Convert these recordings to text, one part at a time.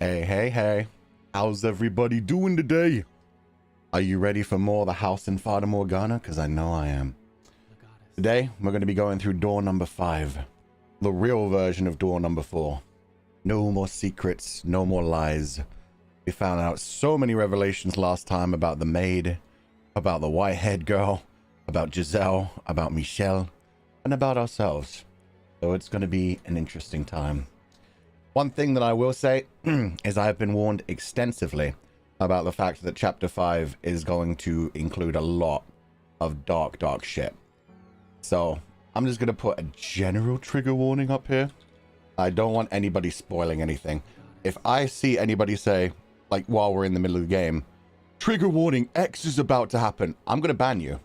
Hey. How's everybody doing today? Are you ready for more of the house in Fata Morgana? Because I know I am. Today, we're going to be going through door number 5. The real version of door number 4. No more secrets, no more lies. We found out so many revelations last time about the maid, about the white-haired girl, about Giselle, about Michelle, and about ourselves. So it's going to be an interesting time. One thing that I will say is I have been warned extensively about the fact that Chapter 5 is going to include a lot of dark shit. So I'm just going to put a general trigger warning up here. I don't want anybody spoiling anything. If I see anybody say, like while we're in the middle of the game, trigger warning, X is about to happen, I'm going to ban you.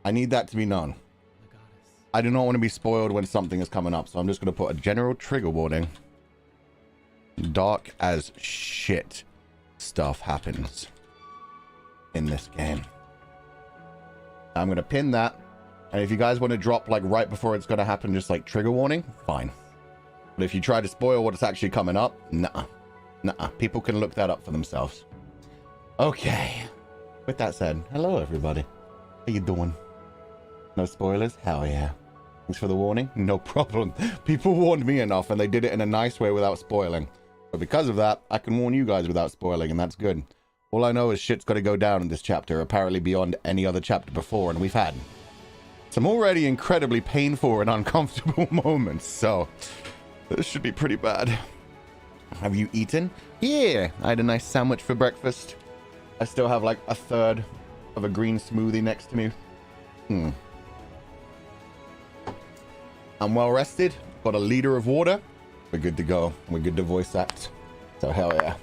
I need that to be known. I do not want to be spoiled when something is coming up, so I'm just going to put a general trigger warning. Dark as shit stuff happens in this game. I'm going to pin that. And if you guys want to drop like right before it's going to happen, just like trigger warning, fine. But if you try to spoil what's actually coming up, nah. People can look that up for themselves. Okay. With that said, hello everybody. How you doing? No spoilers? Hell yeah. Thanks for the warning. No problem. People warned me enough and they did it in a nice way without spoiling. But because of that, I can warn you guys without spoiling, and that's good. All I know is shit's got to go down in this chapter, apparently beyond any other chapter before, and we've had some already incredibly painful and uncomfortable moments, so this should be pretty bad. Have you eaten? Yeah, I had a nice sandwich for breakfast. I still have like a third of a green smoothie next to me. I'm well rested, got a liter of water. We're good to go. We're good to voice act. So hell yeah.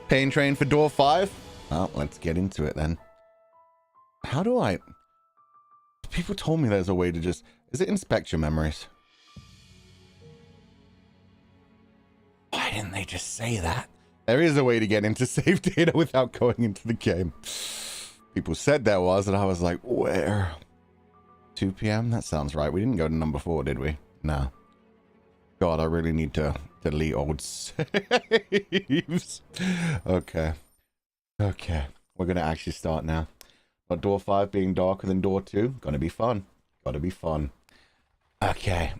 Pain train for door 5? Well, let's get into it then. How do I... People told me there's a way to just... Is it inspect your memories? Why didn't they just say that? There is a way to get into save data without going into the game. People said there was, and I was like, where? 2 p.m.? That sounds right. We didn't go to number 4, did we? No. God, I really need to delete old saves. Okay. We're going to actually start now. But door 5 being darker than door 2. Gonna be fun. Gotta be fun. Okay.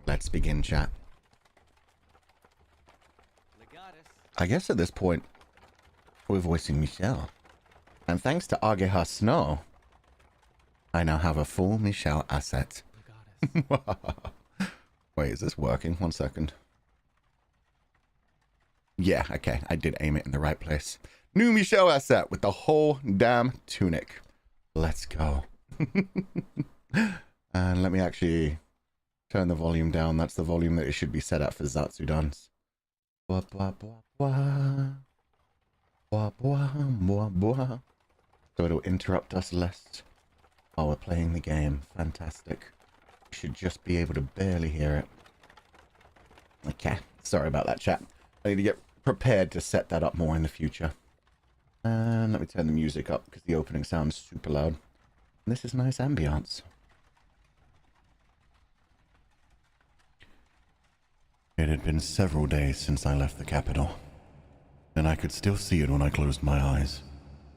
Let's begin, chat. I guess at this point, we're voicing Michelle. And thanks to Ageha Snow, I now have a full Michelle asset. Wait, is this working? 1 second. Yeah, okay. I did aim it in the right place. New Michelle asset with the whole damn tunic. Let's go. And let me actually turn the volume down. That's the volume that it should be set at for Zatsudan's. Blah, blah, blah, blah. Blah, blah, blah, blah. So it'll interrupt us less while we're playing the game. Fantastic. Should just be able to barely hear it. Okay, sorry about that, chat. I need to get prepared to set that up more in the future. And let me turn the music up because the opening sounds super loud. And this is nice ambiance. It had been several days since I left the capital, and I could still see it when I closed my eyes.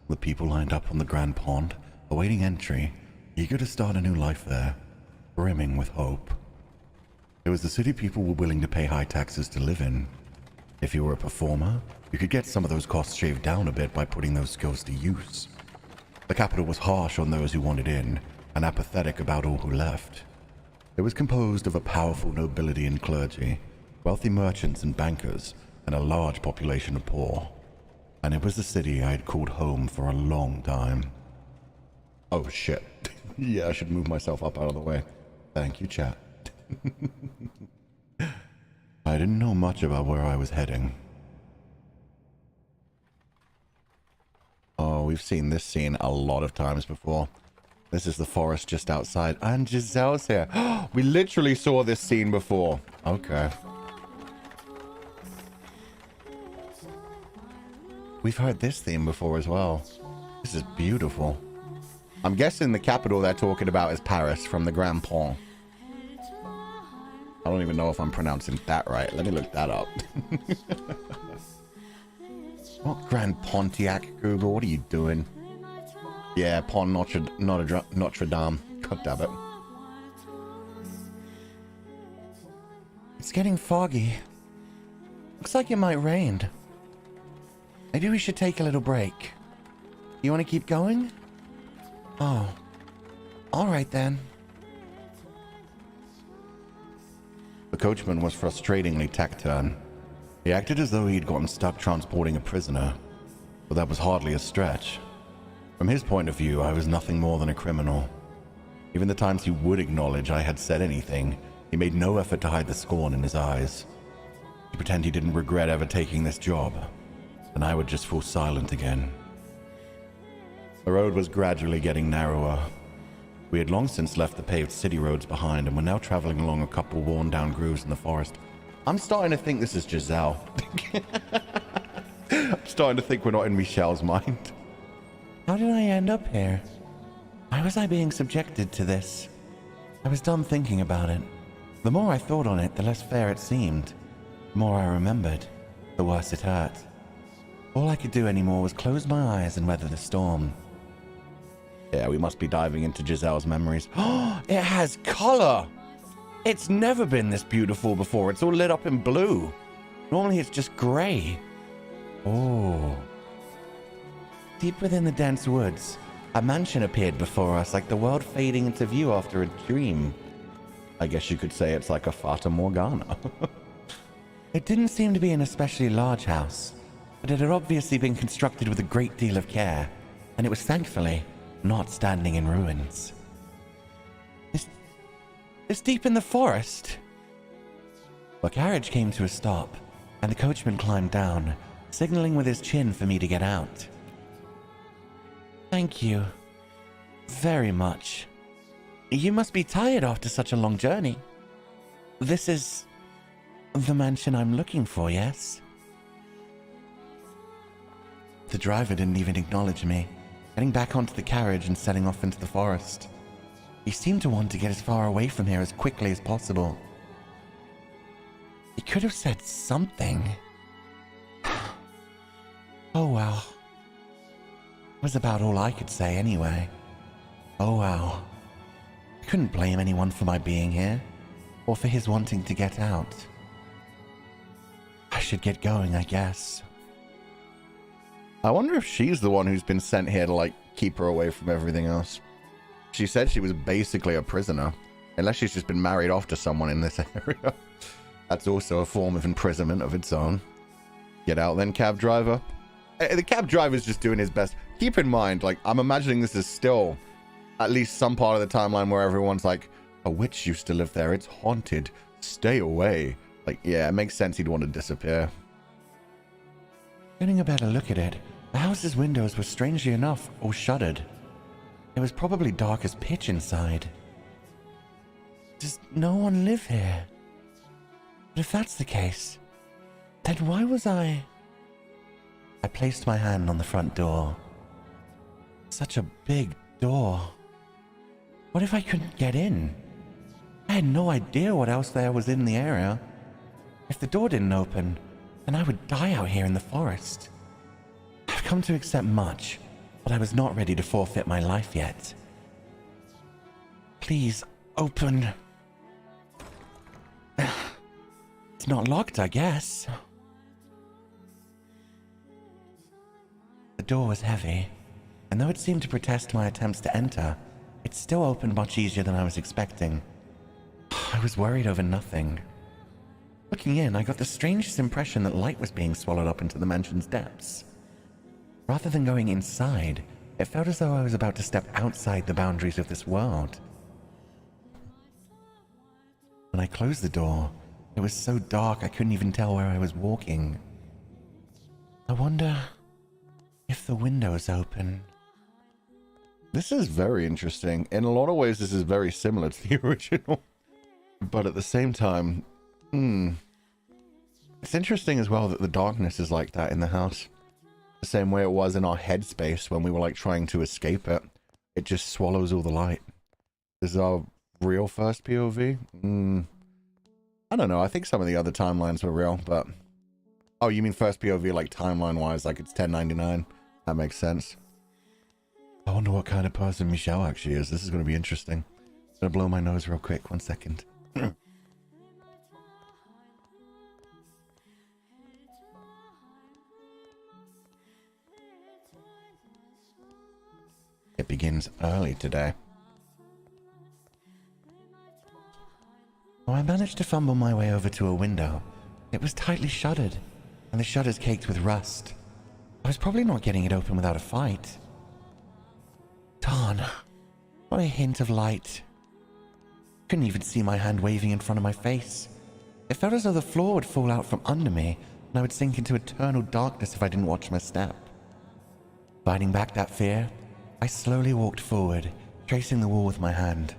The people lined up on the Grand Pond, awaiting entry, eager to start a new life there. Brimming with hope. It was the city people were willing to pay high taxes to live in. If you were a performer, you could get some of those costs shaved down a bit by putting those skills to use. The capital was harsh on those who wanted in, and apathetic about all who left. It was composed of a powerful nobility and clergy, wealthy merchants and bankers, and a large population of poor. And it was the city I had called home for a long time. Oh shit. Yeah, I should move myself up out of the way. Thank you, chat. I didn't know much about where I was heading. Oh, we've seen this scene a lot of times before. This is the forest just outside. And Giselle's here. We literally saw this scene before. Okay. We've heard this theme before as well. This is beautiful. I'm guessing the capital they're talking about is Paris from the Grand Pont. I don't even know if I'm pronouncing that right. Let me look that up. What Grand Pontiac, Google? What are you doing? Yeah, Pont Notre Dame. God damn it. It's getting foggy. Looks like it might rain. Maybe we should take a little break. You want to keep going? Oh. Alright then. The coachman was frustratingly taciturn. He acted as though he'd gotten stuck transporting a prisoner, but that was hardly a stretch. From his point of view, I was nothing more than a criminal. Even the times he would acknowledge I had said anything, he made no effort to hide the scorn in his eyes. He'd pretend he didn't regret ever taking this job, and I would just fall silent again. The road was gradually getting narrower. We had long since left the paved city roads behind and were now traveling along a couple worn-down grooves in the forest. I'm starting to think this is Giselle. I'm starting to think we're not in Michelle's mind. How did I end up here? Why was I being subjected to this? I was done thinking about it. The more I thought on it, the less fair it seemed. The more I remembered, the worse it hurt. All I could do anymore was close my eyes and weather the storm. Yeah, we must be diving into Giselle's memories. Oh, it has color! It's never been this beautiful before. It's all lit up in blue. Normally it's just gray. Oh. Deep within the dense woods, a mansion appeared before us, like the world fading into view after a dream. I guess you could say it's like a Fata Morgana. It didn't seem to be an especially large house, but it had obviously been constructed with a great deal of care, and it was thankfully not standing in ruins. It's deep in the forest. The carriage came to a stop, and the coachman climbed down, signaling with his chin for me to get out. Thank you. Very much. You must be tired after such a long journey. This is the mansion I'm looking for, yes? The driver didn't even acknowledge me, getting back onto the carriage and setting off into the forest. He seemed to want to get as far away from here as quickly as possible. He could have said something. Oh well. It was about all I could say anyway. Oh wow. I couldn't blame anyone for my being here, or for his wanting to get out. I should get going, I guess. I wonder if she's the one who's been sent here to, like, keep her away from everything else. She said she was basically a prisoner, unless she's just been married off to someone in this area. That's also a form of imprisonment of its own. Get out then, cab driver. The cab driver's just doing his best. Keep in mind, like, I'm imagining this is still at least some part of the timeline where everyone's like, a witch used to live there, it's haunted, stay away. Like, yeah, it makes sense he'd want to disappear. Getting a better look at it, the house's windows were strangely enough all shuttered. It was probably dark as pitch inside. Does no one live here? But if that's the case, then why was I placed my hand on the front door. Such a big door. What if I couldn't get in? I had no idea what else there was in the area. If the door didn't open, then I would die out here in the forest. I've come to accept much, but I was not ready to forfeit my life yet. Please, open. It's not locked, I guess. The door was heavy, and though it seemed to protest my attempts to enter, it still opened much easier than I was expecting. I was worried over nothing. Looking in, I got the strangest impression that light was being swallowed up into the mansion's depths. Rather than going inside, it felt as though I was about to step outside the boundaries of this world. When I closed the door, it was so dark I couldn't even tell where I was walking. I wonder if the window's open. This is very interesting. In a lot of ways, this is very similar to the original. But at the same time, it's interesting as well that the darkness is like that in the house. The same way it was in our headspace when we were like trying to escape it. It just swallows all the light. This is our real first POV. I don't know. I think some of the other timelines were real, but... Oh, you mean first POV, like, timeline-wise, like it's 1099? That makes sense. I wonder what kind of person Michelle actually is. This is going to be interesting. I'm going to blow my nose real quick. 1 second. It begins early today. So I managed to fumble my way over to a window. It was tightly shuttered, and the shutters caked with rust. I was probably not getting it open without a fight. Darn. Not a hint of light. Couldn't even see my hand waving in front of my face. It felt as though the floor would fall out from under me, and I would sink into eternal darkness if I didn't watch my step. Fighting back that fear, I slowly walked forward, tracing the wall with my hand.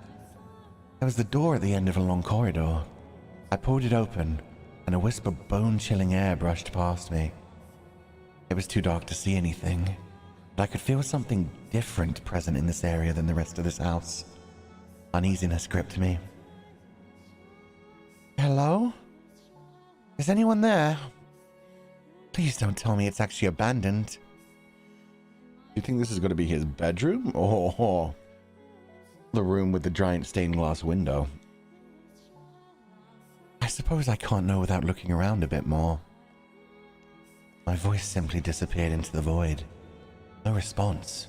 There was the door at the end of a long corridor. I pulled it open, and a wisp of bone-chilling air brushed past me. It was too dark to see anything, but I could feel something different present in this area than the rest of this house. Uneasiness gripped me. Hello? Is anyone there? Please don't tell me it's actually abandoned. Do you think this is going to be his bedroom, or the room with the giant stained glass window? I suppose I can't know without looking around a bit more. My voice simply disappeared into the void. No response.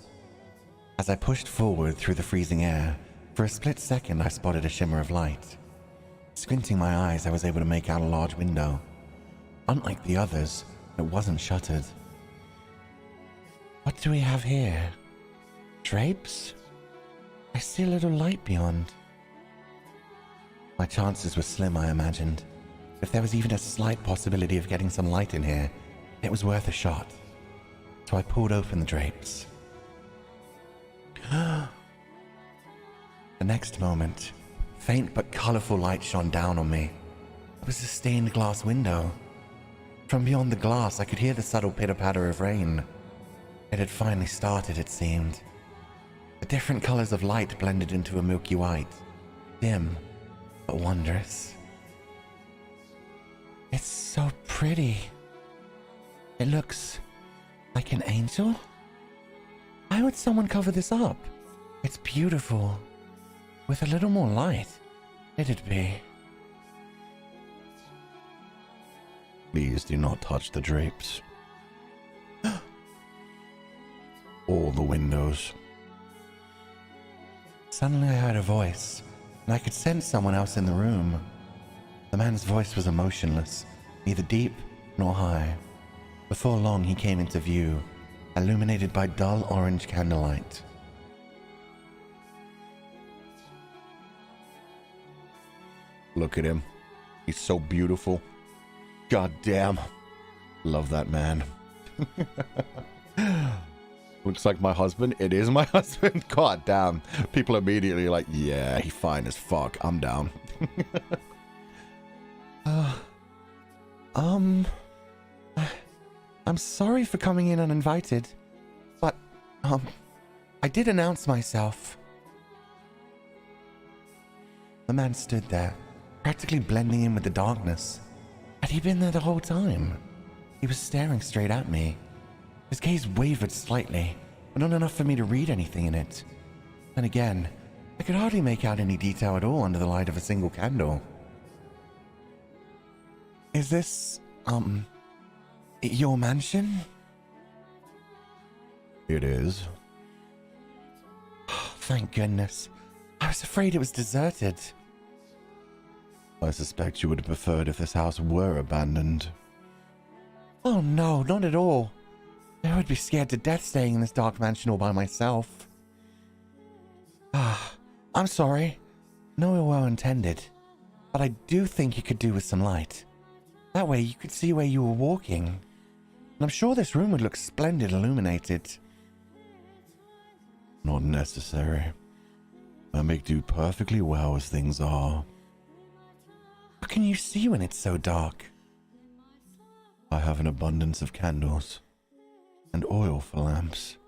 As I pushed forward through the freezing air, for a split second I spotted a shimmer of light. Squinting my eyes, I was able to make out a large window. Unlike the others, it wasn't shuttered. What do we have here? Drapes? I see a little light beyond. My chances were slim, I imagined. If there was even a slight possibility of getting some light in here, it was worth a shot. So I pulled open the drapes. The next moment, faint but colorful light shone down on me. It was a stained glass window. From beyond the glass, I could hear the subtle pitter-patter of rain. It had finally started, it seemed. The different colors of light blended into a milky white, dim but wondrous. It's so pretty. It looks like an angel? Why would someone cover this up? It's beautiful. With a little more light, it'd be. Please do not touch the drapes. All the windows. Suddenly I heard a voice, and I could sense someone else in the room. The man's voice was emotionless, neither deep nor high. Before long he came into view, illuminated by dull orange candlelight. Look at him. He's so beautiful. God damn. Love that man. Looks like my husband. It is my husband. God damn. People immediately like, yeah, he fine as fuck. I'm down. I'm sorry for coming in uninvited, but, I did announce myself. The man stood there, practically blending in with the darkness. Had he been there the whole time? He was staring straight at me. His gaze wavered slightly, but not enough for me to read anything in it. Then again, I could hardly make out any detail at all under the light of a single candle. Is this, your mansion? It is. Thank goodness. I was afraid it was deserted. I suspect you would have preferred if this house were abandoned. Oh no, not at all. I would be scared to death staying in this dark mansion all by myself. I'm sorry. No ill will intended. But I do think you could do with some light. That way you could see where you were walking. And I'm sure this room would look splendid illuminated. Not necessary. I make do perfectly well as things are. How can you see when it's so dark? I have an abundance of candles and oil for lamps.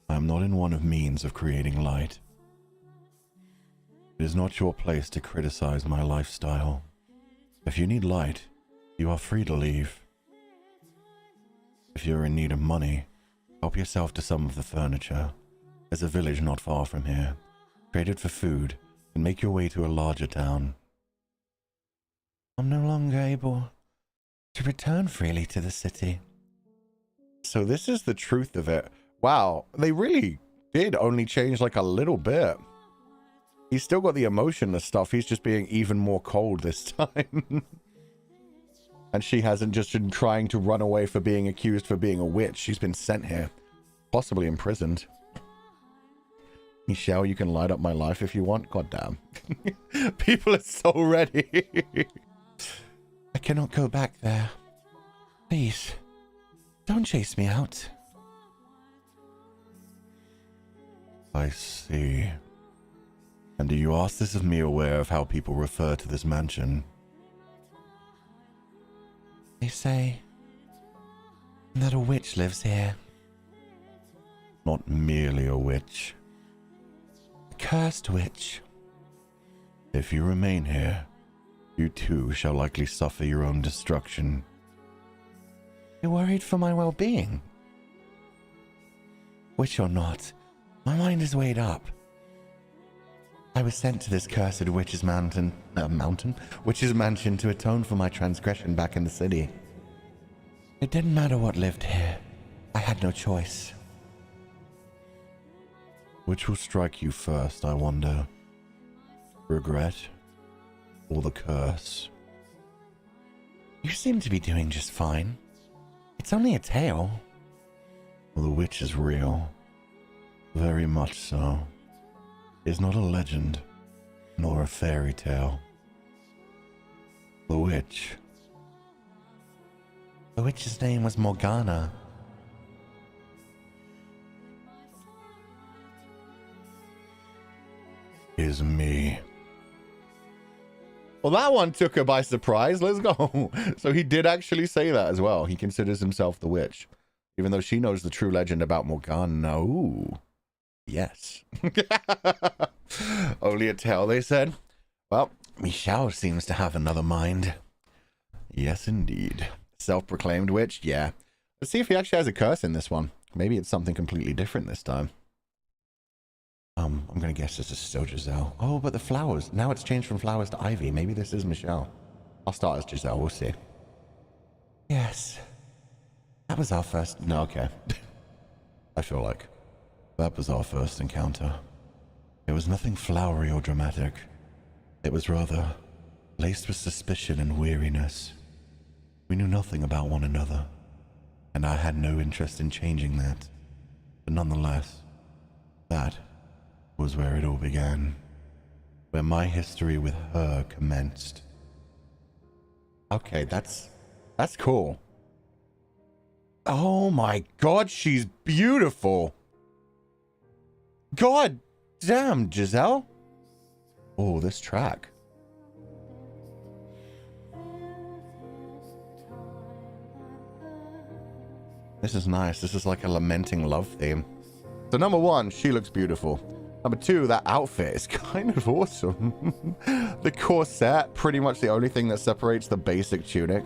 I am not in want of means of creating light. It is not your place to criticize my lifestyle. If you need light, you are free to leave. If you're in need of money, help yourself to some of the furniture. There's a village not far from here. Trade it for food and make your way to a larger town. I'm no longer able to return freely to the city. So this is the truth of it. Wow, they really did only change like a little bit. He's still got the emotionless stuff. He's just being even more cold this time. And she hasn't just been trying to run away for being accused for being a witch. She's been sent here. Possibly imprisoned. Michelle, you can light up my life if you want. God damn. People are so ready. I cannot go back there. Please, don't chase me out. I see. And do you ask this of me aware of how people refer to this mansion? They say that a witch lives here. Not merely a witch. A cursed witch. If you remain here, you too shall likely suffer your own destruction. You're worried for my well-being? Witch or not, my mind is weighed up. I was sent to this cursed witch's witch's mansion to atone for my transgression back in the city. It didn't matter what lived here. I had no choice. Which will strike you first, I wonder? Regret or the curse? You seem to be doing just fine. It's only a tale. Well, the witch is real. Very much so. It's not a legend, nor a fairy tale. The witch. The witch's name was Morgana. Is me. Well, that one took her by surprise. Let's go. So he did actually say that as well. He considers himself the witch, even though she knows the true legend about Morgana. Ooh. Yes. Only a tale, they said. Well, Michelle seems to have another mind. Yes, indeed. Self-proclaimed witch? Yeah. Let's see if he actually has a curse in this one. Maybe it's something completely different this time. I'm going to guess this is still Giselle. Oh, but the flowers. Now it's changed from flowers to ivy. Maybe this is Michelle. I'll start as Giselle. We'll see. Yes. That was our first... No, okay. I feel like that was our first encounter. It was nothing flowery or dramatic. It was rather laced with suspicion and weariness. We knew nothing about one another, and I had no interest in changing that. But nonetheless, that was where it all began, where my history with her commenced. Okay, that's cool. Oh my god, she's beautiful. God damn, Giselle. Oh, this track. This is nice. This is like a lamenting love theme. So number one, she looks beautiful. Number two, that outfit is kind of awesome. The corset, pretty much the only thing that separates the basic tunic.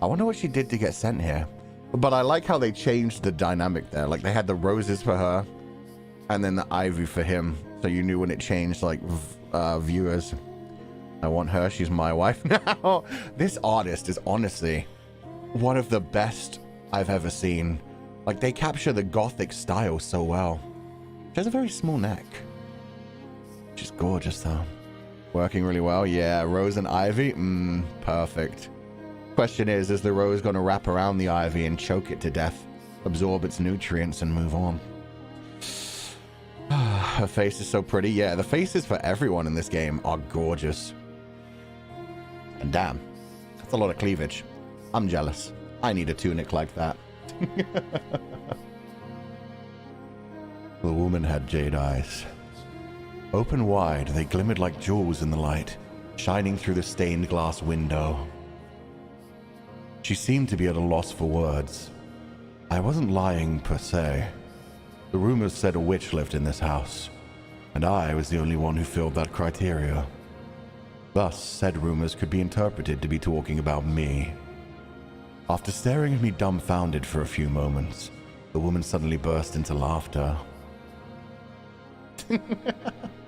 I wonder what she did to get sent here. But I like how they changed the dynamic there. Like they had the roses for her and then the ivy for him. So you knew when it changed, like, viewers. I want her. She's my wife now. This artist is honestly one of the best I've ever seen. Like, they capture the gothic style so well. She has a very small neck. She's gorgeous, though. Working really well. Yeah, rose and ivy. Perfect. Question is the rose going to wrap around the ivy and choke it to death, absorb its nutrients, and move on? Her face is so pretty. Yeah, the faces for everyone in this game are gorgeous. And damn, that's a lot of cleavage. I'm jealous. I need a tunic like that. The woman had jade eyes. Open wide, they glimmered like jewels in the light, shining through the stained glass window. She seemed to be at a loss for words. I wasn't lying per se. The rumors said a witch lived in this house, and I was the only one who filled that criteria. Thus, said rumors could be interpreted to be talking about me. After staring at me dumbfounded for a few moments, the woman suddenly burst into laughter.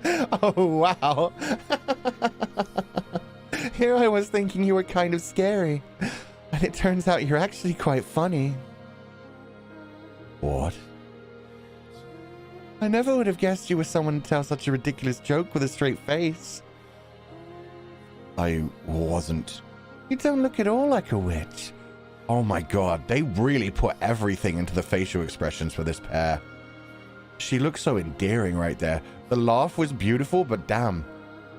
Oh, wow. Here I was thinking you were kind of scary, and it turns out you're actually quite funny. What? I never would have guessed you were someone to tell such a ridiculous joke with a straight face. I wasn't. You don't look at all like a witch. Oh my god, they really put everything into the facial expressions for this pair. She looks so endearing right there. The laugh was beautiful, but damn,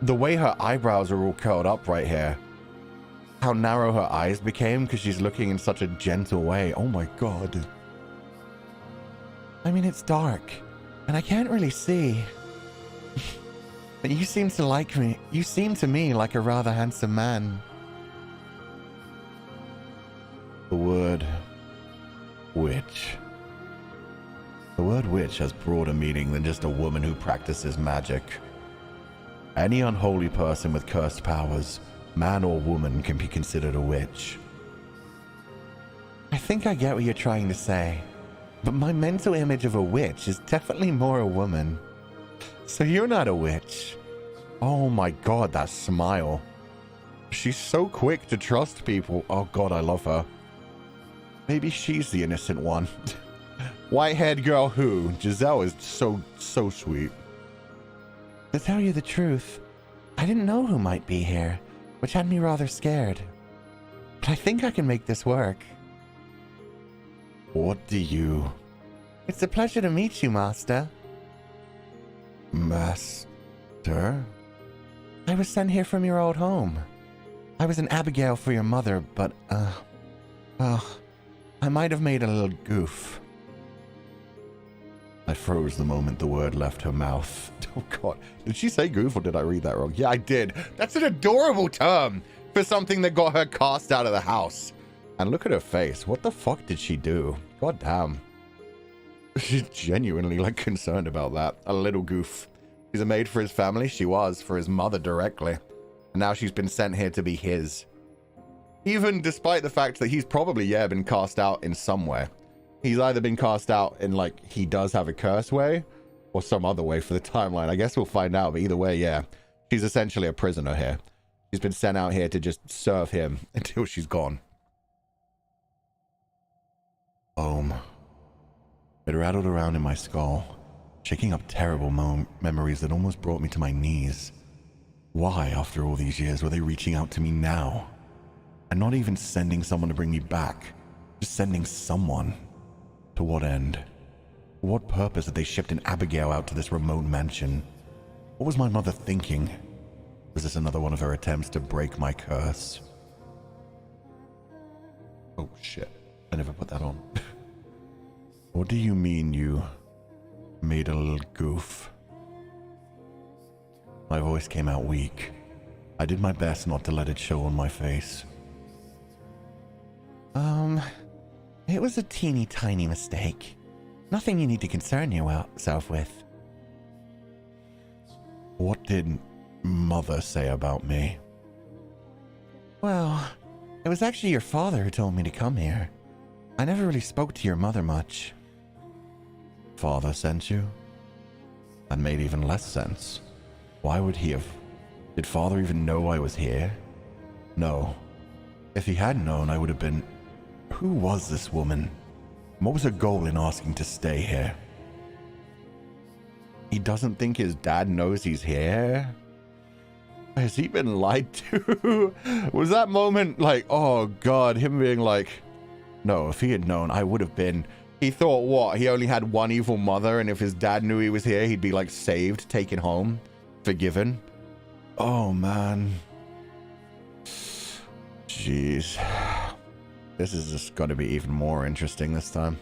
the way her eyebrows are all curled up right here. How narrow her eyes became because she's looking in such a gentle way. Oh my god. I mean, it's dark, and I can't really see. But you seem to like me. You seem to me like a rather handsome man. The word witch. The word witch has broader meaning than just a woman who practices magic. Any unholy person with cursed powers, man or woman, can be considered a witch. I think I get what you're trying to say, but my mental image of a witch is definitely more a woman. So you're not a witch. Oh my god, that smile. She's so quick to trust people. Oh god, I love her. Maybe she's the innocent one. White-haired girl who? Giselle is so sweet. To tell you the truth, I didn't know who might be here, which had me rather scared. But I think I can make this work. What do you... It's a pleasure to meet you, Master. Master? I was sent here from your old home. I was an Abigail for your mother, but, well, I might have made a little goof. I froze the moment the word left her mouth. Oh god, did she say goof or did I read that wrong? Yeah, I did. That's an adorable term for something that got her cast out of the house. And look at her face. What the fuck did she do? God damn. She's genuinely, like, concerned about that. A little goof. She's a maid for his family. She was for his mother directly. And now she's been sent here to be his. Even despite the fact that he's probably, yeah, been cast out in some way. He's either been cast out in, like, he does have a curse way, or some other way for the timeline. I guess we'll find out, but either way, yeah. She's essentially a prisoner here. She's been sent out here to just serve him until she's gone. It rattled around in my skull, shaking up terrible memories that almost brought me to my knees. Why, after all these years, were they reaching out to me now? And not even sending someone to bring me back, just sending someone. To what end? For what purpose had they shipped an Abigail out to this remote mansion? What was my mother thinking? Was this another one of her attempts to break my curse? Oh shit, I never put that on. What do you mean you made a little goof? My voice came out weak. I did my best not to let it show on my face. It was a teeny tiny mistake. Nothing you need to concern yourself with. What did Mother say about me? Well, it was actually your father who told me to come here. I never really spoke to your mother much. Father sent you? That made even less sense. Why would he have? Did Father even know I was here? No. If he had known, I would have been... Who was this woman? What was her goal in asking to stay here? He doesn't think his dad knows he's here? Has he been lied to? Was that moment like, oh god, him being like... No, if he had known, I would have been... He thought, what? He only had one evil mother, and if his dad knew he was here, he'd be, like, saved, taken home, forgiven. Oh, man. Jeez. This is just going to be even more interesting this time.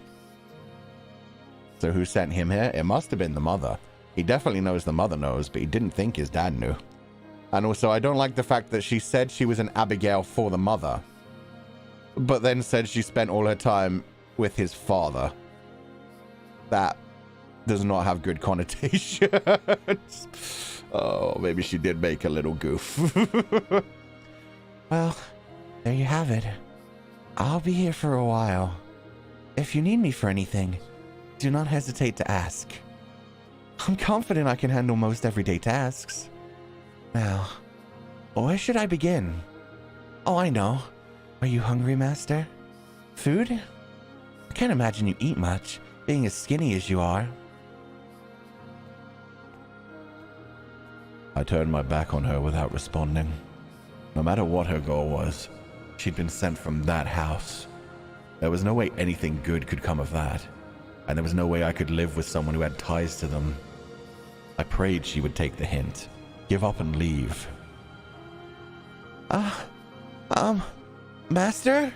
So who sent him here? It must have been the mother. He definitely knows the mother knows, but he didn't think his dad knew. And also, I don't like the fact that she said she was an Abigail for the mother, but then said she spent all her time with his father. That does not have good connotations. Oh, maybe she did make a little goof. Well, there you have it. I'll be here for a while. If you need me for anything, do not hesitate to ask. I'm confident I can handle most everyday tasks. Now, where should I begin? Oh, I know. Are you hungry, Master? Food? I can't imagine you eat much, being as skinny as you are. I turned my back on her without responding. No matter what her goal was, she'd been sent from that house. There was no way anything good could come of that, and there was no way I could live with someone who had ties to them. I prayed she would take the hint, give up and leave. Master?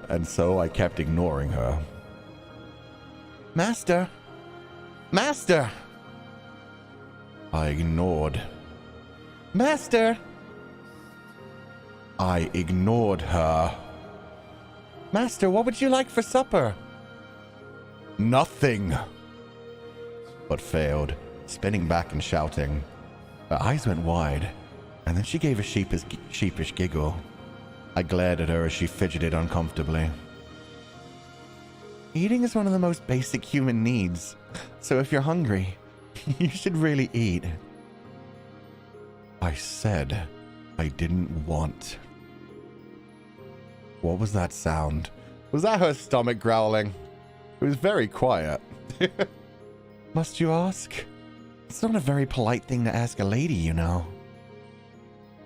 And so I kept ignoring her. Master? Master! I ignored. Master! I ignored her. Master, what would you like for supper? Nothing. But failed, spinning back and shouting. Her eyes went wide, and then she gave a sheepish giggle. I glared at her as she fidgeted uncomfortably. Eating is one of the most basic human needs, so if you're hungry, you should really eat. I said I didn't want. What was that sound? Was that her stomach growling? It was very quiet. Must you ask? It's not a very polite thing to ask a lady, you know.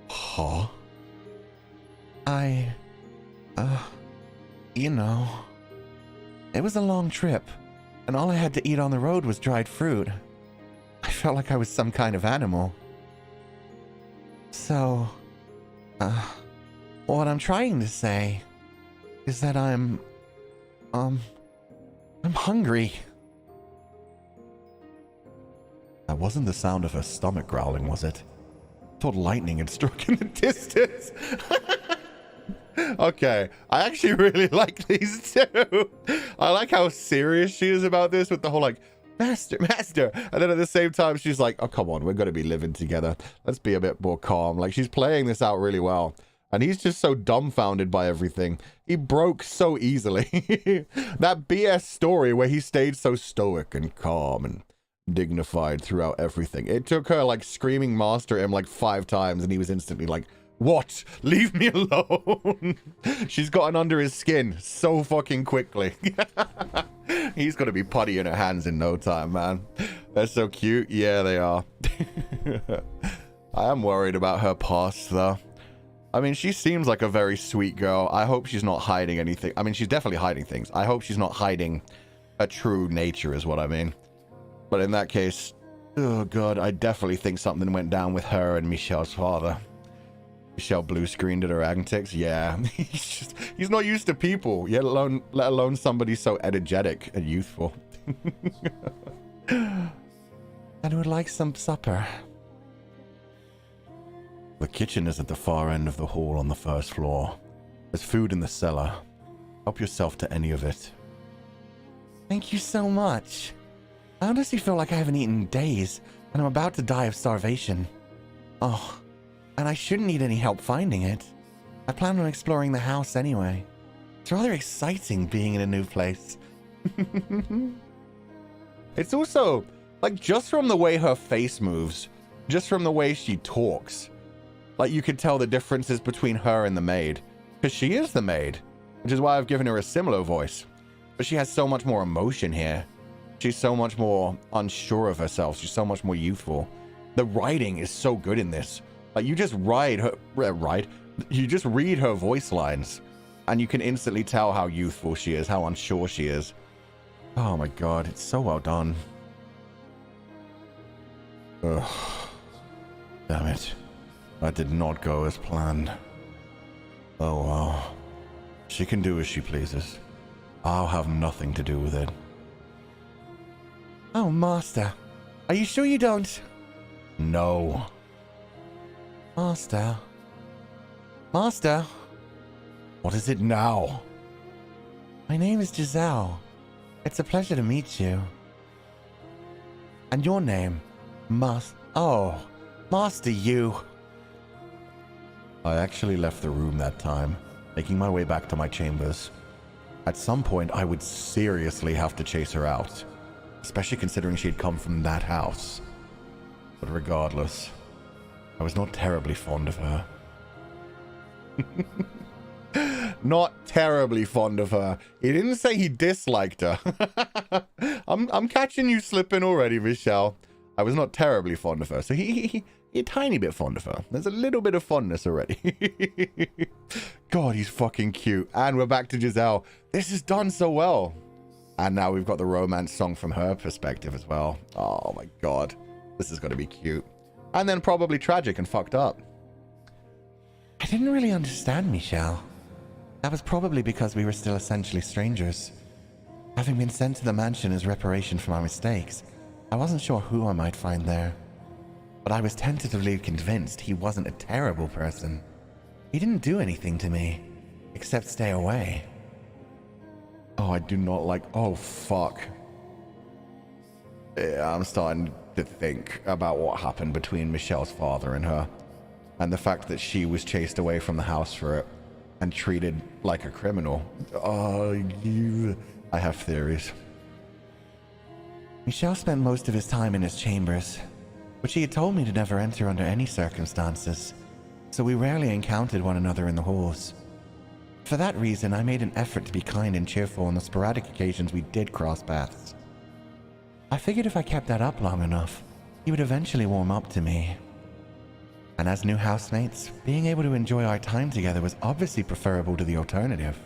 Huh? You know. It was a long trip, and all I had to eat on the road was dried fruit. I felt like I was some kind of animal. So, what I'm trying to say is that I'm hungry. That wasn't the sound of her stomach growling, was it? I thought lightning had struck in the distance. Okay, I actually really like these two. I like how serious she is about this with the whole like, master, master. And then at the same time, she's like, oh, come on, we're going to be living together. Let's be a bit more calm. Like, she's playing this out really well. And he's just so dumbfounded by everything. He broke so easily. That BS story where he stayed so stoic and calm and dignified throughout everything. It took her like screaming master him like 5 times and he was instantly like, what? Leave me alone. She's gotten under his skin so fucking quickly. He's gonna be putty in her hands in no time, man. They're so cute. Yeah, they are. I am worried about her past though. I mean, she seems like a very sweet girl. I hope she's not hiding anything. I mean, she's definitely hiding things. I hope she's not hiding her true nature is what I mean. But in that case, oh god, I definitely think something went down with her and Michelle's father. Michelle blue screened at her antics. Yeah, he's not used to people, let alone somebody so energetic and youthful. I would like some supper. The kitchen is at the far end of the hall on the first floor. There's food in the cellar. Help yourself to any of it. Thank you so much. I honestly feel like I haven't eaten in days, and I'm about to die of starvation. Oh, and I shouldn't need any help finding it. I plan on exploring the house anyway. It's rather exciting being in a new place. It's also, like, just from the way her face moves, just from the way she talks, like, you could tell the differences between her and the maid. Because she is the maid, which is why I've given her a similar voice. But she has so much more emotion here. She's so much more unsure of herself. She's so much more youthful. The writing is so good in this. Like, you just you just read her voice lines, and you can instantly tell how youthful she is, how unsure she is. Oh my god, it's so well done. Ugh. Damn it. That did not go as planned. Oh well. She can do as she pleases. I'll have nothing to do with it. Oh, Master. Are you sure you don't? No. Master. Master. What is it now? My name is Giselle. It's a pleasure to meet you. And your name? Oh, Master you. I actually left the room that time, making my way back to my chambers. At some point, I would seriously have to chase her out, especially considering she had come from that house. But regardless, I was not terribly fond of her. Not terribly fond of her. He didn't say he disliked her. I'm catching you slipping already, Michelle. I was not terribly fond of her, so he a tiny bit fond of her. There's a little bit of fondness already. God, he's fucking cute. And we're back to Giselle. This is done so well. And now we've got the romance song from her perspective as well. Oh my God. This is going to be cute. And then probably tragic and fucked up. I didn't really understand Michelle. That was probably because we were still essentially strangers. Having been sent to the mansion as reparation for my mistakes, I wasn't sure who I might find there. But I was tentatively convinced he wasn't a terrible person. He didn't do anything to me, except stay away. Oh, I do not like... Oh, fuck. Yeah, I'm starting to think about what happened between Michelle's father and her. And the fact that she was chased away from the house for it and treated like a criminal. Oh, I have theories. Michel spent most of his time in his chambers, which he had told me to never enter under any circumstances, so we rarely encountered one another in the halls. For that reason, I made an effort to be kind and cheerful on the sporadic occasions we did cross paths. I figured if I kept that up long enough, he would eventually warm up to me. And as new housemates, being able to enjoy our time together was obviously preferable to the alternative.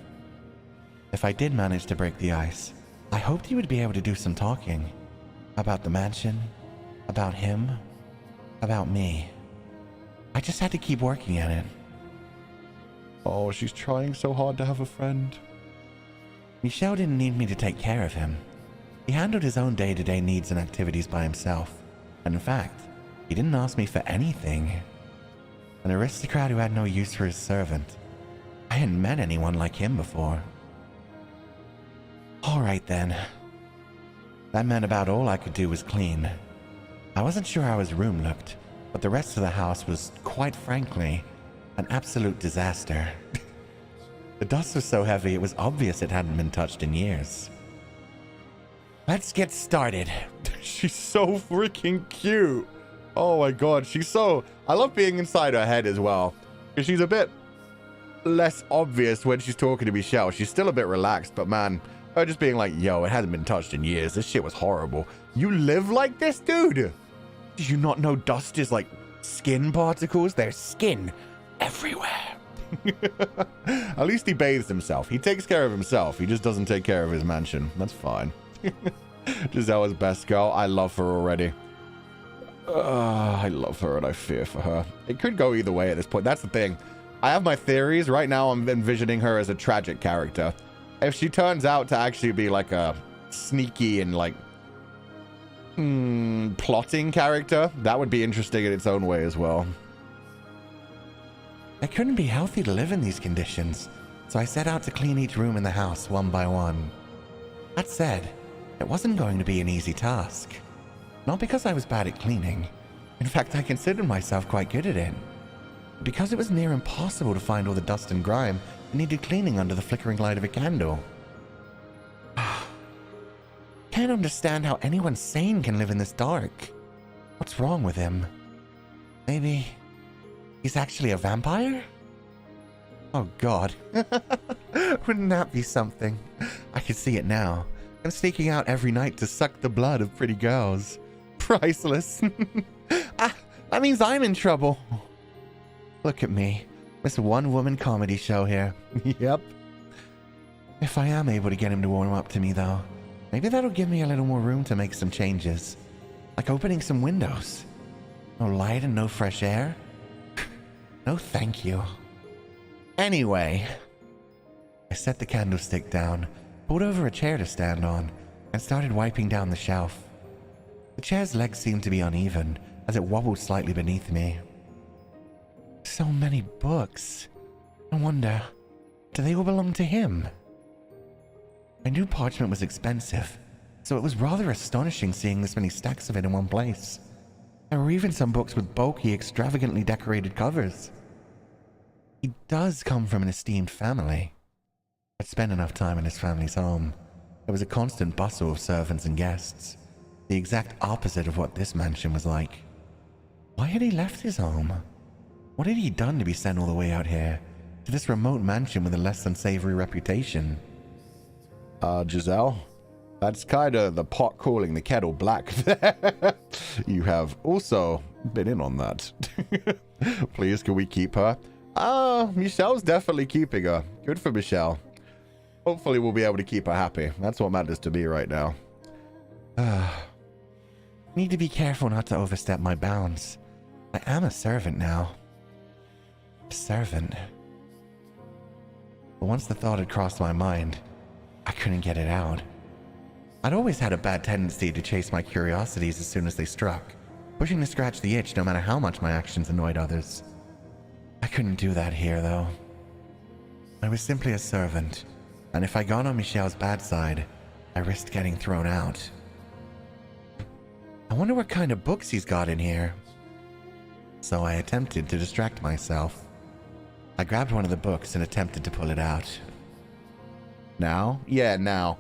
If I did manage to break the ice, I hoped he would be able to do some talking. About the mansion, about him, about me. I just had to keep working at it. Oh, she's trying so hard to have a friend. Michel didn't need me to take care of him. He handled his own day-to-day needs and activities by himself. And in fact, he didn't ask me for anything. An aristocrat who had no use for his servant. I hadn't met anyone like him before. Alright then. That meant about all I could do was clean. I wasn't sure how his room looked, but the rest of the house was, quite frankly, an absolute disaster. The dust was so heavy it was obvious it hadn't been touched in years. Let's get started. She's so freaking cute. Oh my God, she's so... I love being inside her head as well, because she's a bit less obvious when she's talking to Michelle. She's still a bit relaxed, but man, her just being like, yo, it hasn't been touched in years. This shit was horrible. You live like this, dude? Did you not know dust is like skin particles? There's skin everywhere. At least he bathes himself. He takes care of himself. He just doesn't take care of his mansion. That's fine. Giselle's best girl. I love her already. I love her and I fear for her. It could go either way at this point. That's the thing. I have my theories. Right now I'm envisioning her as a tragic character. If she turns out to actually be like a sneaky and like plotting character, that would be interesting in its own way as well. It couldn't be healthy to live in these conditions, so I set out to clean each room in the house one by one. That said, it wasn't going to be an easy task. Not because I was bad at cleaning. In fact, I considered myself quite good at it. But because it was near impossible to find all the dust and grime that needed cleaning under the flickering light of a candle. Can't understand how anyone sane can live in this dark. What's wrong with him? Maybe he's actually a vampire? Oh God. Wouldn't that be something? I can see it now. I'm sneaking out every night to suck the blood of pretty girls. Priceless. That means I'm in trouble. Look at me. This one-woman comedy show here. Yep. If I am able to get him to warm up to me, though, maybe that'll give me a little more room to make some changes. Like opening some windows. No light and no fresh air? No thank you. Anyway, I set the candlestick down, pulled over a chair to stand on, and started wiping down the shelf. The chair's legs seemed to be uneven, as it wobbled slightly beneath me. So many books. I wonder, do they all belong to him? I knew parchment was expensive, so it was rather astonishing seeing this many stacks of it in one place. There were even some books with bulky, extravagantly decorated covers. He does come from an esteemed family. I'd spent enough time in his family's home. There was a constant bustle of servants and guests, the exact opposite of what this mansion was like. Why had he left his home? What had he done to be sent all the way out here, to this remote mansion with a less than savory reputation? Giselle, that's kind of the pot calling the kettle black there. You have also been in on that. Please, can we keep her? Michelle's definitely keeping her. Good for Michelle. Hopefully we'll be able to keep her happy. That's what matters to me right now. Need to be careful not to overstep my bounds. I am a servant now. A servant. But once the thought had crossed my mind, I couldn't get it out. I'd always had a bad tendency to chase my curiosities as soon as they struck, pushing to scratch the itch no matter how much my actions annoyed others. I couldn't do that here, though. I was simply a servant, and if I got on Michelle's bad side, I risked getting thrown out. I wonder what kind of books he's got in here. So I attempted to distract myself. I grabbed one of the books and attempted to pull it out. Now? Yeah, now.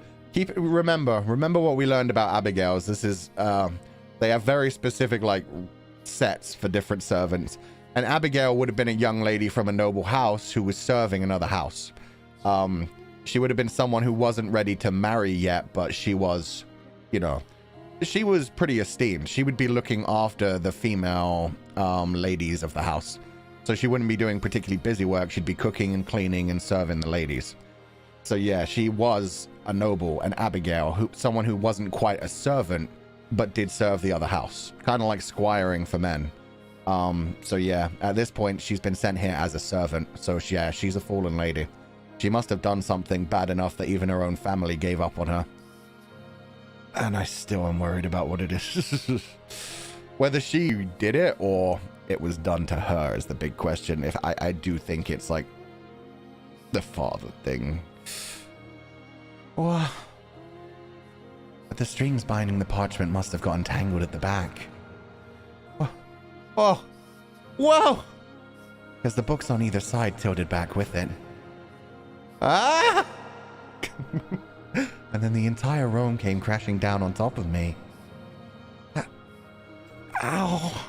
Remember what we learned about Abigail's. This is, they have very specific, like, sets for different servants. And Abigail would have been a young lady from a noble house who was serving another house. She would have been someone who wasn't ready to marry yet, but she was, you know, she was pretty esteemed. She would be looking after the female ladies of the house. So she wouldn't be doing particularly busy work. She'd be cooking and cleaning and serving the ladies. So yeah, she was a noble, an Abigail, someone who wasn't quite a servant, but did serve the other house. Kind of like squiring for men. So yeah, at this point, she's been sent here as a servant. So yeah, she's a fallen lady. She must have done something bad enough that even her own family gave up on her. And I still am worried about what it is. Whether she did it or it was done to her is the big question. If I do think it's like the father thing. But the strings binding the parchment must have gotten tangled at the back. Oh, whoa! Because the books on either side tilted back with it. Ah! And then the entire room came crashing down on top of me. Ow!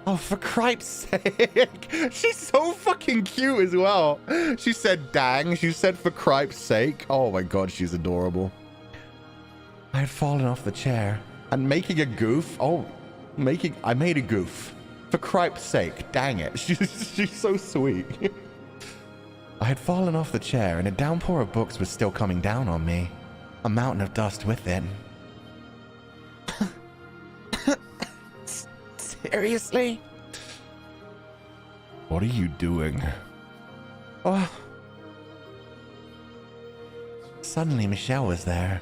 Oh, for Cripe's sake! She's so fucking cute as well. She said dang, she said for Cripe's sake. Oh my god, she's adorable. I had fallen off the chair. And making a goof? Oh, I made a goof. For Cripe's sake, dang it. She's so sweet. I had fallen off the chair and a downpour of books was still coming down on me. A mountain of dust with it. Seriously? What are you doing? Oh. Suddenly Michelle was there.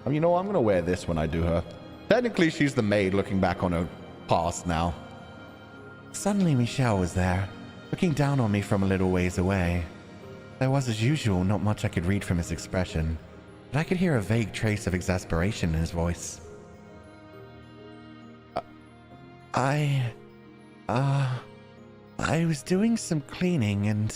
Oh, you know, I'm gonna wear this when I do her. Technically, she's the maid looking back on her past now. Suddenly Michelle was there, looking down on me from a little ways away. There was, as usual, not much I could read from his expression, but I could hear a vague trace of exasperation in his voice. I was doing some cleaning and...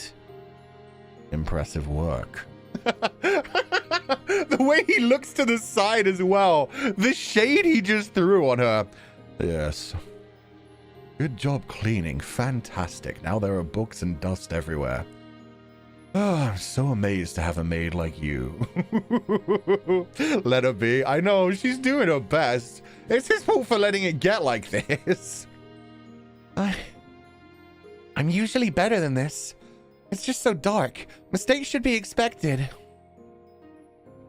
Impressive work. The way he looks to the side as well. The shade he just threw on her. Yes. Good job cleaning. Fantastic. Now there are books and dust everywhere. Oh, I'm so amazed to have a maid like you. Let her be. I know, she's doing her best. It's his fault for letting it get like this. I'm usually better than this. It's just so dark. Mistakes should be expected.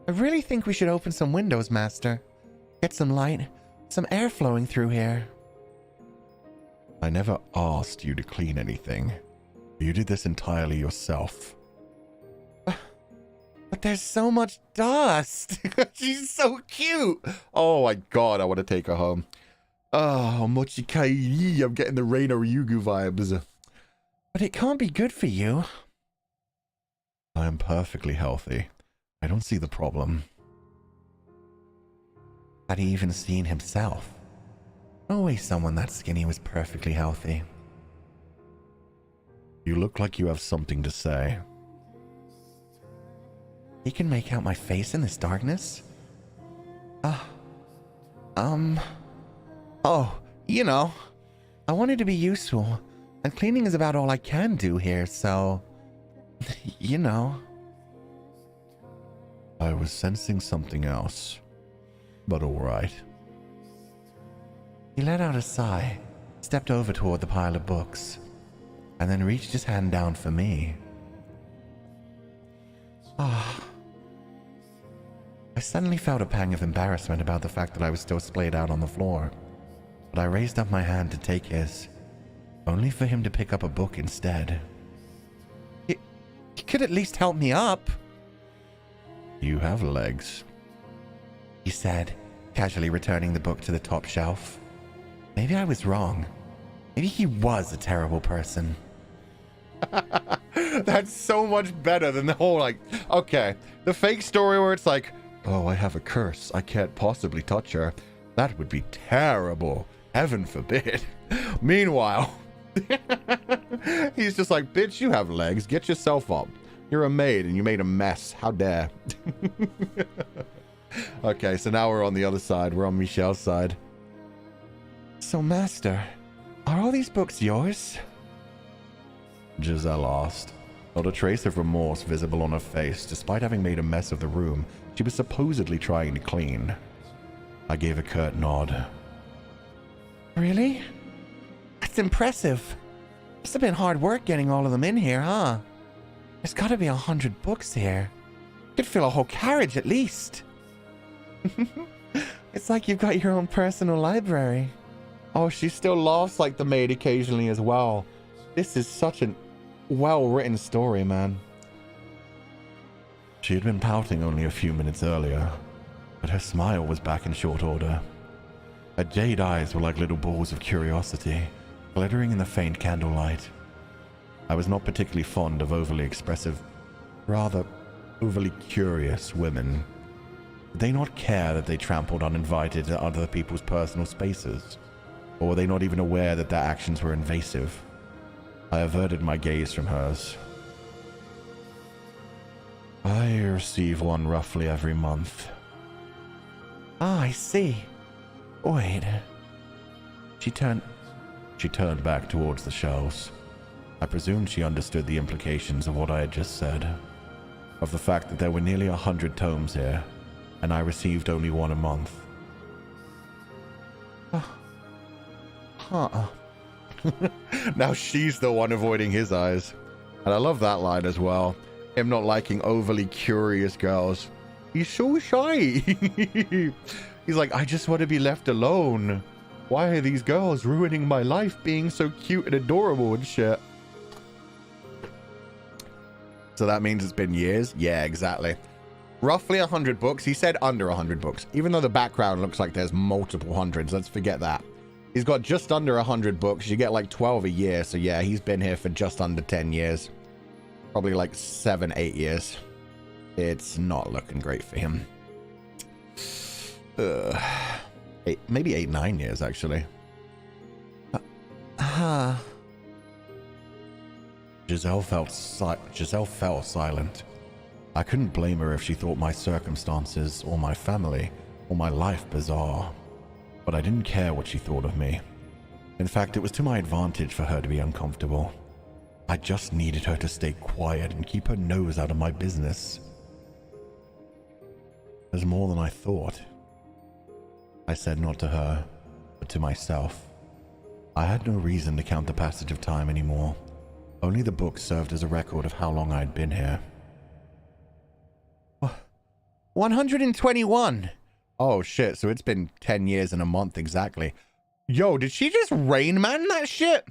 I really think we should open some windows, Master. Get some light, some air flowing through here. I never asked you to clean anything. You did this entirely yourself. But there's so much dust. She's so cute. Oh my god, I want to take her home. Oh, Mochikai, I'm getting the Reina Ryugu vibes. But it can't be good for you. I am perfectly healthy. I don't see the problem. Had he even seen himself? No way someone that skinny was perfectly healthy. You look like you have something to say. He can make out my face in this darkness? Oh, you know, I wanted to be useful, and cleaning is about all I can do here, so, you know. I was sensing something else, but all right. He let out a sigh, stepped over toward the pile of books, and then reached his hand down for me. I suddenly felt a pang of embarrassment about the fact that I was still splayed out on the floor, but I raised up my hand to take his, only for him to pick up a book instead. He could at least help me up. You have legs, he said, casually returning the book to the top shelf. Maybe I was wrong. Maybe he was a terrible person. That's so much better than the whole, like, okay, the fake story where it's like, oh, I have a curse, I can't possibly touch her. That would be terrible. Heaven forbid. Meanwhile, he's just like, bitch, you have legs. Get yourself up. You're a maid and you made a mess. How dare. Okay, so now we're on the other side. We're on Michelle's side. So, Master, are all these books yours? Giselle asked. Not a trace of remorse visible on her face, despite having made a mess of the room she was supposedly trying to clean. I gave a curt nod. Really? That's impressive. Must have been hard work getting all of them in here, huh? There's gotta be 100 books here. Could fill a whole carriage at least. It's like you've got your own personal library. Oh, she still laughs like the maid occasionally as well. This is such a well-written story, man. She had been pouting only a few minutes earlier, but her smile was back in short order. Her jade eyes were like little balls of curiosity, glittering in the faint candlelight. I was not particularly fond of overly expressive, rather overly curious women. Did they not care that they trampled uninvited into other people's personal spaces? Or were they not even aware that their actions were invasive? I averted my gaze from hers. I receive one roughly every month. Ah, I see. Wait. She turned back towards the shelves. I presumed she understood the implications of what I had just said. Of the fact that there were nearly 100 tomes here, and I received only one a month. Huh. Now she's the one avoiding his eyes. And I love that line as well. Him not liking overly curious girls. He's so shy. He's like, I just want to be left alone. Why are these girls ruining my life being so cute and adorable and shit? So that means it's been years? Yeah, exactly. Roughly 100 books. He said under 100 books. Even though the background looks like there's multiple hundreds. Let's forget that. He's got just under 100 books. You get like 12 a year. So yeah, he's been here for just under 10 years. Probably like 7, 8 years. It's not looking great for him. Maybe 8, 9 years, actually. Giselle fell silent. I couldn't blame her if she thought my circumstances, or my family, or my life bizarre. But I didn't care what she thought of me. In fact, it was to my advantage for her to be uncomfortable. I just needed her to stay quiet and keep her nose out of my business. There's more than I thought. I said not to her, but to myself. I had no reason to count the passage of time anymore. Only the book served as a record of how long I had been here. 121. Oh shit, so it's been 10 years and a month exactly. Yo, did she just Rain Man that shit?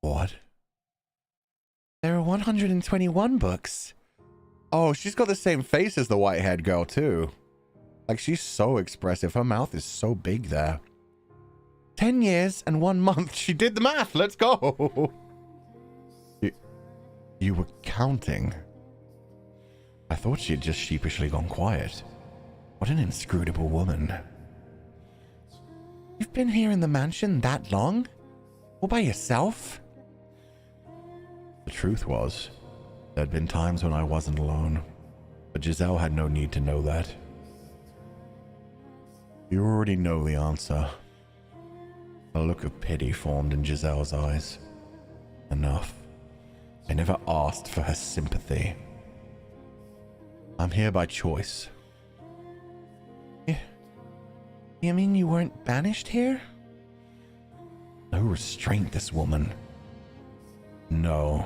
What? There are 121 books. Oh, she's got the same face as the white-haired girl too. Like, she's so expressive. Her mouth is so big there. 10 years and 1 month. She did the math. Let's go. You were counting. I thought she had just sheepishly gone quiet. What an inscrutable woman. You've been here in the mansion that long? All by yourself? The truth was, there'd been times when I wasn't alone, but Giselle had no need to know that. You already know the answer. A look of pity formed in Giselle's eyes. Enough. I never asked for her sympathy. I'm here by choice. You mean you weren't banished here? No restraint, this woman. No.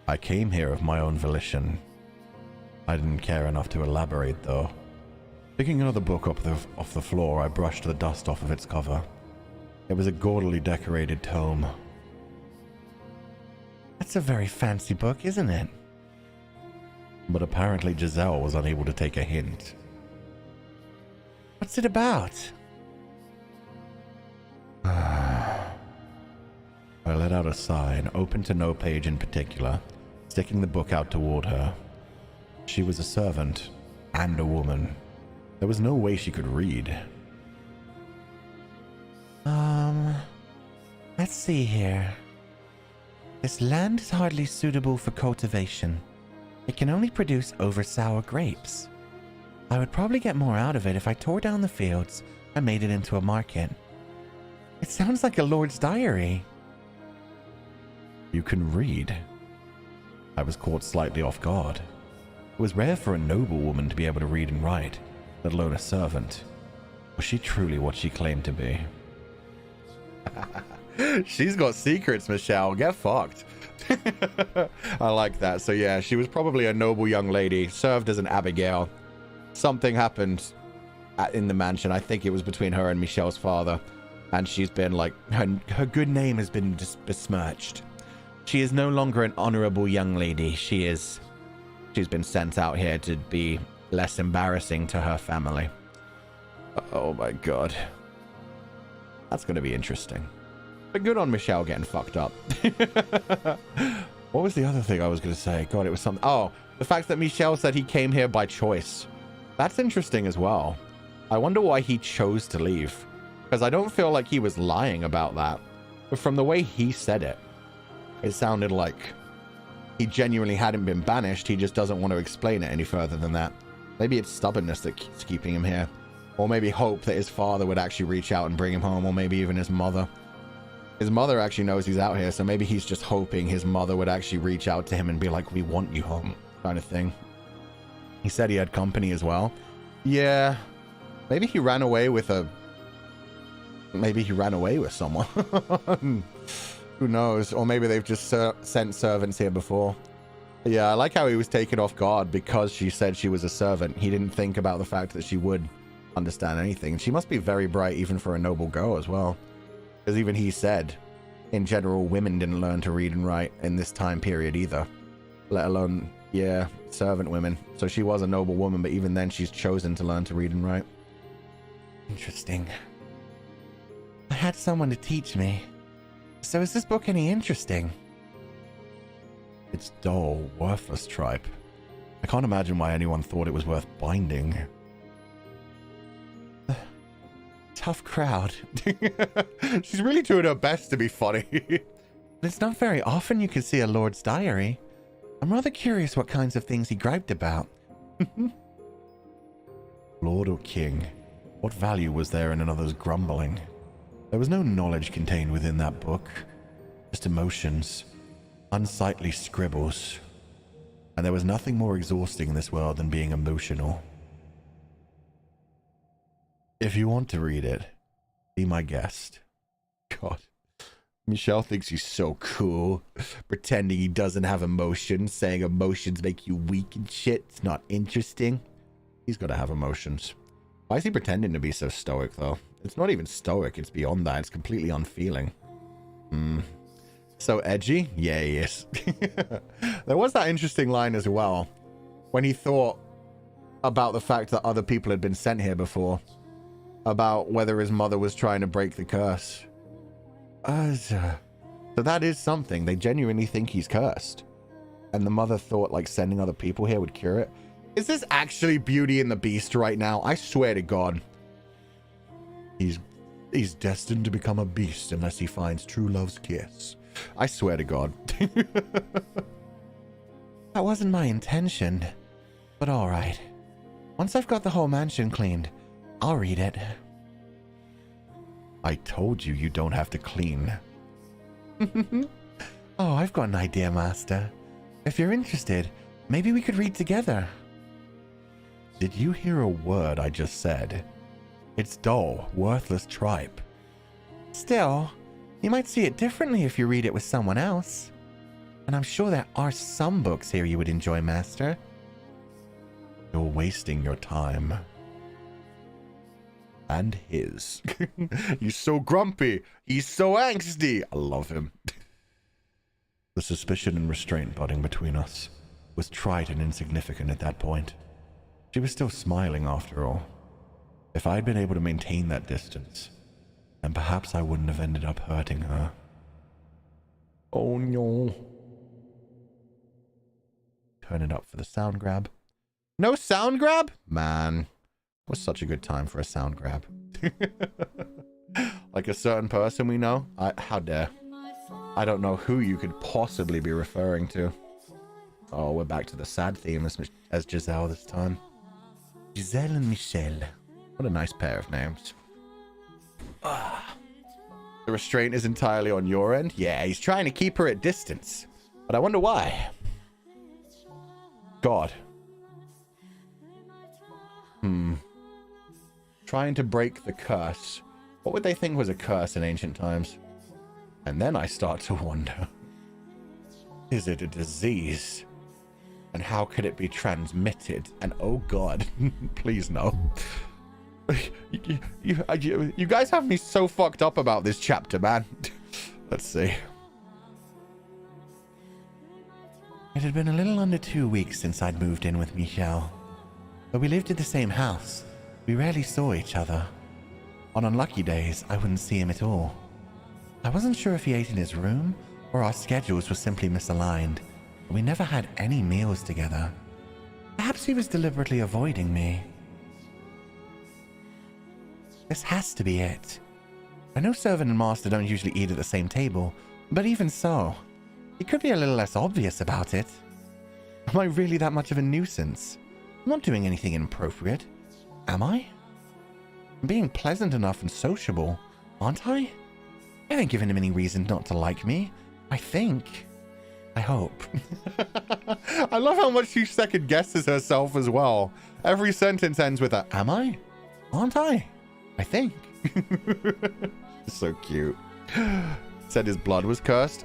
I came here of my own volition. I didn't care enough to elaborate, though. Picking another book up off the floor, I brushed the dust off of its cover. It was a gaudily decorated tome. That's a very fancy book, isn't it? But apparently Giselle was unable to take a hint. What's it about? I let out a sigh and opened to no page in particular, sticking the book out toward her. She was a servant and a woman. There was no way she could read. Let's see here. This land is hardly suitable for cultivation. It can only produce over-sour grapes. I would probably get more out of it if I tore down the fields and made it into a market. It sounds like a lord's diary. You can read? I was caught slightly off guard. It was rare for a noble woman to be able to read and write, let alone a servant. Was she truly what she claimed to be? She's got secrets, Michelle. Get fucked. I like that. So yeah, she was probably a noble young lady, served as an abigail. Something happened in the mansion. I think it was between her and Michelle's father. And she's been like, her good name has been just besmirched. She is no longer an honorable young lady. She's been sent out here to be less embarrassing to her family. Oh my god. That's going to be interesting. But good on Michelle getting fucked up. What was the other thing I was going to say? God, it was something. Oh, the fact that Michelle said he came here by choice. That's interesting as well. I wonder why he chose to leave. Because I don't feel like he was lying about that. But from the way he said it, it sounded like he genuinely hadn't been banished. He just doesn't want to explain it any further than that. Maybe it's stubbornness that keeps keeping him here. Or maybe hope that his father would actually reach out and bring him home. Or maybe even his mother. His mother actually knows he's out here. So maybe he's just hoping his mother would actually reach out to him and be like, we want you home. Kind of thing. He said he had company as well. Yeah. Maybe he ran away with a... Maybe he ran away with someone. Who knows? Or maybe they've just sent servants here before. Yeah, I like how he was taken off guard because she said she was a servant. He didn't think about the fact that she would understand anything. She must be very bright even for a noble girl as well. Because even he said, in general, women didn't learn to read and write in this time period either. Let alone, yeah, servant women. So she was a noble woman, but even then she's chosen to learn to read and write. Interesting. I had someone to teach me. So is this book any interesting? It's dull, worthless tripe. I can't imagine why anyone thought it was worth binding. Tough crowd. She's really doing her best to be funny. It's not very often you can see a lord's diary. I'm rather curious what kinds of things he griped about. Lord or king? What value was there in another's grumbling? There was no knowledge contained within that book. Just emotions. Unsightly scribbles. And there was nothing more exhausting in this world than being emotional. If you want to read it, be my guest. God. Michelle thinks he's so cool. Pretending he doesn't have emotions. Saying emotions make you weak and shit. It's not interesting. He's got to have emotions. Why is he pretending to be so stoic, though? It's not even stoic. It's beyond that. It's completely unfeeling. So edgy? Yeah, he is. There was that interesting line as well. When he thought about the fact that other people had been sent here before. About whether his mother was trying to break the curse. So that is something. They genuinely think he's cursed. And the mother thought like sending other people here would cure it. Is this actually Beauty and the Beast right now? I swear to God. He's destined to become a beast unless he finds true love's kiss. I swear to God. That wasn't my intention. But alright. Once I've got the whole mansion cleaned, I'll read it. I told you you don't have to clean. Oh, I've got an idea, Master. If you're interested, maybe we could read together. Did you hear a word I just said? It's dull, worthless tripe. Still, you might see it differently if you read it with someone else. And I'm sure there are some books here you would enjoy, Master. You're wasting your time. And his. He's so grumpy. He's so angsty. I love him. The suspicion and restraint budding between us was trite and insignificant at that point. She was still smiling after all. If I'd been able to maintain that distance, then perhaps I wouldn't have ended up hurting her. Oh no. Turn it up for the sound grab. No sound grab? Man, it was such a good time for a sound grab. Like a certain person we know? How dare. I don't know who you could possibly be referring to. Oh, we're back to the sad theme as Giselle this time. Giselle and Michelle. What a nice pair of names. The restraint is entirely on your end? Yeah, he's trying to keep her at distance. But I wonder why. God. Trying to break the curse. What would they think was a curse in ancient times? And then I start to wonder. Is it a disease? And how could it be transmitted? And oh God, please no. You guys have me so fucked up about this chapter, man. Let's see. It had been a little under 2 weeks since I'd moved in with Michelle. Though we lived in the same house, we rarely saw each other. On unlucky days, I wouldn't see him at all. I wasn't sure if he ate in his room, or our schedules were simply misaligned. We never had any meals together. Perhaps he was deliberately avoiding me. This has to be it. I know servant and master don't usually eat at the same table, but even so, he could be a little less obvious about it. Am I really that much of a nuisance? I'm not doing anything inappropriate, am I? I'm being pleasant enough and sociable, aren't I? I haven't given him any reason not to like me, I think. I hope. I love how much she second guesses herself as well. Every sentence ends with a, am I? Aren't I? I think. So cute. Said his blood was cursed.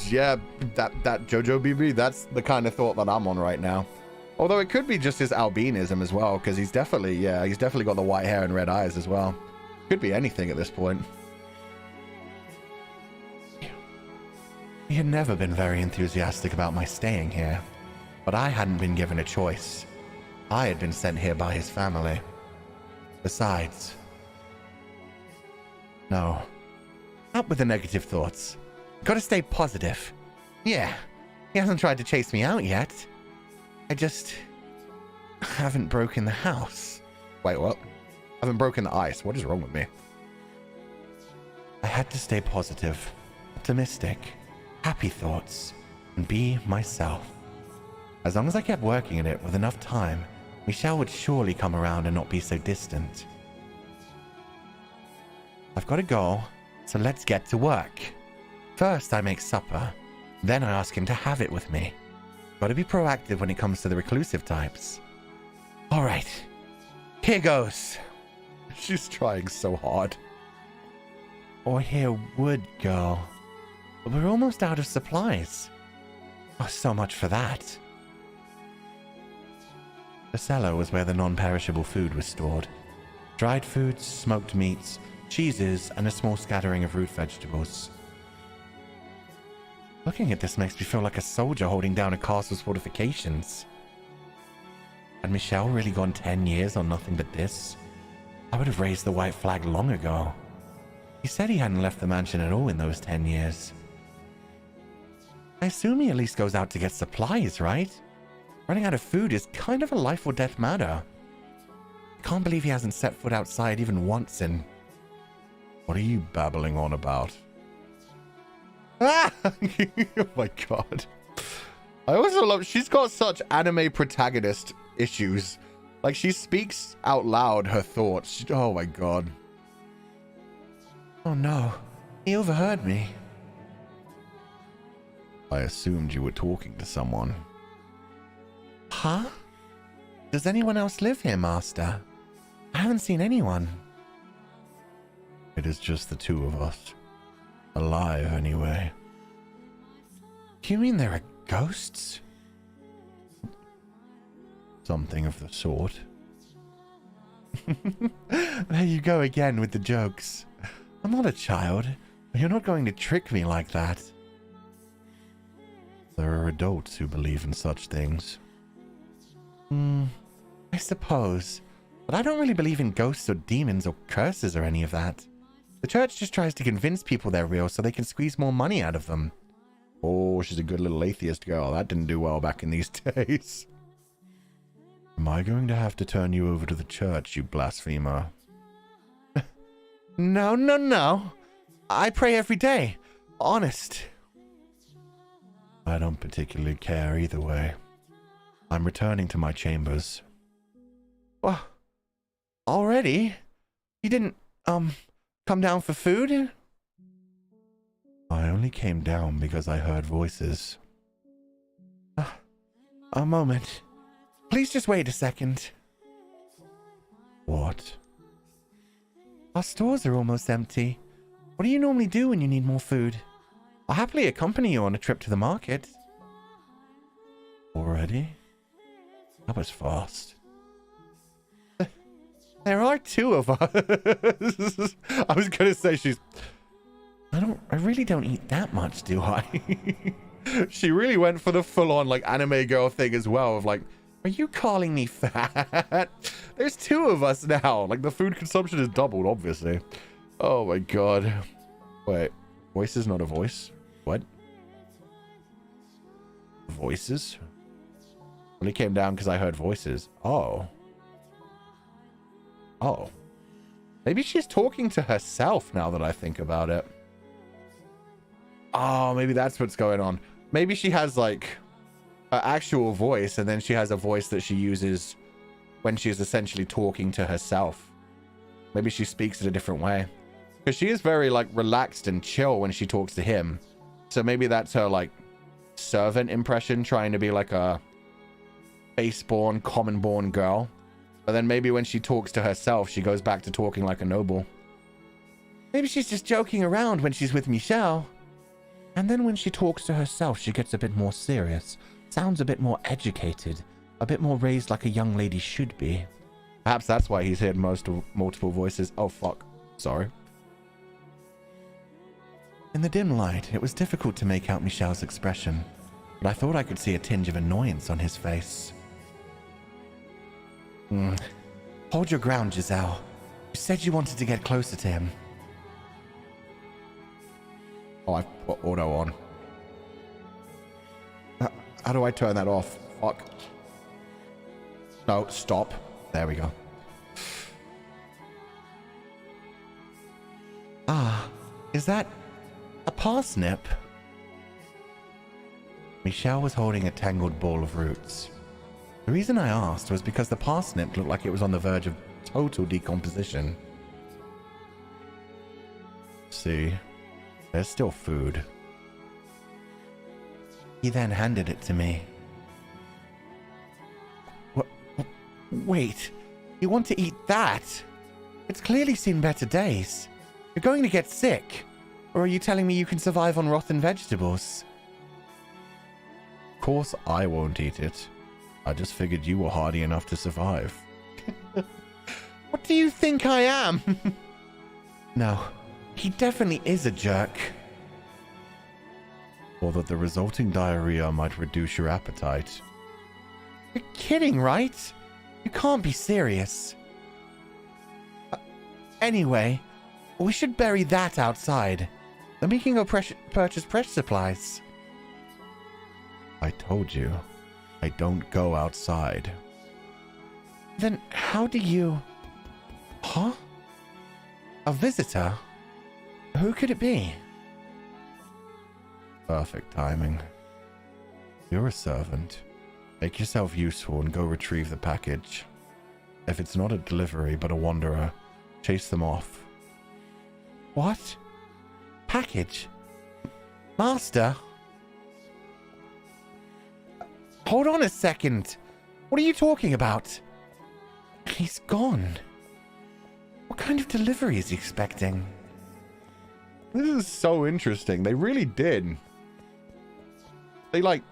Yeah, that Jojo BB, that's the kind of thought that I'm on right now. Although it could be just his albinism as well, because he's definitely got the white hair and red eyes as well. Could be anything at this point. He had never been very enthusiastic about my staying here, but I hadn't been given a choice. I had been sent here by his family. Besides... No. Up with the negative thoughts. Gotta stay positive. Yeah, he hasn't tried to chase me out yet. I just... haven't broken the house. Wait, what? I haven't broken the ice. What is wrong with me? I had to stay positive, optimistic, happy thoughts, and be myself. As long as I kept working at it with enough time, Michelle would surely come around and not be so distant. I've got to go, so let's get to work. First, I make supper. Then I ask him to have it with me. Got to be proactive when it comes to the reclusive types. All right, here goes. She's trying so hard. Or here would go. But we're almost out of supplies. Oh, so much for that. The cellar was where the non-perishable food was stored. Dried foods, smoked meats, cheeses, and a small scattering of root vegetables. Looking at this makes me feel like a soldier holding down a castle's fortifications. Had Michelle really gone 10 years on nothing but this? I would have raised the white flag long ago. He said he hadn't left the mansion at all in those 10 years. I assume he at least goes out to get supplies, right? Running out of food is kind of a life or death matter. I can't believe he hasn't set foot outside even once in... What are you babbling on about? Ah! Oh my god. I also love... She's got such anime protagonist issues. Like, she speaks out loud her thoughts. Oh my god. Oh no. He overheard me. I assumed you were talking to someone. Huh? Does anyone else live here, Master? I haven't seen anyone. It is just the two of us. Alive, anyway. Do you mean there are ghosts? Something of the sort. There you go again with the jokes. I'm not a child. You're not going to trick me like that. There are adults who believe in such things. I suppose. But I don't really believe in ghosts or demons or curses or any of that. The church just tries to convince people they're real so they can squeeze more money out of them. Oh, she's a good little atheist girl. That didn't do well back in these days. Am I going to have to turn you over to the church, you blasphemer? No, no, no. I pray every day. Honest. I don't particularly care either way. I'm returning to my chambers. Well, already? You didn't, come down for food? I only came down because I heard voices. A moment. Please just wait a second. What? Our stores are almost empty. What do you normally do when you need more food? I'll happily accompany you on a trip to the market. Already? That was fast. There are two of us. I was gonna say she's... I really don't eat that much, do I? She really went for the full-on, like, anime girl thing as well, of like, are you calling me fat? there's two of us now. Like, the food consumption is doubled, obviously. Oh my god. Wait, voice is not a voice? What? Voices? Only came down because I heard voices. Oh. Oh. Maybe she's talking to herself now that I think about it. Oh, maybe that's what's going on. Maybe she has, like, an actual voice, and then she has a voice that she uses when she's essentially talking to herself. Maybe she speaks it a different way. Because she is very, like, relaxed and chill when she talks to him. So maybe that's her, like, servant impression, trying to be like a base-born, common-born girl. But then maybe when she talks to herself, she goes back to talking like a noble. Maybe she's just joking around when she's with Michelle. And then when she talks to herself, she gets a bit more serious. Sounds a bit more educated. A bit more raised like a young lady should be. Perhaps that's why he's heard multiple voices. Oh, fuck. Sorry. In the dim light, it was difficult to make out Michelle's expression, but I thought I could see a tinge of annoyance on his face. Hold your ground, Giselle. You said you wanted to get closer to him. Oh, I put auto on. How do I turn that off? Fuck. No, stop. There we go. Ah, is that a parsnip? Michelle was holding a tangled ball of roots. The reason I asked was because the parsnip looked like it was on the verge of total decomposition. See, there's still food. He then handed it to me. Wait, you want to eat that? It's clearly seen better days. You're going to get sick. Or are you telling me you can survive on rotten vegetables? Of course I won't eat it. I just figured you were hardy enough to survive. What do you think I am? No, he definitely is a jerk. Or that the resulting diarrhea might reduce your appetite. You're kidding, right? You can't be serious. Anyway, we should bury that outside. Then we can go purchase fresh supplies. I told you. I don't go outside. Then how do you... Huh? A visitor? Who could it be? Perfect timing. You're a servant. Make yourself useful and go retrieve the package. If it's not a delivery but a wanderer, chase them off. What? Package? Master? Hold on a second. What are you talking about? He's gone. What kind of delivery is he expecting? This is so interesting. They really did. They like...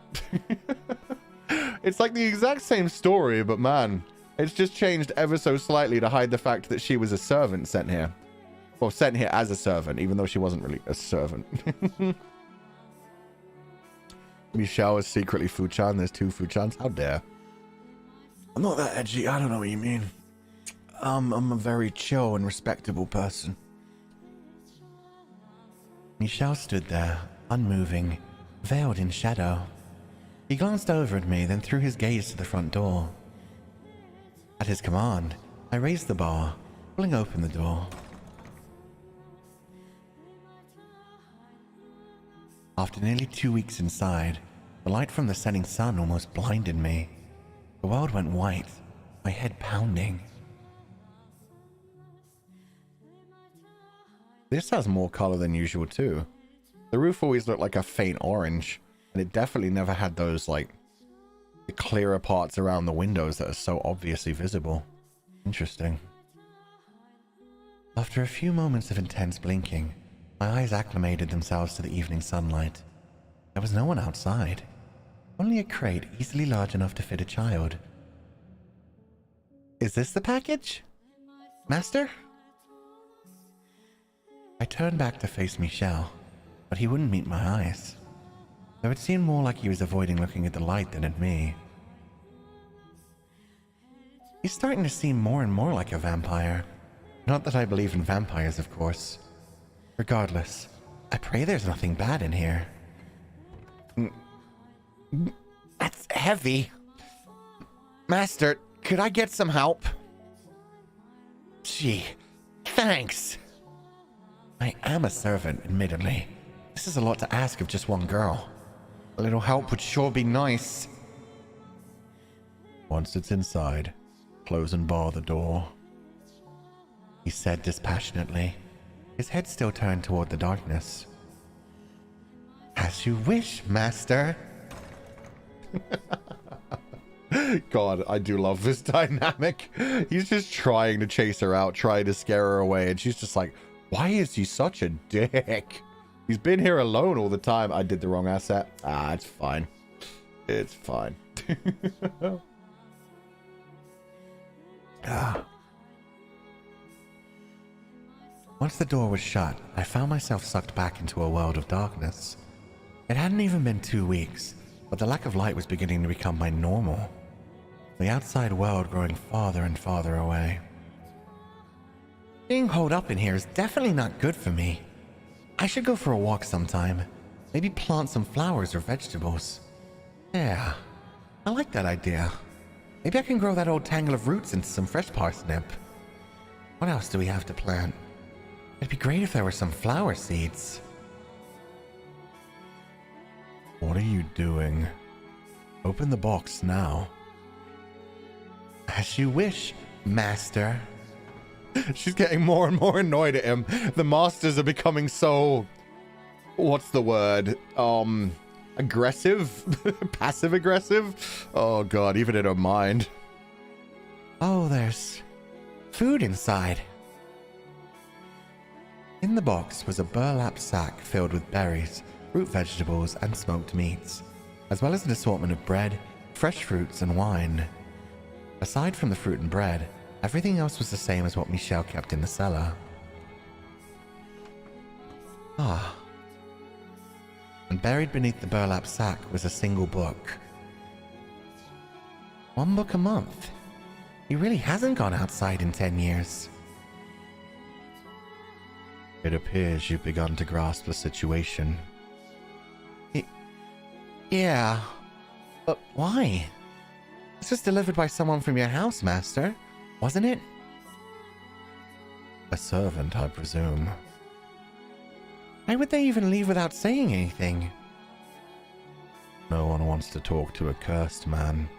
It's like the exact same story, but man, it's just changed ever so slightly to hide the fact that she was a servant sent here. Well, sent here as a servant, even though she wasn't really a servant. Michelle is secretly Fu-chan. There's two Fu-chans. How dare. I'm not that edgy. I don't know what you mean. I'm a very chill and respectable person. Michelle stood there, unmoving, veiled in shadow. He glanced over at me, then threw his gaze to the front door. At his command, I raised the bar, pulling open the door. After nearly 2 weeks inside, the light from the setting sun almost blinded me. The world went white, my head pounding. This has more color than usual too. The roof always looked like a faint orange, and it definitely never had those, like, the clearer parts around the windows that are so obviously visible. Interesting. After a few moments of intense blinking, my eyes acclimated themselves to the evening sunlight. There was no one outside. Only a crate easily large enough to fit a child. Is this the package? Master? I turned back to face Michel, but he wouldn't meet my eyes. Though it seemed more like he was avoiding looking at the light than at me. He's starting to seem more and more like a vampire. Not that I believe in vampires, of course. Regardless, I pray there's nothing bad in here. That's heavy. Master, could I get some help? Gee, thanks. I am a servant, admittedly. This is a lot to ask of just one girl. A little help would sure be nice. Once it's inside, close and bar the door, he said dispassionately, his head still turned toward the darkness. As you wish, master. God, I do love this dynamic. He's just trying to chase her out, trying to scare her away, and she's just like, why is he such a dick? He's been here alone all the time. I did the wrong asset. Ah, it's fine. It's fine. Once the door was shut, I found myself sucked back into a world of darkness. It hadn't even been 2 weeks, but the lack of light was beginning to become my normal. The outside world growing farther and farther away. Being holed up in here is definitely not good for me. I should go for a walk sometime. Maybe plant some flowers or vegetables. Yeah, I like that idea. Maybe I can grow that old tangle of roots into some fresh parsnip. What else do we have to plant? It'd be great if there were some flower seeds. What are you doing? Open the box now. As you wish, master. She's getting more and more annoyed at him. The masters are becoming so... what's the word? Aggressive? Passive-aggressive? Oh god, even in her mind. Oh, there's food inside. In the box was a burlap sack filled with berries, root vegetables, and smoked meats, as well as an assortment of bread, fresh fruits, and wine. Aside from the fruit and bread, everything else was the same as what Michel kept in the cellar. And buried beneath the burlap sack was a single book. 1 book a month. He really hasn't gone outside in 10 years. It appears you've begun to grasp the situation. Yeah, but why? This was delivered by someone from your house, Master, wasn't it? A servant, I presume. Why would they even leave without saying anything? No one wants to talk to a cursed man.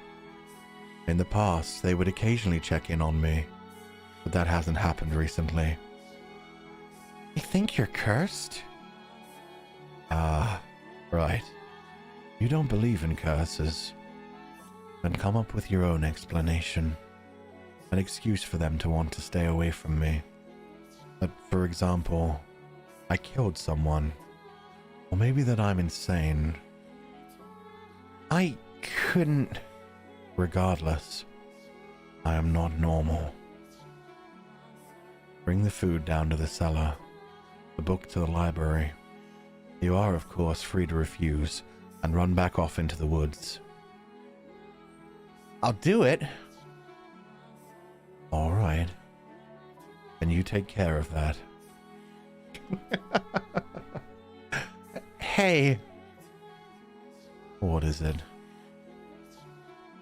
In the past, they would occasionally check in on me, but that hasn't happened recently. You think you're cursed? Ah, right. You don't believe in curses. Then come up with your own explanation. An excuse for them to want to stay away from me. But, for example, I killed someone. Or maybe that I'm insane. I couldn't... Regardless, I am not normal. Bring the food down to the cellar, the book to the library. You are, of course, free to refuse and run back off into the woods. I'll do it. All right. Then you take care of that. Hey. What is it?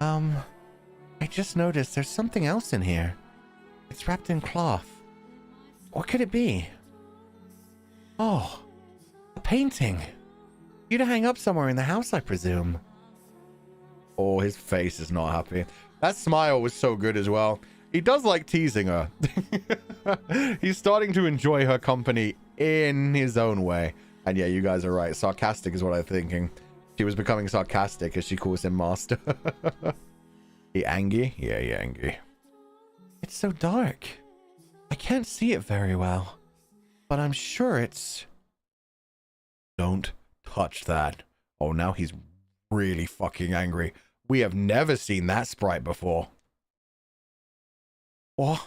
I just noticed there's something else in here. It's wrapped in cloth. What could it be? Oh, a painting. You to hang up somewhere in the house, I presume. Oh, his face is not happy. That smile was so good as well. He does like teasing her. He's starting to enjoy her company in his own way. And yeah, you guys are right. Sarcastic is what I'm thinking. She was becoming sarcastic as she calls him master. He angry? Yeah, he angry. It's so dark. I can't see it very well. But I'm sure it's... Don't touch that. Oh, now he's really fucking angry. We have never seen that sprite before. What?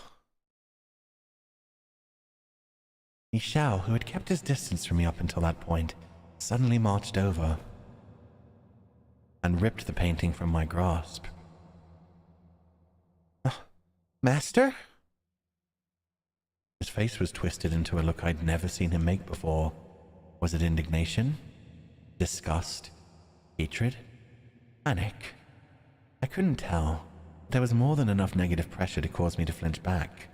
Michelle, who had kept his distance from me up until that point, suddenly marched over and ripped the painting from my grasp. Master? His face was twisted into a look I'd never seen him make before. Was it indignation? Disgust? Hatred? Panic? I couldn't tell. There was more than enough negative pressure to cause me to flinch back.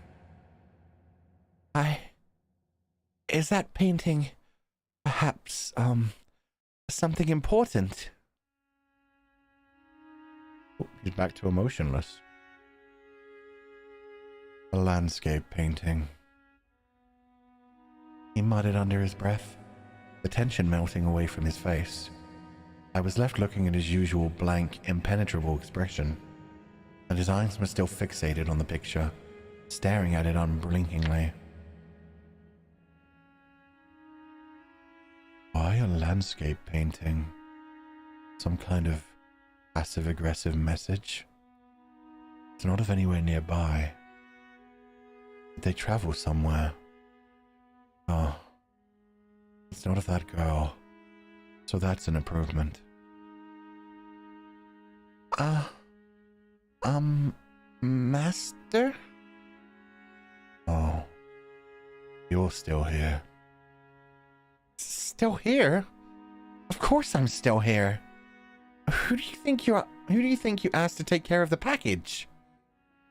Is that painting perhaps, something important? Oh, he's back to emotionless. A landscape painting. He muttered under his breath, the tension melting away from his face. I was left looking at his usual blank, impenetrable expression, and his eyes were still fixated on the picture, staring at it unblinkingly. Why a landscape painting? Some kind of passive-aggressive message? It's not of anywhere nearby. Did they travel somewhere? Oh, it's not of that girl. So that's an improvement. Master? Oh, you're still here. Still here? Of course I'm still here. Who do you think you asked to take care of the package?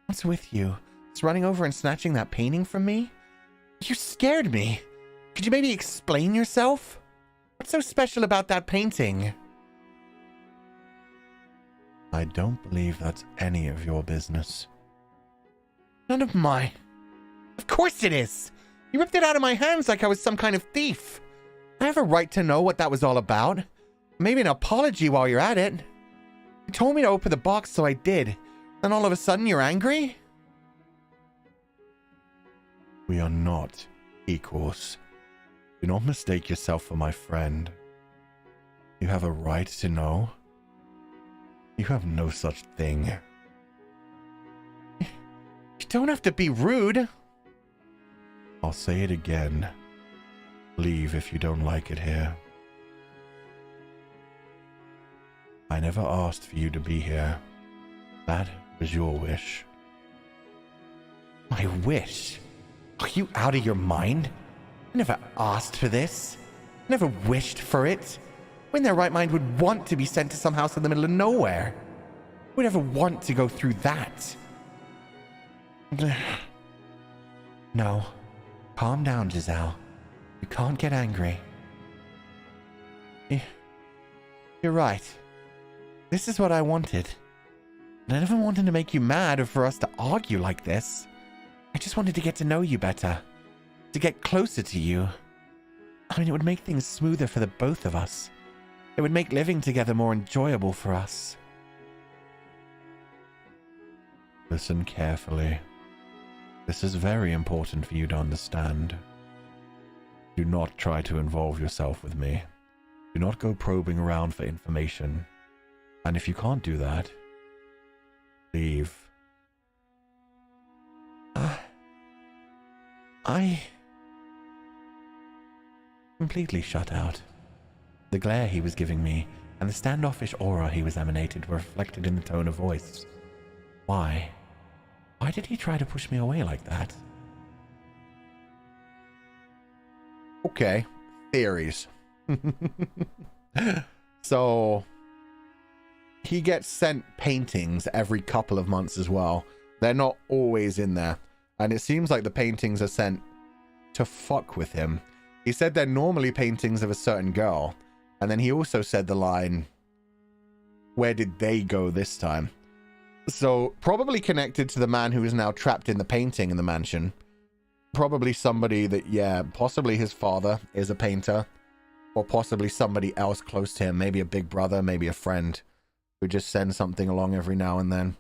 What's with you? It's running over and snatching that painting from me? You scared me. Could you maybe explain yourself? What's so special about that painting? I don't believe that's any of your business. None of mine. Of course it is. You ripped it out of my hands like I was some kind of thief. I have a right to know what that was all about. Maybe an apology while you're at it. You told me to open the box, so I did. Then all of a sudden you're angry? We are not equals. Do not mistake yourself for my friend. You have a right to know. You have no such thing. You don't have to be rude. I'll say it again. Leave if you don't like it here. I never asked for you to be here. That was your wish. My wish? Are you out of your mind? I never asked for this. I never wished for it. Who in their right mind would want to be sent to some house in the middle of nowhere? would ever want to go through that? No. Calm down, Giselle. You can't get angry. You're right. This is what I wanted. And I never wanted to make you mad or for us to argue like this. I just wanted to get to know you better. To get closer to you. I mean, it would make things smoother for the both of us. It would make living together more enjoyable for us. Listen carefully. This is very important for you to understand. Do not try to involve yourself with me. Do not go probing around for information. And if you can't do that, leave. I completely shut out. The glare he was giving me and the standoffish aura he was emanated were reflected in the tone of voice. Why? Why did he try to push me away like that? Okay, theories. So, he gets sent paintings every couple of months as well. They're not always in there. And it seems like the paintings are sent to fuck with him. He said they're normally paintings of a certain girl. And then he also said the line, where did they go this time? So, probably connected to the man who is now trapped in the painting in the mansion. Probably somebody that, yeah, possibly his father is a painter. Or possibly somebody else close to him. Maybe a big brother, maybe a friend. Who just sends something along every now and then.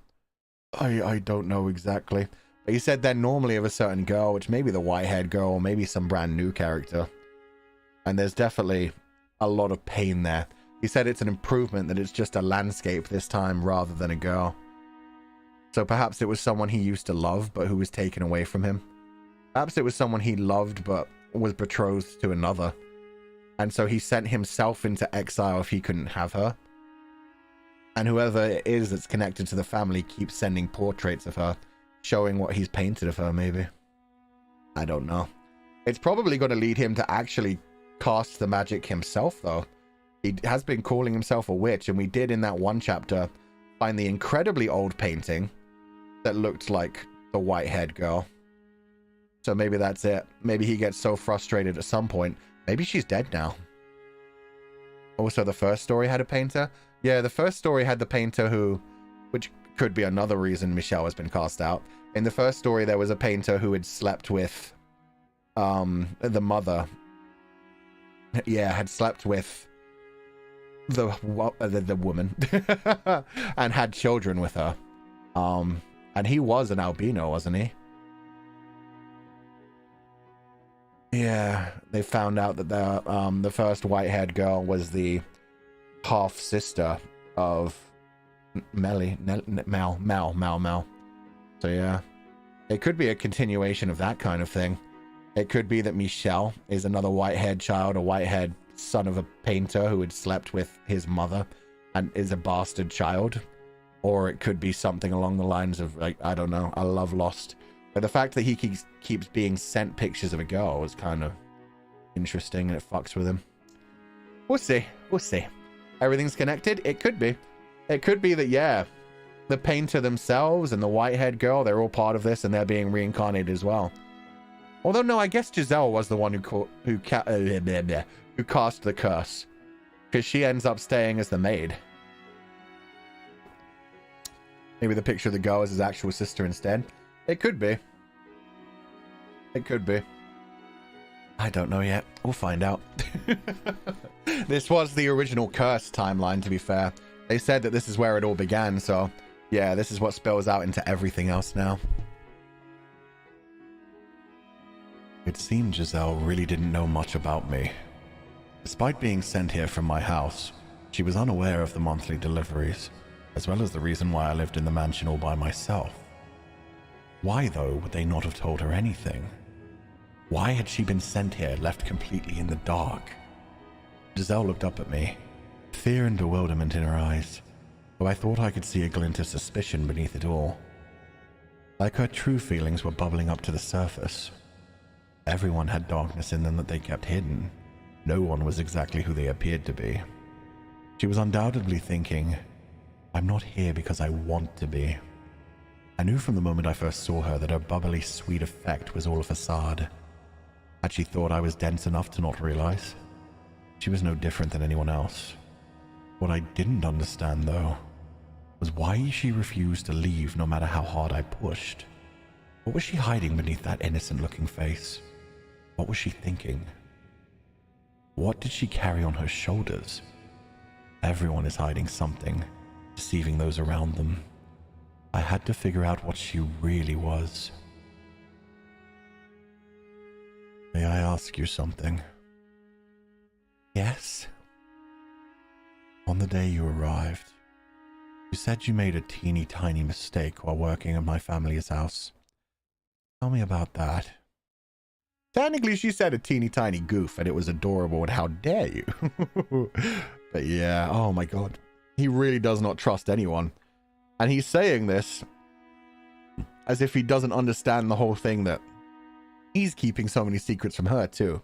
I don't know exactly. But he said they're normally of a certain girl, which may be the white-haired girl, or maybe some brand new character. And there's definitely a lot of pain there. He said it's an improvement that it's just a landscape this time rather than a girl. So perhaps it was someone he used to love, but who was taken away from him. Perhaps it was someone he loved, but was betrothed to another. And so he sent himself into exile if he couldn't have her. And whoever it is that's connected to the family keeps sending portraits of her, showing what he's painted of her, maybe. I don't know. It's probably going to lead him to actually cast the magic himself, though. He has been calling himself a witch, and we did in that one chapter find the incredibly old painting that looked like the white-haired girl. So maybe that's it. Maybe he gets so frustrated at some point. Maybe she's dead now. Also, the first story had a painter? Yeah, the first story had the painter who... Which could be another reason Michelle has been cast out. In the first story, there was a painter who had slept with... the mother. Yeah, had slept with... the woman. And had children with her. And he was an albino, wasn't he? Yeah, they found out that the first white-haired girl was the half-sister of Mel. So yeah, it could be a continuation of that kind of thing. It could be that Michelle is another white-haired child, a white-haired son of a painter who had slept with his mother and is a bastard child. Or it could be something along the lines of, like, I don't know, a love lost. But the fact that he keeps being sent pictures of a girl is kind of interesting, and it fucks with him. We'll see. We'll see. Everything's connected? It could be. It could be that, yeah, the painter themselves and the white-haired girl, they're all part of this, and they're being reincarnated as well. Although, no, I guess Giselle was the one who cast the curse. Because she ends up staying as the maid. Maybe the picture of the girl is his actual sister instead. It could be. It could be. I don't know yet. We'll find out. This was the original curse timeline, to be fair. They said that this is where it all began, so yeah, this is what spills out into everything else now. It seemed Giselle really didn't know much about me. Despite being sent here from my house, she was unaware of the monthly deliveries, as well as the reason why I lived in the mansion all by myself. Why, though, would they not have told her anything? Why had she been sent here, left completely in the dark? Giselle looked up at me, fear and bewilderment in her eyes, though I thought I could see a glint of suspicion beneath it all. Like her true feelings were bubbling up to the surface. Everyone had darkness in them that they kept hidden. No one was exactly who they appeared to be. She was undoubtedly thinking, I'm not here because I want to be. I knew from the moment I first saw her that her bubbly, sweet effect was all a facade. Had she thought I was dense enough to not realize? She was no different than anyone else. What I didn't understand, though, was why she refused to leave no matter how hard I pushed. What was she hiding beneath that innocent-looking face? What was she thinking? What did she carry on her shoulders? Everyone is hiding something, deceiving those around them. I had to figure out what she really was. May I ask you something? Yes? On the day you arrived, you said you made a teeny tiny mistake while working at my family's house. Tell me about that. Technically, she said a teeny tiny goof and it was adorable, and how dare you? But yeah, oh my god. He really does not trust anyone. And he's saying this as if he doesn't understand the whole thing, that he's keeping so many secrets from her too.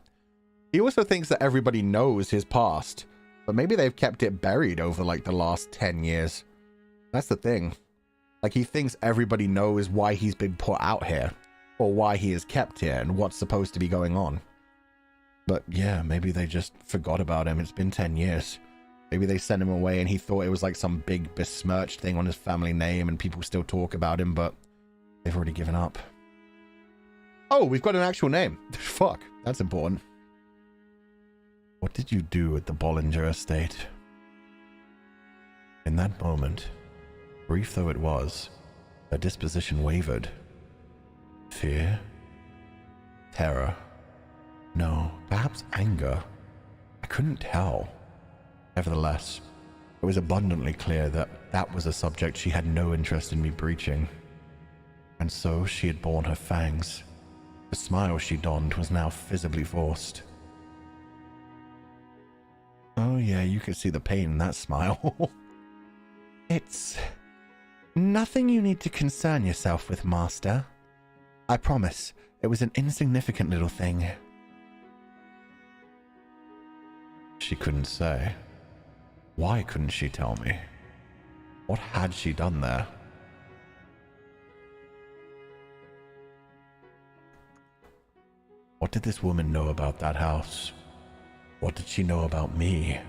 He also thinks that everybody knows his past, but maybe they've kept it buried over like the last 10 years. That's the thing. Like, he thinks everybody knows why he's been put out here, or why he is kept here, and what's supposed to be going on. But yeah, maybe they just forgot about him. It's been 10 years. Maybe they sent him away and he thought it was like some big besmirched thing on his family name and people still talk about him, but they've already given up. Oh, we've got an actual name. Fuck, that's important. What did you do at the Bollinger estate? In that moment, brief though it was, her disposition wavered. Fear? Terror? No, perhaps anger. I couldn't tell. Nevertheless, it was abundantly clear that that was a subject she had no interest in me breaching. And so she had borne her fangs. The smile she donned was now visibly forced. Oh yeah, you could see the pain in that smile. It's nothing you need to concern yourself with, Master. I promise, it was an insignificant little thing. She couldn't say. Why couldn't she tell me? What had she done there? What did this woman know about that house? What did she know about me?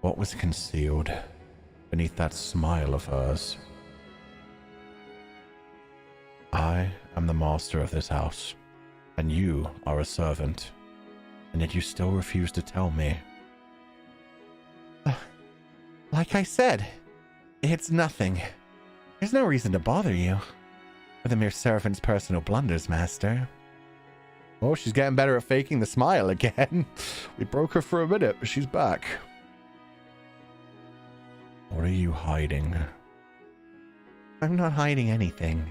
What was concealed beneath that smile of hers? I am the master of this house, and you are a servant, and yet you still refuse to tell me. Like I said, it's nothing. There's no reason to bother you with a mere servant's personal blunders, Master. Oh, she's getting better at faking the smile again. We broke her for a minute, but she's back. What are you hiding? I'm not hiding anything.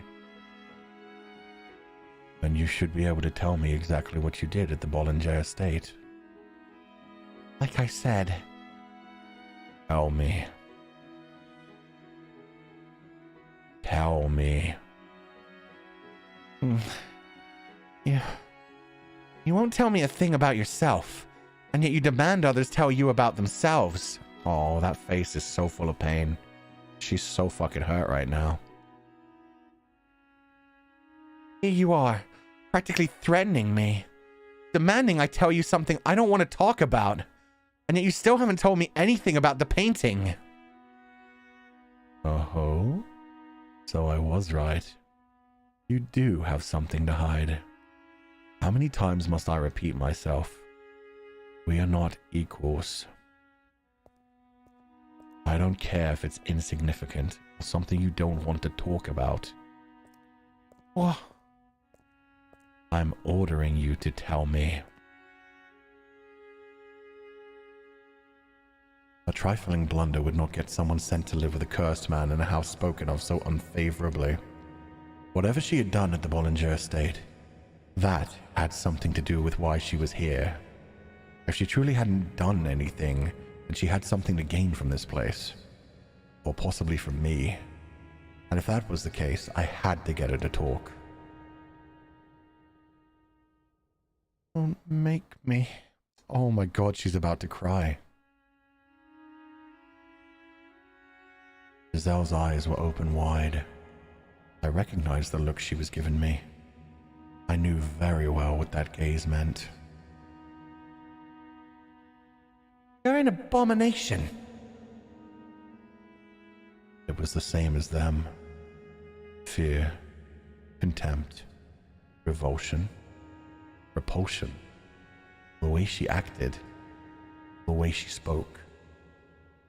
Then you should be able to tell me exactly what you did at the Bollinger estate. Like I said. Tell me. Tell me. Yeah. You won't tell me a thing about yourself, and yet you demand others tell you about themselves. Oh, that face is so full of pain. She's so fucking hurt right now. Here you are, practically threatening me, demanding I tell you something I don't want to talk about, and yet you still haven't told me anything about the painting. Oh? So I was right. You do have something to hide. How many times must I repeat myself? We are not equals. I don't care if it's insignificant or something you don't want to talk about. What? I'm ordering you to tell me. A trifling blunder would not get someone sent to live with a cursed man in a house spoken of so unfavorably. Whatever she had done at the Bollinger estate, that had something to do with why she was here. If she truly hadn't done anything, then she had something to gain from this place. Or possibly from me. And if that was the case, I had to get her to talk. Don't make me. Oh my god, she's about to cry. Giselle's eyes were open wide. I recognized the look she was giving me. I knew very well what that gaze meant. You're an abomination. It was the same as them. Fear, contempt, revulsion, repulsion. The way she acted, the way she spoke,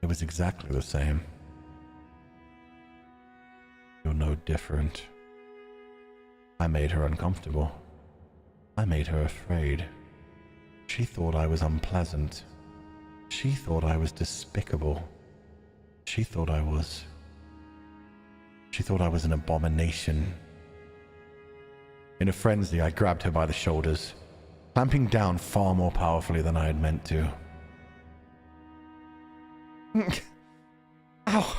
it was exactly the same. You're no different. I made her uncomfortable. I made her afraid. She thought I was unpleasant. She thought I was despicable. She thought I was an abomination. In a frenzy, I grabbed her by the shoulders, clamping down far more powerfully than I had meant to. Ow!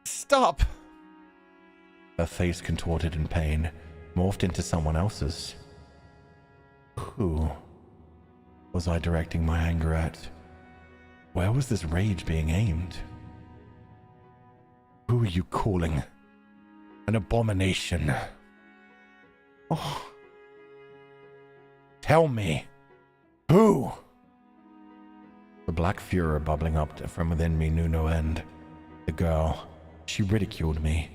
Stop! Her face contorted in pain, morphed into someone else's. Who was I directing my anger at? Where was this rage being aimed? Who are you calling an abomination? Oh. Tell me, who? The black furor bubbling up from within me knew no end. The girl, she ridiculed me.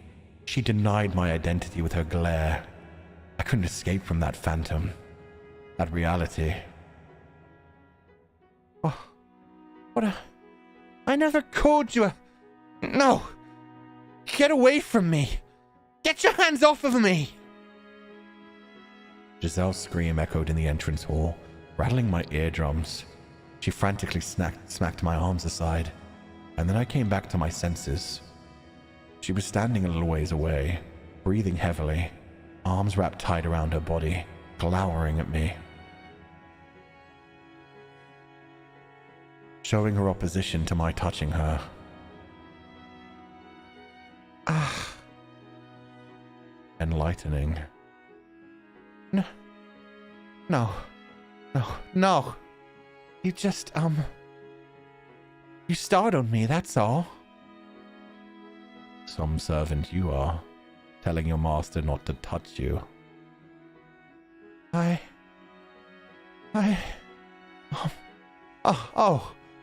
She denied my identity with her glare. I couldn't escape from that phantom, that reality. Oh, I never called you a... No! Get away from me! Get your hands off of me! Giselle's scream echoed in the entrance hall, rattling my eardrums. She frantically smacked my arms aside, and then I came back to my senses. She was standing a little ways away, breathing heavily, arms wrapped tight around her body, glowering at me. Showing her opposition to my touching her. Ah. Enlightening. No. You just, you startled me, that's all. Some servant you are, telling your master not to touch you.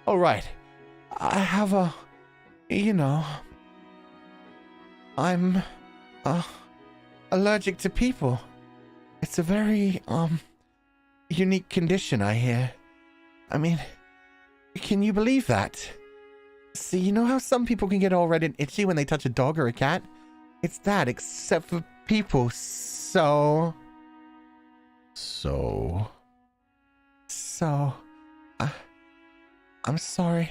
All right. I have a, I'm, allergic to people. It's a very, unique condition, I hear. I mean, can you believe that? See, you know how some people can get all red and itchy when they touch a dog or a cat? It's that, except for people, So, I'm sorry.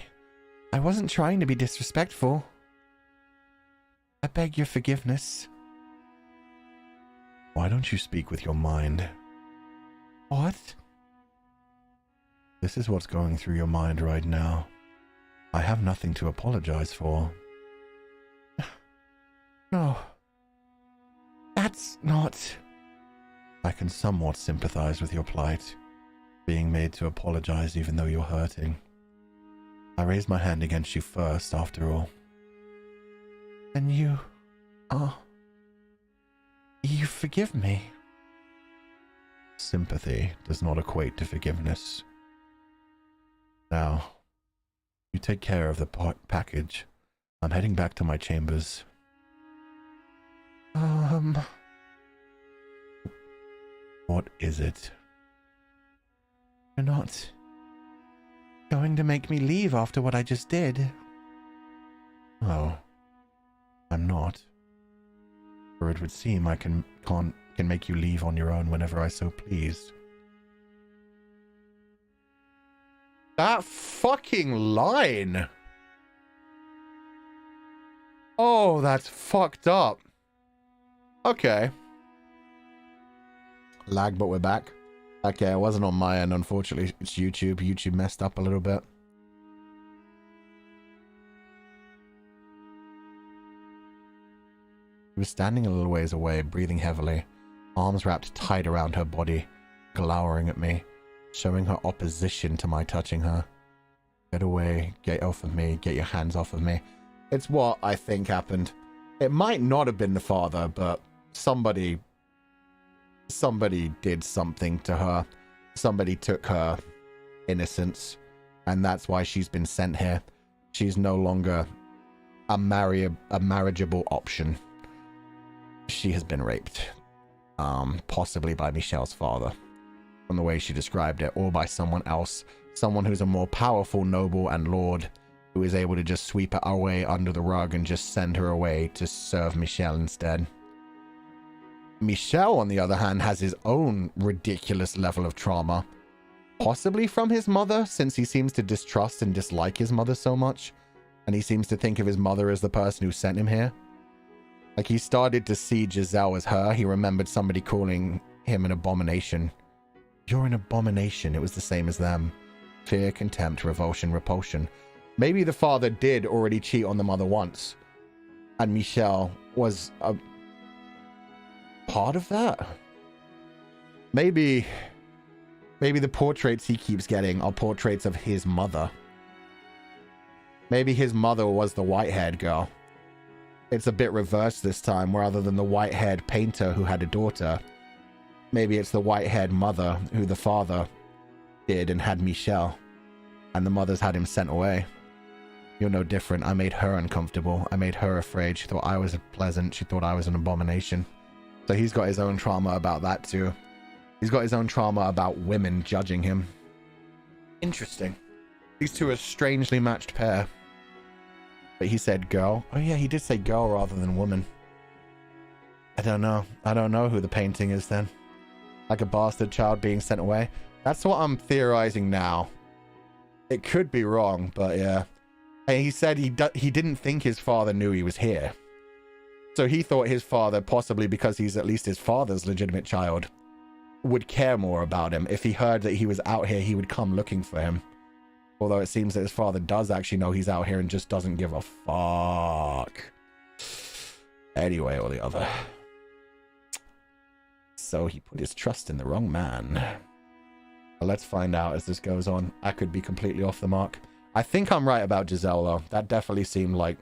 I wasn't trying to be disrespectful. I beg your forgiveness. Why don't you speak with your mind? What? This is what's going through your mind right now. I have nothing to apologize for. No. That's not... I can somewhat sympathize with your plight, being made to apologize even though you're hurting. I raised my hand against you first, after all. And you forgive me. Sympathy does not equate to forgiveness. Now, you take care of the package. I'm heading back to my chambers. What is it? You're not going to make me leave after what I just did? No, I'm not. For it would seem I can make you leave on your own whenever I so please. That fucking line! Oh, that's fucked up. Okay. Lag, but we're back. Okay, it wasn't on my end, unfortunately. It's YouTube. YouTube messed up a little bit. She was standing a little ways away, breathing heavily, arms wrapped tight around her body, glowering at me, showing her opposition to my touching her. Get away, get off of me, get your hands off of me. It's what I think happened. It might not have been the father, but somebody did something to her. Somebody took her innocence, and that's why she's been sent here. She's no longer a marriageable option. She has been raped, possibly by Michelle's father, from the way she described it, or by someone else, someone who's a more powerful noble and lord, who is able to just sweep it away under the rug and just send her away to serve Michelle instead. Michelle, on the other hand, has his own ridiculous level of trauma, possibly from his mother, since he seems to distrust and dislike his mother so much, and he seems to think of his mother as the person who sent him here. Like, he started to see Giselle as her. He remembered somebody calling him an abomination. You're an abomination. It was the same as them. Fear, contempt, revulsion, repulsion. Maybe the father did already cheat on the mother once, and Michelle was a part of that. Maybe the portraits he keeps getting are portraits of his mother. Maybe his mother was the white-haired girl. It's a bit reversed this time. Rather than the white-haired painter who had a daughter, maybe it's the white-haired mother who the father did and had Michelle, and the mother's had him sent away. You're no different. I made her uncomfortable. I made her afraid. She thought I was pleasant. She thought I was an abomination. So he's got his own trauma about that too. He's got his own trauma about women judging him. Interesting. These two are a strangely matched pair. But he said girl. Oh yeah, he did say girl rather than woman. I don't know. I don't know who the painting is then. Like a bastard child being sent away. That's what I'm theorizing now. It could be wrong, but yeah. And he said he didn't think his father knew he was here. So he thought his father, possibly because he's at least his father's legitimate child, would care more about him. If he heard that he was out here, he would come looking for him. Although it seems that his father does actually know he's out here and just doesn't give a fuck. Anyway, or the other. So he put his trust in the wrong man. But let's find out as this goes on. I could be completely off the mark. I think I'm right about Giselle, though. That definitely seemed like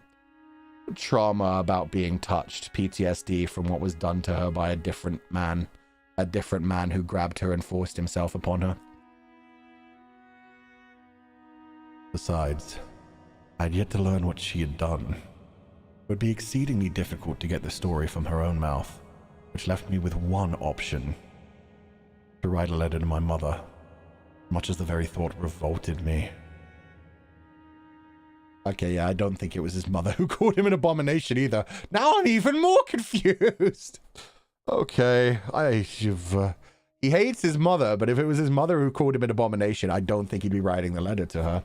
trauma about being touched. PTSD from what was done to her by a different man. A different man who grabbed her and forced himself upon her. Besides, I'd yet to learn what she had done. It would be exceedingly difficult to get the story from her own mouth, which left me with one option. To write a letter to my mother, much as the very thought revolted me. Okay, yeah, I don't think it was his mother who called him an abomination either. Now I'm even more confused. Okay, he hates his mother, but if it was his mother who called him an abomination, I don't think he'd be writing the letter to her.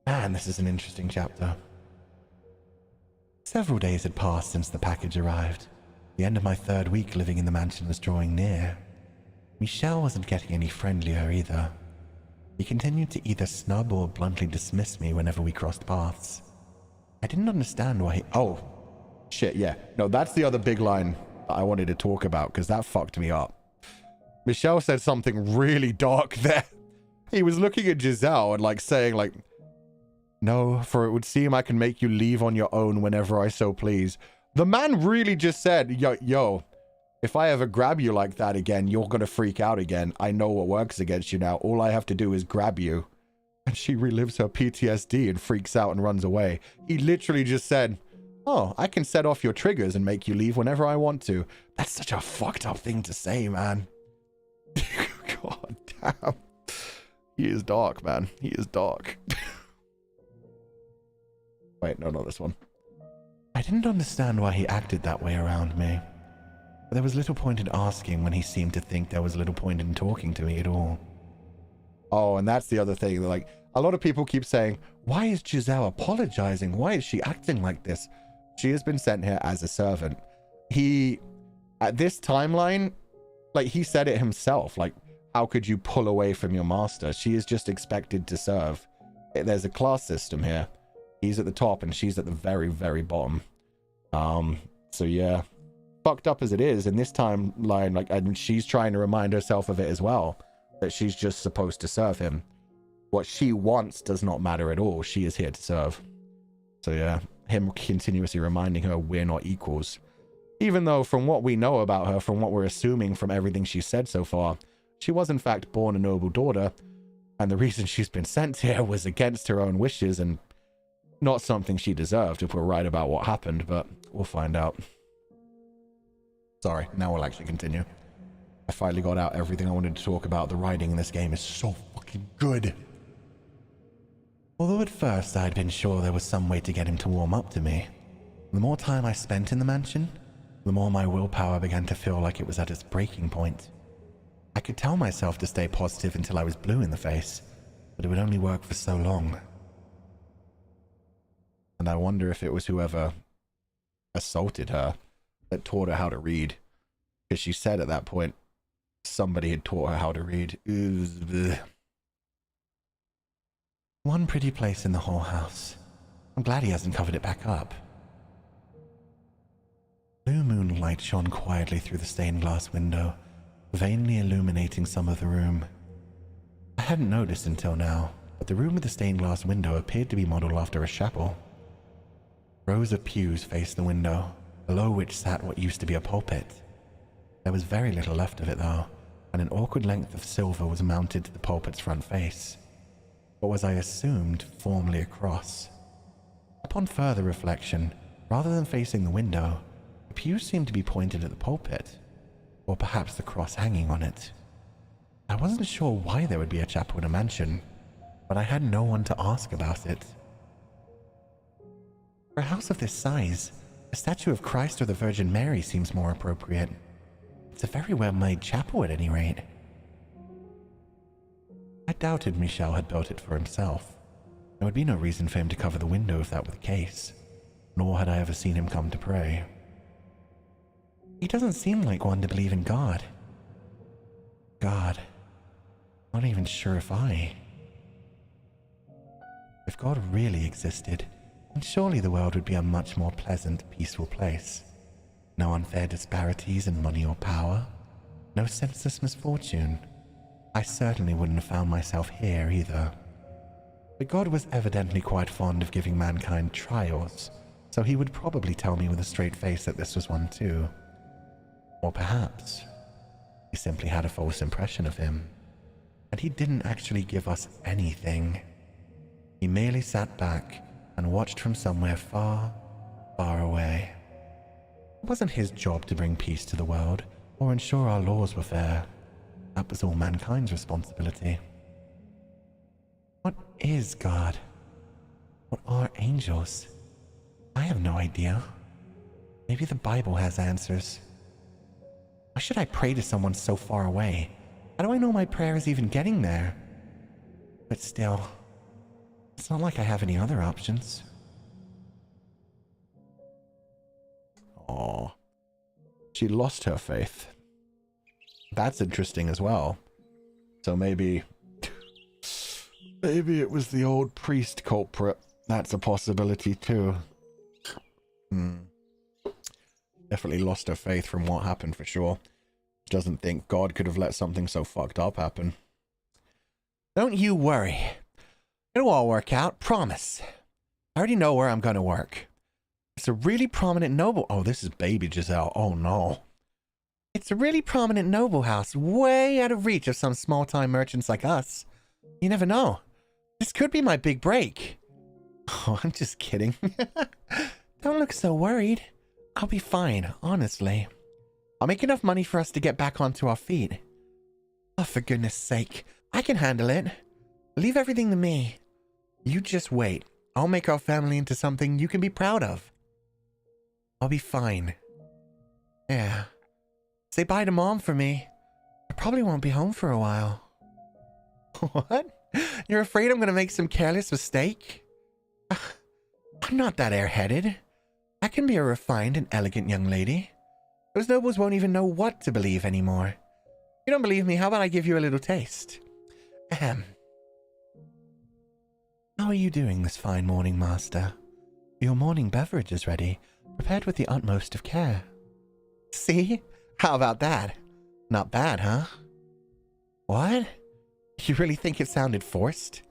Man, this is an interesting chapter. Several days had passed since the package arrived. The end of my 3rd week living in the mansion was drawing near. Michelle wasn't getting any friendlier either. He continued to either snub or bluntly dismiss me whenever we crossed paths. I didn't understand why he... Oh, shit, yeah. No, that's the other big line that I wanted to talk about, because that fucked me up. Michelle said something really dark there. He was looking at Giselle and like saying like, no, for it would seem I can make you leave on your own whenever I so please. The man really just said, yo, if I ever grab you like that again, you're going to freak out again. I know what works against you now. All I have to do is grab you. And she relives her PTSD and freaks out and runs away. He literally just said, oh, I can set off your triggers and make you leave whenever I want to. That's such a fucked up thing to say, man. God damn. He is dark, man. He is dark. Wait, no, not this one. I didn't understand why he acted that way around me. But there was little point in asking when he seemed to think there was little point in talking to me at all. Oh, and that's the other thing. Like, a lot of people keep saying, why is Giselle apologizing? Why is she acting like this? She has been sent here as a servant. He, at this timeline, like, he said it himself. Like, how could you pull away from your master? She is just expected to serve. There's a class system here. He's at the top and she's at the very, very bottom. So yeah, fucked up as it is in this timeline, like, and she's trying to remind herself of it as well, that she's just supposed to serve him. What she wants does not matter at all. She is here to serve. So yeah, him continuously reminding her we're not equals. Even though from what we know about her, from what we're assuming from everything she's said so far, she was in fact born a noble daughter, and the reason she's been sent here was against her own wishes and not something she deserved if we're right about what happened, but we'll find out. Sorry, now we'll actually continue. I finally got out everything I wanted to talk about. The writing in this game is so fucking good. Although at first I'd been sure there was some way to get him to warm up to me, the more time I spent in the mansion, the more my willpower began to feel like it was at its breaking point. I could tell myself to stay positive until I was blue in the face, but it would only work for so long. And I wonder if it was whoever assaulted her that taught her how to read. Because she said at that point, somebody had taught her how to read. One pretty place in the whole house. I'm glad he hasn't covered it back up. Blue moonlight shone quietly through the stained glass window, vainly illuminating some of the room. I hadn't noticed until now, but the room with the stained glass window appeared to be modeled after a chapel. Rows of pews faced the window, below which sat what used to be a pulpit. There was very little left of it though, and an awkward length of silver was mounted to the pulpit's front face, what was, I assumed, formally a cross. Upon further reflection, rather than facing the window, the pews seemed to be pointed at the pulpit, or perhaps the cross hanging on it. I wasn't sure why there would be a chapel in a mansion, but I had no one to ask about it. For a house of this size, a statue of Christ or the Virgin Mary seems more appropriate. It's a very well-made chapel at any rate. I doubted Michel had built it for himself. There would be no reason for him to cover the window if that were the case, nor had I ever seen him come to pray. He doesn't seem like one to believe in God. God. Not even sure if If God really existed, then surely the world would be a much more pleasant, peaceful place. No unfair disparities in money or power. No senseless misfortune. I certainly wouldn't have found myself here either. But God was evidently quite fond of giving mankind trials, so he would probably tell me with a straight face that this was one too. Or perhaps he simply had a false impression of him, and he didn't actually give us anything. He merely sat back and watched from somewhere far, far away. It wasn't his job to bring peace to the world or ensure our laws were fair. That was all mankind's responsibility. What is God? What are angels? I have no idea. Maybe the Bible has answers. Why should I pray to someone so far away? How do I know my prayer is even getting there? But still, it's not like I have any other options. Oh, she lost her faith. That's interesting as well. So maybe it was the old priest culprit. That's a possibility too. Definitely lost her faith from what happened for sure. She doesn't think God could have let something so fucked up happen. Don't you worry. It'll all work out, promise. I already know where I'm gonna work. It's a really prominent noble... Oh, this is baby Giselle. Oh no. It's a really prominent noble house, way out of reach of some small-time merchants like us. You never know. This could be my big break. Oh, I'm just kidding. Don't look so worried. I'll be fine, honestly. I'll make enough money for us to get back onto our feet. Oh, for goodness sake. I can handle it. Leave everything to me. You just wait. I'll make our family into something you can be proud of. I'll be fine. Yeah. Say bye to Mom for me. I probably won't be home for a while. What? You're afraid I'm going to make some careless mistake? I'm not that airheaded. I can be a refined and elegant young lady. Those nobles won't even know what to believe anymore. If you don't believe me, how about I give you a little taste? Ahem. How are you doing this fine morning, Master? Your morning beverage is ready, prepared with the utmost of care. See? How about that? Not bad, huh? What? You really think it sounded forced?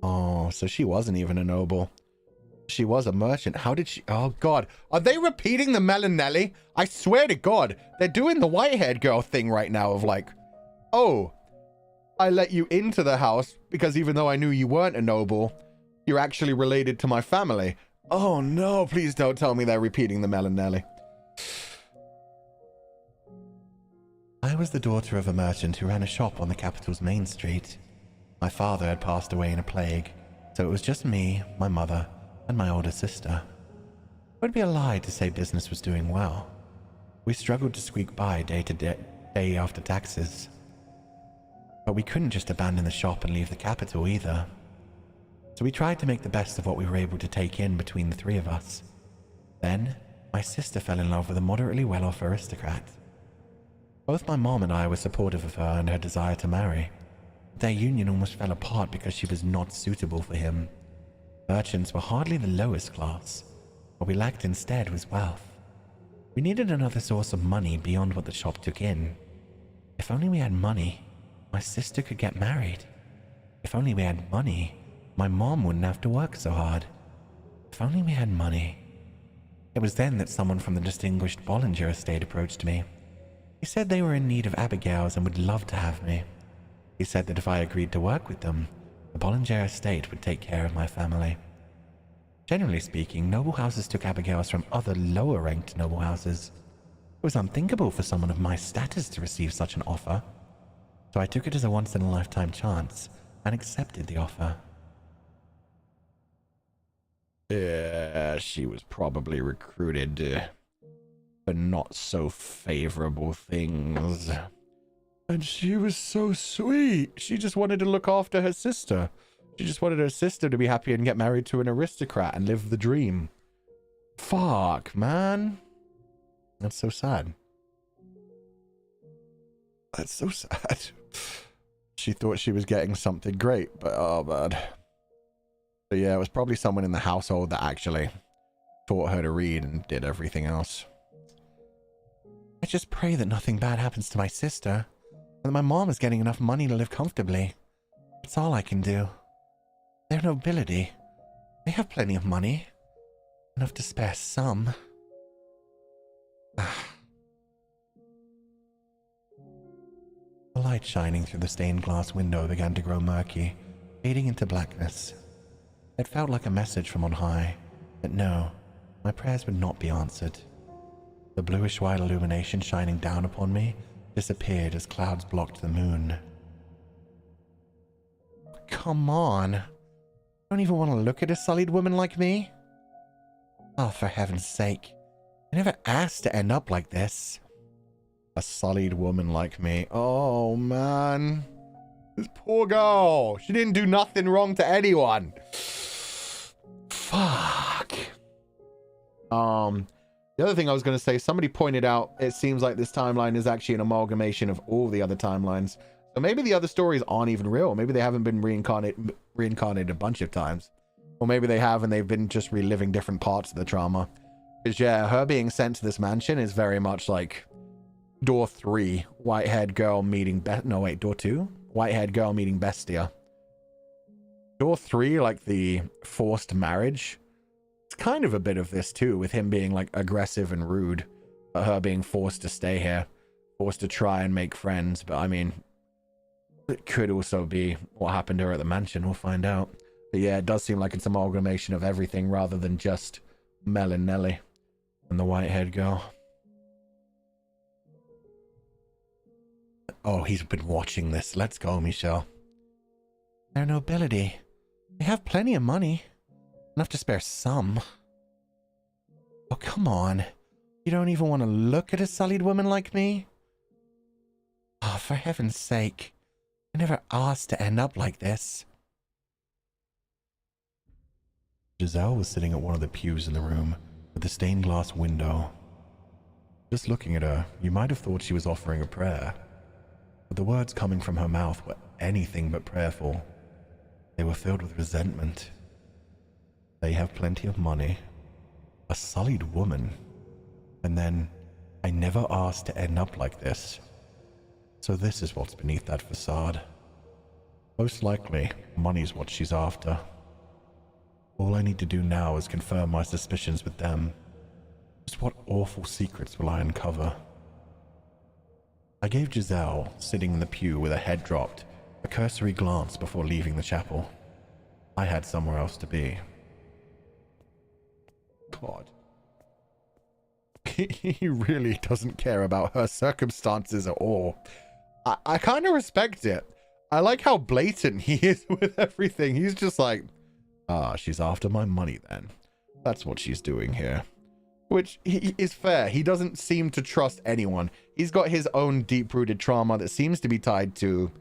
Oh, so she wasn't even a noble. She was a merchant. How did she... Oh, God. Are they repeating the Melanelli? I swear to God, they're doing the white-haired girl thing right now of like, oh, I let you into the house because even though I knew you weren't a noble, you're actually related to my family. Oh, no. Please don't tell me they're repeating the Melanelli. I was the daughter of a merchant who ran a shop on the capital's main street. My father had passed away in a plague, so it was just me, my mother, and my older sister. It would be a lie to say business was doing well. We struggled to squeak by day to day after taxes. But we couldn't just abandon the shop and leave the capital either. So we tried to make the best of what we were able to take in between the three of us. Then, my sister fell in love with a moderately well-off aristocrat. Both my mom and I were supportive of her and her desire to marry. Their union almost fell apart because she was not suitable for him. Merchants were hardly the lowest class. What we lacked instead was wealth. We needed another source of money beyond what the shop took in. If only we had money, my sister could get married. If only we had money, my mom wouldn't have to work so hard. If only we had money. It was then that someone from the distinguished Bollinger estate approached me. He said they were in need of Abigails and would love to have me. He said that if I agreed to work with them, the Bollinger estate would take care of my family. Generally speaking, noble houses took Abigails from other lower-ranked noble houses. It was unthinkable for someone of my status to receive such an offer. So I took it as a once-in-a-lifetime chance and accepted the offer. Yeah, she was probably recruited for not so favorable things. And she was so sweet. She just wanted to look after her sister. She just wanted her sister to be happy and get married to an aristocrat and live the dream. Fuck, man. That's so sad. That's so sad. She thought she was getting something great, but oh, man. But yeah, it was probably someone in the household that actually taught her to read and did everything else. I just pray that nothing bad happens to my sister, and that my mom is getting enough money to live comfortably. That's all I can do. They're nobility. They have plenty of money. Enough to spare some. The light shining through the stained glass window began to grow murky, fading into blackness. It felt like a message from on high, that no, my prayers would not be answered. The bluish-white illumination shining down upon me disappeared as clouds blocked the moon. Come on. Don't even want to look at a sullied woman like me? Oh, for heaven's sake. I never asked to end up like this. A sullied woman like me. Oh, man. This poor girl. She didn't do nothing wrong to anyone. Fuck. The other thing I was going to say, somebody pointed out, it seems like this timeline is actually an amalgamation of all the other timelines. So maybe the other stories aren't even real. Maybe they haven't been reincarnated a bunch of times. Or maybe they have and they've been just reliving different parts of the trauma. Because yeah, her being sent to this mansion is very much like door 3, white-haired girl meeting... door 2? White-haired girl meeting Bestia. Door 3, like the forced marriage. It's kind of a bit of this too, with him being like aggressive and rude, but her being forced to stay here, forced to try and make friends. But I mean, it could also be what happened to her at the mansion. We'll find out. But yeah, it does seem like it's an amalgamation of everything rather than just Mel and Nelly and the white-haired girl. Oh, he's been watching this. Let's go, Michelle. They're nobility. They have plenty of money. Enough to spare some. Oh, come on. You don't even want to look at a sullied woman like me? Oh, for heaven's sake. I never asked to end up like this. Giselle was sitting at one of the pews in the room with the stained glass window. Just looking at her, you might have thought she was offering a prayer. But the words coming from her mouth were anything but prayerful. They were filled with resentment. They have plenty of money. A sullied woman. And then, I never asked to end up like this. So this is what's beneath that facade. Most likely, money's what she's after. All I need to do now is confirm my suspicions with them. Just what awful secrets will I uncover? I gave Giselle, sitting in the pew with her head dropped, a cursory glance before leaving the chapel. I had somewhere else to be. God. He really doesn't care about her circumstances at all. I kind of respect it. I like how blatant he is with everything. He's just like, she's after my money then. That's what she's doing here. Which is fair. He doesn't seem to trust anyone. He's got his own deep-rooted trauma that seems to be tied to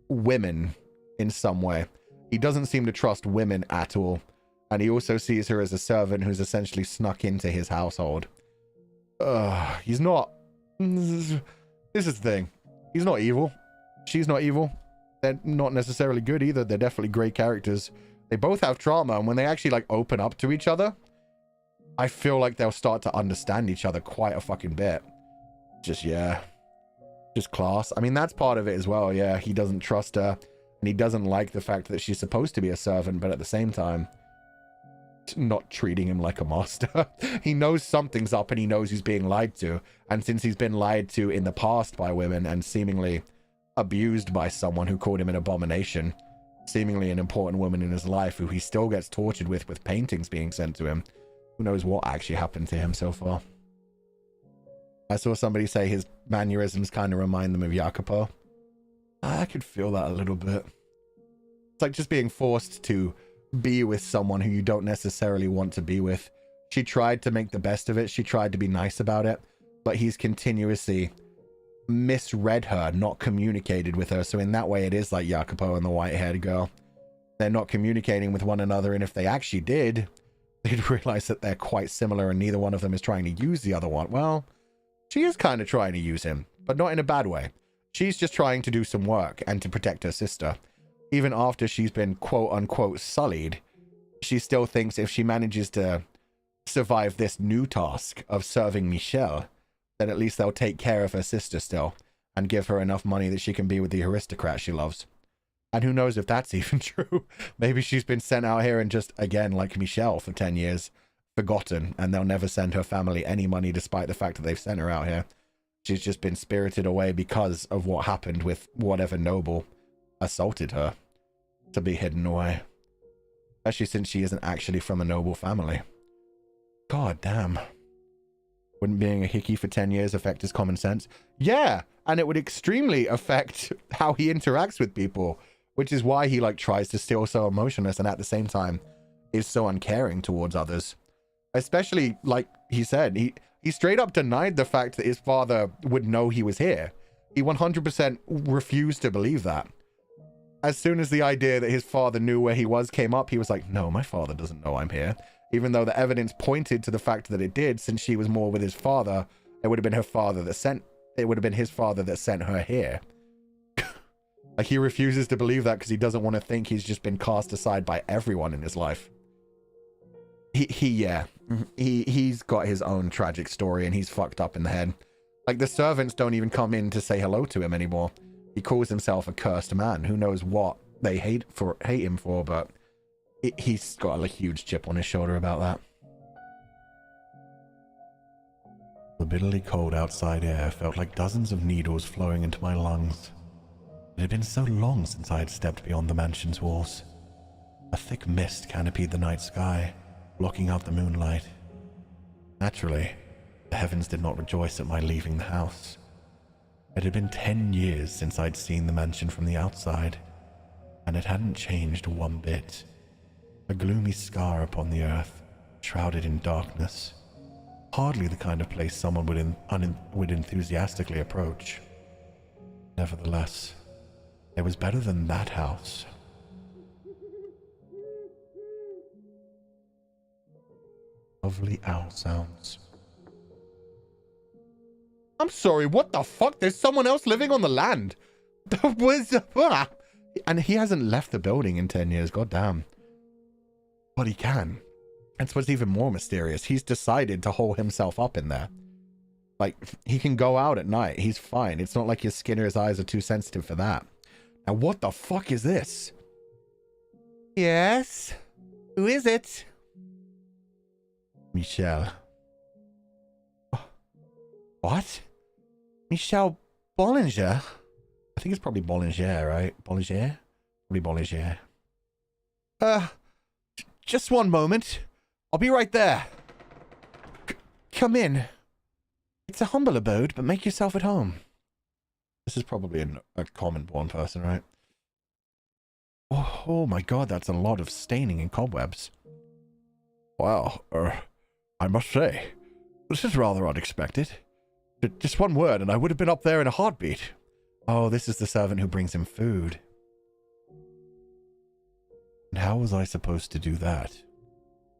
women in some way. He doesn't seem to trust women at all. And he also sees her as a servant who's essentially snuck into his household. He's not... This is the thing. He's not evil. She's not evil. They're not necessarily good either. They're definitely great characters. They both have trauma, and when they actually, like, open up to each other, I feel like they'll start to understand each other quite a fucking bit. Just class. I mean, that's part of it as well, yeah. He doesn't trust her, and he doesn't like the fact that she's supposed to be a servant, but at the same time, not treating him like a master. He knows something's up, and he knows he's being lied to. And since he's been lied to in the past by women and seemingly abused by someone who called him an abomination, seemingly an important woman in his life who he still gets tortured with paintings being sent to him, who knows what actually happened to him so far. I saw somebody say his mannerisms kind of remind them of Jacopo. I could feel that a little bit. It's like just being forced to be with someone who you don't necessarily want to be with. She tried to make the best of it. She tried to be nice about it, but he's continuously misread her, not communicated with her. So in that way, it is like Jacopo and the white-haired girl. They're not communicating with one another, and if they actually did, they'd realize that they're quite similar and neither one of them is trying to use the other one. Well, she is kind of trying to use him, but not in a bad way. She's just trying to do some work and to protect her sister. Even after she's been quote-unquote sullied, she still thinks if she manages to survive this new task of serving Michel, then at least they'll take care of her sister still and give her enough money that she can be with the aristocrat she loves. And who knows if that's even true. Maybe she's been sent out here and just, again, like Michelle for 10 years, forgotten, and they'll never send her family any money despite the fact that they've sent her out here. She's just been spirited away because of what happened with whatever noble assaulted her, to be hidden away. Especially since she isn't actually from a noble family. God damn. Wouldn't being a hickey for 10 years affect his common sense? Yeah, and it would extremely affect how he interacts with people, which is why he like tries to still so emotionless and at the same time is so uncaring towards others. Especially, like he said, he straight up denied the fact that his father would know he was here. He 100% refused to believe that. As soon as the idea that his father knew where he was came up, he was like, no, my father doesn't know I'm here. Even though the evidence pointed to the fact that it did, since she was more with his father, it would have been his father that sent her here. Like, he refuses to believe that because he doesn't want to think he's just been cast aside by everyone in his life. He's got his own tragic story and he's fucked up in the head. Like, the servants don't even come in to say hello to him anymore. He calls himself a cursed man. Who knows what they hate him for, but he's got a huge chip on his shoulder about that. The bitterly cold outside air felt like dozens of needles flowing into my lungs. It had been so long since I had stepped beyond the mansion's walls. A thick mist canopied the night sky, blocking out the moonlight. Naturally, the heavens did not rejoice at my leaving the house. It had been 10 years since I'd seen the mansion from the outside, and it hadn't changed one bit. A gloomy scar upon the earth, shrouded in darkness. Hardly the kind of place someone would enthusiastically approach. Nevertheless, it was better than that house. Lovely owl sounds. I'm sorry, what the fuck? There's someone else living on the land. And he hasn't left the building in 10 years, goddamn. But he can. That's what's even more mysterious. He's decided to hole himself up in there. Like, he can go out at night. He's fine. It's not like his skin or his eyes are too sensitive for that. Now, what the fuck is this? Yes? Who is it? Michelle. What? Michelle Bollinger? I think it's probably Bollinger, right? Bollinger? Probably Bollinger. Just one moment. I'll be right there. Come in. It's a humble abode, but make yourself at home. This is probably a common-born person, right? Oh my god, that's a lot of staining and cobwebs. Well, I must say, this is rather unexpected. Just one word and I would have been up there in a heartbeat. Oh, this is the servant who brings him food. And how was I supposed to do that?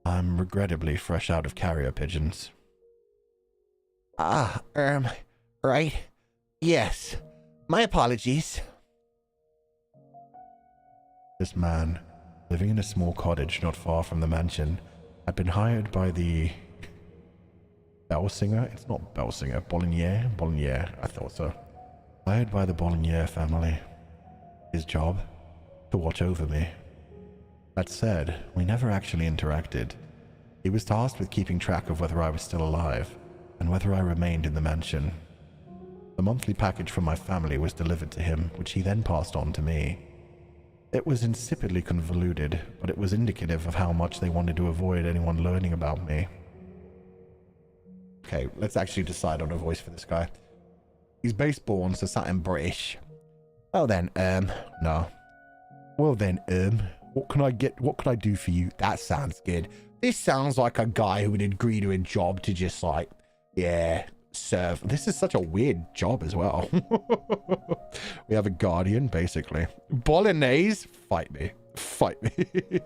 I'm regrettably fresh out of carrier pigeons. Right. Yes. My apologies. This man, living in a small cottage not far from the mansion, had been hired by the Bellsinger? It's not Bellsinger. Bollinger? Bollinger. I thought so. Hired by the Bollinger family. His job? To watch over me. That said, we never actually interacted. He was tasked with keeping track of whether I was still alive, and whether I remained in the mansion. The monthly package from my family was delivered to him, which he then passed on to me. It was insipidly convoluted, but it was indicative of how much they wanted to avoid anyone learning about me. Okay, let's actually decide on a voice for this guy. He's base-born, so something British. Oh then, no. Well then, what can I do for you? That sounds good. This sounds like a guy who would agree to a job to just like, yeah, serve. This is such a weird job as well. We have a guardian, basically. Bolognese, fight me. Fight me.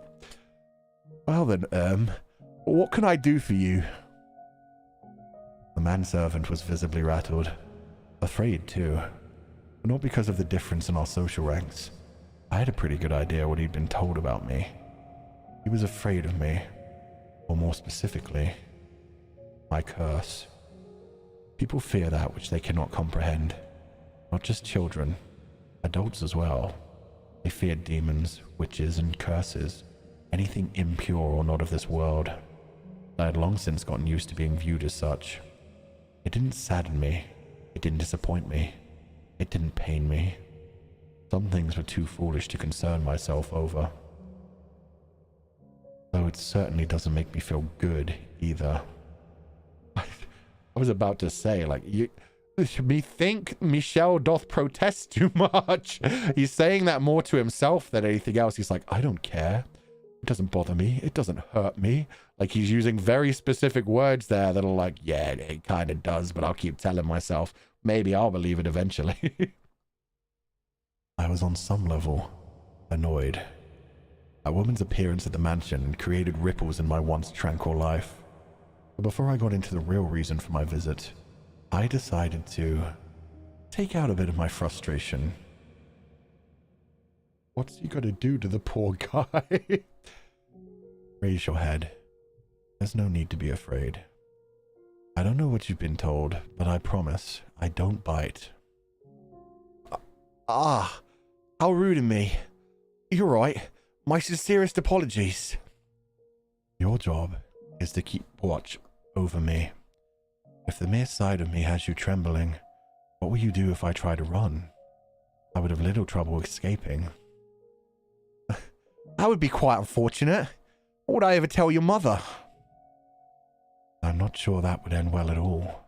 Well then, what can I do for you? The manservant was visibly rattled. Afraid, too. But not because of the difference in our social ranks. I had a pretty good idea what he'd been told about me. He was afraid of me. Or more specifically, my curse. People fear that which they cannot comprehend. Not just children, adults as well. They feared demons, witches, and curses. Anything impure or not of this world. I had long since gotten used to being viewed as such. It didn't sadden me. It didn't disappoint me. It didn't pain me. Some things were too foolish to concern myself over. Though it certainly doesn't make me feel good, either. I was about to say, like, think Michelle doth protest too much. He's saying that more to himself than anything else. He's like, I don't care. It doesn't bother me. It doesn't hurt me. Like, he's using very specific words there that are like, yeah, it kind of does, but I'll keep telling myself. Maybe I'll believe it eventually. I was on some level annoyed. A woman's appearance at the mansion created ripples in my once tranquil life. But before I got into the real reason for my visit, I decided to take out a bit of my frustration. What's he gonna do to the poor guy? Raise your head. There's no need to be afraid. I don't know what you've been told, but I promise I don't bite. How rude of me. You're right. My sincerest apologies. Your job is to keep watch over me. If the mere sight of me has you trembling, what will you do if I try to run? I would have little trouble escaping. That would be quite unfortunate. What would I ever tell your mother? I'm not sure that would end well at all.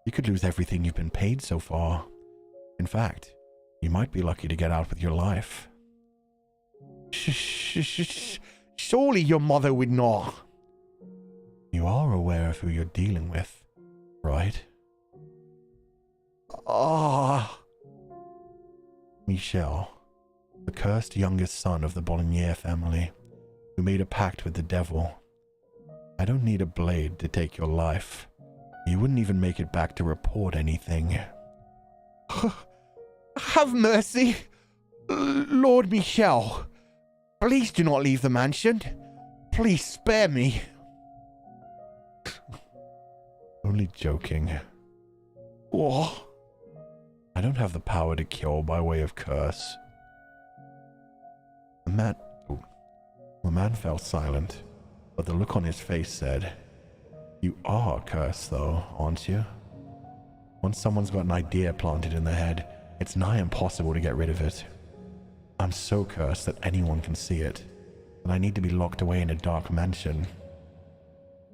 You could lose everything you've been paid so far. In fact, you might be lucky to get out with your life. Surely your mother would not. You are aware of who you're dealing with, right? Michel, the cursed youngest son of the Bollinger family, who made a pact with the devil. I don't need a blade to take your life. You wouldn't even make it back to report anything. Have mercy, Lord Michel. Please do not leave the mansion. Please spare me. Only joking. What? I don't have the power to kill by way of curse. The man fell silent, but the look on his face said, "You are cursed though, aren't you? Once someone's got an idea planted in their head, it's nigh impossible to get rid of it. I'm so cursed that anyone can see it, and I need to be locked away in a dark mansion.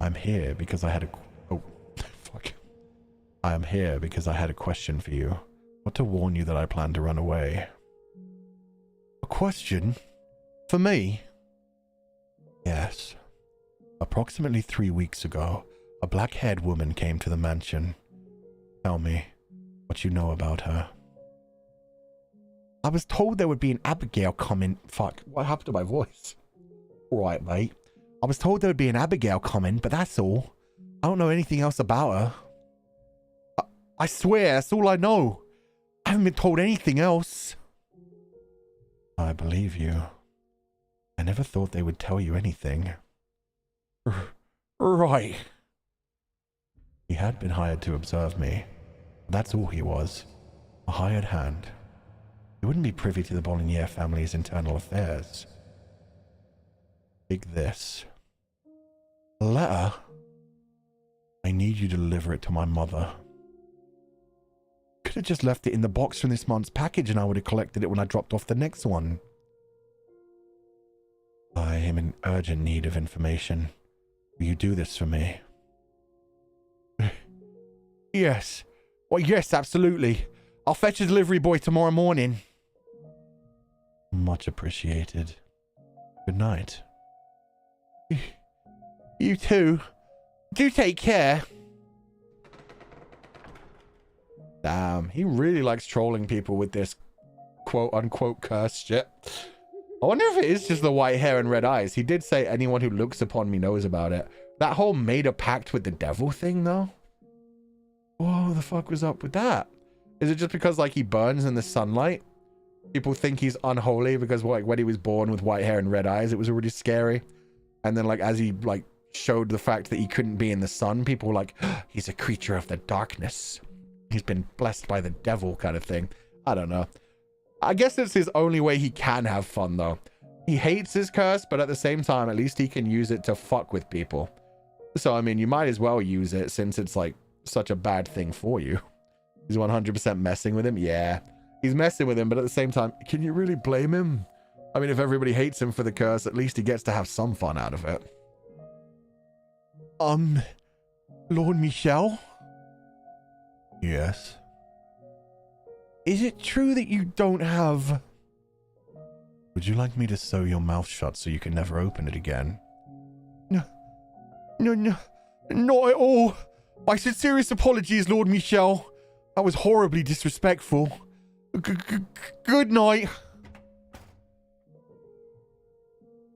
I'm here because I had a... Oh, fuck. I am here because I had a question for you. Not to warn you that I plan to run away." "A question? For me?" "Yes. Approximately 3 weeks ago, a black-haired woman came to the mansion. Tell me what you know about her." "I was told there would be an Abigail coming." Fuck, what happened to my voice? Right, mate. "I was told there would be an Abigail coming, but that's all. I don't know anything else about her. I swear, that's all I know. I haven't been told anything else." "I believe you. I never thought they would tell you anything." Right. He had been hired to observe me. That's all he was. A hired hand. He wouldn't be privy to the Bolognier family's internal affairs. Take this. A letter. I need you to deliver it to my mother. Could have just left it in the box from this month's package and I would have collected it when I dropped off the next one. I am in urgent need of information. Will you do this for me? Yes. Well, yes, absolutely. I'll fetch a delivery boy tomorrow morning. Much appreciated. Good night. You too. Do take care. Damn, he really likes trolling people with this quote-unquote curse shit. I wonder if it is just the white hair and red eyes. He did say anyone who looks upon me knows about it. That whole made a pact with the devil thing, though? Whoa, the fuck was up with that? Is it just because, like, he burns in the sunlight? People think he's unholy because, like, when he was born with white hair and red eyes, it was already scary. And then, like, as he, like, showed the fact that he couldn't be in the sun, people were like, oh, he's a creature of the darkness. He's been blessed by the devil kind of thing. I don't know. I guess it's his only way he can have fun, though. He hates his curse, but at the same time, at least he can use it to fuck with people. So, I mean, you might as well use it since it's, like, such a bad thing for you. He's 100% messing with him? Yeah. He's messing with him, but at the same time, can you really blame him? I mean, if everybody hates him for the curse, at least he gets to have some fun out of it. Lord Michel? Yes. Is it true that you don't have... Would you like me to sew your mouth shut so you can never open it again? No, not at all. My sincerest apologies, Lord Michel. That was horribly disrespectful. Good night.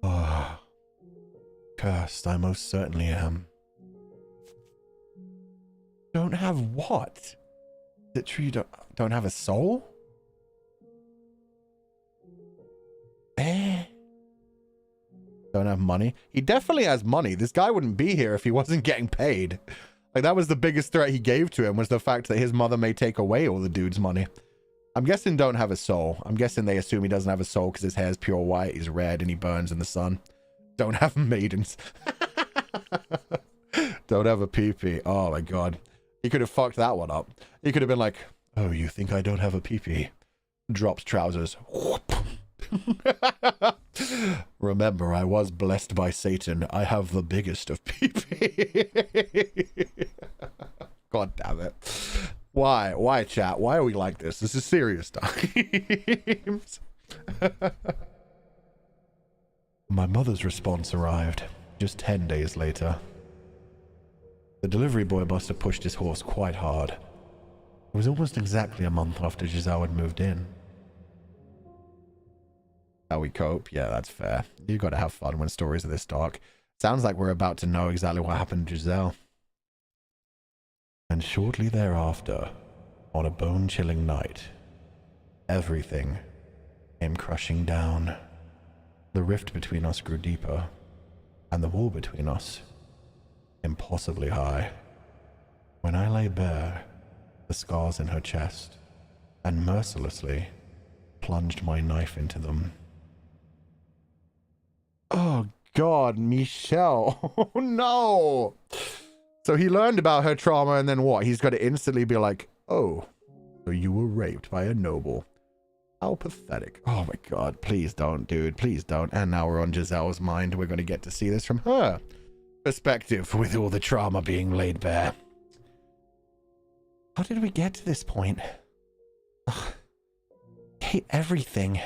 Ah, cursed, I most certainly am. Don't have what? Is it true you don't have a soul? Don't have money? He definitely has money. This guy wouldn't be here if he wasn't getting paid. Like, that was the biggest threat he gave to him, was the fact that his mother may take away all the dude's money. I'm guessing don't have a soul. I'm guessing they assume he doesn't have a soul because his hair's pure white, he's red, and he burns in the sun. Don't have maidens. Don't have a pee-pee. Oh my god. He could have fucked that one up. He could have been like, oh, you think I don't have a pee-pee? Drops trousers. Remember, I was blessed by Satan. I have the biggest of pee-pee. God damn it. Why, chat? Why are we like this? This is serious times. My mother's response arrived just 10 days later. The delivery boy must have pushed his horse quite hard. It was almost exactly a month after Giselle had moved in. How we cope? Yeah, that's fair. You gotta have fun when stories are this dark. Sounds like we're about to know exactly what happened to Giselle. And shortly thereafter, on a bone-chilling night, everything came crushing down. The rift between us grew deeper, and the wall between us impossibly high. When I lay bare the scars in her chest, and mercilessly plunged my knife into them. Oh, God, Michelle. Oh, no. So he learned about her trauma, and then what? He's got to instantly be like, oh, so you were raped by a noble. How pathetic. Oh, my God. Please don't, dude. Please don't. And now we're on Giselle's mind. We're going to get to see this from her perspective with all the trauma being laid bare. How did we get to this point? Ugh, I hate everything.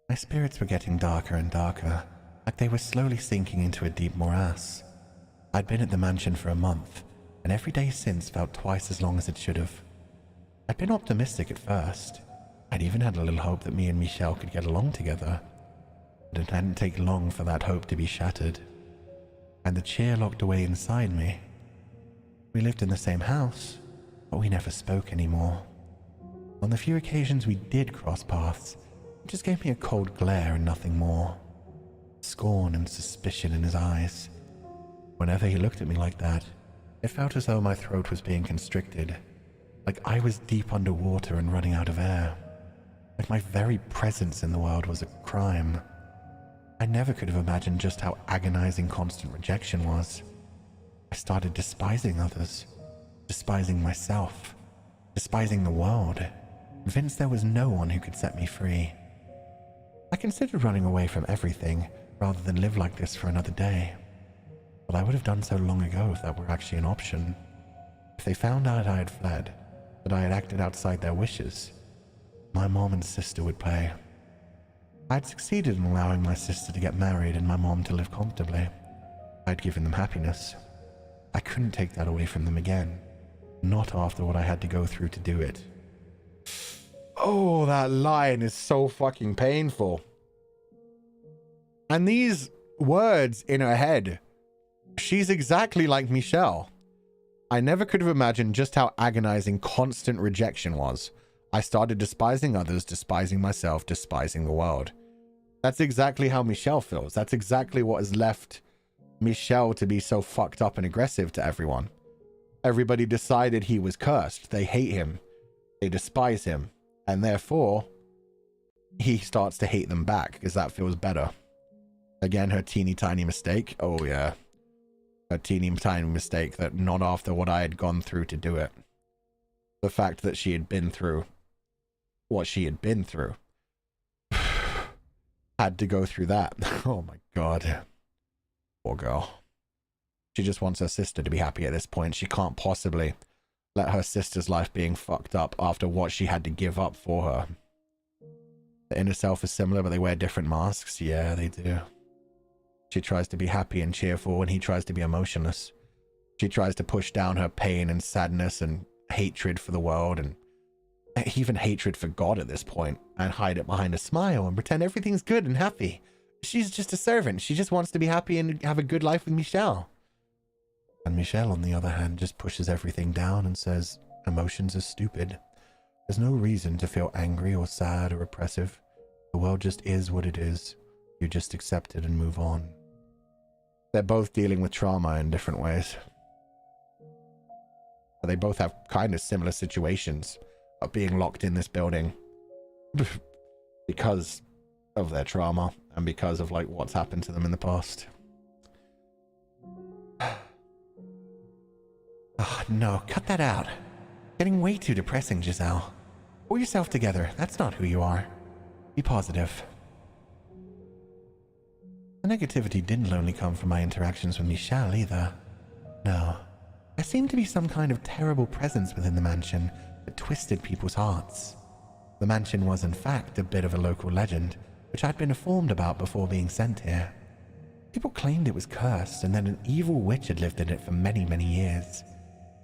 My spirits were getting darker and darker, like they were slowly sinking into a deep morass. I'd been at the mansion for a month, and every day since felt twice as long as it should have. I'd been optimistic at first. I'd even had a little hope that me and Michelle could get along together. But it hadn't taken long for that hope to be shattered, and the cheer locked away inside me. We lived in the same house, but we never spoke anymore. On the few occasions we did cross paths, it just gave me a cold glare and nothing more. Scorn and suspicion in his eyes. Whenever he looked at me like that, it felt as though my throat was being constricted, like I was deep underwater and running out of air, like my very presence in the world was a crime. I never could have imagined just how agonizing constant rejection was. I started despising others, despising myself, despising the world, convinced there was no one who could set me free. I considered running away from everything rather than live like this for another day. But I would have done so long ago if that were actually an option. If they found out I had fled, that I had acted outside their wishes, my mom and sister would pay. I had succeeded in allowing my sister to get married and my mom to live comfortably. I had given them happiness. I couldn't take that away from them again. Not after what I had to go through to do it. Oh, that line is so fucking painful. And these words in her head, she's exactly like Michelle. I never could have imagined just how agonizing constant rejection was. I started despising others, despising myself, despising the world. That's exactly how Michelle feels. That's exactly what has left Michelle to be so fucked up and aggressive to everyone. Everybody decided he was cursed. They hate him. They despise him. And therefore, he starts to hate them back because that feels better. Again, her teeny tiny mistake. Oh yeah. A teeny tiny mistake that not after what I had gone through to do it. The fact that she had been through what she had been through. Had to go through that. Oh my God. Poor girl. She just wants her sister to be happy at this point. She can't possibly let her sister's life being fucked up after what she had to give up for her. The inner self is similar, but they wear different masks. Yeah, they do. She tries to be happy and cheerful, and he tries to be emotionless. She tries to push down her pain and sadness and hatred for the world and even hatred for God at this point, and hide it behind a smile and pretend everything's good and happy. She's just a servant. She just wants to be happy and have a good life with Michelle. And Michelle, on the other hand, just pushes everything down and says, emotions are stupid. There's no reason to feel angry or sad or oppressive. The world just is what it is. You just accept it and move on. They're both dealing with trauma in different ways. But they both have kind of similar situations of being locked in this building because of their trauma and because of like what's happened to them in the past. Oh, no, cut that out. Getting way too depressing, Giselle. Pull yourself together. That's not who you are. Be positive. The negativity didn't only come from my interactions with Michelle either. No. There seemed to be some kind of terrible presence within the mansion that twisted people's hearts. The mansion was in fact a bit of a local legend, which I'd been informed about before being sent here. People claimed it was cursed and that an evil witch had lived in it for many, many years.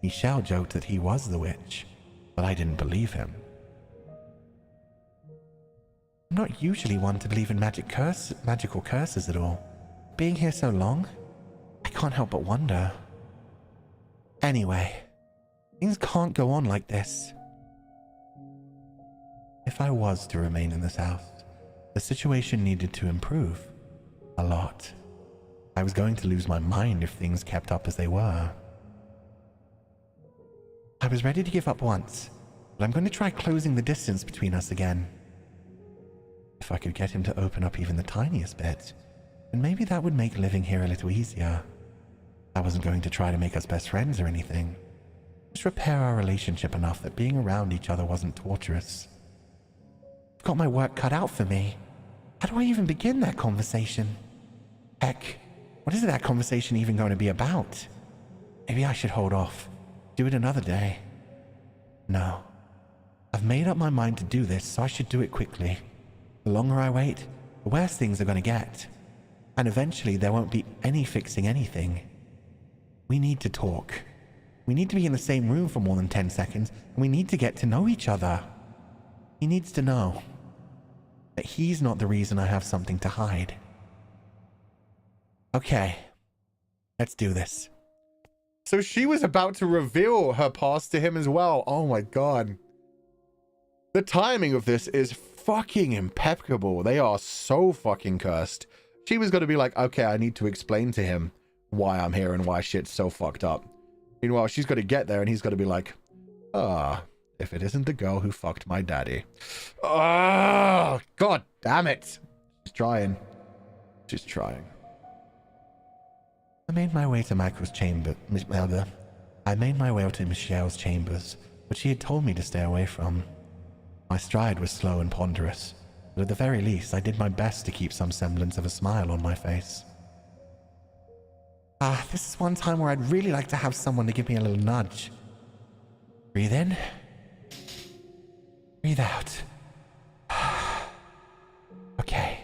Michelle joked that he was the witch, but I didn't believe him. I'm not usually one to believe in magical curses at all. Being here so long, I can't help but wonder. Anyway, things can't go on like this. If I was to remain in this house, the situation needed to improve. A lot. I was going to lose my mind if things kept up as they were. I was ready to give up once, but I'm going to try closing the distance between us again. If I could get him to open up even the tiniest bit, then maybe that would make living here a little easier. I wasn't going to try to make us best friends or anything. Just repair our relationship enough that being around each other wasn't torturous. I've got my work cut out for me. How do I even begin that conversation? Heck, what is that conversation even going to be about? Maybe I should hold off. Do it another day. No. I've made up my mind to do this, so I should do it quickly. The longer I wait, the worse things are going to get. And eventually there won't be any fixing anything. We need to talk. We need to be in the same room for more than 10 seconds, and we need to get to know each other. He needs to know that he's not the reason I have something to hide. Okay, let's do this. So she was about to reveal her past to him as well. Oh my god. The timing of this is fucking impeccable. They are so fucking cursed. She was going to be like, okay, I need to explain to him why I'm here and why shit's so fucked up. Meanwhile, she's got to get there and he's got to be like, if it isn't the girl who fucked my daddy. Oh, god damn it. She's trying. She's trying. I made my way to Michael's chamber. I made my way to Michelle's chambers, which she had told me to stay away from. My stride was slow and ponderous, but at the very least, I did my best to keep some semblance of a smile on my face. This is one time where I'd really like to have someone to give me a little nudge. Breathe in. Breathe out. Okay.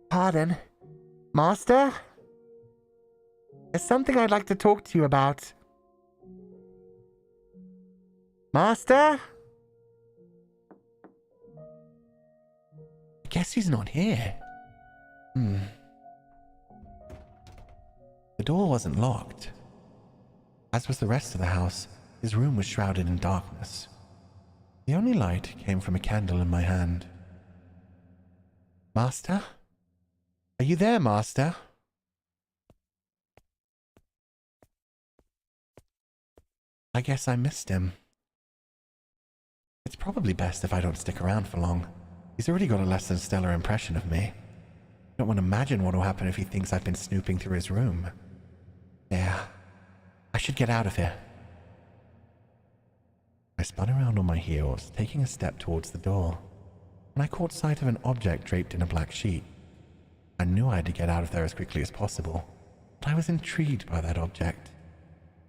Pardon? Master? There's something I'd like to talk to you about. Master? I guess he's not here. The door wasn't locked. As was the rest of the house, his room was shrouded in darkness. The only light came from a candle in my hand. Master? Are you there, Master? I guess I missed him. It's probably best if I don't stick around for long. He's already got a less than stellar impression of me. I don't want to imagine what will happen if he thinks I've been snooping through his room. Yeah, I should get out of here. I spun around on my heels, taking a step towards the door, when I caught sight of an object draped in a black sheet. I knew I had to get out of there as quickly as possible, but I was intrigued by that object.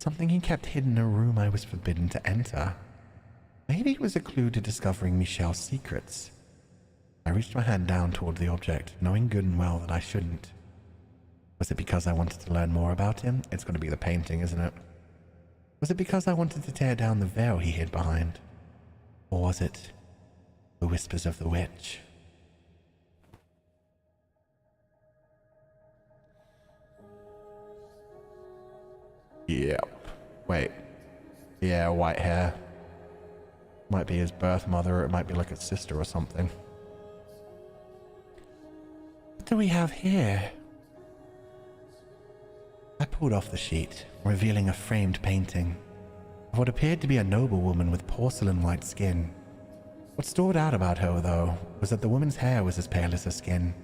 Something he kept hidden in a room I was forbidden to enter. Maybe it was a clue to discovering Michelle's secrets. I reached my hand down toward the object, knowing good and well that I shouldn't. Was it because I wanted to learn more about him? It's going to be the painting, isn't it? Was it because I wanted to tear down the veil he hid behind? Or was it the whispers of the witch? Yep. Wait. Yeah, white hair. Might be his birth mother, or it might be like a sister or something. What do we have here? I pulled off the sheet, revealing a framed painting of what appeared to be a noble woman with porcelain white skin. What stood out about her, though, was that the woman's hair was as pale as her skin.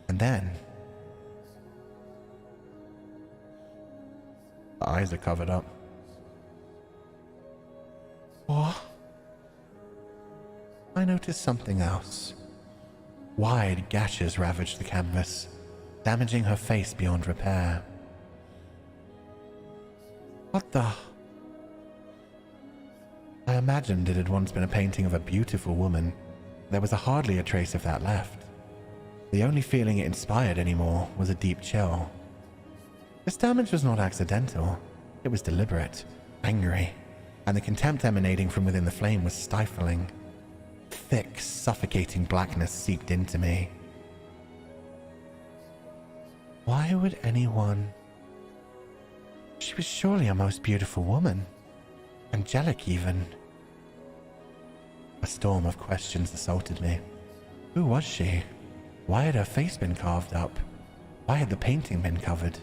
And then the eyes are covered up. What? I noticed something else. Wide gashes ravaged the canvas, damaging her face beyond repair. What the? I imagined it had once been a painting of a beautiful woman. There was hardly a trace of that left. The only feeling it inspired anymore was a deep chill. This damage was not accidental. It was deliberate, angry, and the contempt emanating from within the flame was stifling. Thick, suffocating blackness seeped into me. Why would anyone? She was surely a most beautiful woman. Angelic, even. A storm of questions assaulted me. Who was she? Why had her face been carved up? Why had the painting been covered?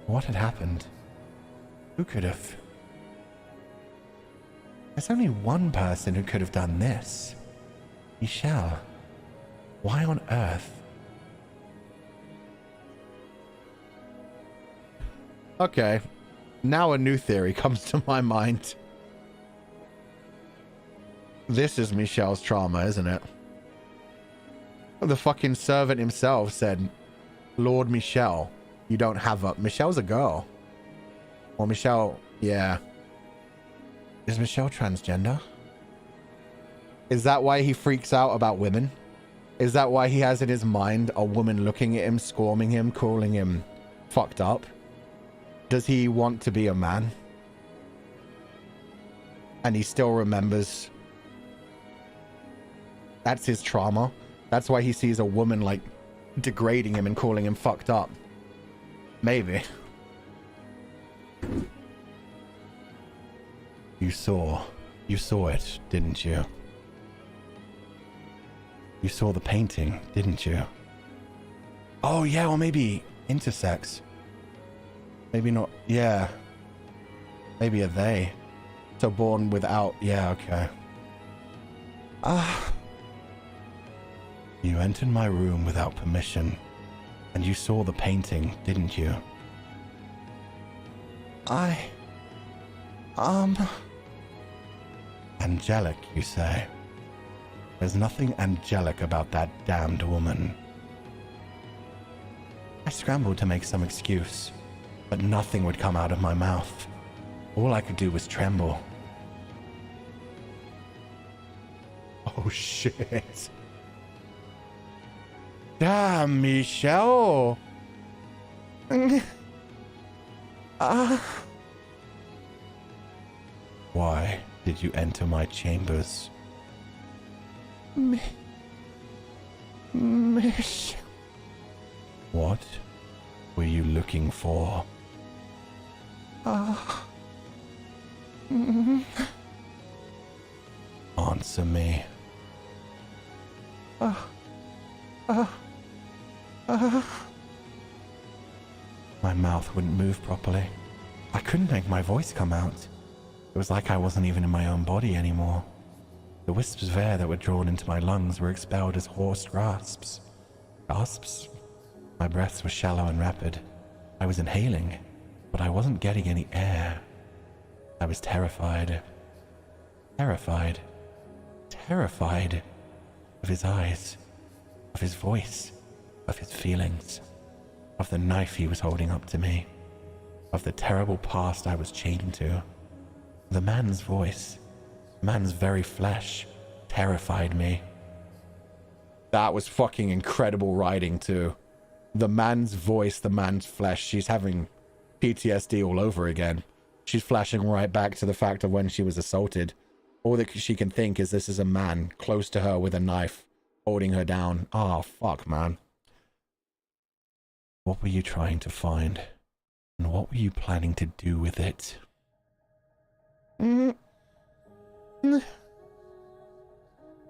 What had happened? Who could have? There's only one person who could have done this. Michelle, why on earth? Okay, now a new theory comes to my mind. This is Michelle's trauma, isn't it? The fucking servant himself said, Lord Michelle, you don't have a... Michelle's a girl. Or Michelle, yeah. Is Michelle transgender? Is that why he freaks out about women? Is that why he has in his mind a woman looking at him, scorning him, calling him fucked up? Does he want to be a man? And he still remembers... That's his trauma. That's why he sees a woman, like, degrading him and calling him fucked up. Maybe. You saw it, didn't you? You saw the painting, didn't you? Oh, yeah, or maybe intersex. Maybe not, yeah. Maybe a they. So born without, yeah, okay. You entered my room without permission, and you saw the painting, didn't you? Angelic, you say? There's nothing angelic about that damned woman. I scrambled to make some excuse, but nothing would come out of my mouth. All I could do was tremble. Oh, shit. Damn, Michelle. Why did you enter my chambers? Michelle. What were you looking for? Answer me. My mouth wouldn't move properly. I couldn't make my voice come out. It was like I wasn't even in my own body anymore. The wisps of air that were drawn into my lungs were expelled as hoarse gasps. Gasps? My breaths were shallow and rapid. I was inhaling, but I wasn't getting any air. I was terrified. Terrified. Terrified of his eyes, of his voice, of his feelings, of the knife he was holding up to me, of the terrible past I was chained to. The man's voice, man's very flesh, terrified me. That was fucking incredible writing too. The man's voice, the man's flesh. She's having PTSD all over again. She's flashing right back to the fact of when she was assaulted. All that she can think is this is a man close to her with a knife, holding her down. Oh, fuck, man. What were you trying to find? And what were you planning to do with it?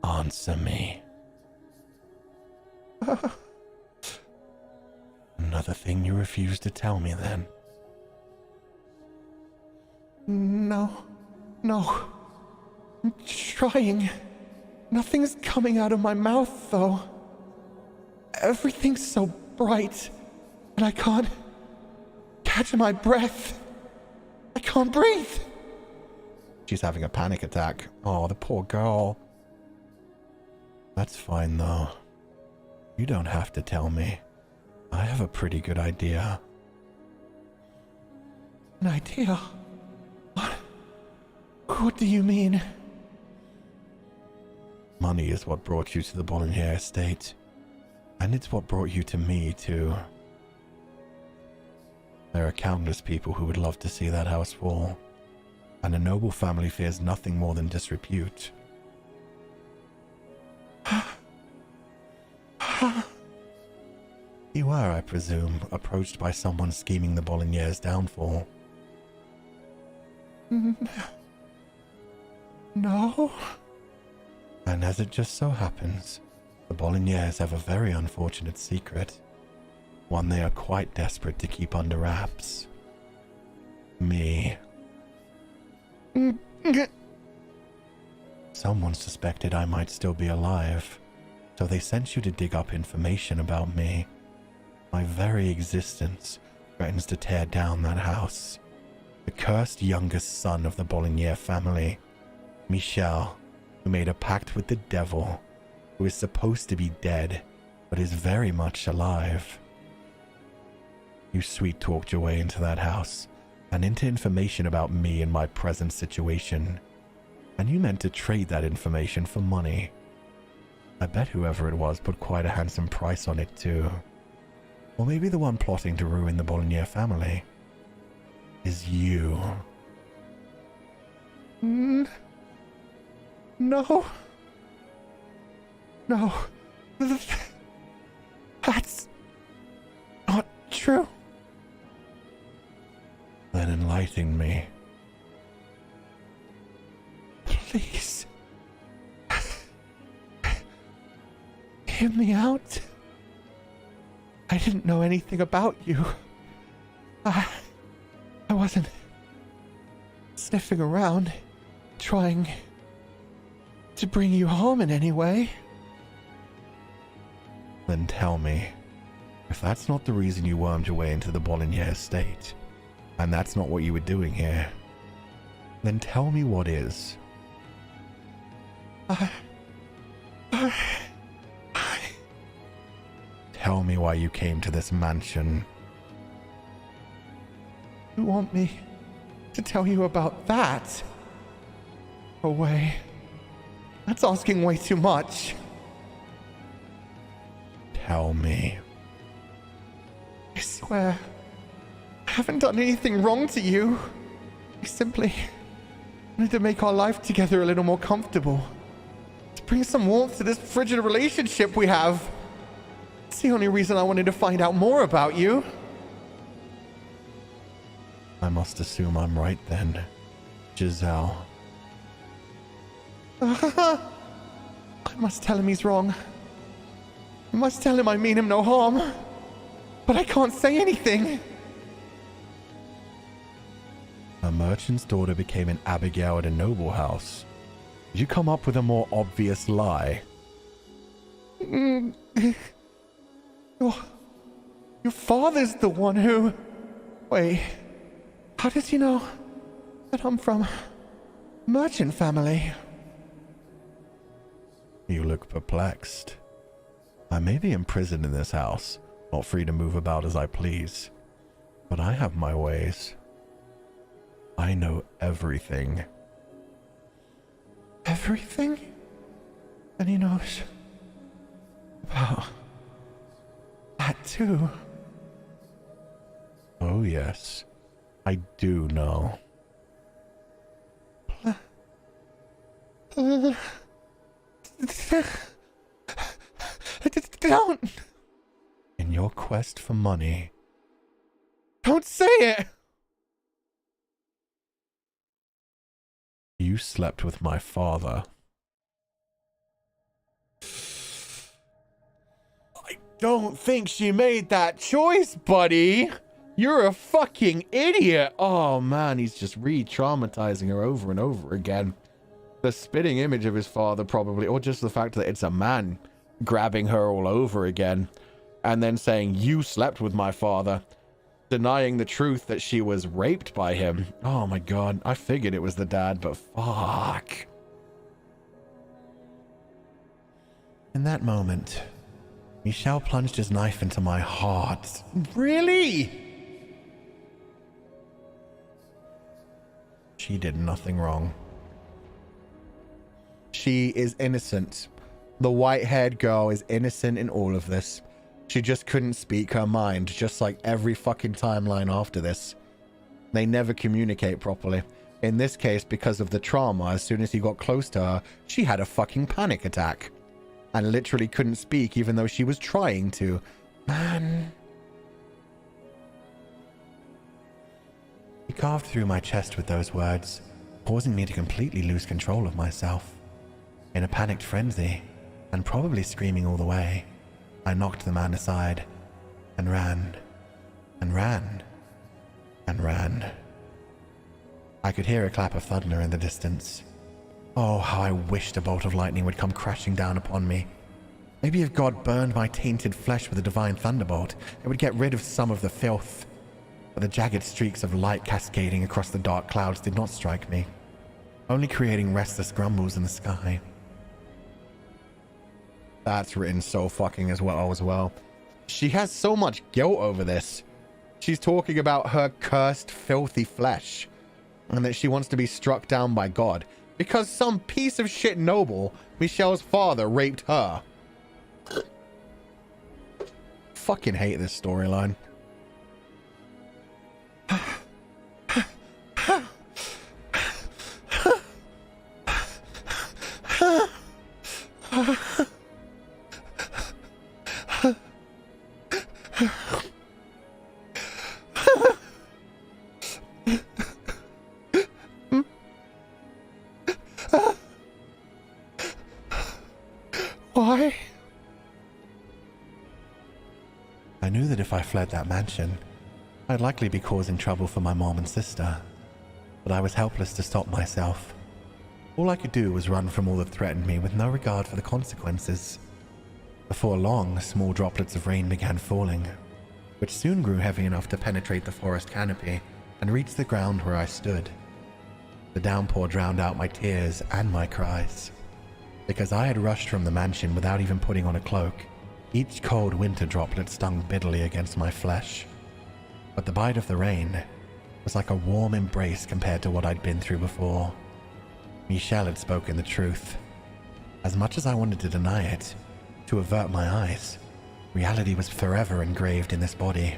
Answer me. Another thing you refuse to tell me then? No. I'm trying. Nothing's coming out of my mouth, though. Everything's so bright, and I can't catch my breath. I can't breathe. She's having a panic attack. Oh, the poor girl. That's fine, though. You don't have to tell me. I have a pretty good idea. An idea? What do you mean? Money is what brought you to the Bollinger estate. And it's what brought you to me, too. There are countless people who would love to see that house fall. And a noble family fears nothing more than disrepute. You were, I presume, approached by someone scheming the Bollinger's downfall. No. And as it just so happens, the Bolligners have a very unfortunate secret. One they are quite desperate to keep under wraps. Me. Someone suspected I might still be alive, so they sent you to dig up information about me. My very existence threatens to tear down that house. The cursed youngest son of the Bolognier family, Michel, who made a pact with the devil, who is supposed to be dead, but is very much alive. You sweet-talked your way into that house, and into information about me and my present situation. And you meant to trade that information for money. I bet whoever it was put quite a handsome price on it too. Or maybe the one plotting to ruin the Bolognier family is you. No. No. That's not true. Then enlighten me. Please. Hear me out. I didn't know anything about you. I wasn't sniffing around, trying to bring you harm in any way. Then tell me, if that's not the reason you wormed your way into the Bolognier estate, and that's not what you were doing here, then tell me what is. Tell me why you came to this mansion. You want me to tell you about that? No way. That's asking way too much. Tell me. I swear, I haven't done anything wrong to you. I simply wanted to make our life together a little more comfortable. To bring some warmth to this frigid relationship we have. It's the only reason I wanted to find out more about you. I must assume I'm right then, Giselle. I must tell him he's wrong. I must tell him I mean him no harm. But I can't say anything. A merchant's daughter became an Abigail at a noble house. Did you come up with a more obvious lie? Your father's the one who... Wait, how does he know that I'm from a merchant family? You look perplexed. I may be imprisoned in this house, not free to move about as I please, but I have my ways. I know everything. Everything? And he knows about that too. Oh yes, I do know. Don't! In your quest for money, Don't say it! you slept with my father. I don't think she made that choice, buddy. You're a fucking idiot. Oh man, he's just re-traumatizing her over and over again. The spitting image of his father probably, or just the fact that it's a man grabbing her all over again and then saying, you slept with my father, denying the truth that she was raped by him. Oh my god, I figured it was the dad, but fuck. In that moment, Michel plunged his knife into my heart. Really? She did nothing wrong. She is innocent. The white-haired girl is innocent in all of this. She just couldn't speak her mind, just like every fucking timeline after this. They never communicate properly. In this case, because of the trauma, as soon as he got close to her, she had a fucking panic attack. And literally couldn't speak even though she was trying to. Man. He carved through my chest with those words, causing me to completely lose control of myself. In a panicked frenzy, and probably screaming all the way, I knocked the man aside, and ran, and ran, and ran. I could hear a clap of thunder in the distance. Oh, how I wished a bolt of lightning would come crashing down upon me. Maybe if God burned my tainted flesh with a divine thunderbolt, it would get rid of some of the filth. But the jagged streaks of light cascading across the dark clouds did not strike me, only creating restless grumbles in the sky. That's written so fucking as well. She has so much guilt over this. She's talking about her cursed, filthy flesh, and that she wants to be struck down by God because some piece of shit noble, Michelle's father, raped her. Fucking hate this storyline. Why? I knew that if I fled that mansion, I'd likely be causing trouble for my mom and sister, but I was helpless to stop myself. All I could do was run from all that threatened me with no regard for the consequences. Before long, small droplets of rain began falling, which soon grew heavy enough to penetrate the forest canopy and reach the ground where I stood. The downpour drowned out my tears and my cries. Because I had rushed from the mansion without even putting on a cloak, each cold winter droplet stung bitterly against my flesh. But the bite of the rain was like a warm embrace compared to what I'd been through before. Michelle had spoken the truth. As much as I wanted to deny it, to avert my eyes, reality was forever engraved in this body.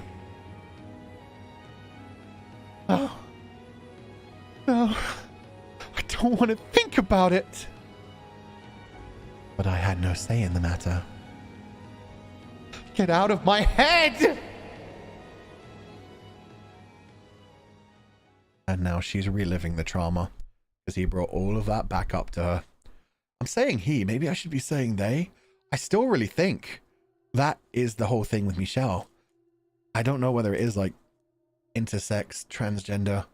Oh. No. I don't want to think about it. But I had no say in the matter. Get out of my head! And now she's reliving the trauma because he brought all of that back up to her. I'm saying he, maybe I should be saying they. I still really think that is the whole thing with Michelle. I don't know whether it is like intersex, transgender,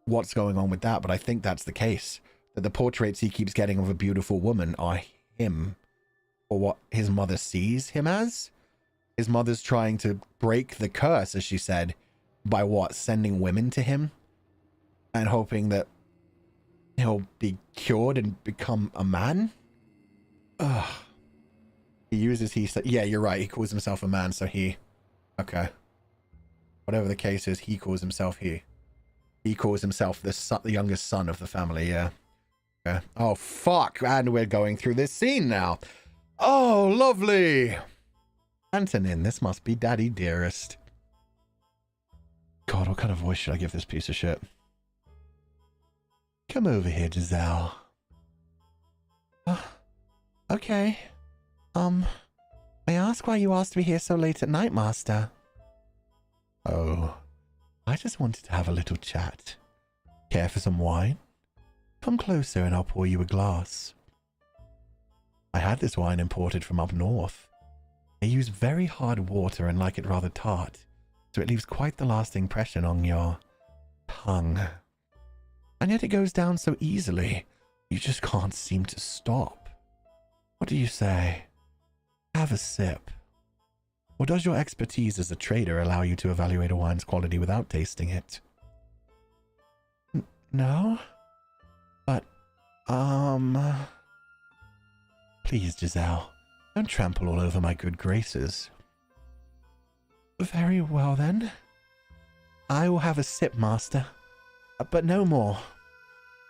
what's going on with that, but I think that's the case. That the portraits he keeps getting of a beautiful woman are him, or what his mother sees him as. His mother's trying to break the curse, as she said, by what? Sending women to him and hoping that he'll be cured and become a man. Ugh. He uses he. Yeah, you're right. He calls himself a man, so he. Okay. Whatever the case is, he calls himself he. He calls himself the youngest son of the family. Yeah. Okay. Oh fuck! And we're going through this scene now. Oh, lovely. Antonin, this must be Daddy Dearest. God, what kind of voice should I give this piece of shit? Come over here, Giselle. Okay. May I ask why you asked me here so late at night, Master? Oh, I just wanted to have a little chat. Care for some wine? Come closer and I'll pour you a glass. I had this wine imported from up north. They use very hard water and like it rather tart, so it leaves quite the lasting impression on your tongue. And yet it goes down so easily, you just can't seem to stop. What do you say? Have a sip. Or does your expertise as a trader allow you to evaluate a wine's quality without tasting it? No? But, please, Giselle, don't trample all over my good graces. Very well, then. I will have a sip, Master. But no more.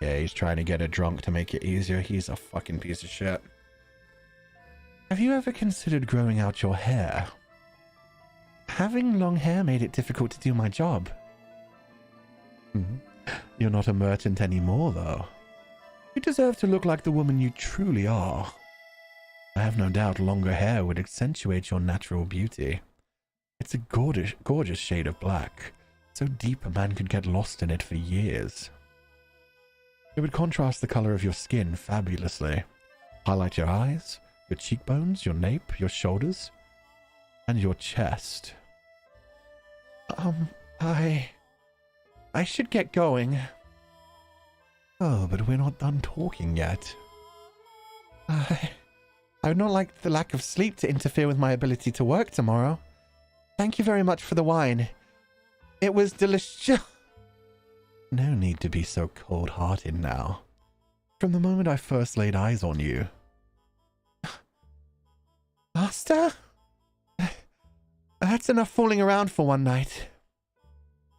Yeah, he's trying to get her drunk to make it easier. He's a fucking piece of shit. Have you ever considered growing out your hair? Having long hair made it difficult to do my job. You're not a merchant anymore, though. You deserve to look like the woman you truly are. I have no doubt longer hair would accentuate your natural beauty. It's a gorgeous shade of black, so deep a man could get lost in it for years. It would contrast the color of your skin fabulously. Highlight your eyes, your cheekbones, your nape, your shoulders, and your chest. I should get going. Oh, but we're not done talking yet. I would not like the lack of sleep to interfere with my ability to work tomorrow. Thank you very much for the wine. It was delicious. No need to be so cold-hearted now. From the moment I first laid eyes on you. Master? That's enough fooling around for one night.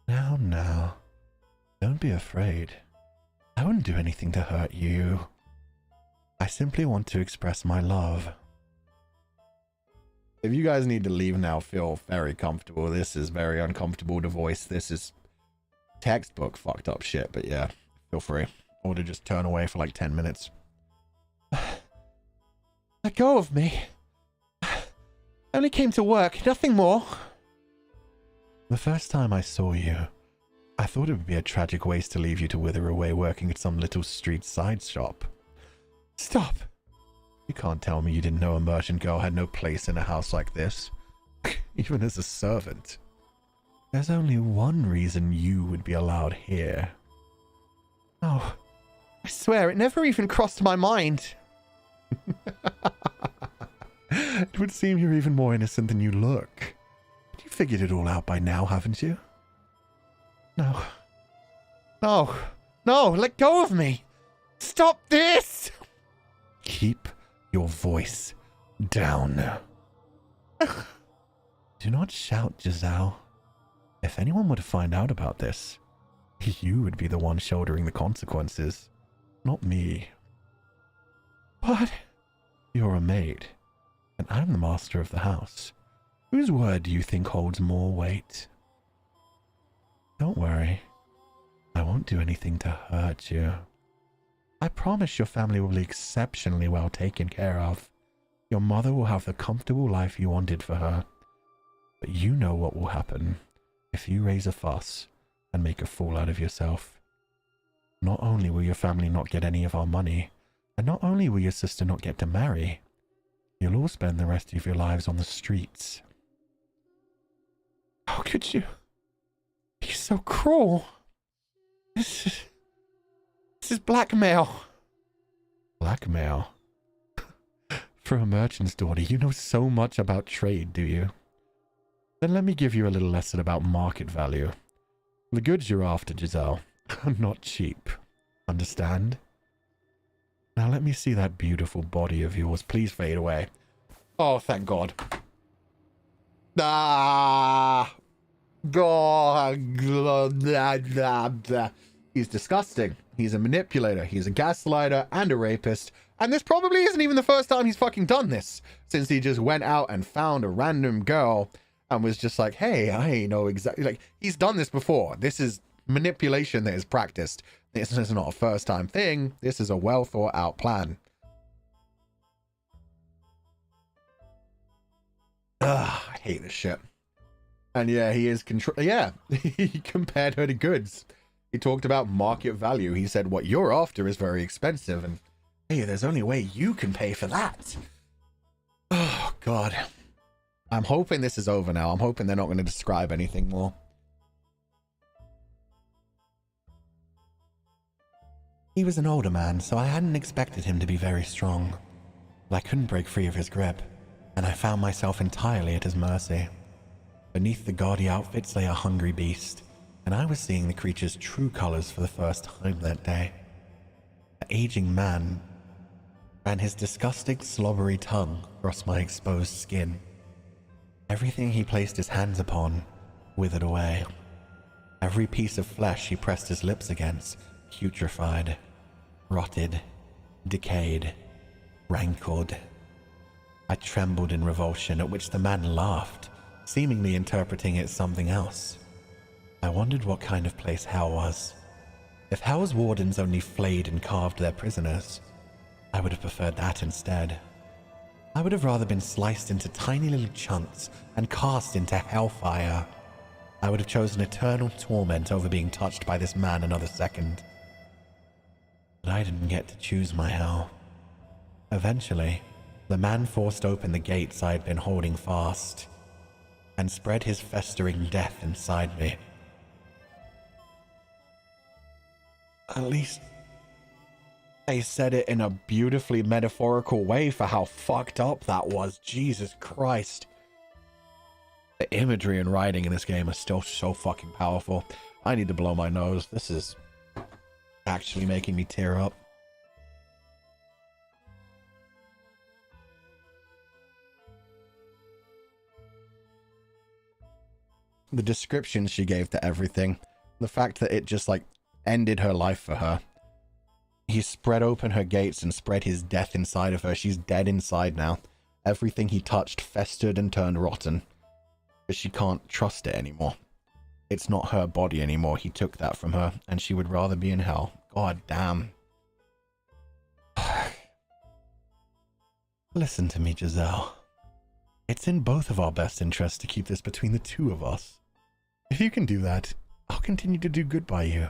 Now. Don't be afraid. I wouldn't do anything to hurt you. I simply want to express my love. If you guys need to leave now, feel very comfortable. This is very uncomfortable to voice. This is textbook fucked up shit, but yeah, feel free. Or to just turn away for like 10 minutes. Let go of me. I only came to work, nothing more. The first time I saw you, I thought it would be a tragic waste to leave you to wither away working at some little street side shop. Stop! You can't tell me you didn't know a merchant girl had no place in a house like this, even as a servant. There's only one reason you would be allowed here. Oh, I swear it never even crossed my mind. It would seem you're even more innocent than you look. You figured it all out by now, haven't you? No, let go of me! Stop this! Keep your voice down. Do not shout, Giselle. If anyone were to find out about this, you would be the one shouldering the consequences, not me. But you're a maid, and I'm the master of the house. Whose word do you think holds more weight? Don't worry. I won't do anything to hurt you. I promise your family will be exceptionally well taken care of. Your mother will have the comfortable life you wanted for her. But you know what will happen if you raise a fuss and make a fool out of yourself. Not only will your family not get any of our money, and not only will your sister not get to marry, you'll all spend the rest of your lives on the streets. How could you be so cruel? This is blackmail. Blackmail? For a merchant's daughter, you know so much about trade, do you? Then let me give you a little lesson about market value. The goods you're after, Giselle, are not cheap. Understand? Now let me see that beautiful body of yours. Please fade away. Oh, thank God. Ah! He's disgusting. He's a manipulator. He's a gaslighter and a rapist. And this probably isn't even the first time he's fucking done this, since he just went out and found a random girl and was just like, hey, I know exactly. Like, he's done this before. This is manipulation that is practiced. This is not a first time thing. This is a well thought out plan. Ugh, I hate this shit. And yeah, he is he compared her to goods. He talked about market value. He said what you're after is very expensive, and hey, there's only a way you can pay for that. Oh God. I'm hoping this is over now. I'm hoping they're not going to describe anything more. He was an older man, so I hadn't expected him to be very strong. But I couldn't break free of his grip, and I found myself entirely at his mercy. Beneath the gaudy outfits lay a hungry beast, and I was seeing the creature's true colors for the first time that day. An aging man ran his disgusting, slobbery tongue across my exposed skin. Everything he placed his hands upon withered away. Every piece of flesh he pressed his lips against putrefied, rotted, decayed, rankled. I trembled in revulsion, at which the man laughed, seemingly interpreting it as something else. I wondered what kind of place hell was. If hell's wardens only flayed and carved their prisoners, I would have preferred that instead. I would have rather been sliced into tiny little chunks and cast into hellfire. I would have chosen eternal torment over being touched by this man another second. But I didn't get to choose my hell. Eventually, the man forced open the gates I had been holding fast and spread his festering death inside me. At least They said it in a beautifully metaphorical way for how fucked up that was. Jesus Christ. The imagery and writing in this game is still so fucking powerful. I need to blow my nose. This is actually making me tear up. The description she gave to everything, the fact that it just like ended her life for her. He spread open her gates and spread his death inside of her. She's dead inside now. Everything he touched festered and turned rotten. But she can't trust it anymore. It's not her body anymore. He took that from her, and she would rather be in hell. God damn. Listen to me, Giselle. It's in both of our best interests to keep this between the two of us. If you can do that, I'll continue to do good by you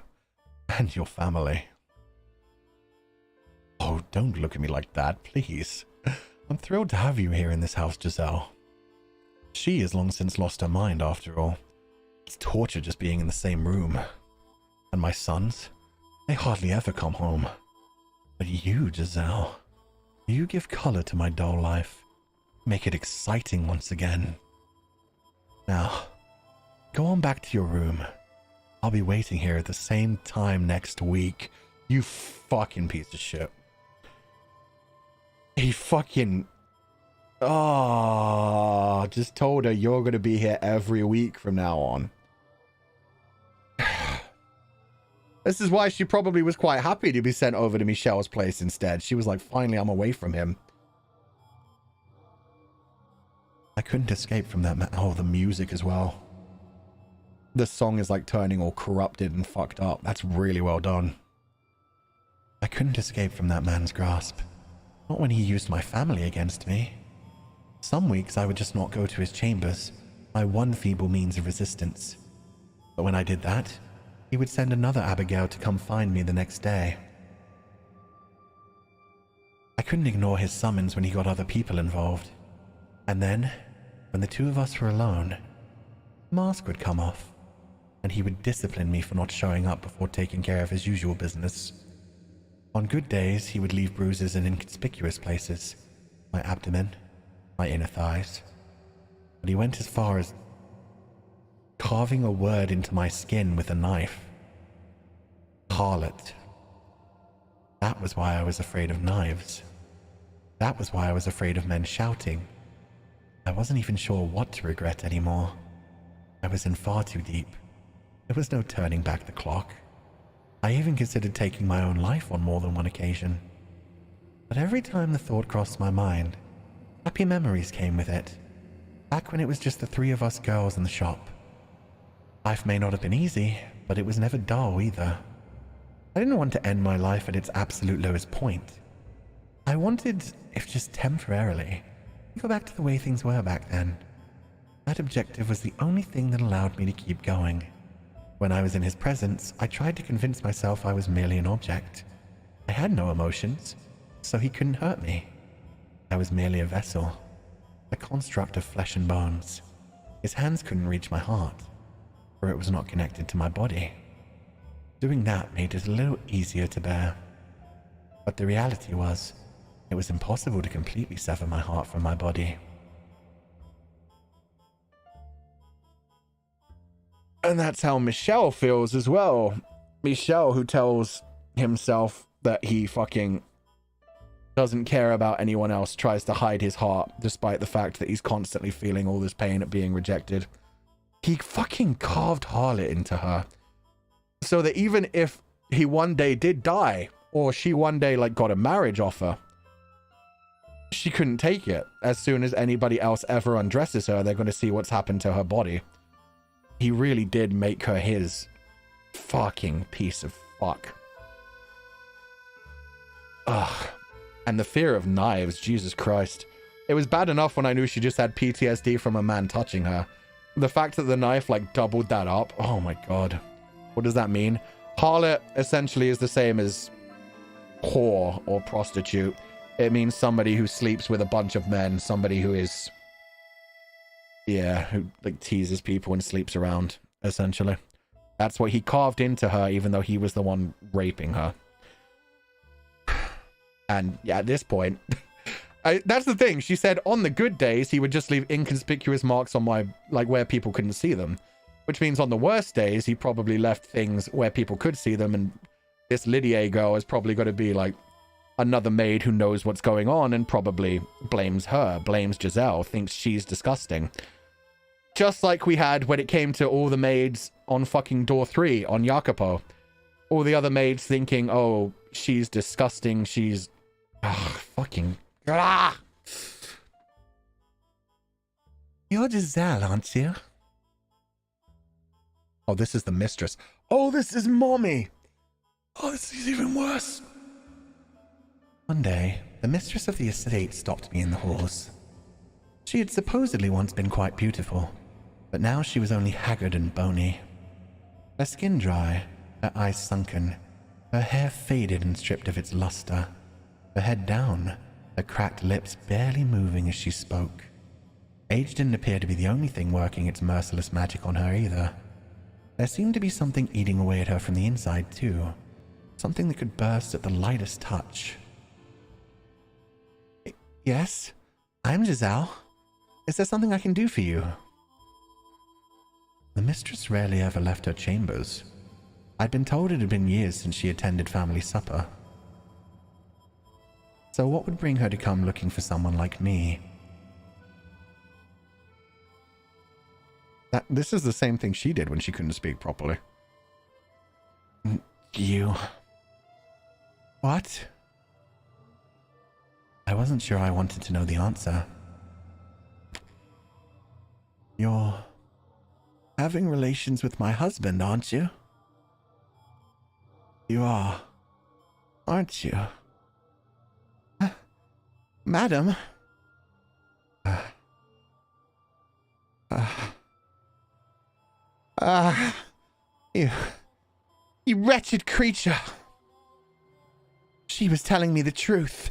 and your family. Oh, don't look at me like that, please. I'm thrilled to have you here in this house, Giselle. She has long since lost her mind, after all. It's torture just being in the same room. And my sons, they hardly ever come home. But you, Giselle, you give color to my dull life. Make it exciting once again. Now, go on back to your room. I'll be waiting here at the same time next week. You fucking piece of shit. He fucking... Oh, just told her you're going to be here every week from now on. This is why she probably was quite happy to be sent over to Michelle's place instead. She was like, finally, I'm away from him. I couldn't escape from that. Oh, the music as well. The song is like turning all corrupted and fucked up. That's really well done. I couldn't escape from that man's grasp. Not when he used my family against me. Some weeks I would just not go to his chambers, my one feeble means of resistance. But when I did that, he would send another Abigail to come find me the next day. I couldn't ignore his summons when he got other people involved. And then, when the two of us were alone, the mask would come off, and he would discipline me for not showing up before taking care of his usual business. On good days, he would leave bruises in inconspicuous places, my abdomen, my inner thighs. But he went as far as carving a word into my skin with a knife. Harlot. That was why I was afraid of knives. That was why I was afraid of men shouting. I wasn't even sure what to regret anymore. I was in far too deep. There was no turning back the clock. I even considered taking my own life on more than one occasion. But every time the thought crossed my mind, happy memories came with it. Back when it was just the three of us girls in the shop. Life may not have been easy, but it was never dull either. I didn't want to end my life at its absolute lowest point. I wanted, if just temporarily, to go back to the way things were back then. That objective was the only thing that allowed me to keep going. When I was in his presence, I tried to convince myself I was merely an object. I had no emotions, so he couldn't hurt me. I was merely a vessel, a construct of flesh and bones. His hands couldn't reach my heart, for it was not connected to my body. Doing that made it a little easier to bear. But the reality was, it was impossible to completely sever my heart from my body. And that's how Michelle feels as well. Michelle, who tells himself that he fucking doesn't care about anyone else, tries to hide his heart, despite the fact that he's constantly feeling all this pain at being rejected. He fucking carved Harlot into her. So that even if he one day did die, or she one day like got a marriage offer, she couldn't take it. As soon as anybody else ever undresses her, they're going to see what's happened to her body. He really did make her his fucking piece of fuck. Ugh. And the fear of knives, Jesus Christ. It was bad enough when I knew she just had PTSD from a man touching her. The fact that the knife like doubled that up, oh my god. What does that mean? Harlot essentially is the same as whore or prostitute. It means somebody who sleeps with a bunch of men, somebody who is... yeah, who like teases people and sleeps around, essentially. That's what he carved into her, even though he was the one raping her. And yeah, at this point, that's the thing. She said on the good days, he would just leave inconspicuous marks on my, like, where people couldn't see them. Which means on the worst days, he probably left things where people could see them. And this Lydia girl is probably going to be like another maid who knows what's going on and probably blames her, blames Giselle, thinks she's disgusting. Just like we had when it came to all the maids on fucking door 3 on Jacopo. All the other maids thinking, oh, she's disgusting, she's... fucking... Ah! You're Giselle, aren't you? Oh, this is the mistress. Oh, this is mommy! Oh, this is even worse. One day, the mistress of the estate stopped me in the halls. She had supposedly once been quite beautiful, but now she was only haggard and bony. Her skin dry, her eyes sunken, her hair faded and stripped of its luster, her head down, her cracked lips barely moving as she spoke. Age didn't appear to be the only thing working its merciless magic on her either. There seemed to be something eating away at her from the inside too, something that could burst at the lightest touch. Yes, I'm Giselle. Is there something I can do for you? The mistress rarely ever left her chambers. I'd been told it had been years since she attended family supper. So what would bring her to come looking for someone like me? This is the same thing she did when she couldn't speak properly. You... What? I wasn't sure I wanted to know the answer. You're having relations with my husband, aren't you? You are, aren't you? Madam? You wretched creature. She was telling me the truth.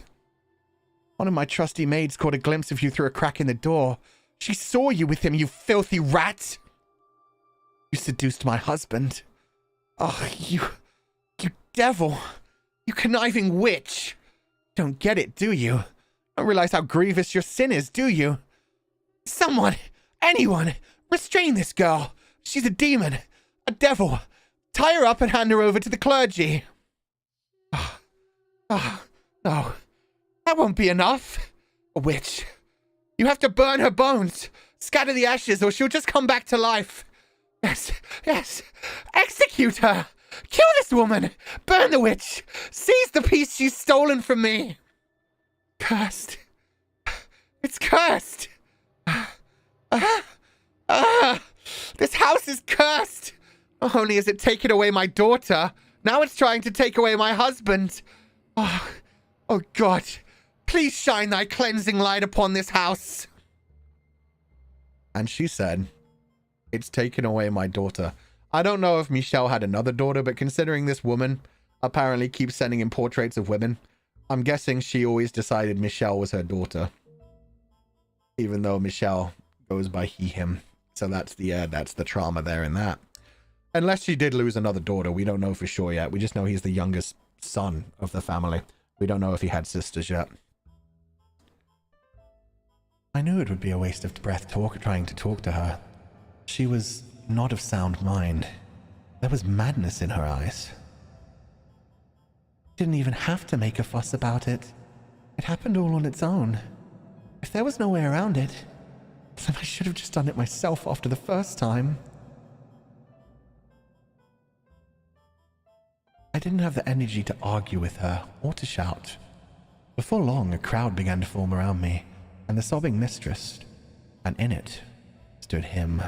One of my trusty maids caught a glimpse of you through a crack in the door. She saw you with him, you filthy rat. You seduced my husband. Oh, you devil. You conniving witch. Don't get it, do you? Don't realize how grievous your sin is, do you? Someone, anyone, restrain this girl. She's a demon, a devil. Tie her up and hand her over to the clergy. No. That won't be enough. A witch. You have to burn her bones. Scatter the ashes or she'll just come back to life. Yes. Execute her. Kill this woman. Burn the witch. Seize the piece she's stolen from me. Cursed. It's cursed. This house is cursed. Not only has it taken away my daughter, now it's trying to take away my husband. Oh God. Please shine thy cleansing light upon this house. And she said, it's taken away my daughter. I don't know if Michelle had another daughter, but considering this woman apparently keeps sending in portraits of women, I'm guessing she always decided Michelle was her daughter. Even though Michelle goes by he, him. So that's the trauma there in that. Unless she did lose another daughter, we don't know for sure yet. We just know he's the youngest son of the family. We don't know if he had sisters yet. I knew it would be a waste of breath trying to talk to her. She was not of sound mind. There was madness in her eyes. Didn't even have to make a fuss about it. It happened all on its own. If there was no way around it, then I should have just done it myself after the first time. I didn't have the energy to argue with her or to shout. Before long, a crowd began to form around me, and the sobbing mistress, and in it stood him.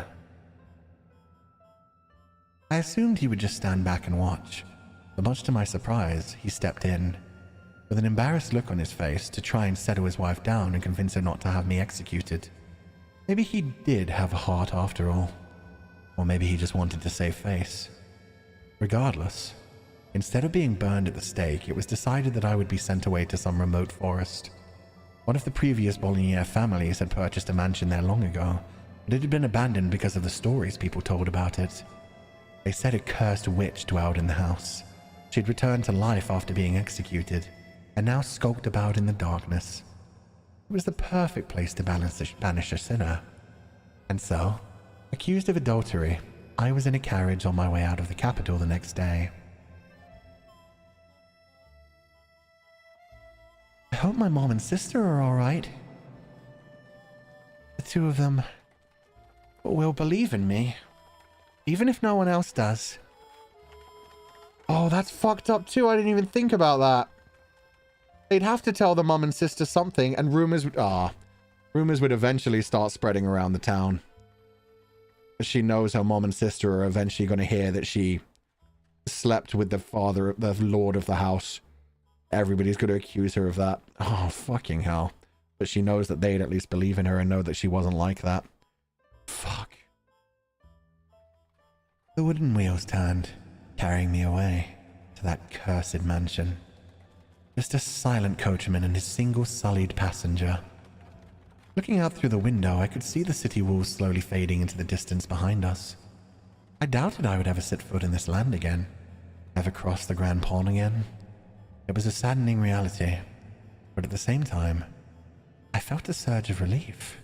I assumed he would just stand back and watch, but much to my surprise, he stepped in, with an embarrassed look on his face to try and settle his wife down and convince her not to have me executed. Maybe he did have a heart after all, or maybe he just wanted to save face. Regardless, instead of being burned at the stake, it was decided that I would be sent away to some remote forest. One of the previous Bolinier families had purchased a mansion there long ago, but it had been abandoned because of the stories people told about it. They said a cursed witch dwelled in the house. She'd returned to life after being executed, and now skulked about in the darkness. It was the perfect place to banish a sinner. And so, accused of adultery, I was in a carriage on my way out of the capital the next day. I hope my mom and sister are all right. The two of them will believe in me, even if no one else does. Oh, that's fucked up too. I didn't even think about that. They'd have to tell the mum and sister something, and rumors would eventually start spreading around the town. She knows her mom and sister are eventually going to hear that she slept with the father, the lord of the house. Everybody's going to accuse her of that. Oh, fucking hell. But she knows that they'd at least believe in her and know that she wasn't like that. Fuck. The wooden wheels turned, carrying me away to that cursed mansion. Just a silent coachman and his single sullied passenger. Looking out through the window, I could see the city walls slowly fading into the distance behind us. I doubted I would ever set foot in this land again, ever cross the Grand Pond again. It was a saddening reality, but at the same time, I felt a surge of relief.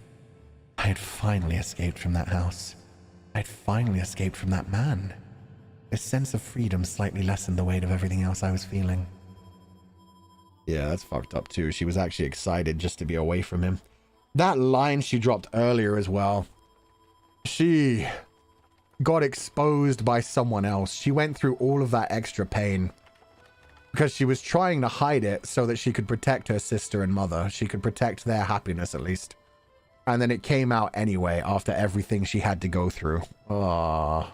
I had finally escaped from that house. I had finally escaped from that man. This sense of freedom slightly lessened the weight of everything else I was feeling. Yeah, that's fucked up too. She was actually excited just to be away from him. That line she dropped earlier as well. She got exposed by someone else. She went through all of that extra pain because she was trying to hide it so that she could protect her sister and mother. She could protect their happiness at least. And then it came out anyway after everything she had to go through. Ah.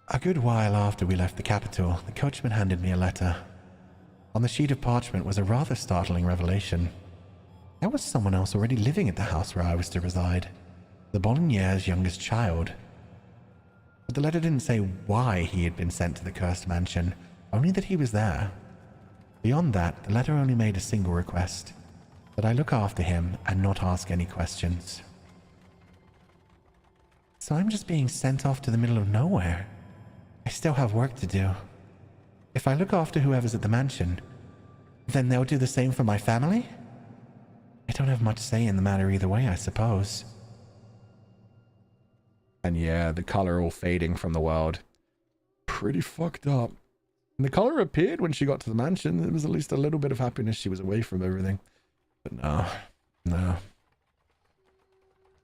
A good while after we left the capital, the coachman handed me a letter. On the sheet of parchment was a rather startling revelation. There was someone else already living at the house where I was to reside, the Bolognaire's youngest child. But the letter didn't say why he had been sent to the cursed mansion, only that he was there. Beyond that, the letter only made a single request, that I look after him and not ask any questions. So I'm just being sent off to the middle of nowhere. I still have work to do. If I look after whoever's at the mansion, then they'll do the same for my family? I don't have much say in the matter either way, I suppose. And yeah, the color all fading from the world. Pretty fucked up. And the color appeared when she got to the mansion. There was at least a little bit of happiness. She was away from everything. But no.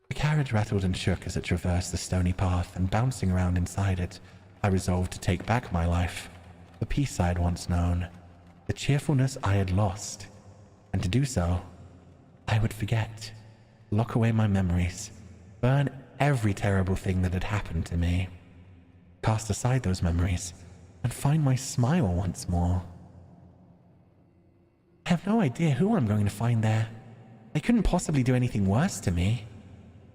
The carriage rattled and shook as it traversed the stony path, and bouncing around inside it, I resolved to take back my life, the peace I had once known, the cheerfulness I had lost. And to do so, I would forget, lock away my memories, burn every terrible thing that had happened to me, cast aside those memories, and find my smile once more. I have no idea who I'm going to find there. They couldn't possibly do anything worse to me.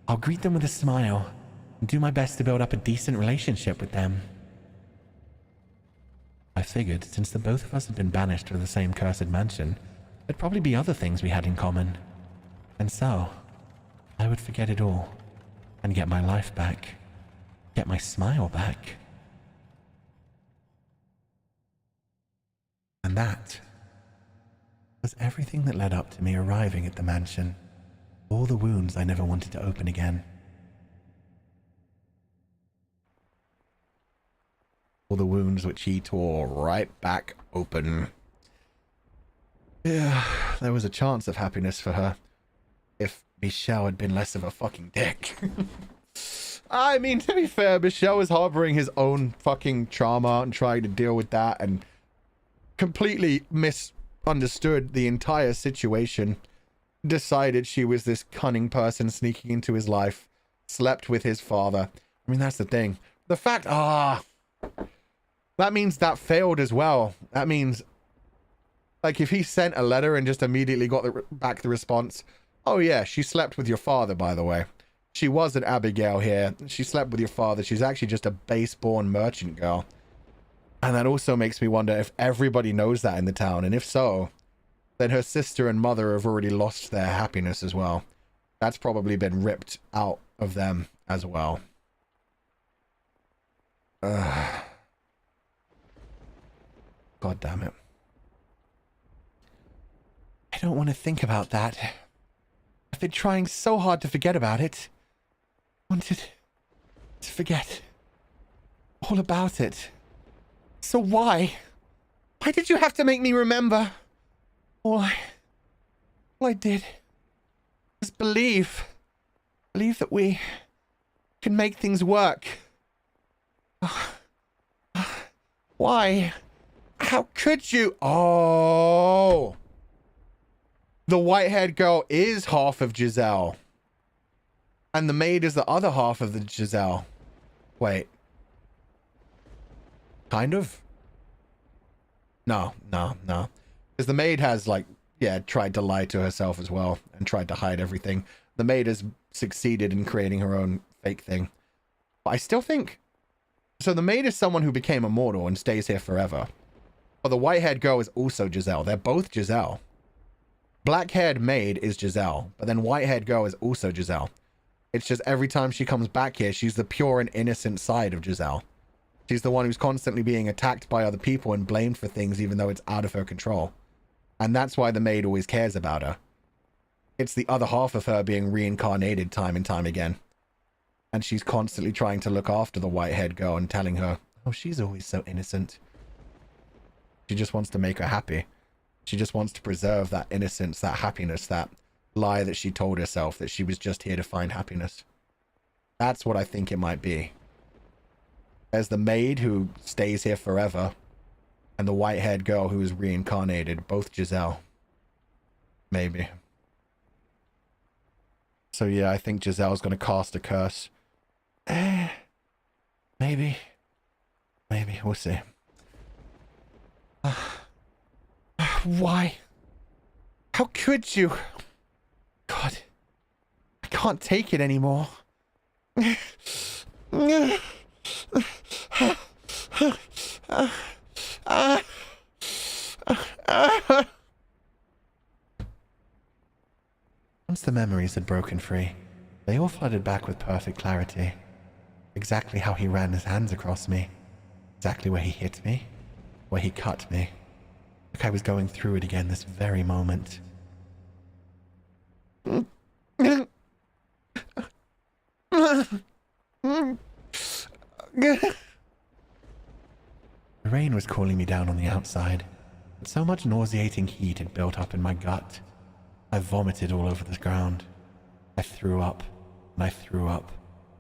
I'll greet them with a smile and do my best to build up a decent relationship with them. I figured, since the both of us had been banished to the same cursed mansion, there'd probably be other things we had in common. And so, I would forget it all and get my life back, get my smile back. And that was everything that led up to me arriving at the mansion. All the wounds I never wanted to open again. All the wounds which he tore right back open. Yeah, there was a chance of happiness for her. If Michel had been less of a fucking dick. I mean, to be fair, Michel was harboring his own fucking trauma and trying to deal with that and completely misunderstood the entire situation. Decided she was this cunning person sneaking into his life. Slept with his father. I mean, that's the thing. The fact, that means that failed as well. That means, like, if he sent a letter and just immediately got back the response, oh yeah, she slept with your father, by the way. She wasn't Abigail here. She slept with your father. She's actually just a base-born merchant girl. And that also makes me wonder if everybody knows that in the town. And if so, then her sister and mother have already lost their happiness as well. That's probably been ripped out of them as well. God, God damn it. I don't want to think about that. I've been trying so hard to forget about it. I wanted to forget all about it. So why? Why did you have to make me remember? All I did was believe that we can make things work. Why? How could you? Oh. The white-haired girl is half of Giselle. And the maid is the other half of the Giselle. Wait. Kind of? No. Because the maid has, like, yeah, tried to lie to herself as well and tried to hide everything. The maid has succeeded in creating her own fake thing. But I still think... So the maid is someone who became immortal and stays here forever. But the white-haired girl is also Giselle. They're both Giselle. Black-haired maid is Giselle, but then white-haired girl is also Giselle. It's just every time she comes back here, she's the pure and innocent side of Giselle. She's the one who's constantly being attacked by other people and blamed for things even though it's out of her control. And that's why the maid always cares about her. It's the other half of her being reincarnated time and time again. And she's constantly trying to look after the white-haired girl and telling her, oh, she's always so innocent. She just wants to make her happy. She just wants to preserve that innocence, that happiness, that lie that she told herself that she was just here to find happiness. That's what I think it might be. There's the maid who stays here forever, and the white-haired girl who is reincarnated, both Giselle. Maybe. So yeah, I think Giselle's going to cast a curse. Maybe. Maybe, we'll see. Why? How could you? God, I can't take it anymore. Once the memories had broken free, they all flooded back with perfect clarity. Exactly how he ran his hands across me. Exactly where he hit me. Where he cut me. Like I was going through it again this very moment. The rain was cooling me down on the outside, but so much nauseating heat had built up in my gut. I vomited all over the ground. I threw up, and I threw up,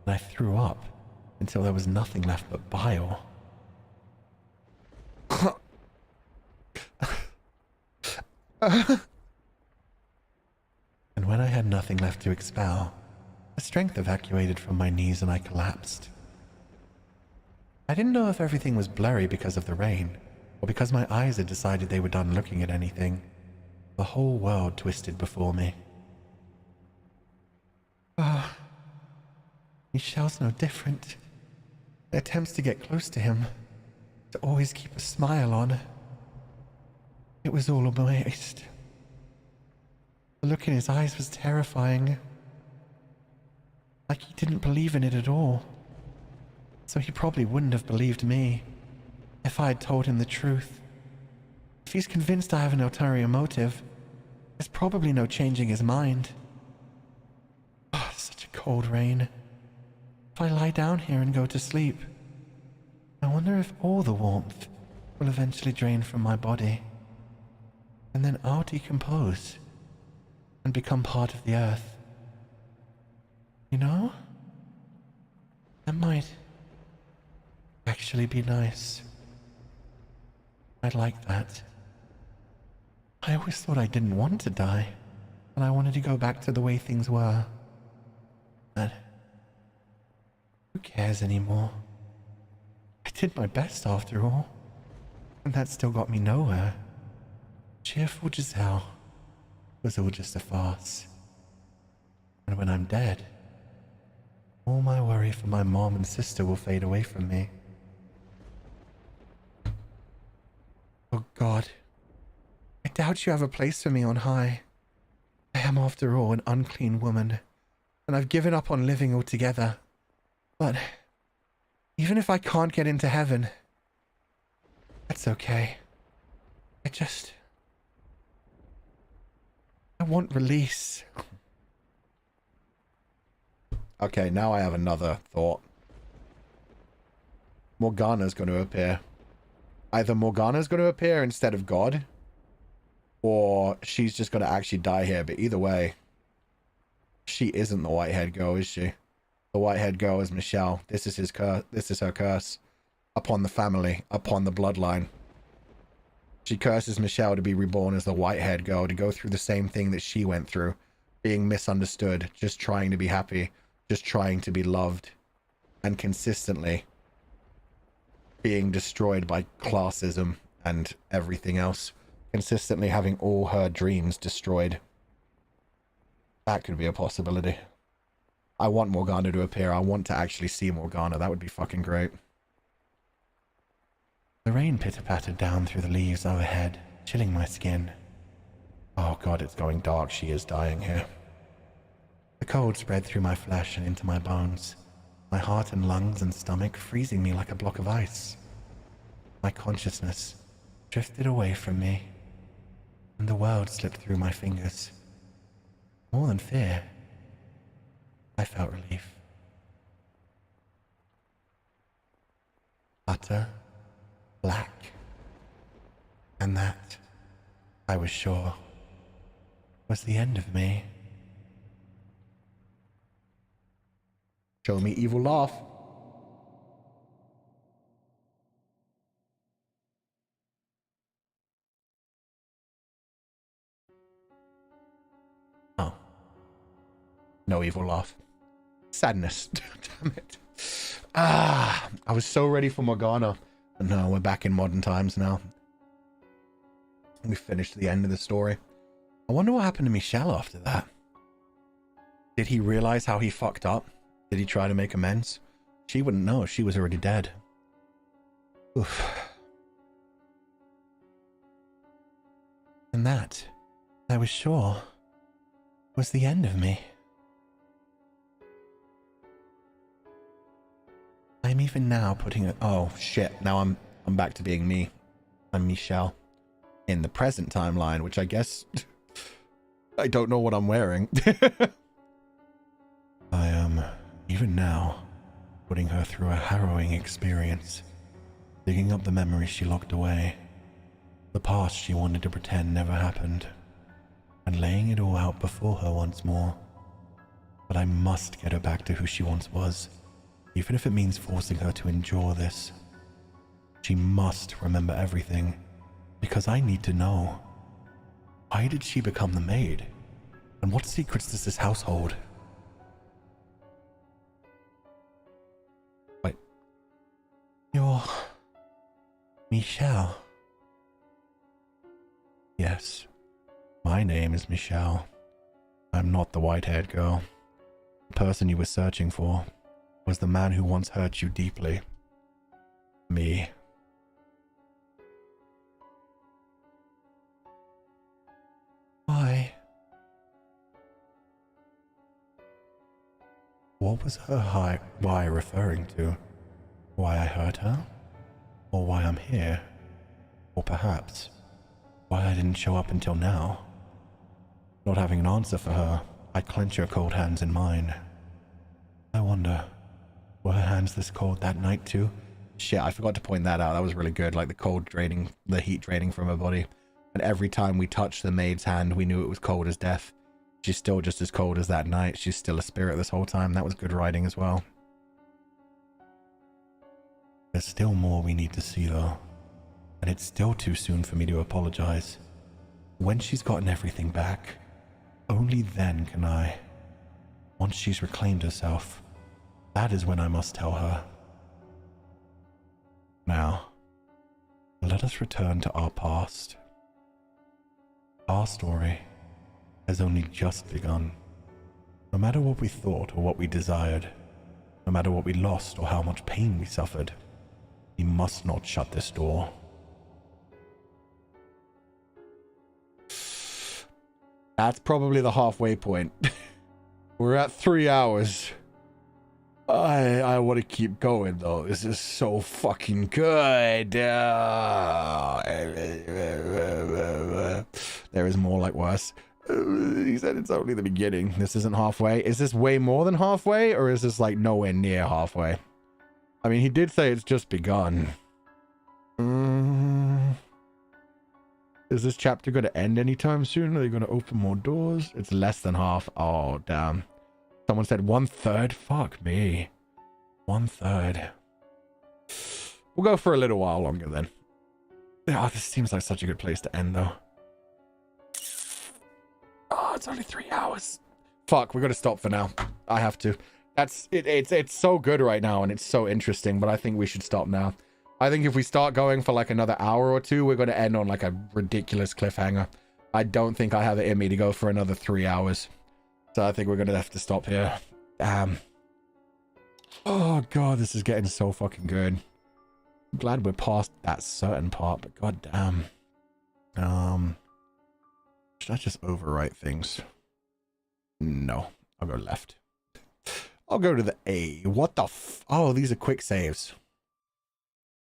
and I threw up, until there was nothing left but bile. And when I had nothing left to expel, the strength evacuated from my knees and I collapsed. I didn't know if everything was blurry because of the rain, or because my eyes had decided they were done looking at anything. The whole world twisted before me. Michelle's no different. The attempts to get close to him, to always keep a smile on, it was all a waste. The look in his eyes was terrifying. Like he didn't believe in it at all. So he probably wouldn't have believed me if I had told him the truth. If he's convinced I have an ulterior motive, there's probably no changing his mind. Oh, such a cold rain. If I lie down here and go to sleep, I wonder if all the warmth will eventually drain from my body. And then I'll decompose and become part of the earth. You know? That might actually be nice. I'd like that. I always thought I didn't want to die, and I wanted to go back to the way things were. But who cares anymore? I did my best after all, and that still got me nowhere. Cheerful Giselle was all just a farce. And when I'm dead, all my worry for my mom and sister will fade away from me. Oh God, I doubt you have a place for me on high. I am, after all, an unclean woman, and I've given up on living altogether. But even if I can't get into heaven, that's okay. I want release. Okay, now I have another thought. Morgana's going to appear. Either Morgana's going to appear instead of God, or she's just going to actually die here. But either way, she isn't the white-haired girl, is she? The white-haired girl is Michelle. This is his curse. This is her curse upon the family, upon the bloodline. She curses Michelle to be reborn as the white-haired girl, to go through the same thing that she went through, being misunderstood, just trying to be happy, just trying to be loved, and consistently being destroyed by classism and everything else, consistently having all her dreams destroyed. That could be a possibility. I want Morgana to appear. I want to actually see Morgana. That would be fucking great. The rain pitter-pattered down through the leaves overhead, chilling my skin. Oh god, it's going dark. She is dying here. The cold spread through my flesh and into my bones, my heart and lungs and stomach freezing me like a block of ice. My consciousness drifted away from me, and the world slipped through my fingers. More than fear, I felt relief. Utter black. And that, I was sure, was the end of me. Show me evil laugh. Oh. No evil laugh. Sadness. Damn it. Ah, I was so ready for Morgana. But no, we're back in modern times now. We finished the end of the story. I wonder what happened to Michelle after that. Did he realize how he fucked up? Did he try to make amends? She wouldn't know. She was already dead. Oof. And that, I was sure, was the end of me. I'm even now putting it. Oh shit! Now I'm back to being me. I'm Michelle in the present timeline, which I guess I don't know what I'm wearing. I am even now putting her through a harrowing experience, digging up the memories she locked away, the past she wanted to pretend never happened, and laying it all out before her once more. But I must get her back to who she once was. Even if it means forcing her to endure this. She must remember everything, because I need to know. Why did she become the maid? And what secrets does this house hold? Wait. You're Michelle. Yes, my name is Michelle. I'm not the white-haired girl. The person you were searching for was the man who once hurt you deeply. Me. Why? What was her why referring to? Why I hurt her? Or why I'm here? Or perhaps why I didn't show up until now? Not having an answer for her, I clench her cold hands in mine. I wonder, were her hands this cold that night too? Shit, I forgot to point that out. That was really good. Like the heat draining from her body. And every time we touched the maid's hand, we knew it was cold as death. She's still just as cold as that night. She's still a spirit this whole time. That was good writing as well. There's still more we need to see though. And it's still too soon for me to apologize. When she's gotten everything back, only then can I. Once she's reclaimed herself, that is when I must tell her. Now, let us return to our past. Our story has only just begun. No matter what we thought or what we desired, no matter what we lost or how much pain we suffered, we must not shut this door. That's probably the halfway point. We're at 3 hours. I want to keep going though. This is so fucking good. There is more like worse. He said it's only the beginning. This isn't halfway. Is this way more than halfway, or is this like nowhere near halfway? I mean, he did say it's just begun. Is this chapter going to end anytime soon? Are they going to open more doors? It's less than half. Oh, damn. Someone said 1/3. Fuck me. 1/3. We'll go for a little while longer then. Oh, this seems like such a good place to end though. Oh, it's only 3 hours. Fuck, we're gonna stop for now. I have to. That's it. It's so good right now, and it's so interesting. But I think we should stop now. I think if we start going for like another hour or two, we're gonna end on like a ridiculous cliffhanger. I don't think I have it in me to go for another 3 hours. So I think we're gonna have to stop here. Damn. Oh god, this is getting so fucking good. I'm glad we're past that certain part, but god damn. Should I just overwrite things? No, I'll go left. I'll go to the A. What the oh, these are quick saves.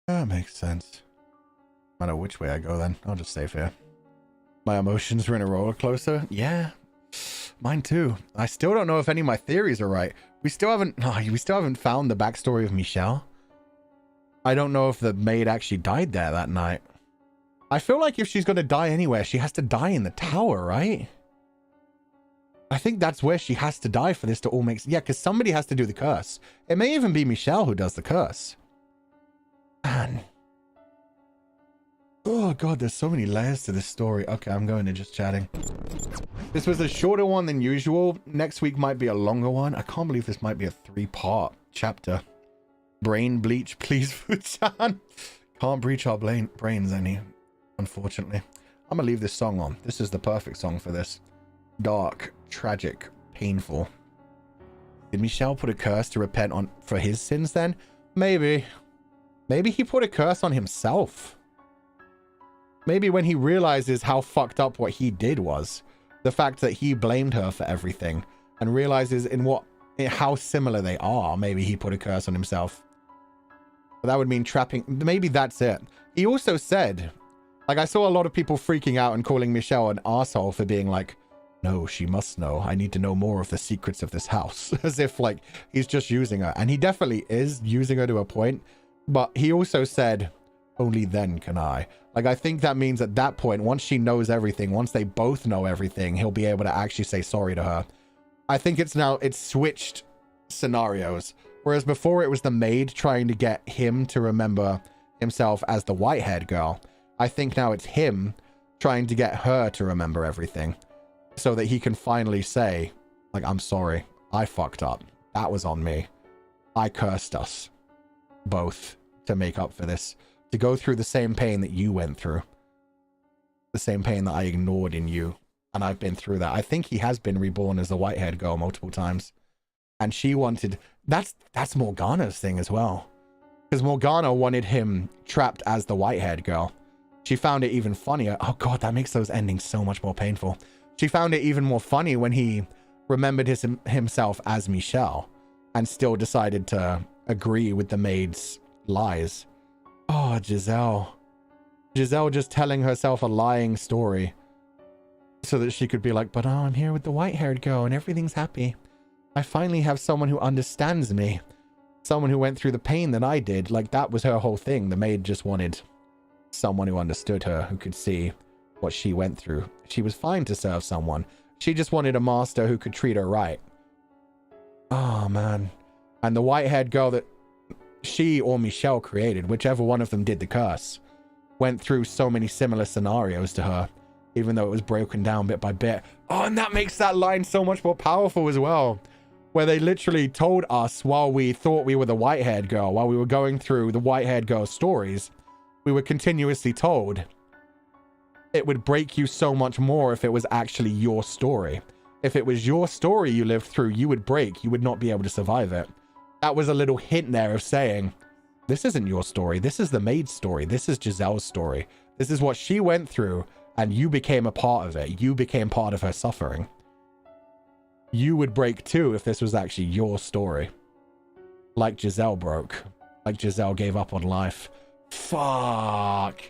That makes sense. No matter which way I go then, I'll just save here. My emotions are in a roller coaster. Yeah, mine too. I still don't know if any of my theories are right. We still haven't found the backstory of Michelle. I don't know if the maid actually died there that night. I feel like if she's going to die anywhere, she has to die in the tower, right? I think that's where she has to die for this to all make sense. Yeah, because somebody has to do the curse. It may even be Michelle who does the curse. Man. Oh god, there's so many layers to this story. Okay, I'm going to just chatting. This was a shorter one than usual. Next week might be a longer one. I can't believe this might be a 3-part chapter. Brain bleach, please, Fuchan. Can't breach our brains any, unfortunately. I'm gonna leave this song on. This is the perfect song for this. Dark, tragic, painful. Did Michelle put a curse to repent on for his sins then? Maybe. Maybe he put a curse on himself. Maybe when he realizes how fucked up what he did was, the fact that he blamed her for everything, and realizes how similar they are, maybe he put a curse on himself. But that would mean trapping. Maybe that's it. He also said, like, I saw a lot of people freaking out and calling Michelle an asshole for being like, no, she must know. I need to know more of the secrets of this house. As if, like, he's just using her. And he definitely is using her to a point. But he also said, only then can I. Like, I think that means at that point, once she knows everything, once they both know everything, he'll be able to actually say sorry to her. I think it's switched scenarios. Whereas before it was the maid trying to get him to remember himself as the white-haired girl. I think now it's him trying to get her to remember everything. So that he can finally say, like, I'm sorry. I fucked up. That was on me. I cursed us both to make up for this. To go through the same pain that you went through. The same pain that I ignored in you. And I've been through that. I think he has been reborn as a white-haired girl multiple times. And she wanted... That's Morgana's thing as well. Because Morgana wanted him trapped as the white-haired girl. She found it even funnier. Oh god, that makes those endings so much more painful. She found it even more funny when he remembered himself as Michelle. And still decided to agree with the maid's lies. Oh, Giselle. Giselle just telling herself a lying story. So that she could be like, but oh, I'm here with the white-haired girl and everything's happy. I finally have someone who understands me. Someone who went through the pain that I did. Like, that was her whole thing. The maid just wanted someone who understood her, who could see what she went through. She was fine to serve someone. She just wanted a master who could treat her right. Oh, man. And the white-haired girl that she or Michelle created, whichever one of them did the curse, went through so many similar scenarios to her, even though it was broken down bit by bit. Oh, and that makes that line so much more powerful as well, where they literally told us while we thought we were the white-haired girl, while we were going through the white-haired girl's stories, we were continuously told it would break you so much more if it was actually your story. If it was your story you lived through, you would break. You would not be able to survive it. That was a little hint there of saying, this isn't your story. This is the maid's story. This is Giselle's story. This is what she went through, and you became a part of it. You became part of her suffering. You would break too if this was actually your story. like Giselle broke. Like Giselle gave up on life. Fuck.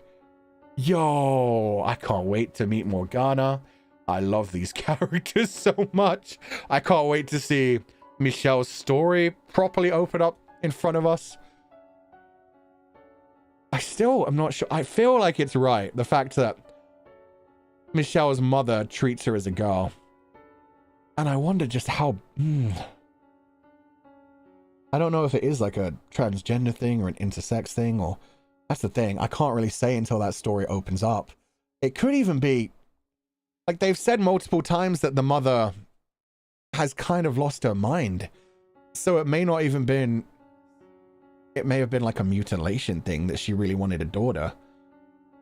Yo, I can't wait to meet Morgana. I love these characters so much. I can't wait to see Michelle's story properly open up in front of us. I'm not sure. I feel like it's right. The fact that Michelle's mother treats her as a girl. And I wonder just how... I don't know if it is like a transgender thing or an intersex thing, or... That's the thing. I can't really say until that story opens up. It could even be... Like, they've said multiple times that the mother has kind of lost her mind. So it may not even been... It may have been like a mutilation thing that she really wanted a daughter.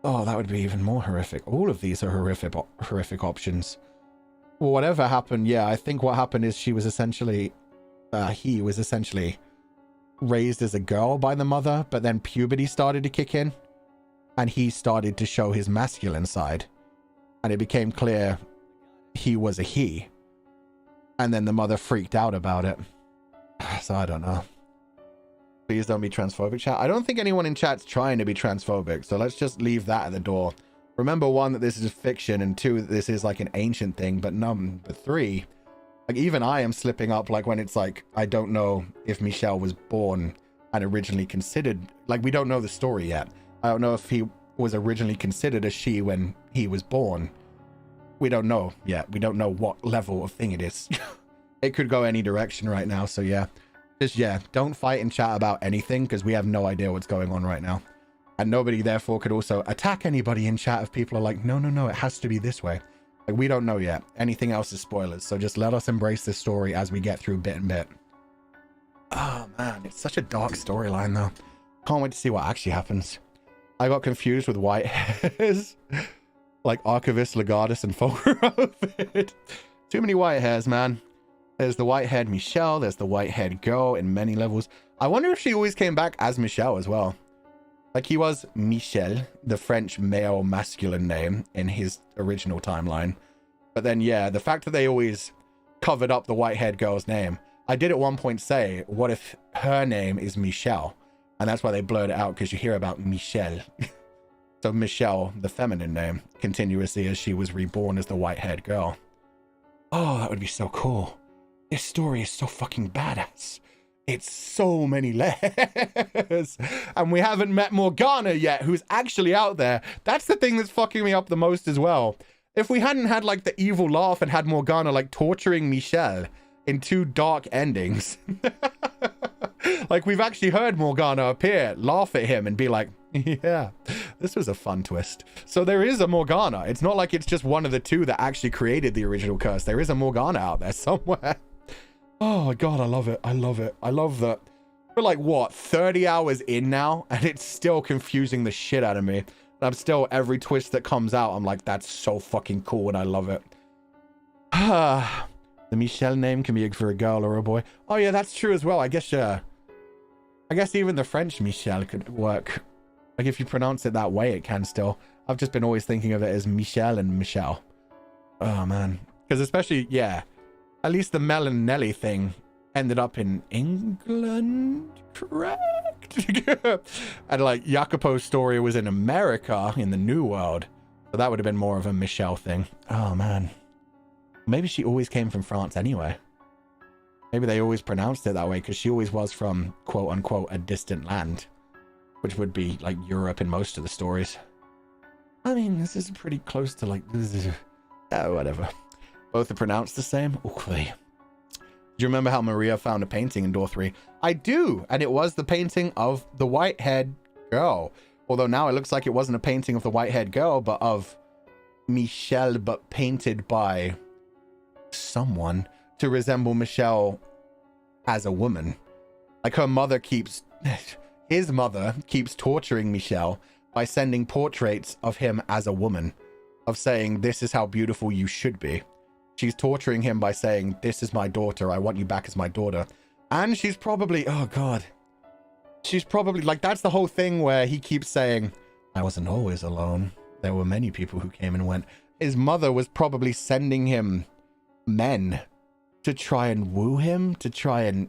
Oh, that would be even more horrific. All of these are horrific options. Well, whatever happened, yeah, I think what happened is he was essentially raised as a girl by the mother, but then puberty started to kick in, and he started to show his masculine side, and it became clear he was a he, and then the mother freaked out about it. So I don't know. Please don't be transphobic, chat. I don't think anyone in chat's trying to be transphobic, so let's just leave that at the door. Remember, one, that this is fiction, and two, that this is like an ancient thing, but number three, like, even I am slipping up, like, when it's like, I don't know if Michelle was born and originally considered, like, we don't know the story yet. I don't know if he was originally considered a she when he was born. We don't know yet. We don't know what level of thing it is. It could go any direction right now, so yeah. Just, yeah, don't fight and chat about anything, because we have no idea what's going on right now. And nobody, therefore, could also attack anybody in chat if people are like, no, it has to be this way. Like, we don't know yet. Anything else is spoilers, so just let us embrace this story as we get through bit and bit. Oh, man, it's such a dark storyline, though. Can't wait to see what actually happens. I got confused with white hairs. Like Archivist, Legardus, and Fulgur Ovid. Too many white hairs, man. There's the white-haired Michelle. There's the white-haired girl in many levels. I wonder if she always came back as Michelle as well. Like, he was Michel, the French male masculine name in his original timeline. But then, yeah, the fact that they always covered up the white-haired girl's name. I did at one point say, what if her name is Michelle? And that's why they blurred it out, because you hear about Michelle. So Michelle, the feminine name, continuously as she was reborn as the white-haired girl. Oh, that would be so cool. This story is so fucking badass. It's so many layers. And we haven't met Morgana yet, who's actually out there. That's the thing that's fucking me up the most as well. If we hadn't had, like, the evil laugh and had Morgana, like, torturing Michelle in 2 dark endings. Like, we've actually heard Morgana appear, laugh at him, and be like, yeah, this was a fun twist. So there is a Morgana. It's not like it's just one of the 2 that actually created the original curse. There is a Morgana out there somewhere. Oh, God, I love it. I love it. I love that. We're like, what, 30 hours in now? And it's still confusing the shit out of me. And I'm still, every twist that comes out, I'm like, that's so fucking cool, and I love it. The Michelle name can be for a girl or a boy. Oh, yeah, that's true as well. I guess even the French Michelle could work. Like, if you pronounce it that way, it can still. I've just been always thinking of it as Michelle and Michelle. Oh, man. Because especially, yeah, at least the Mel and Nelly thing ended up in England, correct? And, like, Jacopo's story was in America, in the New World. So that would have been more of a Michelle thing. Oh, man. Maybe she always came from France anyway. Maybe they always pronounced it that way, because she always was from, quote-unquote, a distant land. Which would be, like, Europe in most of the stories. I mean, this is pretty close to, like, whatever. Both are pronounced the same? Okay. Do you remember how Maria found a painting in door 3? I do, and it was the painting of the white-haired girl. Although now it looks like it wasn't a painting of the white-haired girl, but of Michelle, but painted by someone to resemble Michelle as a woman. Like, her mother keeps... His mother keeps torturing Michelle by sending portraits of him as a woman, of saying, this is how beautiful you should be. She's torturing him by saying, this is my daughter, I want you back as my daughter. And she's probably, oh God, she's probably, like, that's the whole thing where he keeps saying, I wasn't always alone. There were many people who came and went. His mother was probably sending him men to try and woo him, to try and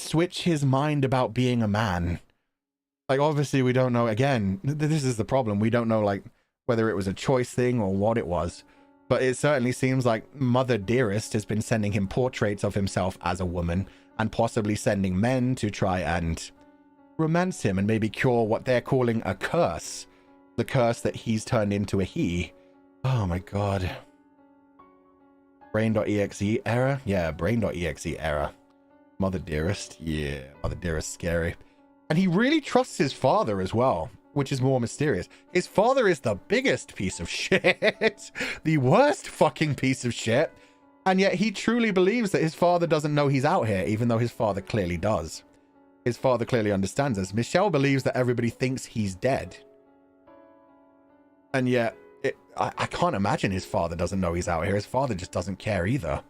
switch his mind about being a man? Like, obviously we don't know. Again, this is the problem. We don't know, like, whether it was a choice thing or what it was. But it certainly seems like Mother Dearest has been sending him portraits of himself as a woman, and possibly sending men to try and romance him and maybe cure what they're calling a curse. The curse that he's turned into a he. Oh my god. Brain.exe error? Yeah, brain.exe error. Mother Dearest. Yeah, Mother Dearest scary. And he really trusts his father as well, which is more mysterious. His father is the biggest piece of shit. The worst fucking piece of shit. And yet he truly believes that his father doesn't know he's out here, even though his father clearly does. His father clearly understands this. Michelle believes that everybody thinks he's dead. And yet, I can't imagine his father doesn't know he's out here. His father just doesn't care either.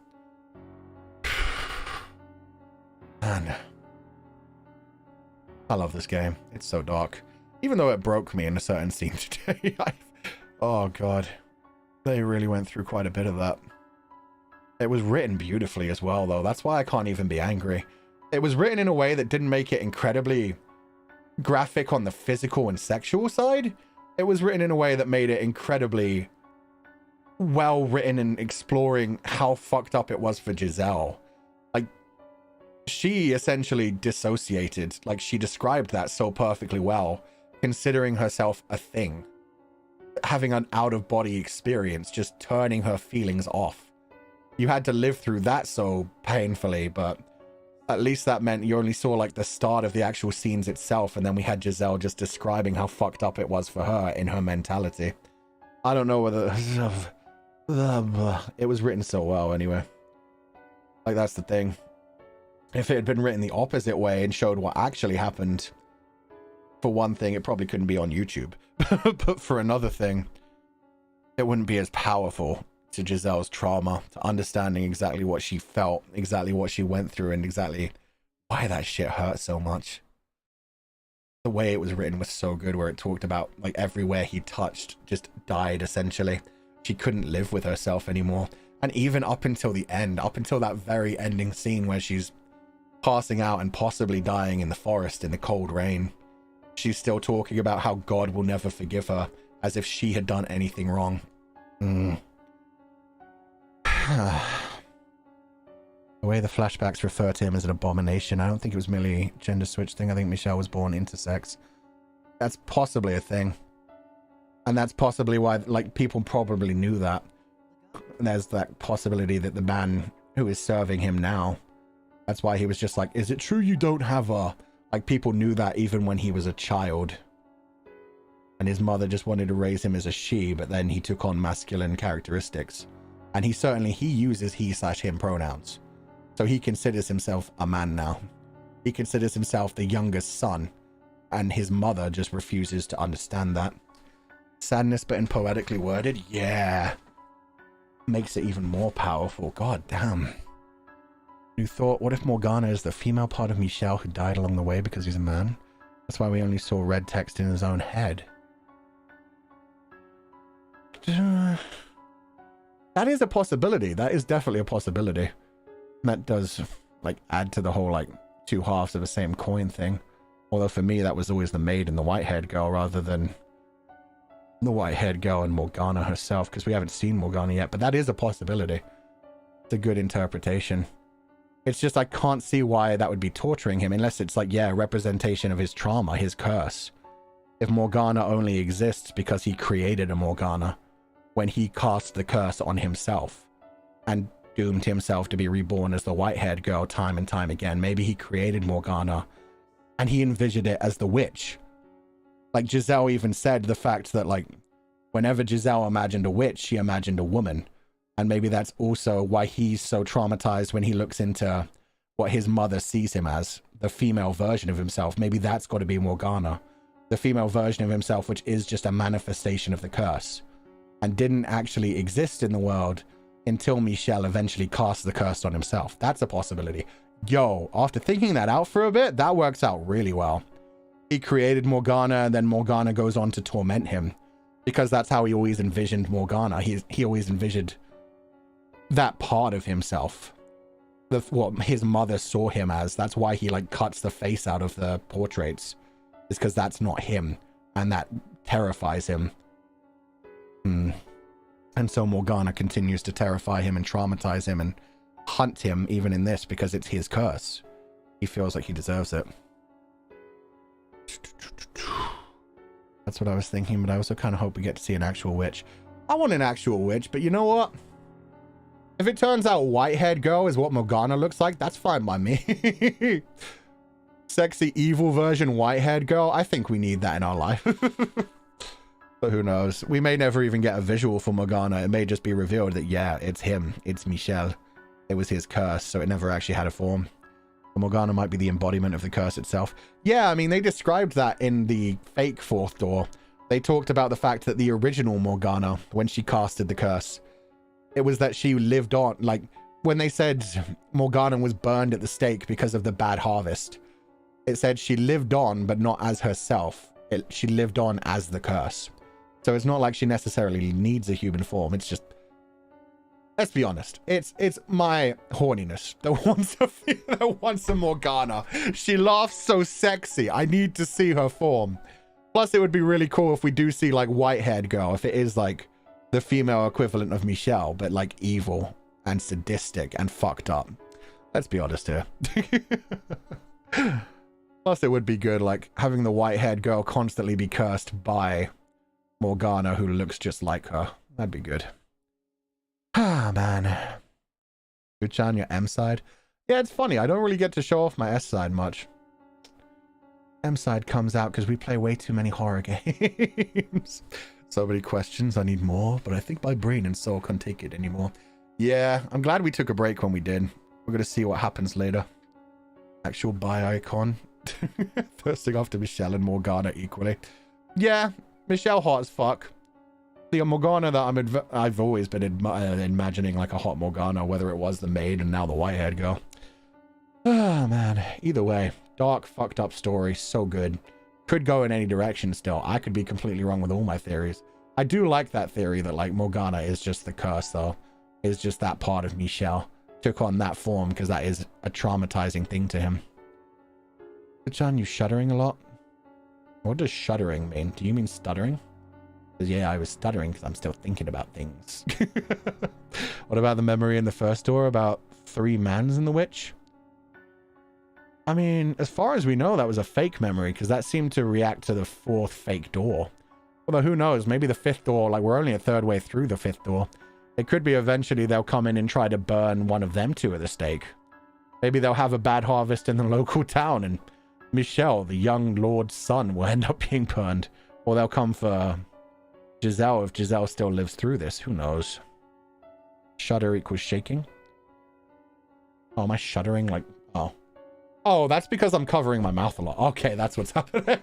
Man. I love this game. It's so dark. Even though it broke me in a certain scene today. Oh, God. They really went through quite a bit of that. It was written beautifully as well, though. That's why I can't even be angry. It was written in a way that didn't make it incredibly graphic on the physical and sexual side. It was written in a way that made it incredibly well written and exploring how fucked up it was for Giselle. Like, she essentially dissociated. Like, she described that so perfectly well, considering herself a thing. Having an out-of-body experience, just turning her feelings off. You had to live through that so painfully, but at least that meant you only saw like the start of the actual scenes itself, and then we had Giselle just describing how fucked up it was for her in her mentality. I don't know whether it was written so well anyway. Like, that's the thing. If it had been written the opposite way and showed what actually happened, for one thing, it probably couldn't be on YouTube. But for another thing, it wouldn't be as powerful to Giselle's trauma, to understanding exactly what she felt, exactly what she went through, and exactly why that shit hurt so much. The way it was written was so good, where it talked about like everywhere he touched just died essentially. She couldn't live with herself anymore. And even up until the end, up until that very ending scene where she's passing out and possibly dying in the forest in the cold rain, she's still talking about how God will never forgive her, as if she had done anything wrong. The way the flashbacks refer to him as an abomination, I don't think it was merely a gender switch thing. I think Michelle was born intersex. That's possibly a thing. And that's possibly why, like, people probably knew that. And there's that possibility that the man who is serving him now, that's why he was just like, is it true you don't have a... Like, people knew that even when he was a child. And his mother just wanted to raise him as a she, but then he took on masculine characteristics. And he uses he/him pronouns. So he considers himself a man now. He considers himself the youngest son. And his mother just refuses to understand that. Sadness, but in poetically worded? Yeah. Makes it even more powerful. God damn. New thought, what if Morgana is the female part of Michelle who died along the way because he's a man? That's why we only saw red text in his own head. That is a possibility. That is definitely a possibility. That does, like, add to the whole, like, two halves of the same coin thing. Although for me, that was always the maid and the white-haired girl rather than the white-haired girl and Morgana herself, because we haven't seen Morgana yet. But that is a possibility. It's a good interpretation. It's just I can't see why that would be torturing him unless it's like, yeah, a representation of his trauma, his curse. If Morgana only exists because he created a Morgana when he cast the curse on himself and doomed himself to be reborn as the white-haired girl time and time again. Maybe he created Morgana and he envisioned it as the witch. Like Giselle even said the fact that, like, whenever Giselle imagined a witch, she imagined a woman. And maybe that's also why he's so traumatized when he looks into what his mother sees him as, the female version of himself. Maybe that's got to be Morgana, the female version of himself, which is just a manifestation of the curse and didn't actually exist in the world until Michelle eventually cast the curse on himself. That's a possibility. Yo, after thinking that out for a bit, that works out really well. He created Morgana, and then Morgana goes on to torment him because that's how he always envisioned Morgana. He always envisioned that part of himself. what his mother saw him as. That's why he like cuts the face out of the portraits. It's because that's not him, and that terrifies him. And so Morgana continues to terrify him and traumatize him and hunt him even in this because it's his curse. He feels like he deserves it. That's what I was thinking, but I also kind of hope we get to see an actual witch. I want an actual witch, but you know what? If it turns out white-haired girl is what Morgana looks like, that's fine by me. Sexy, evil version white-haired girl, I think we need that in our life. But who knows? We may never even get a visual for Morgana. It may just be revealed that, yeah, it's him. It's Michel. It was his curse, so it never actually had a form. But Morgana might be the embodiment of the curse itself. Yeah, I mean, they described that in the fake fourth door. They talked about the fact that the original Morgana, when she casted the curse, it was that she lived on. Like, when they said Morgana was burned at the stake because of the bad harvest, it said she lived on, but not as herself. She lived on as the curse. So it's not like she necessarily needs a human form. It's just, let's be honest. It's my horniness that wants a Morgana. She laughs so sexy. I need to see her form. Plus, it would be really cool if we do see like white-haired girl. If it is like the female equivalent of Michelle, but like evil and sadistic and fucked up. Let's be honest here. Plus, it would be good like having the white-haired girl constantly be cursed by Morgana, who looks just like her. That'd be good. Ah, man. Good-chan, your M side? Yeah, it's funny. I don't really get to show off my S side much. M side comes out because we play way too many horror games. So many questions. I need more, but I think my brain and soul can't take it anymore. Yeah, I'm glad we took a break when we did. We're going to see what happens later. Actual bi icon. Thirsting after Michelle and Morgana equally. Yeah, Michelle hot as fuck. The Morgana that I've always been imagining like a hot Morgana, whether it was the maid and now the white-haired girl. Ah, man. Either way, dark, fucked up story. So good. Could go in any direction still. I could be completely wrong with all my theories. I do like that theory that like Morgana is just the curse though. Is just that part of Michelle. Took on that form because that is a traumatizing thing to him. John, you shuddering a lot? What does shuddering mean? Do you mean stuttering? Because yeah, I was stuttering because I'm still thinking about things. What about the memory in the first door about 3 mans in the witch? I mean, as far as we know, that was a fake memory because that seemed to react to the 4th fake door. Although who knows, maybe the 5th door, like we're only a third way through the 5th door. It could be eventually they'll come in and try to burn one of them 2 at the stake. Maybe they'll have a bad harvest in the local town and Michelle, the young lord's son, will end up being burned. Or they'll come for Giselle if Giselle still lives through this. Who knows? Shudder equals shaking. Oh, am I shuddering? Like, oh. Oh, that's because I'm covering my mouth a lot. Okay, that's what's happening.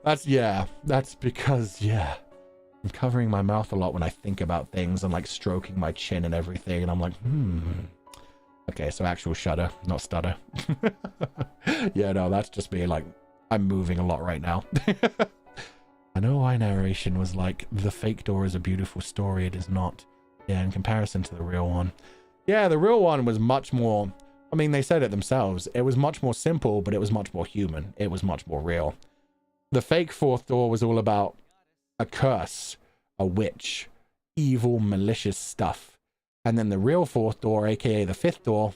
That's because, I'm covering my mouth a lot when I think about things and like stroking my chin and everything. And I'm like, Okay, so actual shudder, not stutter. Yeah, no, that's just me. Like, I'm moving a lot right now. I know why narration was like, the fake door is a beautiful story. It is not. Yeah, in comparison to the real one. Yeah, the real one was much more, I mean, they said it themselves. It was much more simple, but it was much more human. It was much more real. The fake 4th door was all about a curse, a witch, evil, malicious stuff. And then the real 4th door, aka the 5th door,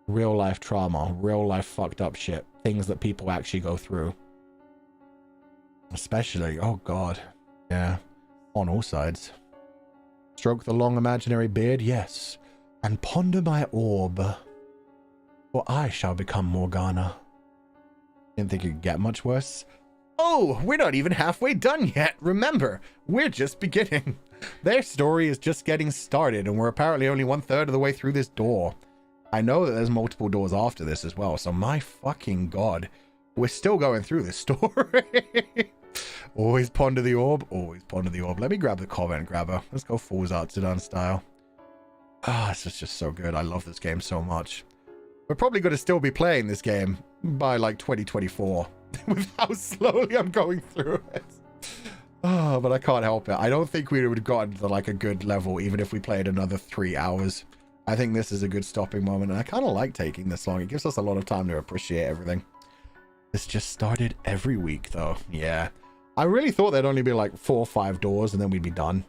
real life trauma, real life fucked up shit. Things that people actually go through. Especially, oh god. Yeah. On all sides. Stroke the long imaginary beard, yes. And ponder my orb. For I shall become Morgana. Didn't think it could get much worse. Oh, we're not even halfway done yet. Remember, we're just beginning. Their story is just getting started, and we're apparently only 1/3 of the way through this door. I know that there's multiple doors after this as well, so my fucking god. We're still going through this story. Always ponder the orb, always ponder the orb. Let me grab the comment grabber. Let's go Fool's Artisan style. Ah, this is just so good. I love this game so much. We're probably going to still be playing this game by like 2024 with how slowly I'm going through it. Oh, but I can't help it. I don't think we would have gotten to like a good level even if we played another 3 hours. I think this is a good stopping moment, and I kind of like taking this long. It gives us a lot of time to appreciate everything. This just started every week, though. Yeah. I really thought there'd only be like 4 or 5 doors, and then we'd be done.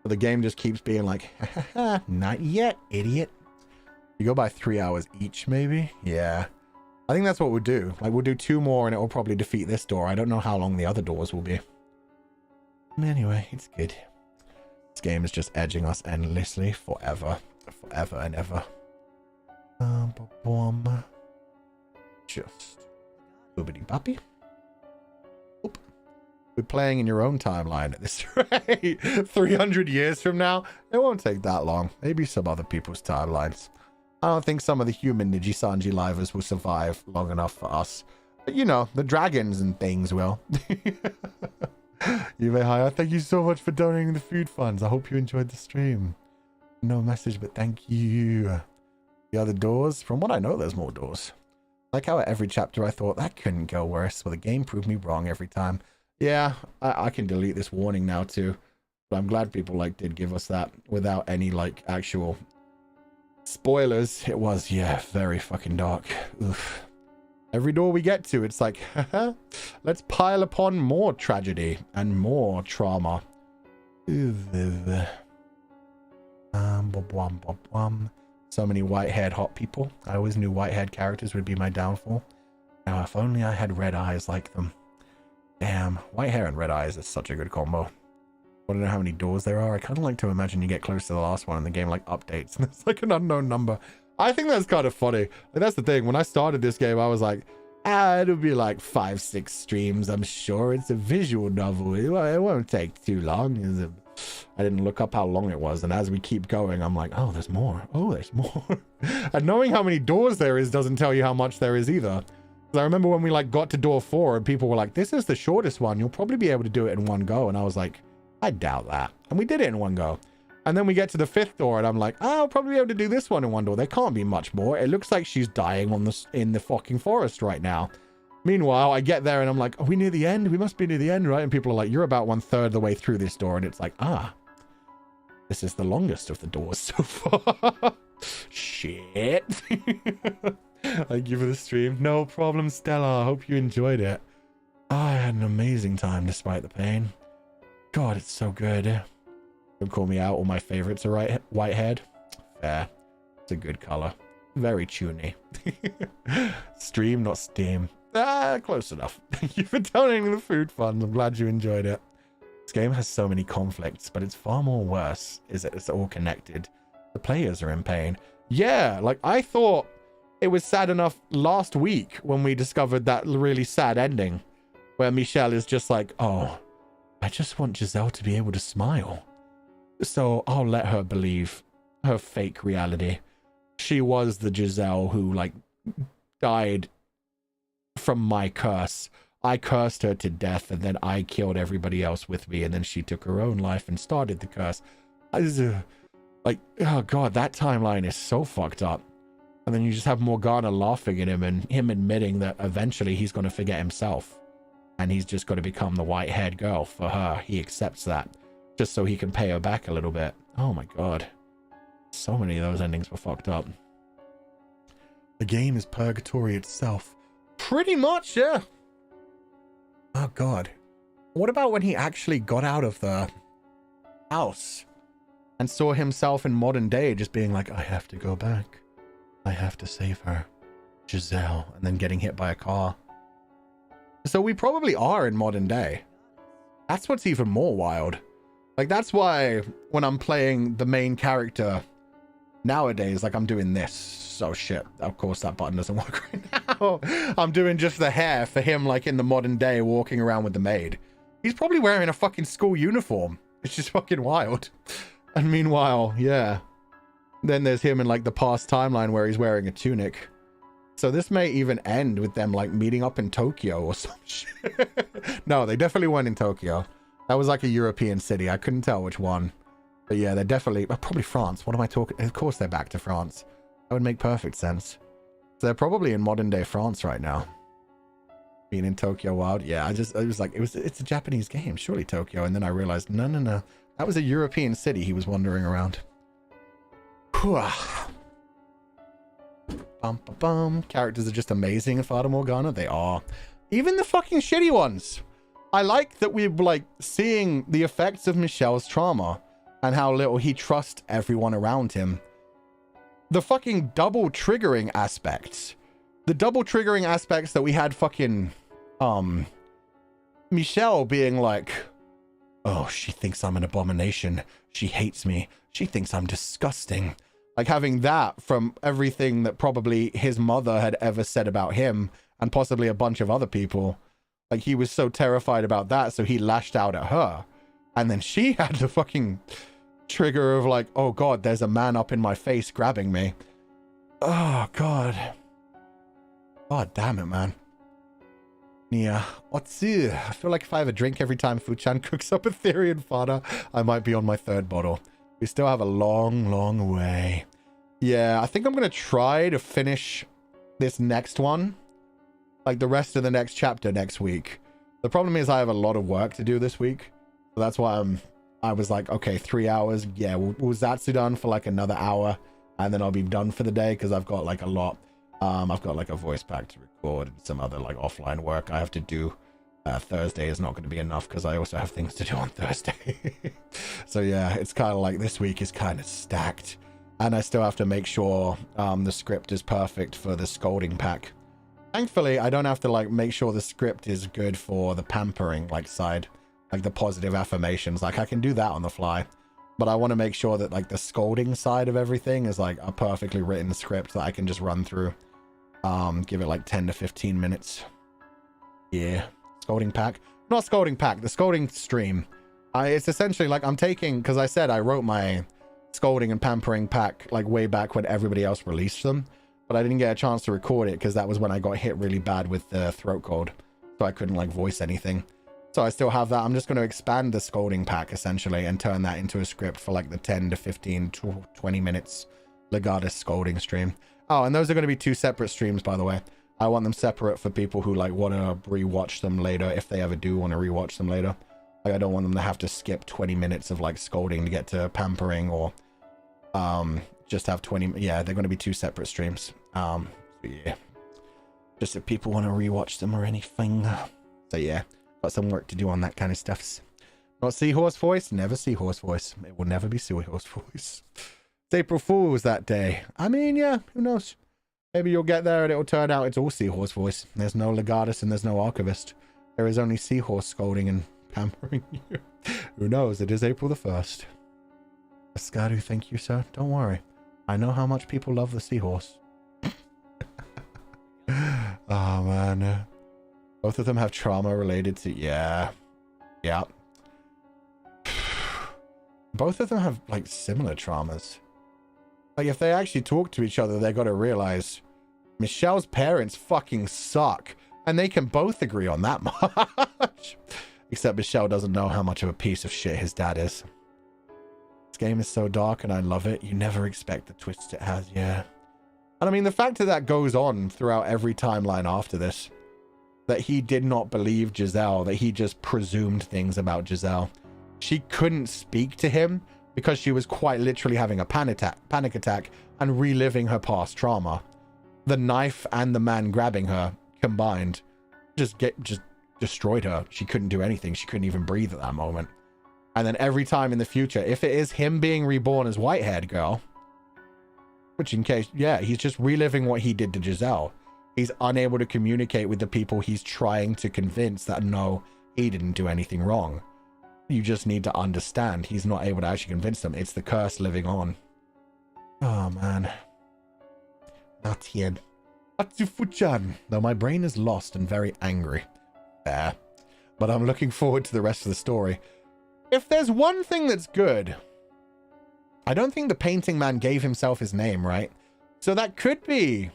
But the game just keeps being like, not yet, idiot. You go by 3 hours each, maybe? Yeah. I think that's what we'll do. Like, we'll do 2 more, and it will probably defeat this door. I don't know how long the other doors will be. Anyway, it's good. This game is just edging us endlessly forever. Forever and ever. Just boobity boppy. Oop. We're playing in your own timeline at this rate. 300 years from now, it won't take that long. Maybe some other people's timelines. I don't think some of the human Nijisanji livers will survive long enough for us. But you know, the dragons and things will. Yuve Haya, thank you so much for donating the food funds. I hope you enjoyed the stream. No message, but thank you. The other doors? From what I know, there's more doors. Like how at every chapter I thought that couldn't go worse, but the game proved me wrong every time. Yeah, I can delete this warning now too. But I'm glad people like did give us that without any like actual spoilers. It was, yeah, very fucking dark. Oof. Every door we get to, it's like, haha, let's pile upon more tragedy and more trauma. So many white-haired hot people. I always knew white-haired characters would be my downfall. Now, if only I had red eyes like them. Damn, white hair and red eyes is such a good combo. I don't know how many doors there are. I kind of like to imagine you get close to the last one and the game like updates and it's like an unknown number. I think that's kind of funny. Like, that's the thing. When I started this game, I was like, it'll be like 5-6 streams. I'm sure it's a visual novel. It won't take too long. I didn't look up how long it was. And as we keep going, I'm like, oh, there's more. Oh, there's more. And knowing how many doors there is doesn't tell you how much there is either. Because I remember when we like got to door 4 and people were like, this is the shortest one. You'll probably be able to do it in one go. And I was like, I doubt that. And we did it in one go. And then we get to the 5th door and I'm like, oh, I'll probably be able to do this one in one door. There can't be much more. It looks like she's dying in the fucking forest right now. Meanwhile, I get there and I'm like, are we near the end? We must be near the end, right? And people are like, you're about 1/3 of the way through this door. And it's like, this is the longest of the doors so far. Shit. Thank you for the stream. No problem, Stella. I hope you enjoyed it. I had an amazing time despite the pain. God, it's so good. Don't call me out. All my favorites are white-haired. Fair. It's a good color. Very tuney. Stream, not steam. Close enough. Thank you for donating the food fund. I'm glad you enjoyed it. This game has so many conflicts, but it's far more worse is that it's all connected. The players are in pain. Yeah, like I thought it was sad enough last week when we discovered that really sad ending where Michelle is just like, oh, I just want Giselle to be able to smile. So I'll let her believe her fake reality. She was the Giselle who like died from my curse. I cursed her to death and then I killed everybody else with me and then she took her own life and started the curse. Like, oh god, that timeline is so fucked up. And then you just have Morgana laughing at him and him admitting that eventually he's going to forget himself. And he's just got to become the white-haired girl for her. He accepts that. Just so he can pay her back a little bit. Oh my god. So many of those endings were fucked up. The game is purgatory itself. Pretty much, yeah. Oh god. What about when he actually got out of the house and saw himself in modern day just being like, I have to go back. I have to save her. Giselle. And then getting hit by a car. So we probably are in modern day. That's what's even more wild. Like, that's why when I'm playing the main character nowadays, like I'm doing this. So shit. Of course that button doesn't work right now. I'm doing just the hair for him, like in the modern day, walking around with the maid. He's probably wearing a fucking school uniform. It's just fucking wild. And meanwhile, yeah. Then there's him in like the past timeline where he's wearing a tunic. So this may even end with them like meeting up in Tokyo or some shit. No, they definitely weren't in Tokyo. That was like a European city. I couldn't tell which one. But yeah, they're definitely... probably France. What am I talking... Of course they're back to France. That would make perfect sense. So they're probably in modern day France right now. Being in Tokyo Wild. Yeah, I was like, it's a Japanese game. Surely Tokyo. And then I realized, no. That was a European city he was wandering around. Characters are just amazing in Fata Morgana. They are. Even the fucking shitty ones. I like that we're like seeing the effects of Michelle's trauma and how little he trusts everyone around him. The fucking double triggering aspects. The double triggering aspects that we had fucking Michelle being like, oh, she thinks I'm an abomination. She hates me. She thinks I'm disgusting. Like having that from everything that probably his mother had ever said about him and possibly a bunch of other people. Like he was so terrified about that, so he lashed out at her. And then she had the fucking trigger of like, oh God, there's a man up in my face grabbing me. Oh God. God damn it, man. Yeah. Otsu. I feel like if I have a drink every time Fuchan cooks up a theory in Fata, I might be on my 3rd bottle. We still have a long, long way. Yeah, I think I'm going to try to finish this next one. Like the rest of the next chapter next week. The problem is I have a lot of work to do this week. So that's why I was like, okay, 3 hours. Yeah, we'll Zatsudan for like another hour. And then I'll be done for the day because I've got like a lot. I've got like a voice pack to record and some other like offline work I have to do. Thursday is not going to be enough because I also have things to do on Thursday. So yeah, it's kind of like this week is kind of stacked. And I still have to make sure the script is perfect for the scolding pack. Thankfully, I don't have to like make sure the script is good for the pampering like side, like the positive affirmations. Like I can do that on the fly, but I want to make sure that like the scolding side of everything is like a perfectly written script that I can just run through. Give it like 10 to 15 minutes. Yeah. Scolding pack. Not scolding pack, the scolding stream. It's essentially like I'm taking, because I said I wrote my scolding and pampering pack like way back when everybody else released them, but I didn't get a chance to record it because that was when I got hit really bad with the throat cold, so I couldn't like voice anything. So I still have that. I'm just going to expand the scolding pack essentially and turn that into a script for like the 10 to 15 to 20 minutes Legatus scolding stream. Oh, and those are going to be 2 separate streams, by the way. I want them separate for people who like want to rewatch them later, if they ever do want to rewatch them later. Like I don't want them to have to skip 20 minutes of like scolding to get to pampering, or just have 20. Yeah, they're going to be 2 separate streams. So yeah, just if people want to rewatch them or anything. So yeah, got some work to do on that kind of stuff. Not seahorse voice, never seahorse voice. It will never be seahorse voice. It's April Fool's that day. I mean, yeah, who knows? Maybe you'll get there and it'll turn out it's all seahorse voice. There's no Legatus and there's no archivist. There is only seahorse scolding and pampering you. Who knows? It is April the 1st. Ascaru, thank you, sir. Don't worry. I know how much people love the seahorse. Oh, man. Both of them have trauma related to... Yeah. Yeah. Both of them have, like, similar traumas. Like, if they actually talk to each other, they got to realize Michelle's parents fucking suck. And they can both agree on that much. Except Michelle doesn't know how much of a piece of shit his dad is. This game is so dark and I love it. You never expect the twists it has, yeah. And I mean, the fact that that goes on throughout every timeline after this. That he did not believe Giselle. That he just presumed things about Giselle. She couldn't speak to him because she was quite literally having a panic attack and reliving her past trauma. The knife and the man grabbing her combined just destroyed her. She couldn't do anything. She couldn't even breathe at that moment. And then every time in the future, if it is him being reborn as white-haired girl, which in case, yeah, he's just reliving what he did to Giselle. He's unable to communicate with the people he's trying to convince that no, he didn't do anything wrong. You just need to understand he's not able to actually convince them. It's the curse living on. Oh, man. Not yet. Atsufuchan. Though my brain is lost and very angry. There. But I'm looking forward to the rest of the story. If there's one thing that's good, I don't think the painting man gave himself his name, right? So that could be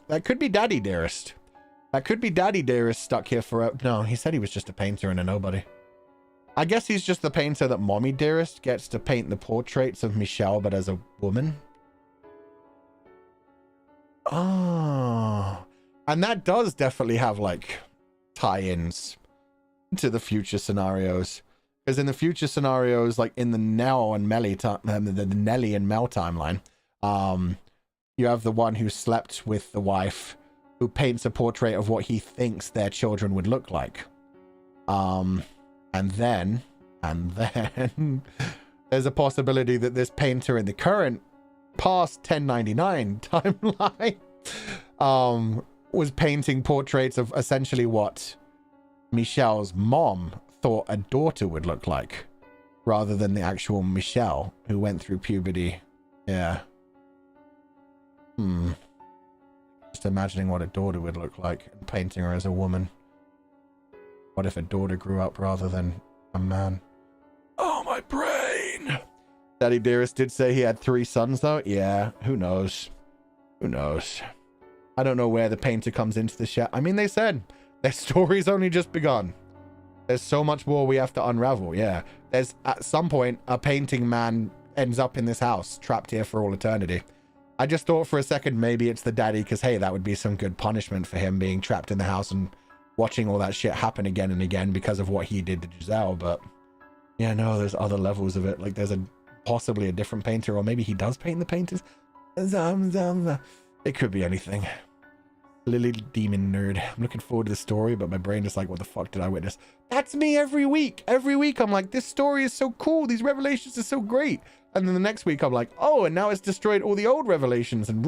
Daddy Dearest. That could be Daddy Dearest stuck here forever. No, he said he was just a painter and a nobody. I guess he's just the painter that Mommy Dearest gets to paint the portraits of Michelle, but as a woman. Oh. And that does definitely have, like, tie-ins to the future scenarios. Because in the future scenarios, like in the Nell and Melly, the Nelly and Mel timeline, you have the one who slept with the wife, who paints a portrait of what he thinks their children would look like. And then there's a possibility that this painter in the current past 1099 timeline was painting portraits of essentially what Michelle's mom thought a daughter would look like, rather than the actual Michelle who went through puberty. Yeah. Just imagining what a daughter would look like and painting her as a woman. What if a daughter grew up rather than a man? Oh, my brain! Daddy Dearest did say he had 3 sons, though. Yeah, who knows? Who knows? I don't know where the painter comes into the shot. I mean, they said their story's only just begun. There's so much more we have to unravel. Yeah, there's at some point a painting man ends up in this house, trapped here for all eternity. I just thought for a second maybe it's the daddy, because hey, that would be some good punishment for him being trapped in the house and watching all that shit happen again and again because of what he did to Giselle. But yeah, no, there's other levels of it. Like there's possibly a different painter, or maybe he does paint the painters. It could be anything. Lily demon nerd. I'm looking forward to the story, but my brain is like, what the fuck did I witness? That's me every week. Every week I'm like, this story is so cool. These revelations are so great. And then the next week I'm like, oh, and now it's destroyed all the old revelations and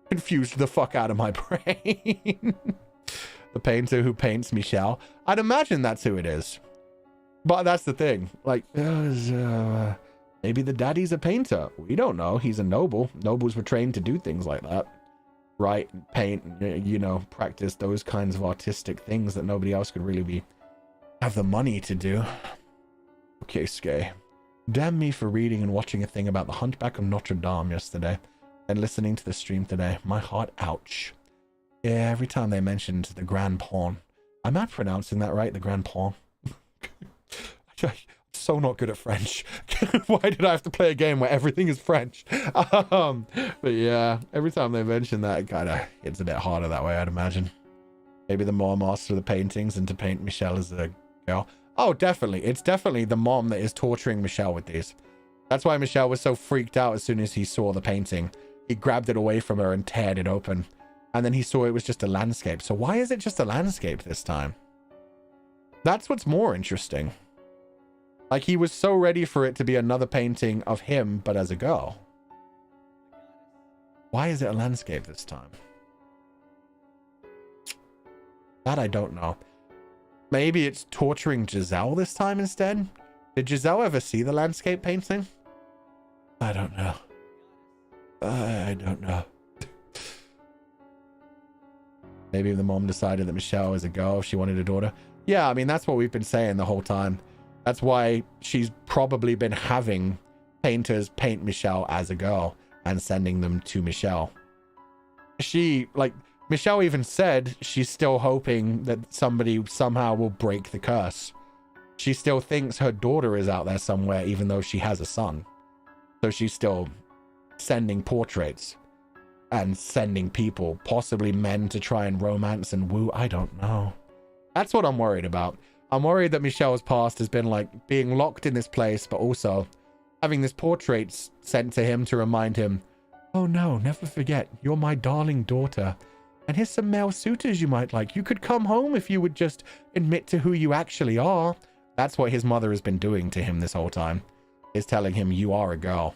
confused the fuck out of my brain. The painter who paints Michelle. I'd imagine that's who it is. But that's the thing. Like, maybe the daddy's a painter. We don't know. He's a noble. Nobles were trained to do things like that. Write and paint, you know, practice those kinds of artistic things that nobody else could really have the money to do. Okay, Skay. Damn me for reading and watching a thing about the Hunchback of Notre Dame yesterday and listening to the stream today. My heart, ouch. Yeah, every time they mentioned the Grand Pont. Am I pronouncing that right? The Grand Pont? I'm so not good at French. Why did I have to play a game where everything is French? But yeah, every time they mention that, it kind of hits a bit harder that way, I'd imagine. Maybe the mom asked for the paintings and to paint Michelle as a girl. Oh, definitely. It's definitely the mom that is torturing Michelle with these. That's why Michelle was so freaked out as soon as he saw the painting. He grabbed it away from her and teared it open. And then he saw it was just a landscape. So why is it just a landscape this time? That's what's more interesting. Like, he was so ready for it to be another painting of him, but as a girl. Why is it a landscape this time? That I don't know. Maybe it's torturing Giselle this time instead? Did Giselle ever see the landscape painting? I don't know. I don't know. Maybe the mom decided that Michelle was a girl. She wanted a daughter. Yeah, I mean, that's what we've been saying the whole time. That's why she's probably been having painters paint Michelle as a girl and sending them to Michelle. Michelle even said she's still hoping that somebody somehow will break the curse. She still thinks her daughter is out there somewhere, even though she has a son. So she's still sending portraits and sending people, possibly men, to try and romance and woo. I don't know. That's what I'm worried about. I'm worried that Michelle's past has been like being locked in this place, but also having this portrait sent to him to remind him, oh no, never forget, you're my darling daughter. And here's some male suitors you might like. You could come home if you would just admit to who you actually are. That's what his mother has been doing to him this whole time, is telling him you are a girl.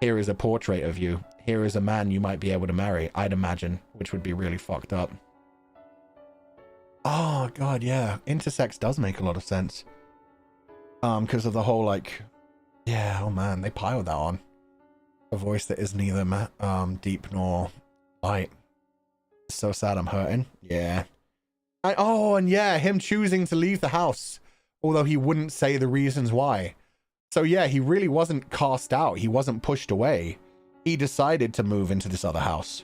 Here is a portrait of you. Here is a man you might be able to marry, I'd imagine, which would be really fucked up. Oh, God, yeah. Intersex does make a lot of sense. Because of the whole, like... Yeah, oh man, they piled that on. A voice that is neither deep nor light. So sad I'm hurting. Yeah. And yeah, him choosing to leave the house. Although he wouldn't say the reasons why. So yeah, he really wasn't cast out. He wasn't pushed away. He decided to move into this other house.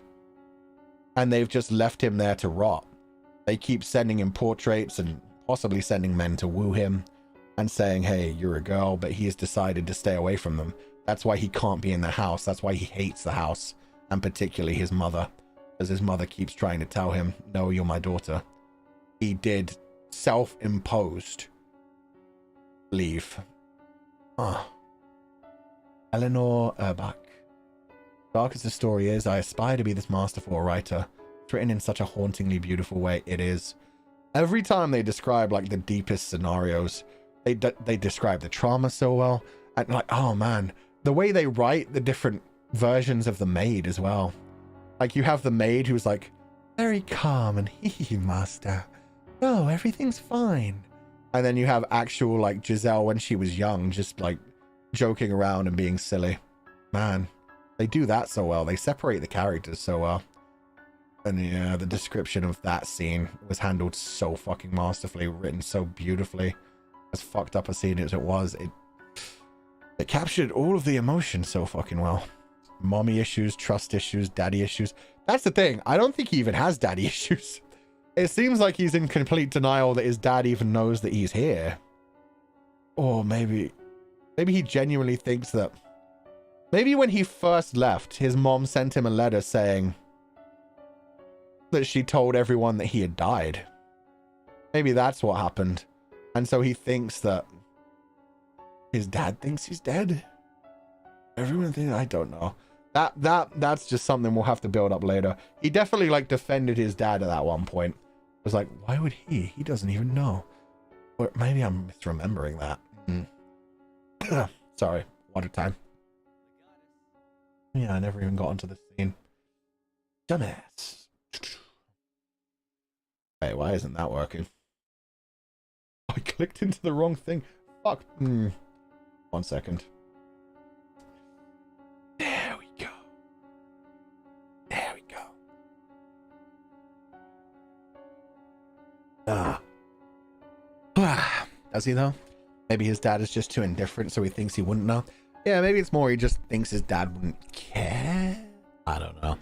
And they've just left him there to rot. They keep sending him portraits and possibly sending men to woo him and saying, hey, you're a girl, but he has decided to stay away from them. That's why he can't be in the house. That's why he hates the house, and particularly his mother, as his mother keeps trying to tell him, no, you're my daughter. He did self-imposed leave. Oh. Eleanor Erbach. Dark as the story is, I aspire to be this masterful writer. It's written in such a hauntingly beautiful way. It is. Every time they describe like the deepest scenarios, they describe the trauma so well. And like, oh man, the way they write the different versions of the maid as well. Like you have the maid who's like very calm and hee master. No, everything's fine. And then you have actual like Giselle when she was young, just like joking around and being silly. Man, they do that so well. They separate the characters so well. And yeah, the description of that scene was handled so fucking masterfully, written so beautifully. As fucked up a scene as it was, it captured all of the emotion so fucking well. Mommy issues, trust issues, daddy issues. That's the thing. I don't think he even has daddy issues. It seems like he's in complete denial that his dad even knows that he's here. Or maybe he genuinely thinks that... Maybe when he first left, his mom sent him a letter saying that she told everyone that he had died. Maybe that's what happened. And so he thinks that his dad thinks he's dead. Everyone thinks... I don't know. That's just something we'll have to build up later. He definitely like defended his dad at that one point. It was like, why would he? He doesn't even know. Or maybe I'm misremembering that. Sorry, water time. Yeah, I never even got onto the scene. Dumbass. Hey, why isn't that working? I clicked into the wrong thing. Fuck. 1 second. There we go. There we go. Does he though? Maybe his dad is just too indifferent, so he thinks he wouldn't know. Yeah, maybe it's more he just thinks his dad wouldn't care. I don't know.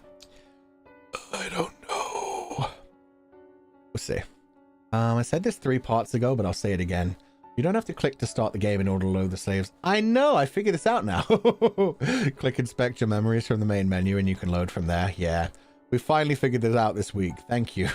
I don't know. We'll see. I said this 3 parts ago, but I'll say it again. You don't have to click to start the game in order to load the slaves. I know, I figured this out now. Click inspect your memories from the main menu and you can load from there. Yeah, we finally figured this out this week. Thank you.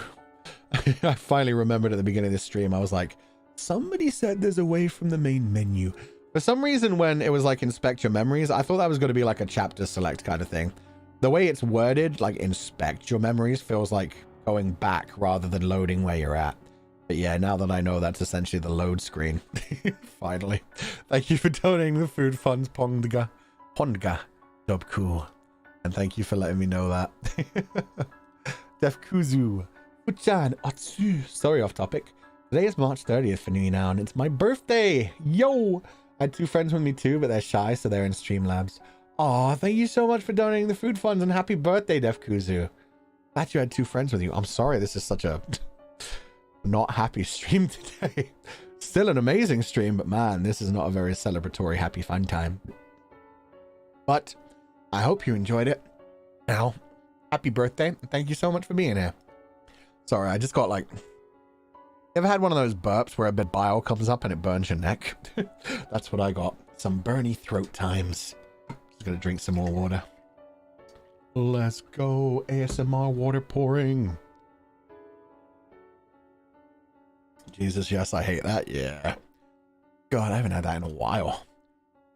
I finally remembered at the beginning of this stream, I was like, somebody said there's a way from the main menu. For some reason, when it was like inspect your memories, I thought that was going to be like a chapter select kind of thing. The way it's worded, like inspect your memories, feels like going back rather than loading where you're at. But yeah, now that I know that's essentially the load screen. Finally. Thank you for donating the food funds, Pondga. Dub cool. And thank you for letting me know that. Defkuzu. Uchan Atsu. Sorry, off topic. Today is March 30th for New Now, and it's my birthday. Yo! I had 2 friends with me too, but they're shy, so they're in Streamlabs. Aw, thank you so much for donating the food funds, and happy birthday, Defkuzu. Glad you had 2 friends with you. I'm sorry this is such a not happy stream today. Still an amazing stream, but man, this is not a very celebratory, happy, fun time. But I hope you enjoyed it. Now, happy birthday, and thank you so much for being here. Sorry, I just got like... Ever had one of those burps where a bit of bile comes up and it burns your neck? That's what I got. Some burny throat times. Just gonna drink some more water. Let's go. ASMR water pouring. Jesus, yes, I hate that. Yeah. God, I haven't had that in a while.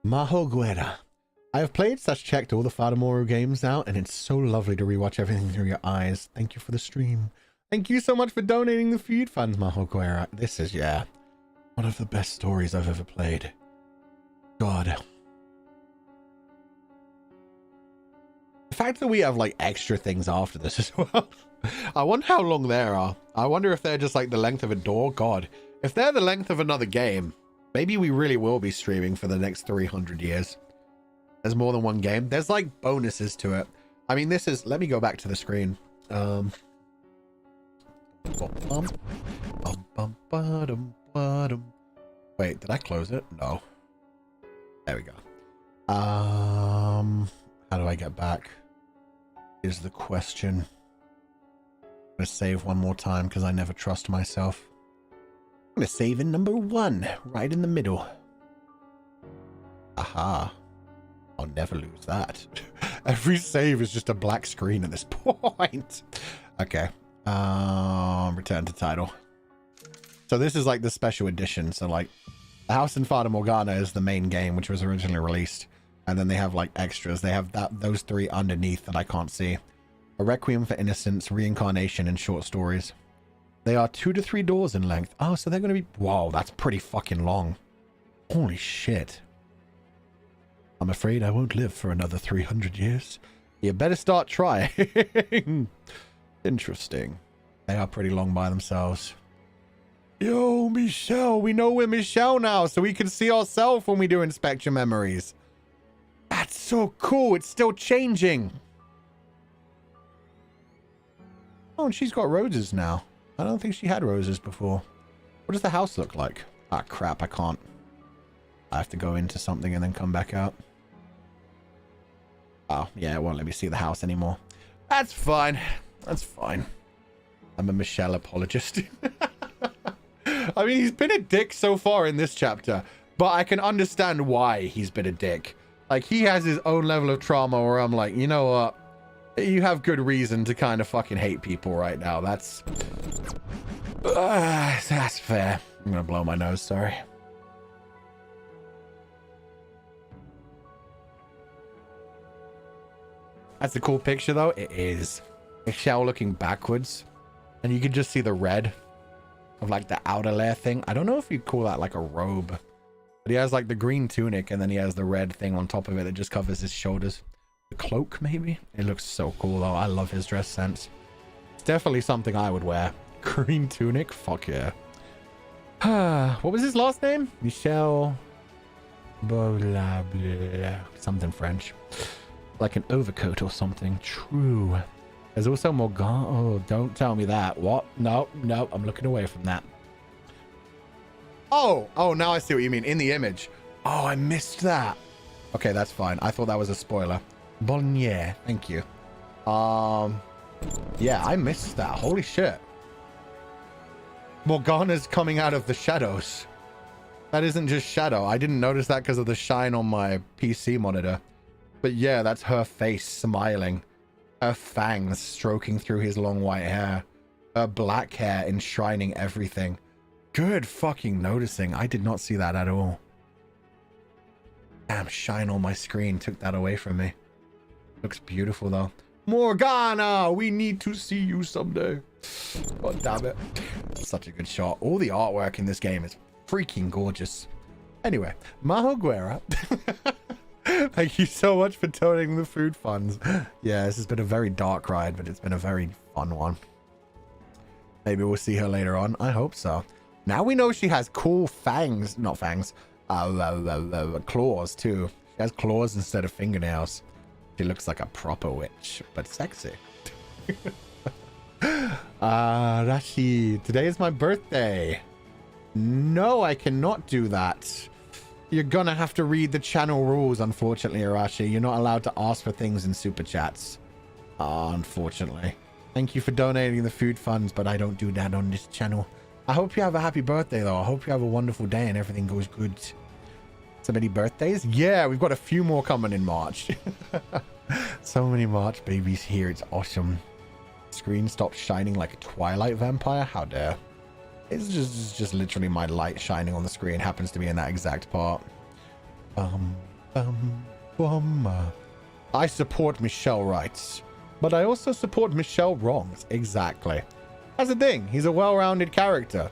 Maho Guerra. I have played / checked all the Fata Morgana games now, and it's so lovely to rewatch everything through your eyes. Thank you for the stream. Thank you so much for donating the feed funds, Maho Guerra. This is, yeah, one of the best stories I've ever played. God. The fact that we have, like, extra things after this as well. I wonder how long there are. I wonder if they're just, like, the length of a door. God. If they're the length of another game, maybe we really will be streaming for the next 300 years. There's more than one game. There's, like, bonuses to it. I mean, this is... Let me go back to the screen. Wait, did I close it? No. There we go. How do I get back? Is the question. I'm gonna save one more time because I never trust myself. I'm gonna save in number 1, right in the middle. Aha. I'll never lose that. Every save is just a black screen at this point. Okay. Return to title. So this is like the special edition. So like The House in Fata Morgana is the main game, which was originally released. And then they have like extras. They have those 3 underneath that I can't see. A Requiem for Innocence, Reincarnation, and short stories. They are 2 to 3 doors in length. Oh, so they're going to be... Whoa, that's pretty fucking long. Holy shit. I'm afraid I won't live for another 300 years. You better start trying. Interesting. They are pretty long by themselves. Yo, Michelle. We know we're Michelle now, so we can see ourselves when we do inspect your memories. That's so cool. It's still changing. Oh, and she's got roses now. I don't think she had roses before. What does the house look like? Ah, crap. I can't. I have to go into something and then come back out. Oh, yeah. It won't let me see the house anymore. That's fine. That's fine. I'm a Michelle apologist. I mean, he's been a dick so far in this chapter, but I can understand why he's been a dick. Like, he has his own level of trauma where I'm like, you know what? You have good reason to kind of fucking hate people right now. That's fair. I'm gonna blow my nose, sorry. That's a cool picture, though. It is. Michelle looking backwards. And you can just see the red of, like, the outer layer thing. I don't know if you'd call that, like, a robe. But he has, like, the green tunic, and then he has the red thing on top of it that just covers his shoulders. The cloak, maybe? It looks so cool, though. I love his dress sense. It's definitely something I would wear. Green tunic? Fuck yeah. What was his last name? Michel... Blah, blah, blah. Something French. Like an overcoat or something. True. There's also Morgana. Oh, don't tell me that. What? No, no. I'm looking away from that. Oh, now I see what you mean. In the image. Oh, I missed that. Okay, that's fine. I thought that was a spoiler. Bolnier. Thank you. Yeah, I missed that. Holy shit. Morgana's coming out of the shadows. That isn't just shadow. I didn't notice that because of the shine on my PC monitor. But yeah, that's her face smiling. Her fangs stroking through his long white hair. Her black hair enshrining everything. Good fucking noticing. I did not see that at all. Damn, shine on my screen took that away from me. Looks beautiful though. Morgana, we need to see you someday. God damn it. Such a good shot. All the artwork in this game is freaking gorgeous. Anyway, Maho Guerra. Thank you so much for donating the food funds. Yeah, this has been a very dark ride, but it's been a very fun one. Maybe we'll see her later on. I hope so. Now we know she has cool fangs. Not fangs. Claws, too. She has claws instead of fingernails. She looks like a proper witch, but sexy. Rashi, today is my birthday. No, I cannot do that. You're gonna have to read the channel rules, unfortunately, Arashi. You're not allowed to ask for things in super chats. Unfortunately. Thank you for donating the food funds, but I don't do that on this channel. I hope you have a happy birthday, though. I hope you have a wonderful day and everything goes good. So many birthdays? Yeah, we've got a few more coming in March. So many March babies here. It's awesome. Screen stops shining like a Twilight vampire? How dare. It's just literally my light shining on the screen happens to be in that exact part. I support Michelle rights, but I also support Michelle wrongs. Exactly. That's the thing. He's a well-rounded character.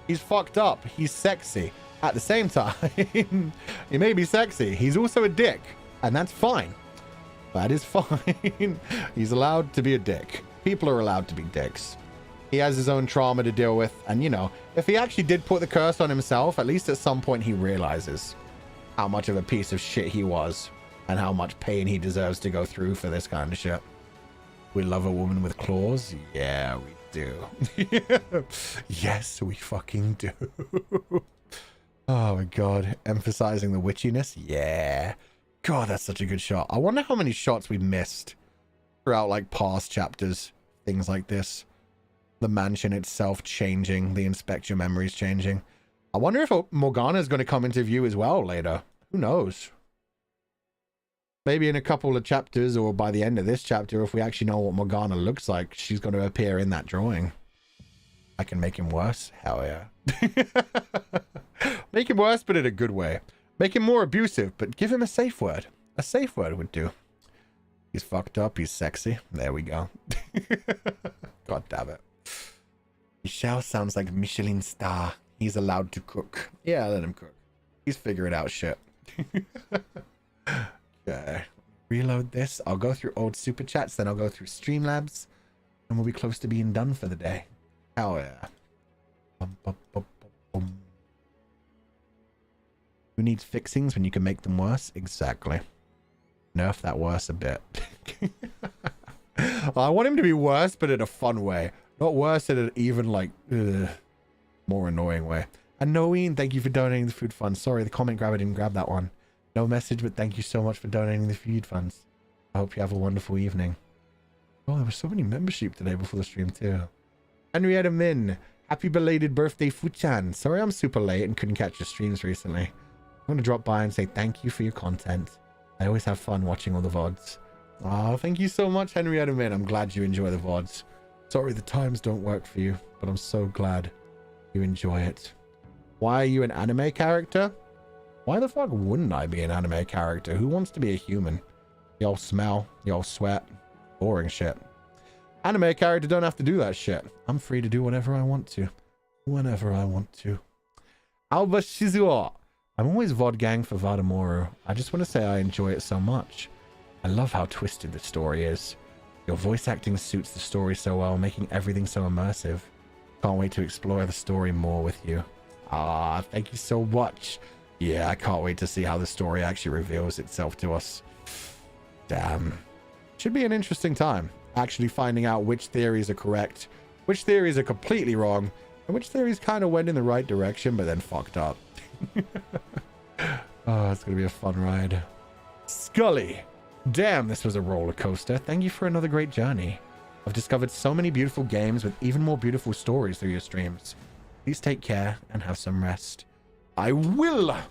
He's fucked up. He's sexy. At the same time, he may be sexy. He's also a dick, and that's fine. That is fine. He's allowed to be a dick. People are allowed to be dicks. He has his own trauma to deal with. And, you know, if he actually did put the curse on himself, at least at some point he realizes how much of a piece of shit he was and how much pain he deserves to go through for this kind of shit. We love a woman with claws? Yeah, we do. Yes, we fucking do. Oh, my God. Emphasizing the witchiness? Yeah. God, that's such a good shot. I wonder how many shots we missed throughout, like, past chapters. Things like this. The mansion itself changing, the inspect your memories changing. I wonder if Morgana is going to come into view as well later. Who knows? Maybe in a couple of chapters or by the end of this chapter, if we actually know what Morgana looks like, she's going to appear in that drawing. I can make him worse? Hell yeah. Make him worse, but in a good way. Make him more abusive, but give him a safe word. A safe word would do. He's fucked up. He's sexy. There we go. God damn it. Michelle sounds like Michelin star. He's allowed to cook. Yeah, let him cook. He's figuring out shit. Okay. Reload this. I'll go through old super chats, then I'll go through Streamlabs, and we'll be close to being done for the day. Hell yeah. Bum, bum, bum, bum, bum. Who needs fixings when you can make them worse? Exactly. Nerf that worse a bit. Well, I want him to be worse, but in a fun way. Not worse in an even, like, more annoying way. And Noeen, thank you for donating the food funds. Sorry, the comment grabber didn't grab that one. No message, but thank you so much for donating the food funds. I hope you have a wonderful evening. Oh, there were so many membership today before the stream, too. Henrietta Min, happy belated birthday, Fuchan. Sorry I'm super late and couldn't catch your streams recently. I'm going to drop by and say thank you for your content. I always have fun watching all the VODs. Oh, thank you so much, Henrietta Min. I'm glad you enjoy the VODs. Sorry the times don't work for you, but I'm so glad you enjoy it. Why are you an anime character? Why the fuck wouldn't I be an anime character? Who wants to be a human? Y'all smell, y'all sweat, boring shit. Anime character don't have to do that shit. I'm free to do whatever I want to. Whenever I want to. Alba Shizuo. I'm always VOD gang for Vadamoru. I just want to say I enjoy it so much. I love how twisted the story is. Your voice acting suits the story so well, making everything so immersive. Can't wait to explore the story more with you. Ah, thank you so much. Yeah, I can't wait to see how the story actually reveals itself to us. Damn. Should be an interesting time. Actually finding out which theories are correct, which theories are completely wrong, and which theories kind of went in the right direction but then fucked up. Oh, it's gonna be a fun ride. Scully. Damn, this was a roller coaster. Thank you for another great journey. I've discovered so many beautiful games with even more beautiful stories through your streams. Please take care and have some rest. I will. I'm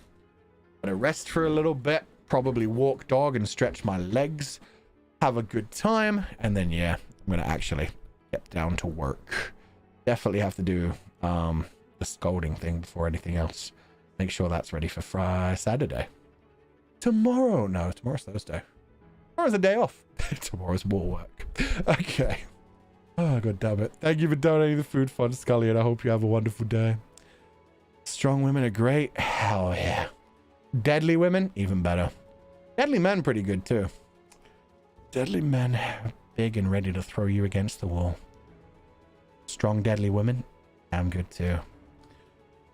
gonna rest for a little bit, probably walk dog and stretch my legs, have a good time, and then yeah, I'm gonna actually get down to work. Definitely have to do the scolding thing before anything else. Make sure that's ready for Saturday. Tomorrow, no, tomorrow's Thursday. Tomorrow's a day off. Tomorrow's more work. Okay. Oh, god damn it. Thank you for donating the food fund, Scully, and I hope you have a wonderful day. Strong women are great. Hell yeah. Deadly women, even better. Deadly men, pretty good too. Deadly men, big and ready to throw you against the wall. Strong, deadly women, I'm good too.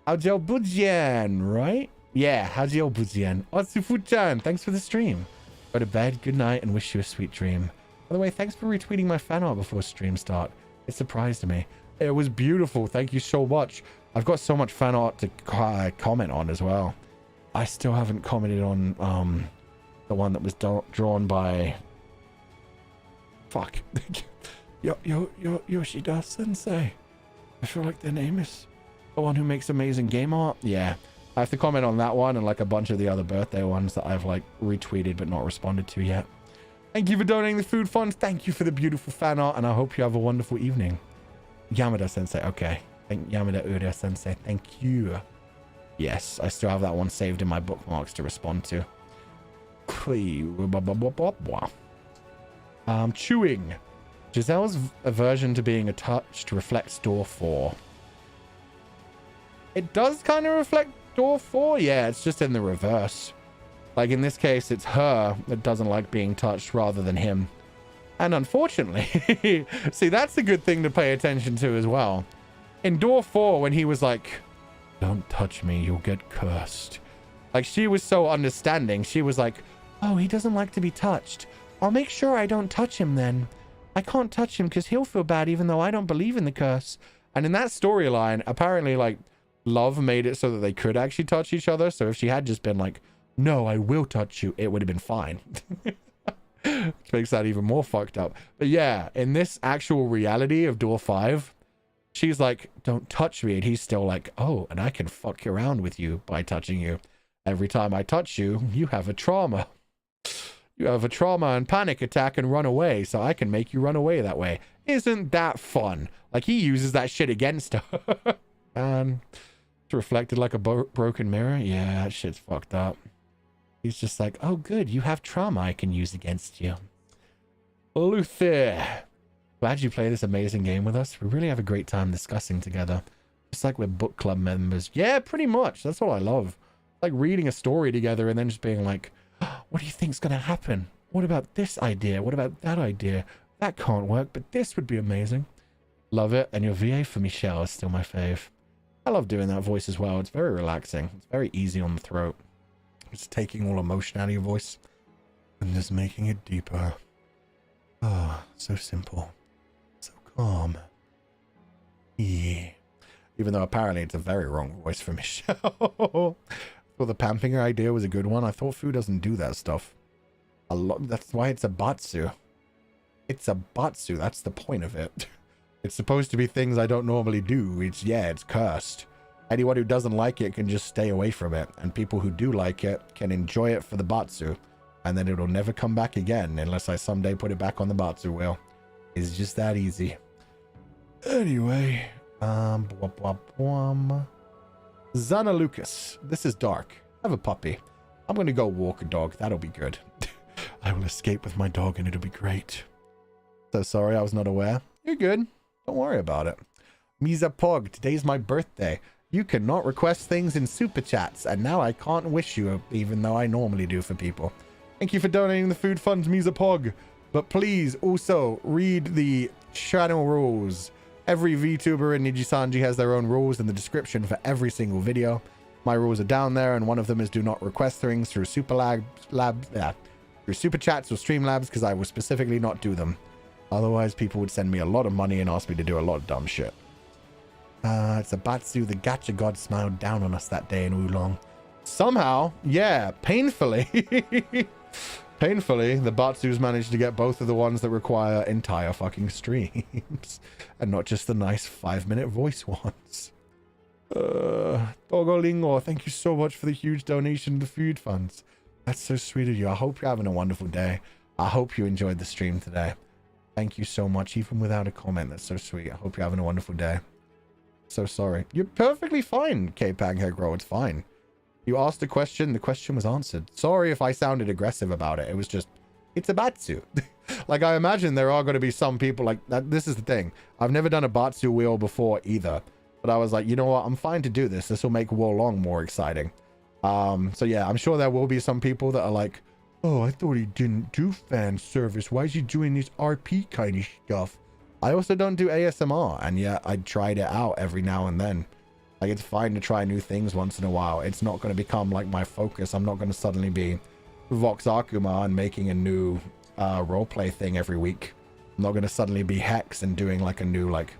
How'd Bujian, right? Yeah, how'd Bujian? Otsufu-chan, thanks for the stream. Go to bed, good night, and wish you a sweet dream. By the way, thanks for retweeting my fan art before stream start. It surprised me. It was beautiful. Thank you so much. I've got so much fan art to comment on as well. I still haven't commented on the one that was drawn by... Fuck. Yoshida Sensei. I feel like their name is the one who makes amazing game art. Yeah. I have to comment on that one and like a bunch of the other birthday ones that I've like retweeted but not responded to yet. Thank you for donating the food funds. Thank you for the beautiful fan art, and I hope you have a wonderful evening. Yamada Sensei. Okay. Thank Yamada Ura Sensei. Thank you. Yes, I still have that one saved in my bookmarks to respond to. Chewing. Giselle's aversion to being touched reflects door 4. It does kind of reflect door 4. Yeah, it's just in the reverse. Like in this case, it's her that doesn't like being touched rather than him. And unfortunately, see, that's a good thing to pay attention to as well. In door 4, when he was like, don't touch me, you'll get cursed. Like, she was so understanding. She was like, oh, he doesn't like to be touched. I'll make sure I don't touch him then. I can't touch him because he'll feel bad even though I don't believe in the curse. And in that storyline, apparently, like, love made it so that they could actually touch each other. So if she had just been like, no, I will touch you, it would have been fine. Which makes that even more fucked up. But yeah, in this actual reality of door 5, she's like, don't touch me. And he's still like, oh, and I can fuck around with you by touching you. Every time I touch you, you have a trauma. You have a trauma and panic attack and run away. So I can make you run away that way. Isn't that fun? Like, he uses that shit against her. Man, It's reflected like a broken mirror. Yeah, that shit's fucked up. He's just like, oh, good. You have trauma I can use against you. Luther. Glad you play this amazing game with us. We really have a great time discussing together. Just like we're book club members. Yeah, pretty much. That's what I love. Like reading a story together and then just being like, oh, what do you think's going to happen? What about this idea? What about that idea? That can't work, but this would be amazing. Love it. And your VA for Michelle is still my fave. I love doing that voice as well. It's very relaxing. It's very easy on the throat. It's taking all emotion out of your voice and just making it deeper. Oh, so simple. So calm. Yeah. Even though apparently it's a very wrong voice for Michelle. Well, the Pampinger idea was a good one. I thought Fu doesn't do that stuff. A lot. That's why it's a Batsu. It's a Batsu. That's the point of it. It's supposed to be things I don't normally do. It's cursed. Anyone who doesn't like it can just stay away from it. And people who do like it can enjoy it for the Batsu. And then it'll never come back again unless I someday put it back on the Batsu wheel. It's just that easy. Anyway. Zana Lucas. This is dark. Have a puppy. I'm going to go walk a dog. That'll be good. I will escape with my dog and it'll be great. So sorry I was not aware. You're good. Don't worry about it. Misa Pog. Today's my birthday. You cannot request things in super chats, and now I can't wish you, even though I normally do for people. Thank you for donating the food funds, Misa Pog. But please also read the channel rules. Every VTuber in Nijisanji has their own rules in the description for every single video. My rules are down there, and one of them is do not request things through super chats or Streamlabs, because I will specifically not do them. Otherwise, people would send me a lot of money and ask me to do a lot of dumb shit. It's a Batsu. The gacha god smiled down on us that day in Oolong. Somehow, yeah, painfully. Painfully, the Batsus managed to get both of the ones that require entire fucking streams. And not just the nice 5-minute voice ones. Dogolingo, thank you so much for the huge donation to the food funds. That's so sweet of you. I hope you're having a wonderful day. I hope you enjoyed the stream today. Thank you so much, even without a comment. That's so sweet. I hope you're having a wonderful day. So sorry. You're perfectly fine, K-Pang Hegro. It's fine. You asked a question. The question was answered. Sorry if I sounded aggressive about it. It was just, it's a Batsu. Like, I imagine there are going to be some people like that. This is the thing. I've never done a Batsu wheel before either. But I was like, you know what? I'm fine to do this. This will make Wolong more exciting. So yeah, I'm sure there will be some people that are like, oh, I thought he didn't do fan service. Why is he doing this RP kind of stuff? I also don't do ASMR, and yet I tried it out every now and then. Like, it's fine to try new things once in a while. It's not going to become like my focus. I'm not going to suddenly be Vox Akuma and making a new roleplay thing every week. I'm not going to suddenly be Hex and doing like a new like,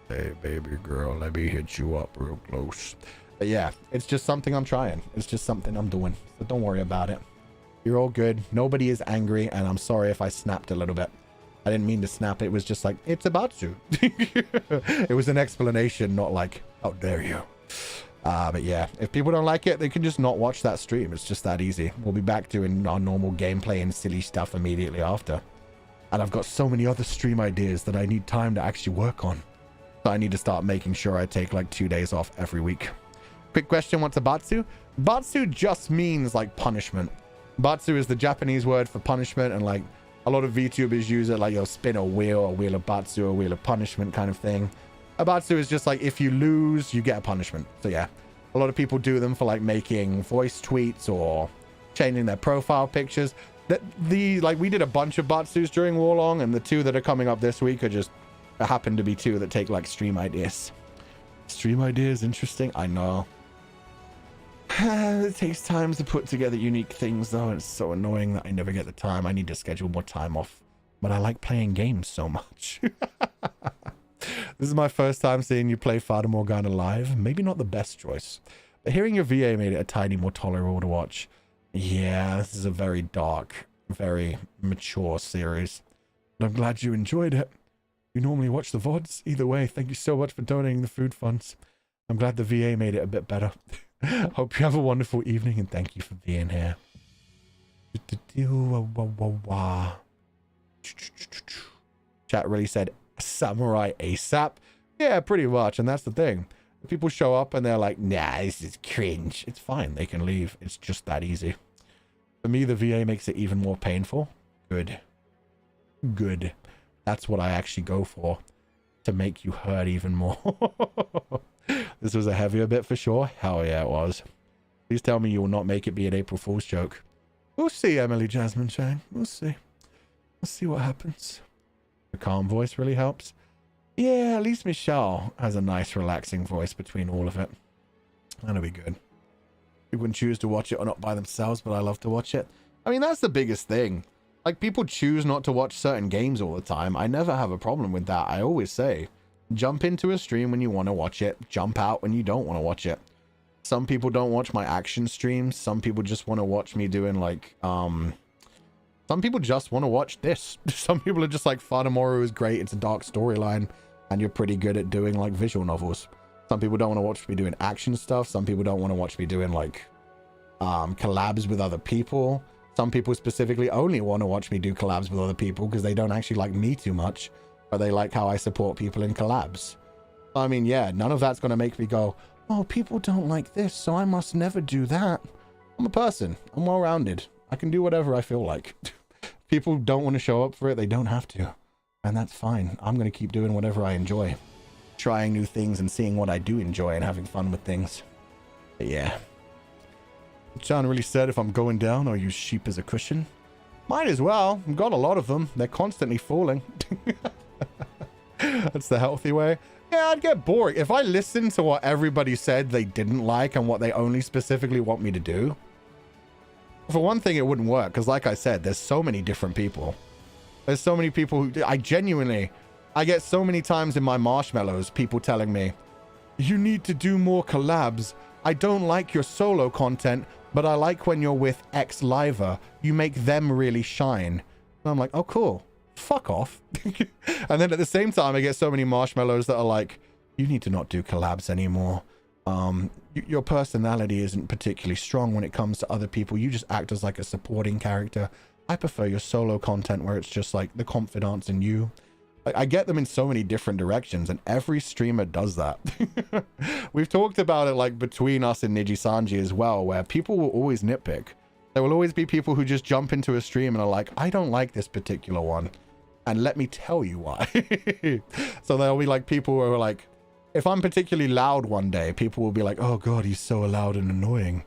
hey baby girl, let me hit you up real close. But yeah, it's just something I'm trying. It's just something I'm doing. So don't worry about it. You're all good. Nobody is angry, and I'm sorry if I snapped a little bit. I didn't mean to snap. It was just like, it's about to. It was an explanation, not like, how dare you. But yeah, if people don't like it, they can just not watch that stream. It's just that easy. We'll be back doing our normal gameplay and silly stuff immediately after. And I've got so many other stream ideas that I need time to actually work on. So I need to start making sure I take like 2 days off every week. Quick question, what's a Batsu? Batsu just means like punishment. Batsu is the Japanese word for punishment, and like a lot of VTubers use it like you'll spin a wheel of Batsu, a wheel of punishment kind of thing. A Batsu is just like if you lose, you get a punishment. So yeah, a lot of people do them for like making voice tweets or changing their profile pictures. Like we did a bunch of Batsus during Warlong, and the 2 that are coming up this week are just happen to be 2 that take like stream ideas. Stream ideas, interesting. I know. It takes time to put together unique things, though, and it's so annoying that I never get the time. I need to schedule more time off. But I like playing games so much. This is my first time seeing you play Fata Morgana live. Maybe not the best choice. But hearing your VA made it a tiny more tolerable to watch. Yeah, this is a very dark, very mature series. But I'm glad you enjoyed it. You normally watch the VODs. Either way, thank you so much for donating the food funds. I'm glad the VA made it a bit better. Hope you have a wonderful evening, and thank you for being here. Chat really said samurai ASAP. Yeah, pretty much, and that's the thing. If people show up and they're like, nah, this is cringe, it's fine. They can leave. It's just that easy. For me, the VA makes it even more painful. Good. Good. That's what I actually go for. To make you hurt even more. This was a heavier bit for sure. Hell yeah, it was. Please tell me you will not make it be an April Fool's joke. We'll see, Emily Jasmine Chang. We'll see. We'll see what happens. The calm voice really helps. Yeah, at least Michelle has a nice relaxing voice between all of it. That'll be good. People can choose to watch it or not by themselves, but I love to watch it. I mean, that's the biggest thing. Like, people choose not to watch certain games all the time. I never have a problem with that. I always say, jump into a stream when you want to watch it. Jump out when you don't want to watch it. Some people don't watch my action streams. Some people just want to watch me doing, like, some people just want to watch this. Some people are just like, Fata Morgana is great. It's a dark storyline, and you're pretty good at doing, like, visual novels. Some people don't want to watch me doing action stuff. Some people don't want to watch me doing, like, collabs with other people. Some people specifically only want to watch me do collabs with other people because they don't actually like me too much, but they like how I support people in collabs. I mean, yeah, none of that's going to make me go, oh, people don't like this, so I must never do that. I'm a person. I'm well-rounded. I can do whatever I feel like. People don't want to show up for it. They don't have to. And that's fine. I'm going to keep doing whatever I enjoy. Trying new things and seeing what I do enjoy and having fun with things. But yeah. John really said if I'm going down, I'll use sheep as a cushion. Might as well. I've got a lot of them. They're constantly falling. That's the healthy way. Yeah, I'd get bored. If I listened to what everybody said they didn't like and what they only specifically want me to do, for one thing, it wouldn't work. Because like I said, there's so many different people. There's so many people who... I get so many times in my marshmallows, people telling me, you need to do more collabs. I don't like your solo content, but I like when you're with X Liver. You make them really shine. And I'm like, oh, cool. Fuck off. And then at the same time, I get so many marshmallows that are like, you need to not do collabs anymore. Your personality isn't particularly strong when it comes to other people. You just act as like a supporting character. I prefer your solo content where it's just like the confidants in you. Like, I get them in so many different directions, and every streamer does that. We've talked about it like between us and Nijisanji as well, where people will always nitpick. There will always be people who just jump into a stream and are like, I don't like this particular one, and let me tell you why. So there'll be like people who are like, if I'm particularly loud one day, people will be like, oh god, he's so loud and annoying.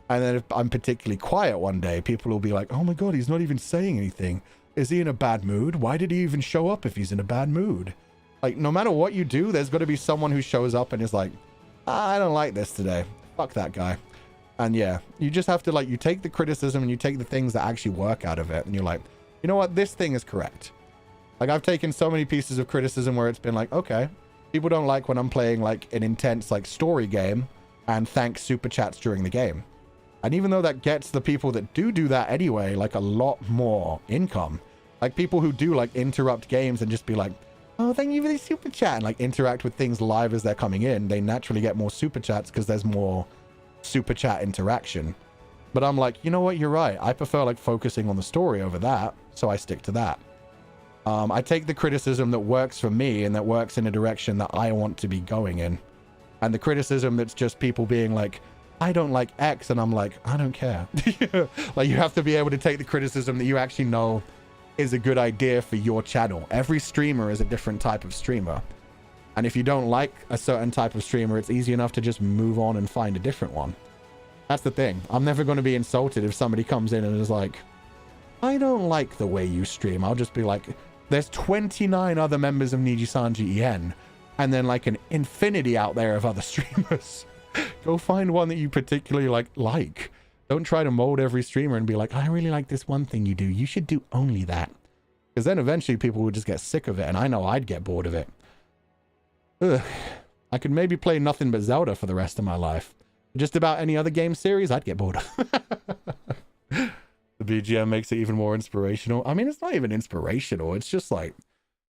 And then if I'm particularly quiet one day, people will be like, oh my god, he's not even saying anything. Is he in a bad mood? Why did he even show up if he's in a bad mood? Like, no matter what you do, there's got to be someone who shows up and is like, I don't like this today. Fuck that guy. And yeah, you just have to, like, you take the criticism and you take the things that actually work out of it. And you're like, you know what? This thing is correct. Like, I've taken so many pieces of criticism where it's been like, okay, people don't like when I'm playing, like, an intense, like, story game and thank super chats during the game. And even though that gets the people that do that anyway, like, a lot more income. Like, people who do, like, interrupt games and just be like, oh, thank you for the super chat, and, like, interact with things live as they're coming in, they naturally get more super chats because there's more super chat interaction. But I'm like, you know what? You're right. I prefer, like, focusing on the story over that, so I stick to that. I take the criticism that works for me and that works in a direction that I want to be going in. And the criticism that's just people being like, I don't like X, and I'm like, I don't care. Like, you have to be able to take the criticism that you actually know is a good idea for your channel. Every streamer is a different type of streamer. And if you don't like a certain type of streamer, it's easy enough to just move on and find a different one. That's the thing. I'm never going to be insulted if somebody comes in and is like, I don't like the way you stream. I'll just be like, there's 29 other members of Nijisanji EN, and then like an infinity out there of other streamers. Go find one that you particularly like. Don't try to mold every streamer and be like, I really like this one thing you do. You should do only that. Because then eventually people would just get sick of it, and I know I'd get bored of it. Ugh. I could maybe play nothing but Zelda for the rest of my life. Just about any other game series, I'd get bored of. The BGM makes it even more inspirational. I mean, it's not even inspirational. It's just like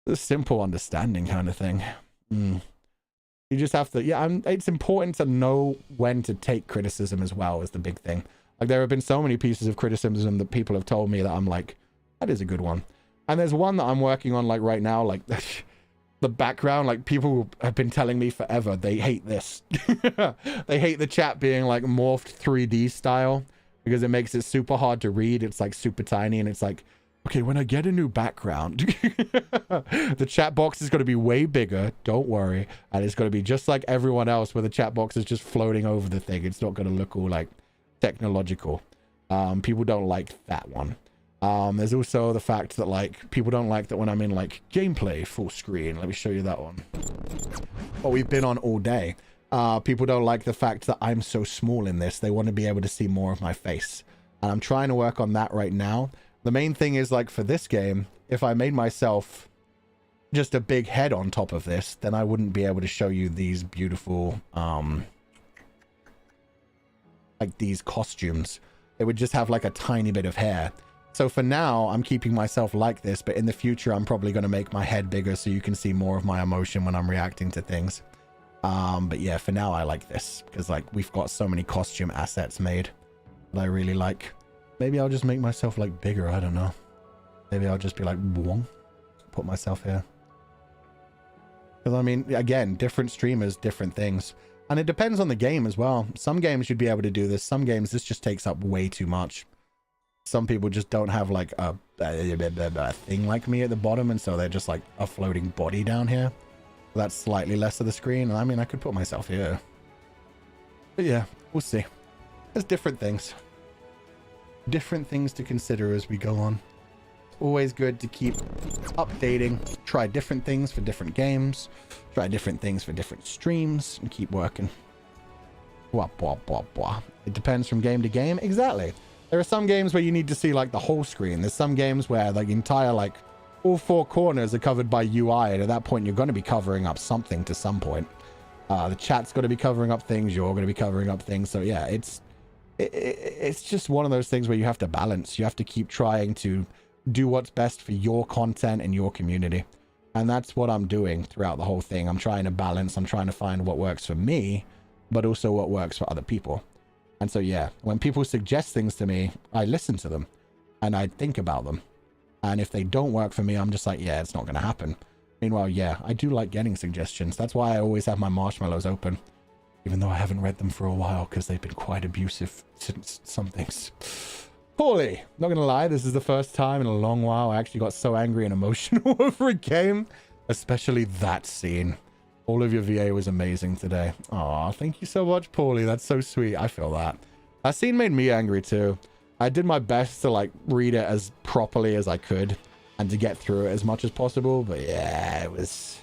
a simple understanding kind of thing. You just have to, yeah, it's important to know when to take criticism as well is the big thing. Like, there have been so many pieces of criticism that people have told me that I'm like, that is a good one. And there's one that I'm working on, like, right now, like, the background, like people have been telling me forever, they hate this. They hate the chat being like morphed 3D style because it makes it super hard to read. It's like super tiny and it's like, okay, when I get a new background, the chat box is going to be way bigger. Don't worry. And it's going to be just like everyone else where the chat box is just floating over the thing. It's not going to look all like technological. People don't like that one. There's also the fact that like people don't like that when I'm in like gameplay full screen. Let me show you that one. What we've been on all day. People don't like the fact that I'm so small in this. They want to be able to see more of my face. And I'm trying to work on that right now. The main thing is like for this game, if I made myself just a big head on top of this, then I wouldn't be able to show you these beautiful, like these costumes. It would just have like a tiny bit of hair. So for now, I'm keeping myself like this, but in the future, I'm probably going to make my head bigger so you can see more of my emotion when I'm reacting to things. But yeah, for now, I like this because like we've got so many costume assets made that I really like. Maybe I'll just make myself like bigger. I don't know. Maybe I'll just be like, boom, put myself here. Because I mean, again, different streamers, different things. And it depends on the game as well. Some games you'd be able to do this. Some games, this just takes up way too much. Some people just don't have like a thing like me at the bottom, and so they're just like a floating body down here. That's slightly less of the screen. And I mean, I could put myself here. But yeah, we'll see. There's different things. Different things to consider as we go on. Always good to keep updating. Try different things for different games. Try different things for different streams. And keep working. Blah, blah, blah, blah. It depends from game to game. Exactly. There are some games where you need to see like the whole screen. There's some games where like entire like all four corners are covered by UI, and at that point you're going to be covering up something to some point. The chat's got to be covering up things. You're going to be covering up things. So yeah, it's just one of those things where you have to balance. You have to keep trying to do what's best for your content and your community. And that's what I'm doing throughout the whole thing. I'm trying to balance. I'm trying to find what works for me, but also what works for other people. And so, yeah, when people suggest things to me, I listen to them and I think about them. And if they don't work for me, I'm just like, yeah, it's not going to happen. Meanwhile, yeah, I do like getting suggestions. That's why I always have my marshmallows open, even though I haven't read them for a while because they've been quite abusive since some things. Poorly. Not going to lie, this is the first time in a long while I actually got so angry and emotional over a game, especially that scene. All of your VA was amazing today. Aw, thank you so much, Paulie. That's so sweet. I feel that. That scene made me angry too. I did my best to like read it as properly as I could and to get through it as much as possible. But yeah, it was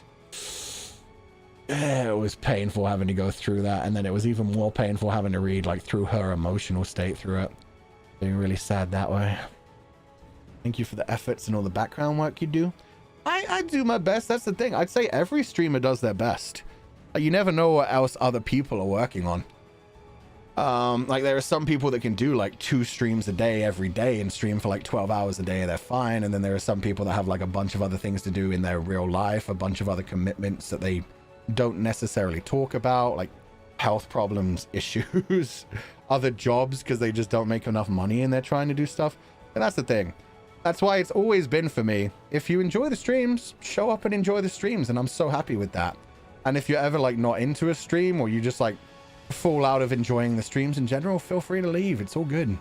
painful having to go through that. And then it was even more painful having to read like through her emotional state through it. Being really sad that way. Thank you for the efforts and all the background work you do. I do my best. That's the thing. I'd say every streamer does their best. You never know what else other people are working on. Like there are some people that can do like 2 streams a day every day and stream for like 12 hours a day. They're fine. And then there are some people that have like a bunch of other things to do in their real life, a bunch of other commitments that they don't necessarily talk about, like health problems, issues, other jobs because they just don't make enough money and they're trying to do stuff. And that's the thing. That's why it's always been for me. If you enjoy the streams, show up and enjoy the streams. And I'm so happy with that. And if you're ever like not into a stream or you just like fall out of enjoying the streams in general, feel free to leave. It's all good.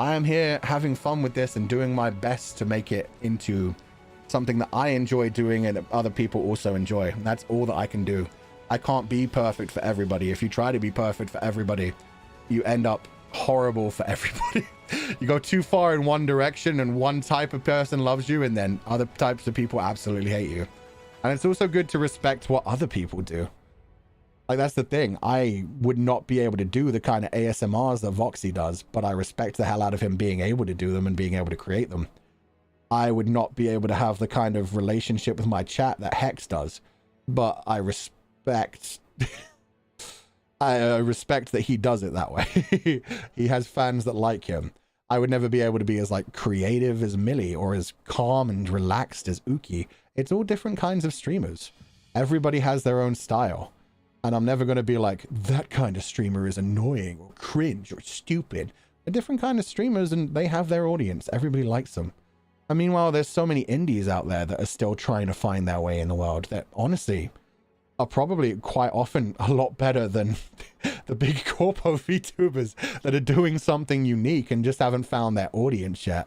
I am here having fun with this and doing my best to make it into something that I enjoy doing and that other people also enjoy. And that's all that I can do. I can't be perfect for everybody. If you try to be perfect for everybody, you end up horrible for everybody. You go too far in one direction and one type of person loves you and then other types of people absolutely hate you. And it's also good to respect what other people do. Like that's the thing. I would not be able to do the kind of ASMRs that Voxy does, but I respect the hell out of him being able to do them and being able to create them. I would not be able to have the kind of relationship with my chat that Hex does, but I respect I respect that he does it that way. He has fans that like him. I would never be able to be as like creative as Millie or as calm and relaxed as Uki. It's all different kinds of streamers. Everybody has their own style. And I'm never going to be like, that kind of streamer is annoying or cringe or stupid. They're different kind of streamers and they have their audience. Everybody likes them. And meanwhile, there's so many indies out there that are still trying to find their way in the world that honestly are probably quite often a lot better than the big corpo VTubers that are doing something unique and just haven't found their audience yet.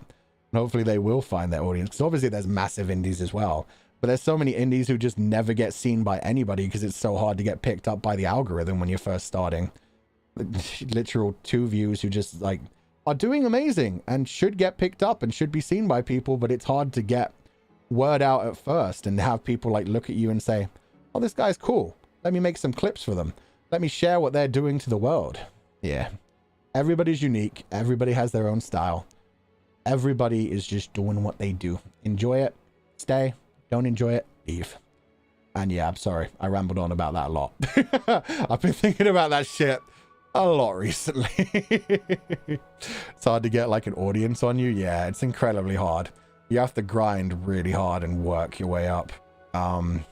And hopefully they will find their audience, because obviously there's massive indies as well. But there's so many indies who just never get seen by anybody because it's so hard to get picked up by the algorithm when you're first starting. Literal 2 views who just like are doing amazing and should get picked up and should be seen by people, but it's hard to get word out at first and have people like look at you and say, oh, this guy's cool. Let me make some clips for them. Let me share what they're doing to the world. Yeah. Everybody's unique. Everybody has their own style. Everybody is just doing what they do. Enjoy it. Stay. Don't enjoy it. Leave. And yeah, I'm sorry. I rambled on about that a lot. I've been thinking about that shit a lot recently. It's hard to get like an audience on you. Yeah, it's incredibly hard. You have to grind really hard and work your way up. And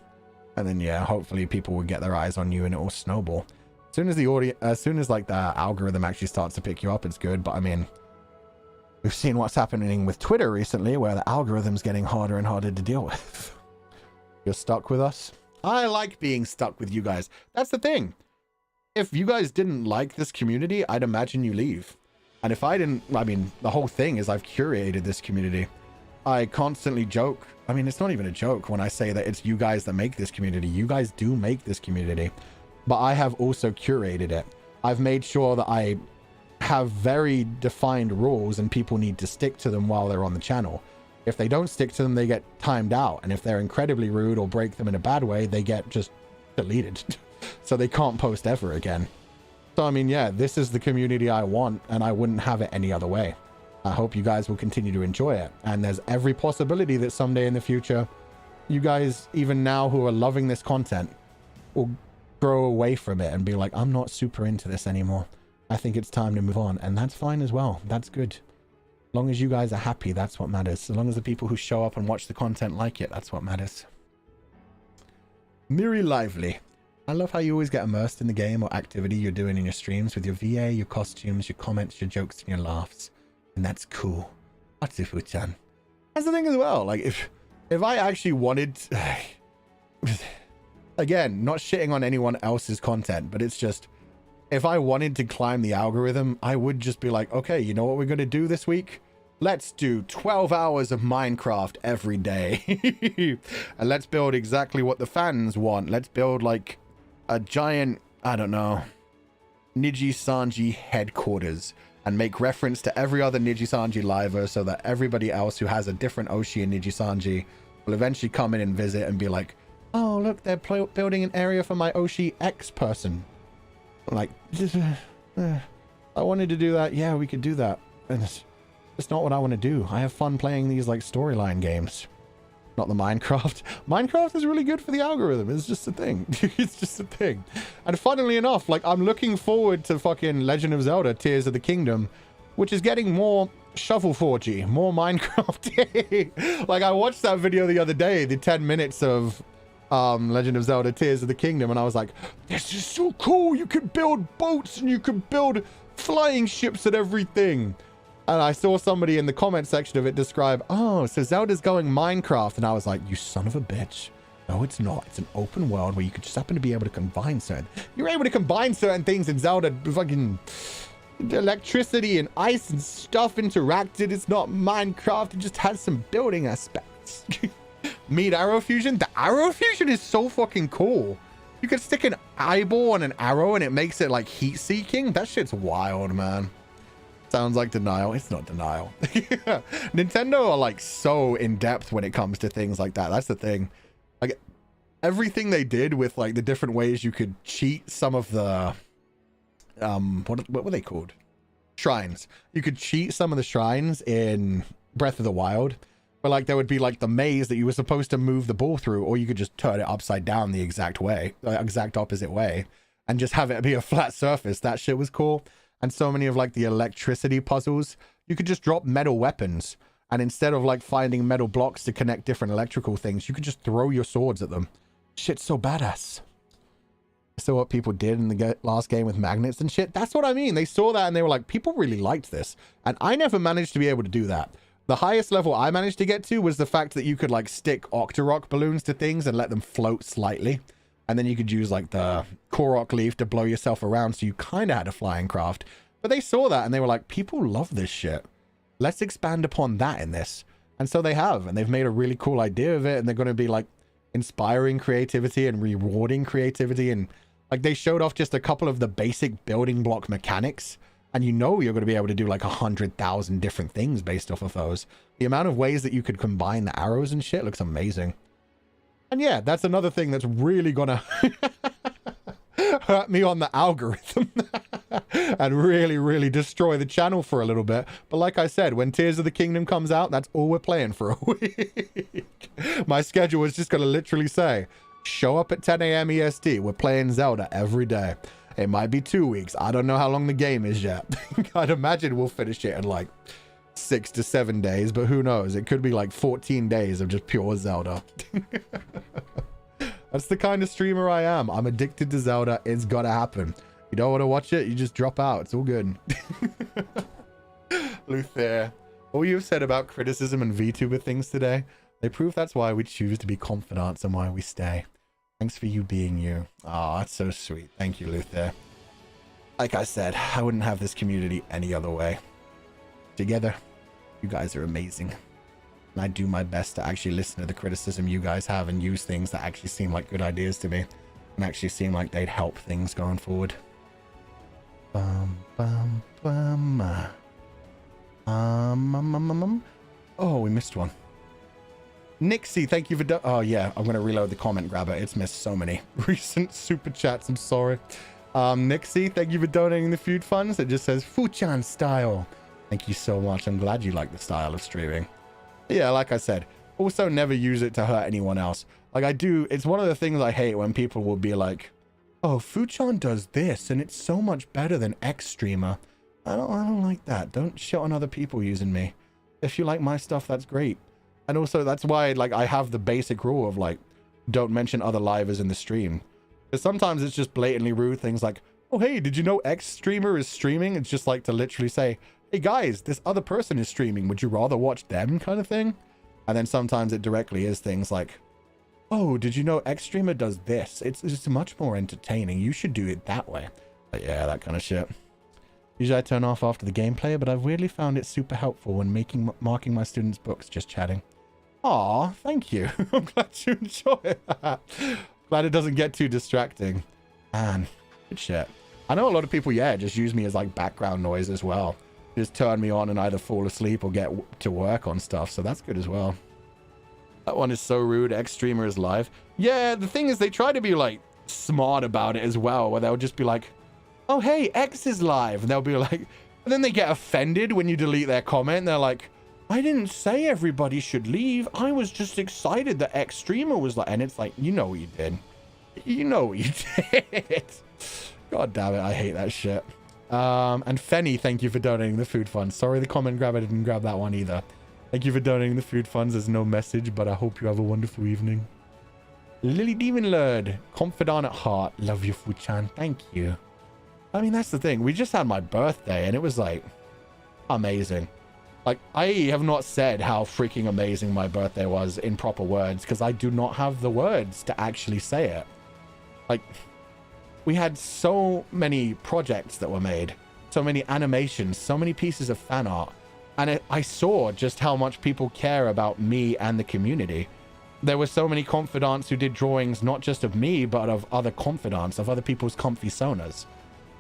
then yeah, hopefully people will get their eyes on you and it will snowball. As soon as the audience, as soon as like the algorithm actually starts to pick you up, it's good. But I mean, we've seen what's happening with Twitter recently, where the algorithm's getting harder and harder to deal with. You're stuck with us. I like being stuck with you guys. That's the thing. If you guys didn't like this community, I'd imagine you leave. And if I didn't, I mean, the whole thing is I've curated this community. I constantly joke. I mean, it's not even a joke when I say that it's you guys that make this community. You guys do make this community. But I have also curated it. I've made sure that I have very defined rules and people need to stick to them while they're on the channel. If they don't stick to them, they get timed out. And if they're incredibly rude or break them in a bad way, they get just deleted. So they can't post ever again. So, I mean, yeah, this is the community I want, and I wouldn't have it any other way. I hope you guys will continue to enjoy it. And there's every possibility that someday in the future, you guys, even now who are loving this content, will grow away from it and be like, I'm not super into this anymore. I think it's time to move on. And that's fine as well. That's good. As long as you guys are happy, that's what matters. As long as the people who show up and watch the content like it, that's what matters. Miri Lively. I love how you always get immersed in the game or activity you're doing in your streams with your VA, your costumes, your comments, your jokes, and your laughs. And that's cool. Atsufu-chan. That's the thing as well. Like, if I actually wanted... Again, not shitting on anyone else's content, but it's just... If I wanted to climb the algorithm, I would just be like, okay, you know what we're going to do this week? Let's do 12 hours of Minecraft every day. And let's build exactly what the fans want. Let's build, like... a giant, I don't know, Nijisanji headquarters and make reference to every other Nijisanji liver so that everybody else who has a different Oshi in Nijisanji will eventually come in and visit and be like, oh, look, they're building an area for my Oshi X person. I'm like, I wanted to do that. Yeah, we could do that. And it's not what I want to do. I have fun playing these like storyline games. Not the Minecraft. Minecraft is really good for the algorithm. It's just a thing. It's just a thing. And funnily enough, like, I'm looking forward to fucking Legend of Zelda Tears of the Kingdom, which is getting more shovel forgy, more Minecraft. Like, I watched that video the other day, the 10 minutes of Legend of Zelda Tears of the Kingdom, and I was like, this is so cool. You can build boats and you can build flying ships and everything. And I saw somebody in the comment section of it describe, oh, so Zelda's going Minecraft. And I was like, you son of a bitch. No, it's not. It's an open world where you could just happen to be able to combine certain... You're able to combine certain things in Zelda. Fucking electricity and ice and stuff interacted. It's not Minecraft. It just has some building aspects. Meet arrow fusion. The arrow fusion is so fucking cool. You could stick an eyeball on an arrow and it makes it like heat seeking. That shit's wild, man. Sounds like denial. It's not denial. Nintendo are like so in depth when it comes to things like that. That's the thing. Like everything they did with like the different ways you could cheat some of the what were they called? Shrines. You could cheat some of the shrines in Breath of the Wild. But like there would be like the maze that you were supposed to move the ball through, or you could just turn it upside down the exact way, exact opposite way, and just have it be a flat surface. That shit was cool. And so many of like the electricity puzzles, you could just drop metal weapons. And instead of like finding metal blocks to connect different electrical things, you could just throw your swords at them. Shit's so badass. So what people did in the last game with magnets and shit, that's what I mean. They saw that and they were like, people really liked this. And I never managed to be able to do that. The highest level I managed to get to was the fact that you could like stick Octorok balloons to things and let them float slightly. And then you could use like the Korok leaf to blow yourself around, so you kind of had a flying craft. But they saw that and they were like, people love this shit. Let's expand upon that in this. And so they have, and they've made a really cool idea of it, and they're going to be like inspiring creativity and rewarding creativity. And like they showed off just a couple of the basic building block mechanics, and you know you're going to be able to do like 100,000 different things based off of those. The amount of ways that you could combine the arrows and shit looks amazing. And yeah, that's another thing that's really gonna hurt me on the algorithm and really destroy the channel for a little bit. But like I said, when Tears of the Kingdom comes out, that's all we're playing for a week. My schedule is just gonna literally say, show up at 10 a.m. EST. We're playing Zelda every day. It might be 2 weeks. I don't know how long the game is yet. I'd imagine we'll finish it in like 6 to 7 days, but who knows? It could be like 14 days of just pure Zelda. That's the kind of streamer I am. I'm addicted to Zelda. It's gotta happen. You don't want to watch it, you just drop out. It's all good. Luther, all you've said about criticism and VTuber things today, they prove that's why we choose to be confidants and why we stay. Thanks for you being you. Oh, that's so sweet. Thank you, Luther. Like I said, I wouldn't have this community any other way. Together, you guys are amazing. And I do my best to actually listen to the criticism you guys have and use things that actually seem like good ideas to me and actually seem like they'd help things going forward. Oh, we missed one. Nixie, thank you for... Oh, yeah, I'm going to reload the comment grabber. It's missed so many recent super chats. I'm sorry. Nixie, thank you for donating the food funds. It just says Fuchan style. Thank you so much. I'm glad you like the style of streaming. Yeah, like I said, also never use it to hurt anyone else. Like I do, it's one of the things I hate when people will be like, oh, Fuchan does this and it's so much better than X streamer. I don't like that. Don't shit on other people using me. If you like my stuff, that's great. And also that's why like I have the basic rule of like, don't mention other livers in the stream. Because sometimes it's just blatantly rude things like, oh, hey, did you know X streamer is streaming? It's just like to literally say, hey guys, this other person is streaming. Would you rather watch them kind of thing? And then sometimes it directly is things like, oh, did you know X streamer does this? It's just much more entertaining. You should do it that way. But yeah, that kind of shit. Usually I turn off after the gameplay, but I've weirdly found it super helpful when marking my students' books, just chatting. Aw, thank you. I'm glad you enjoy it. Glad it doesn't get too distracting. Man, good shit. I know a lot of people, yeah, just use me as like background noise as well. Just turn me on and either fall asleep or get to work on stuff, so that's good as well. That one is so rude. X streamer is live. Yeah, the thing is they try to be like smart about it as well, where they'll just be like, oh hey, X is live, and they'll be like, and then they get offended when you delete their comment. They're like, I didn't say everybody should leave. I was just excited that X streamer was like, and it's like, you know what you did. You know what you did. God damn it, I hate that shit. And Fenny, thank you for donating the food funds. Sorry the comment grabber didn't grab that one either. Thank you for donating the food funds. There's no message, but I hope you have a wonderful evening. Lily Demon Lord, confidant at heart. Love you, Fuchan. Thank you. I mean, that's the thing. We just had my birthday, and it was, like, amazing. Like, I have not said how freaking amazing my birthday was in proper words, because I do not have the words to actually say it. Like, we had so many projects that were made, so many animations, so many pieces of fan art, and I saw just how much people care about me and the community. There were so many confidants who did drawings, not just of me, but of other confidants, of other people's comfy sonas.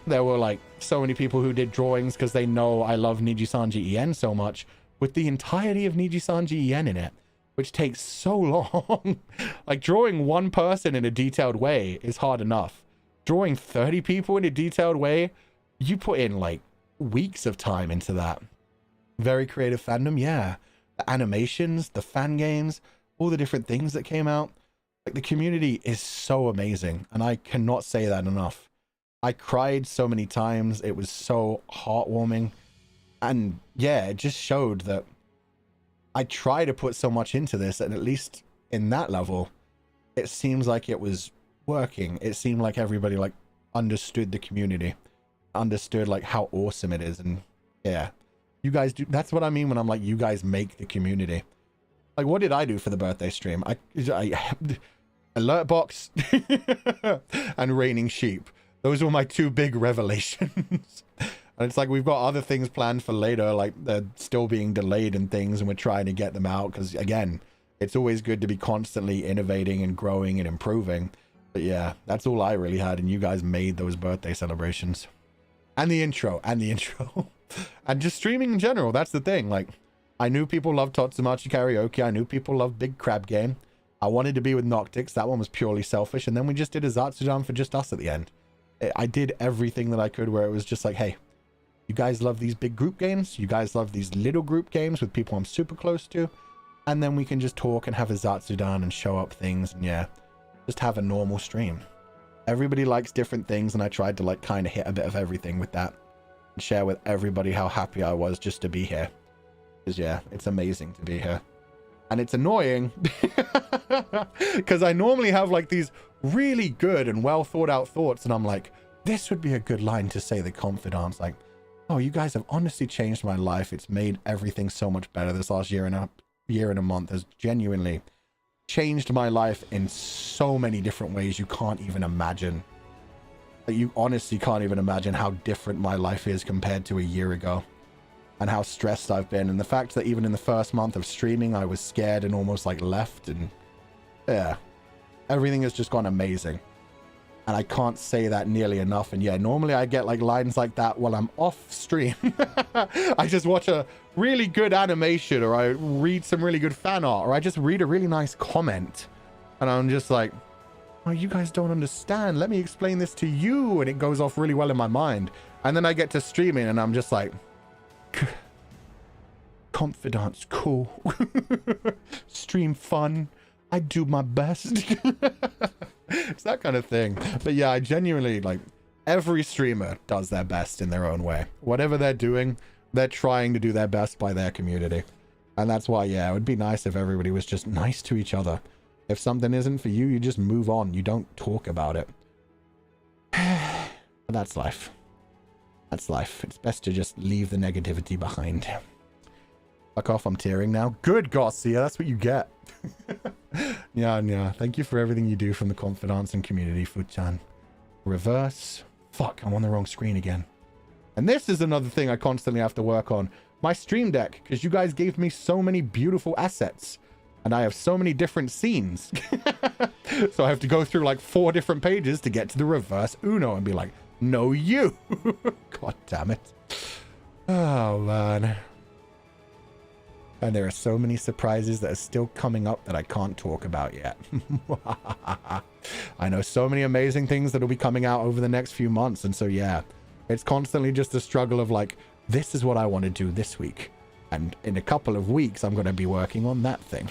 There were like so many people who did drawings because they know I love Nijisanji En so much, with the entirety of Nijisanji En in it, which takes so long. Like drawing one person in a detailed way is hard enough. Drawing 30 people in a detailed way, you put in like weeks of time into that. Very creative fandom, yeah. The animations, the fan games, all the different things that came out. Like the community is so amazing, and I cannot say that enough. I cried so many times. It was so heartwarming. And yeah, it just showed that I try to put so much into this, and at least in that level, it seems like it was working. It seemed like everybody like understood the community, understood like how awesome it is. And yeah, You guys do. That's what I mean when I'm like, you guys make the community. Like, what did I do for the birthday stream? I alert box and raining sheep. Those were my two big revelations. And it's like, we've got other things planned for later, like they're still being delayed and things, and we're trying to get them out. Because again, it's always good to be constantly innovating and growing and improving. But yeah, that's all I really had. And you guys made those birthday celebrations. And the intro. And just streaming in general. That's the thing. Like, I knew people loved Totsumachi Karaoke. I knew people loved Big Crab Game. I wanted to be with Noctix. That one was purely selfish. And then we just did a Zatsudan for just us at the end. I did everything that I could where it was just like, hey, you guys love these big group games. You guys love these little group games with people I'm super close to. And then we can just talk and have a Zatsudan and show up things. And yeah, just have a normal stream. Everybody likes different things. And I tried to like kind of hit a bit of everything with that. And share with everybody how happy I was just to be here. Because yeah, it's amazing to be here. And it's annoying. Because I normally have like these really good and well thought out thoughts. And I'm like, this would be a good line to say the confidants. Like, oh, you guys have honestly changed my life. It's made everything so much better. This last year and a month has genuinely changed my life in so many different ways you can't even imagine. Like, you honestly can't even imagine how different my life is compared to a year ago. And how stressed I've been. And the fact that even in the first month of streaming, I was scared and almost like left. And yeah, everything has just gone amazing. And I can't say that nearly enough. And yeah, normally I get like lines like that while I'm off stream. I just watch a really good animation, or I read some really good fan art, or I just read a really nice comment. And I'm just like, oh, you guys don't understand. Let me explain this to you. And it goes off really well in my mind. And then I get to streaming and I'm just like, confidence, cool. Stream fun. I do my best. It's that kind of thing. But yeah, I genuinely, like, every streamer does their best in their own way. Whatever they're doing, they're trying to do their best by their community. And that's why, yeah, it would be nice if everybody was just nice to each other. If something isn't for you, you just move on. You don't talk about it. But that's life. That's life. It's best to just leave the negativity behind. Fuck off, I'm tearing now. Good, Garcia, that's what you get. Yeah. Thank you for everything you do from the confidants and community, Fuchan. Reverse. Fuck, I'm on the wrong screen again. And this is another thing I constantly have to work on. My stream deck, because you guys gave me so many beautiful assets. And I have so many different scenes. So I have to go through like 4 different pages to get to the reverse Uno and be like, no, you. God damn it. Oh, man. And there are so many surprises that are still coming up that I can't talk about yet. I know so many amazing things that will be coming out over the next few months. And so, yeah, it's constantly just a struggle of like, this is what I want to do this week. And in a couple of weeks, I'm going to be working on that thing.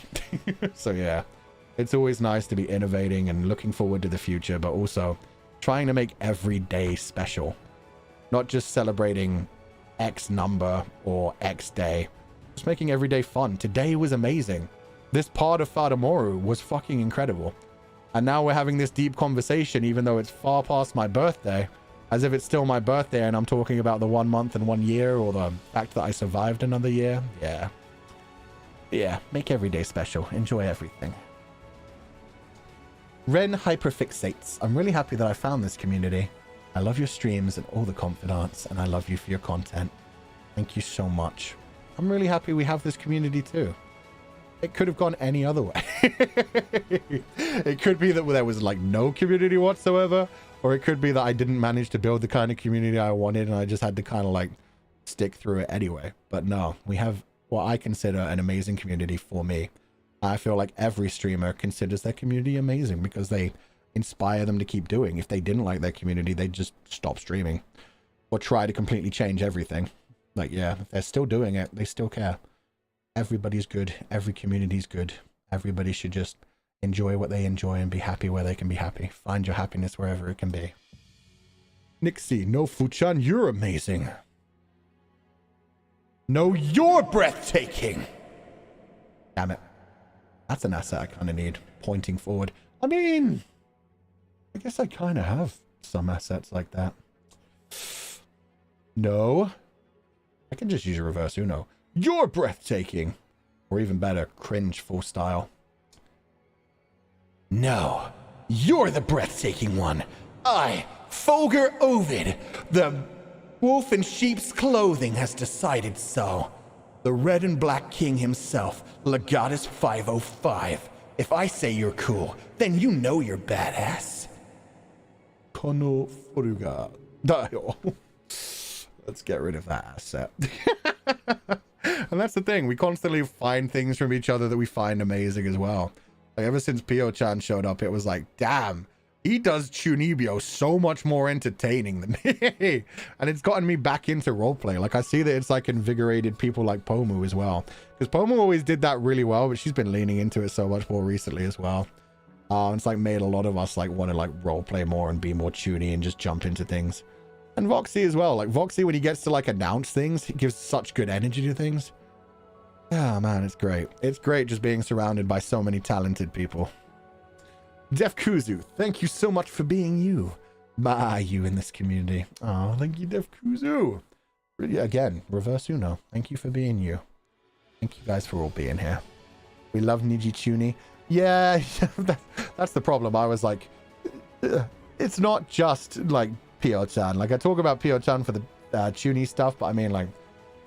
So, yeah, it's always nice to be innovating and looking forward to the future, but also trying to make every day special. Not just celebrating X number or X day. Just making every day fun. Today was amazing. This part of Fata Moru was fucking incredible. And now we're having this deep conversation, even though it's far past my birthday. As if it's still my birthday and I'm talking about the 1 month and 1 year, or the fact that I survived another year. Yeah. Yeah, make every day special. Enjoy everything. Ren Hyperfixates. I'm really happy that I found this community. I love your streams and all the confidants, and I love you for your content. Thank you so much. I'm really happy we have this community too. It could have gone any other way. It could be that there was like no community whatsoever, or it could be that I didn't manage to build the kind of community I wanted and I just had to kind of like stick through it anyway. But no, we have what I consider an amazing community for me. I feel like every streamer considers their community amazing because they inspire them to keep doing. If they didn't like their community, they'd just stop streaming or try to completely change everything. Like, yeah, if they're still doing it, they still care. Everybody's good. Every community's good. Everybody should just enjoy what they enjoy and be happy where they can be happy. Find your happiness wherever it can be. Nixie, no, Fuchan, you're amazing. No, you're breathtaking. Damn it. That's an asset I kind of need, pointing forward. I mean, I guess I kind of have some assets like that. No. I can just use a reverse Uno. You're breathtaking. Or even better, cringe full style. No, you're the breathtaking one. I, Fulgur Ovid, the wolf in sheep's clothing, has decided so. The red and black king himself, Legatus 505. If I say you're cool, then you know you're badass. Kono Furuga. Let's get rid of that asset. And that's the thing. We constantly find things from each other that we find amazing as well. Like, ever since Pio-chan showed up, it was like, damn, he does Chunibyo so much more entertaining than me. And it's gotten me back into roleplay. Like, I see that it's like invigorated people like Pomu as well. Because Pomu always did that really well, but she's been leaning into it so much more recently as well. It's like made a lot of us like want to like roleplay more and be more chuny and just jump into things. And Voxy as well. Like Voxy, when he gets to like announce things, he gives such good energy to things. Oh man, it's great. It's great just being surrounded by so many talented people. Def Kuzu, thank you so much for being you. By you in this community. Oh, thank you, Def Kuzu. Really, again, reverse Uno. Thank you for being you. Thank you guys for all being here. We love Nijichuni. Yeah, that's the problem. I was like, it's not just like Pio-chan. Like I talk about Pio-chan for the Chuni stuff, but I mean like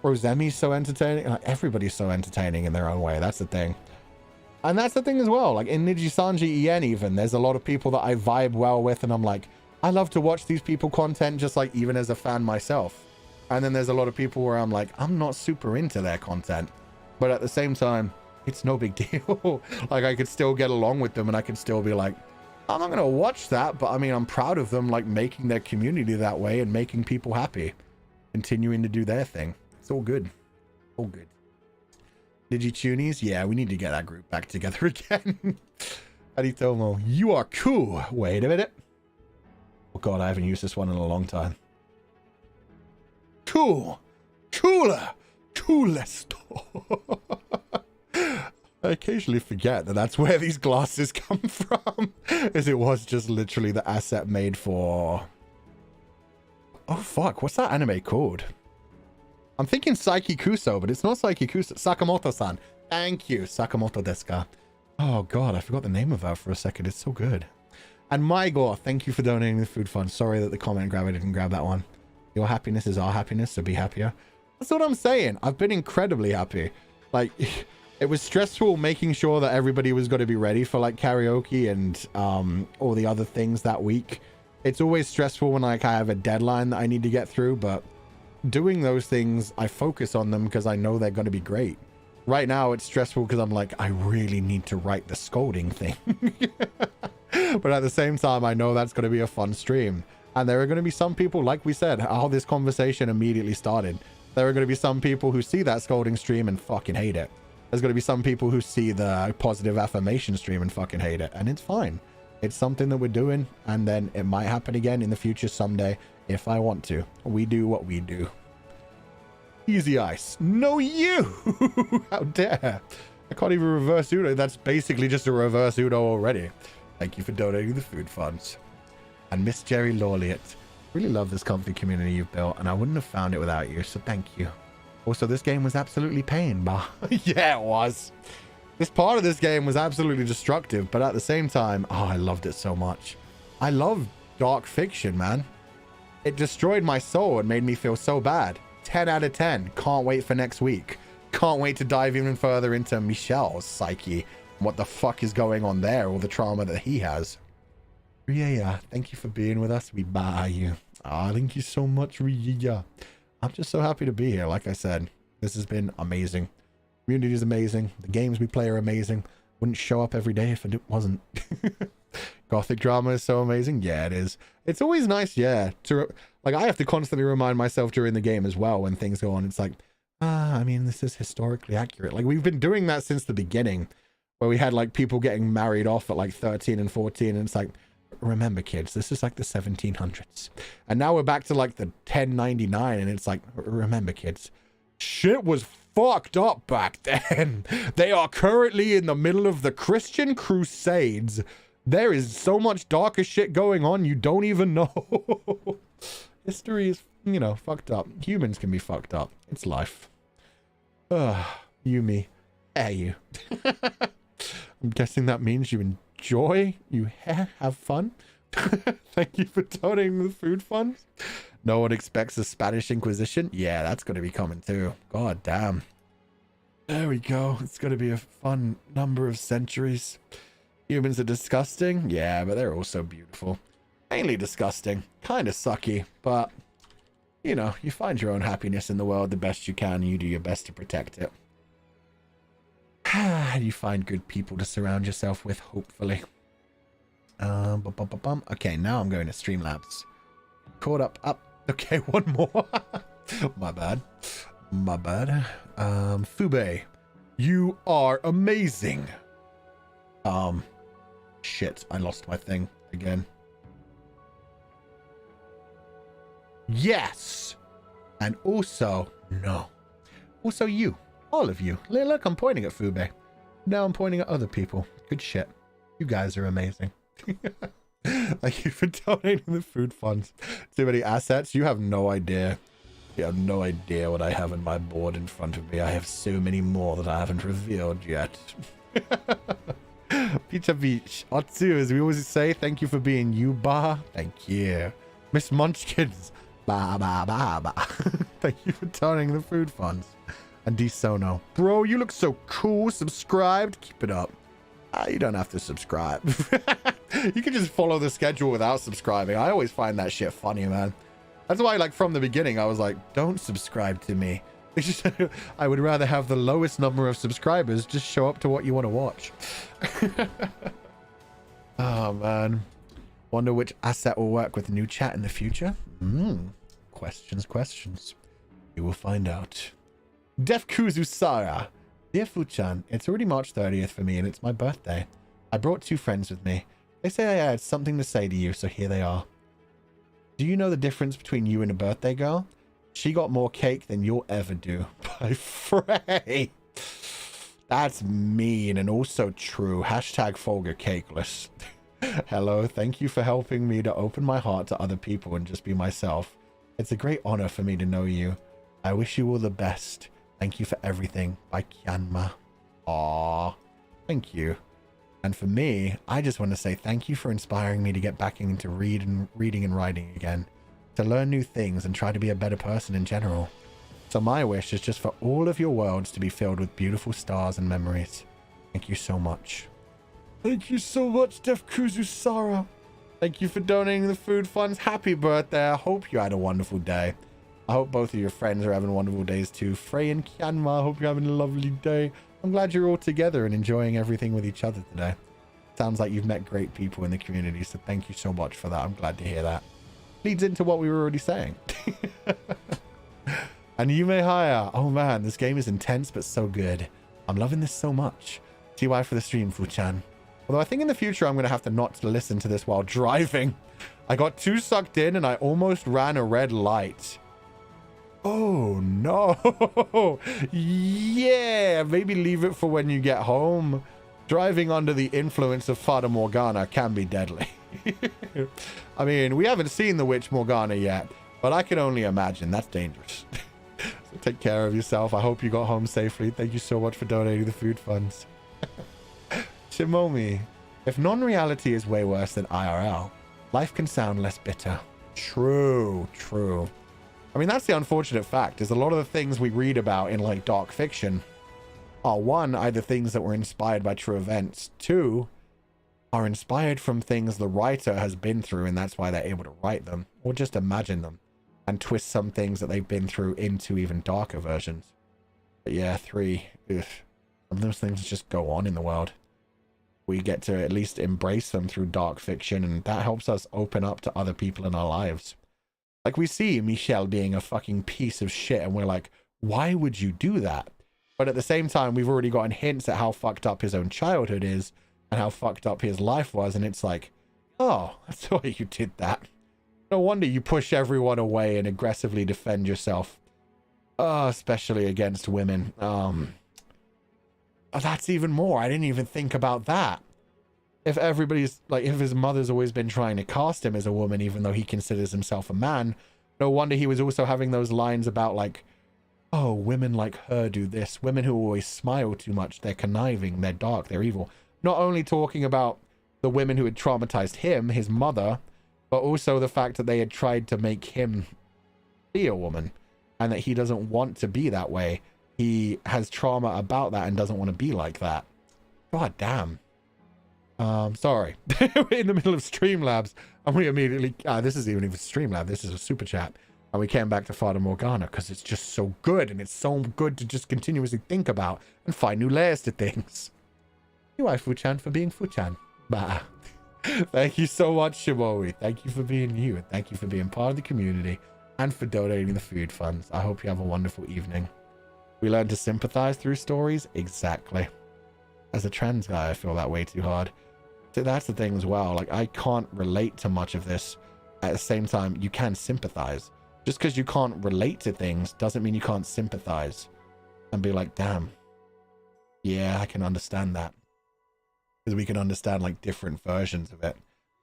Rosemi's so entertaining. Like everybody's so entertaining in their own way. That's the thing. And that's the thing as well. Like in Nijisanji EN even, there's a lot of people that I vibe well with and I'm like, I love to watch these people content just like even as a fan myself. And then there's a lot of people where I'm like, I'm not super into their content. But at the same time, it's no big deal. Like I could still get along with them and I could still be like, I'm not going to watch that. But I mean, I'm proud of them like making their community that way and making people happy. Continuing to do their thing. It's all good. All good. Digitunies? Yeah, we need to get that group back together again. Aritomo, you are cool. Wait a minute. Oh god, I haven't used this one in a long time. Cool. Cooler. Coolest. I occasionally forget that that's where these glasses come from. As it was just literally the asset made for... Oh fuck, what's that anime called? I'm thinking Saiki Kuso, but it's not Saiki Kuso. Sakamoto-san. Thank you, Sakamoto desu ka. Oh god, I forgot the name of that for a second. It's so good. And Mygor, thank you for donating the food fund. Sorry that the comment grabber didn't grab that one. Your happiness is our happiness, so be happier. That's what I'm saying. I've been incredibly happy. Like, it was stressful making sure that everybody was going to be ready for like karaoke and all the other things that week. It's always stressful when like I have a deadline that I need to get through, but doing those things, I focus on them because I know they're going to be great. Right now, it's stressful because I'm like, I really need to write the scolding thing. But at the same time, I know that's going to be a fun stream. And there are going to be some people, like we said, how this conversation immediately started. There are going to be some people who see that scolding stream and fucking hate it. There's going to be some people who see the positive affirmation stream and fucking hate it. And it's fine. It's something that we're doing. And then it might happen again in the future someday if I want to. We do what we do. Easy ice. No, you! How dare. I can't even reverse Uno. That's basically just a reverse Uno already. Thank you for donating the food funds. And Miss Jerry Lawliet. Really love this comfy community you've built, and I wouldn't have found it without you, so thank you. Also, this game was absolutely pain, bah. Yeah, it was. This part of this game was absolutely destructive, but at the same time, oh, I loved it so much. I love dark fiction, man. It destroyed my soul and made me feel so bad. 10 out of 10. Can't wait for next week. Can't wait to dive even further into Michelle's psyche. What the fuck is going on there, or the trauma that he has. Yeah, thank you for being with us. We buy you. Ah, thank you so much, Ria. I'm just so happy to be here. Like I said, this has been amazing. Community is amazing. The games we play are amazing. Wouldn't show up every day if it wasn't. Gothic drama is so amazing. Yeah, it is. It's always nice, yeah. Like, I have to constantly remind myself during the game as well when things go on. It's like, I mean, this is historically accurate. Like, we've been doing that since the beginning, where we had, like, people getting married off at, like, 13 and 14, and it's like, remember, kids, this is, like, the 1700s. And now we're back to, like, the 1099, and it's like, remember, kids, shit was fucked up back then. They are currently in the middle of the Christian Crusades. There is so much darker shit going on, you don't even know. History is you know, fucked up. Humans can be fucked up. It's life. Yumi. You. I'm guessing that means you enjoy, you have fun. Thank you for donating the food funds. No one expects a Spanish Inquisition. Yeah, that's going to be coming too. God damn. There we go. It's going to be a fun number of centuries. Humans are disgusting. Yeah, but they're also beautiful. Mainly disgusting. Kind of sucky, but you know, you find your own happiness in the world the best you can, and you do your best to protect it. You find good people to surround yourself with, hopefully. Okay, now I'm going to Streamlabs. Caught up. Okay, one more. My bad. Fube, you are amazing. Shit, I lost my thing again. Yes. And also, no. Also you. All of you. Look, I'm pointing at Fube. Now I'm pointing at other people. Good shit. You guys are amazing. Thank you for donating the food funds. Too many assets. You have no idea. You have no idea what I have in my board in front of me. I have so many more that I haven't revealed yet. Pizza Beach. Otsu, as we always say, thank you for being you, Bah. Thank you. Miss Munchkins. Bah, bah, bah, bah. Thank you for donating the food funds. And DeSono. Bro, you look so cool. Subscribed. Keep it up. You don't have to subscribe. You can just follow the schedule without subscribing. I always find that shit funny, man. That's why, like, from the beginning, I was like, don't subscribe to me. I would rather have the lowest number of subscribers just show up to what you want to watch. Oh, man. Wonder which asset will work with the new chat in the future? Questions. You will find out. Defkuzu Sara. Dear Fuchan, it's already March 30th for me and it's my birthday. I brought 2 friends with me. They say I had something to say to you, so here they are. Do you know the difference between you and a birthday girl? She got more cake than you'll ever do. By Frey. That's mean and also true. Hashtag Fulgur Cakeless. Hello, thank you for helping me to open my heart to other people and just be myself. It's a great honor for me to know you. I wish you all the best. Thank you for everything. By Kyanma. Aww. Thank you. And for me, I just want to say thank you for inspiring me to get back into reading and writing again. To learn new things and try to be a better person in general. So my wish is just for all of your worlds to be filled with beautiful stars and memories. Thank you so much. Thank you so much, Defkuzu Sara. Thank you for donating the food funds. Happy birthday. I hope you had a wonderful day. I hope both of your friends are having wonderful days too. Frey and Kyanma, I hope you're having a lovely day. I'm glad you're all together and enjoying everything with each other today. Sounds like you've met great people in the community, so thank you so much for that. I'm glad to hear that. Leads into what we were already saying. And you may hire. Oh man, this game is intense but so good. I'm loving this so much. TY for the stream, Fuchan. Although I think in the future I'm going to have to not listen to this while driving. I got too sucked in and I almost ran a red light. Oh no. Yeah, maybe leave it for when you get home. Driving under the influence of Fata Morgana can be deadly. I mean, we haven't seen the witch Morgana yet, but I can only imagine that's dangerous. So take care of yourself. I hope you got home safely. Thank you so much for donating the food funds. Shimomi, if non-reality is way worse than IRL, life can sound less bitter. True. I mean, that's the unfortunate fact, is a lot of the things we read about in, like, dark fiction are, 1, either things that were inspired by true events, 2, are inspired from things the writer has been through, and that's why they're able to write them, or just imagine them, and twist some things that they've been through into even darker versions. But yeah, 3, some of those things just go on in the world. We get to at least embrace them through dark fiction, and that helps us open up to other people in our lives. Like, we see Michel being a fucking piece of shit, and we're like, why would you do that? But at the same time, we've already gotten hints at how fucked up his own childhood is, and how fucked up his life was, and it's like, oh, that's why you did that. No wonder you push everyone away and aggressively defend yourself. Especially against women. That's even more. I didn't even think about that. If everybody's, like, if his mother's always been trying to cast him as a woman, even though he considers himself a man, No wonder he was also having those lines about like, oh, women like her do this. Women who always smile too much. They're conniving. They're dark. They're evil. Not only talking about the women who had traumatized him, his mother, but also the fact that they had tried to make him be a woman and that he doesn't want to be that way. He has trauma about that and doesn't want to be like that. God damn. Sorry. We're in the middle of Streamlabs and we immediately, this isn't even Streamlab, this is a super chat. And we came back to Fata Morgana because it's just so good and it's so good to just continuously think about and find new layers to things. You are Fuchan for being Fuchan. Bah. Thank you so much, Shimowi. Thank you for being you and thank you for being part of the community and for donating the food funds. I hope you have a wonderful evening. We learn to sympathize through stories? Exactly. As a trans guy, I feel that way too hard. So that's the thing as well. Like, I can't relate to much of this. At the same time, you can sympathize. Just because you can't relate to things doesn't mean you can't sympathize and be like, damn, yeah, I can understand that. Because we can understand like different versions of it.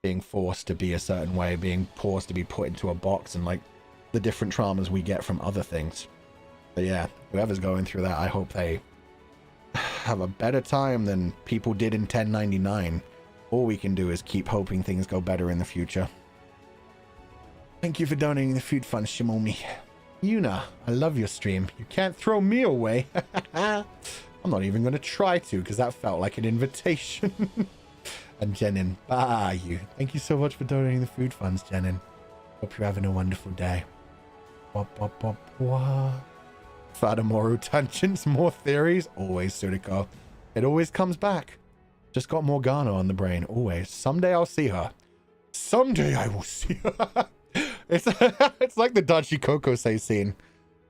Being forced to be a certain way, being forced to be put into a box, and like the different traumas we get from other things. But yeah, whoever's going through that, I hope they have a better time than people did in 1099. All we can do is keep hoping things go better in the future. Thank you for donating the food funds, Shimomi. Yuna, I love your stream. You can't throw me away. I'm not even going to try to, because that felt like an invitation. And Jenin, bye you. Thank you so much for donating the food funds, Jenin. Hope you're having a wonderful day. Wop, wop, wop, wop. Fadamoru tangents, more theories. Always, Suriko. It always comes back. Just got Morgana on the brain, always. Someday I'll see her. Someday I will see her. It's like the Dachi Kokosei scene.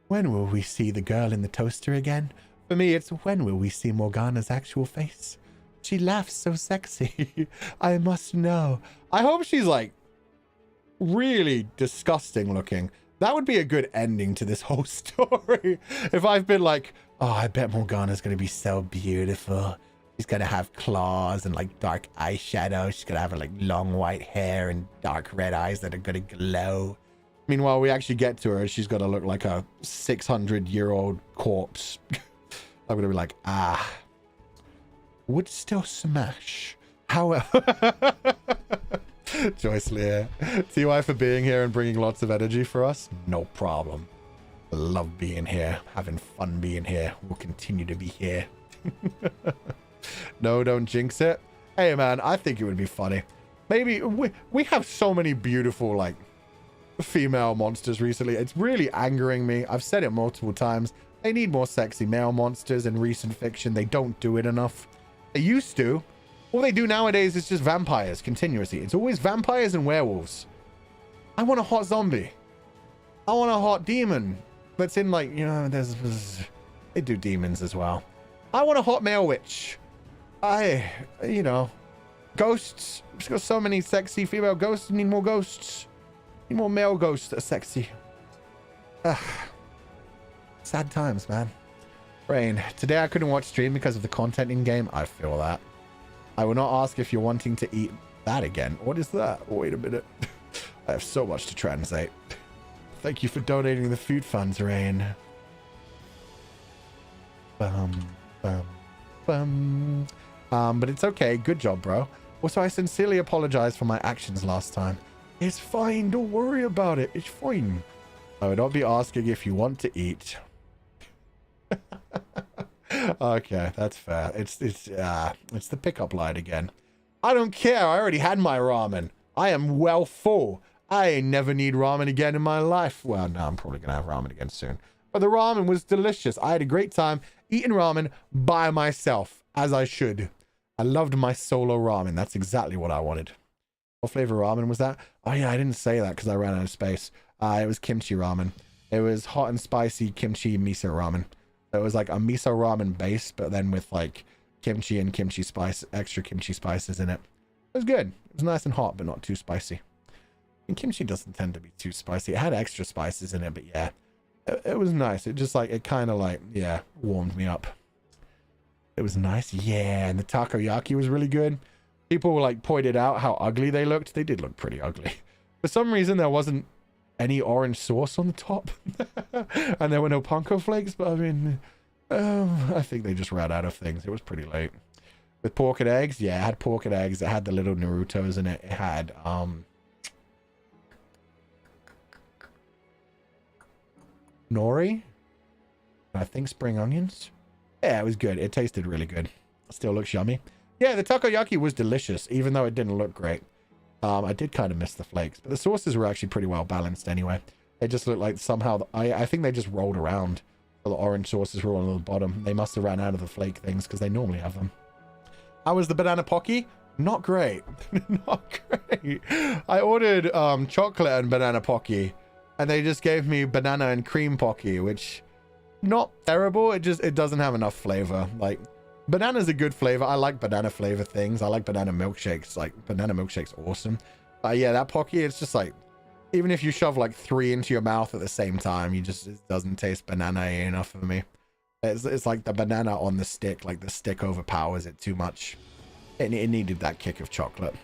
When will we see the girl in the toaster again? For me, it's when will we see Morgana's actual face? She laughs so sexy. I must know. I hope she's like really disgusting looking. That would be a good ending to this whole story. If I've been like, oh, I bet Morgana's going to be so beautiful. She's going to have claws and like dark eyeshadow. She's going to have like long white hair and dark red eyes that are going to glow. Meanwhile, we actually get to her and she's going to look like a 600-year-old corpse. I'm going to be like, would still smash. However, Joyce Lear, TY for being here and bringing lots of energy for us. No problem. Love being here, having fun being here. We'll continue to be here. No, don't jinx it. Hey man, I think it would be funny. Maybe we have so many beautiful like female monsters recently. It's really angering me. I've said it multiple times. They need more sexy male monsters in recent fiction. They don't do it enough. They used to. All they do nowadays is just vampires continuously. It's always vampires and werewolves. I want a hot zombie. I want a hot demon. That's in like, you know, they do demons as well. I want a hot male witch. You know, ghosts. There's got so many sexy female ghosts. Need more ghosts. Need more male ghosts that are sexy. Sad times, man. Rain, today I couldn't watch stream because of the content in game. I feel that. I will not ask if you're wanting to eat that again. What is that? Wait a minute. I have so much to translate. Thank you for donating the food funds, Rain. But it's okay. Good job, bro. Also, I sincerely apologize for my actions last time. It's fine. Don't worry about it. It's fine. I would not be asking if you want to eat. Okay, that's fair. It's the pickup line again. I don't care. I already had my ramen. I am well full. I never need ramen again in my life. Well, no, I'm probably gonna have ramen again soon. But the ramen was delicious. I had a great time eating ramen by myself, as I should. I loved my solo ramen. That's exactly what I wanted. What flavor ramen was that? Oh yeah, I didn't say that because I ran out of space. It was kimchi ramen. It was hot and spicy kimchi miso ramen. It was like a miso ramen base, but then with like kimchi and kimchi spice, extra kimchi spices in it. It was good. It was nice and hot, but not too spicy. And kimchi doesn't tend to be too spicy. It had extra spices in it, but yeah, it was nice. It just like, it kind of like, yeah, warmed me up. It was nice. Yeah, and the takoyaki was really good. People like pointed out how ugly they looked. They did look pretty ugly. For some reason, there wasn't any orange sauce on the top. And there were no panko flakes, but I mean, I think they just ran out of things. It was pretty late. With pork and eggs, yeah, it had pork and eggs. It had the little Narutos in it. It had nori, I think spring onions. Yeah, it was good. It tasted really good. Still looks yummy. Yeah, the takoyaki was delicious, even though it didn't look great. I did kind of miss the flakes, but the sauces were actually pretty well balanced anyway. It just looked like somehow I think they just rolled around. The orange sauces were on the bottom. They must have ran out of the flake things because they normally have them. How was the banana pocky? Not great. Not great. I ordered chocolate and banana pocky, and they just gave me banana and cream pocky, which not terrible. It doesn't have enough flavor. Like, banana's a good flavor. I like banana flavor things. I like banana milkshakes. Like, banana milkshake's awesome. But yeah, that pocky, it's just like, even if you shove like 3 into your mouth at the same time, it doesn't taste banana-y enough for me. It's like the banana on the stick, like the stick overpowers it too much. It needed that kick of chocolate.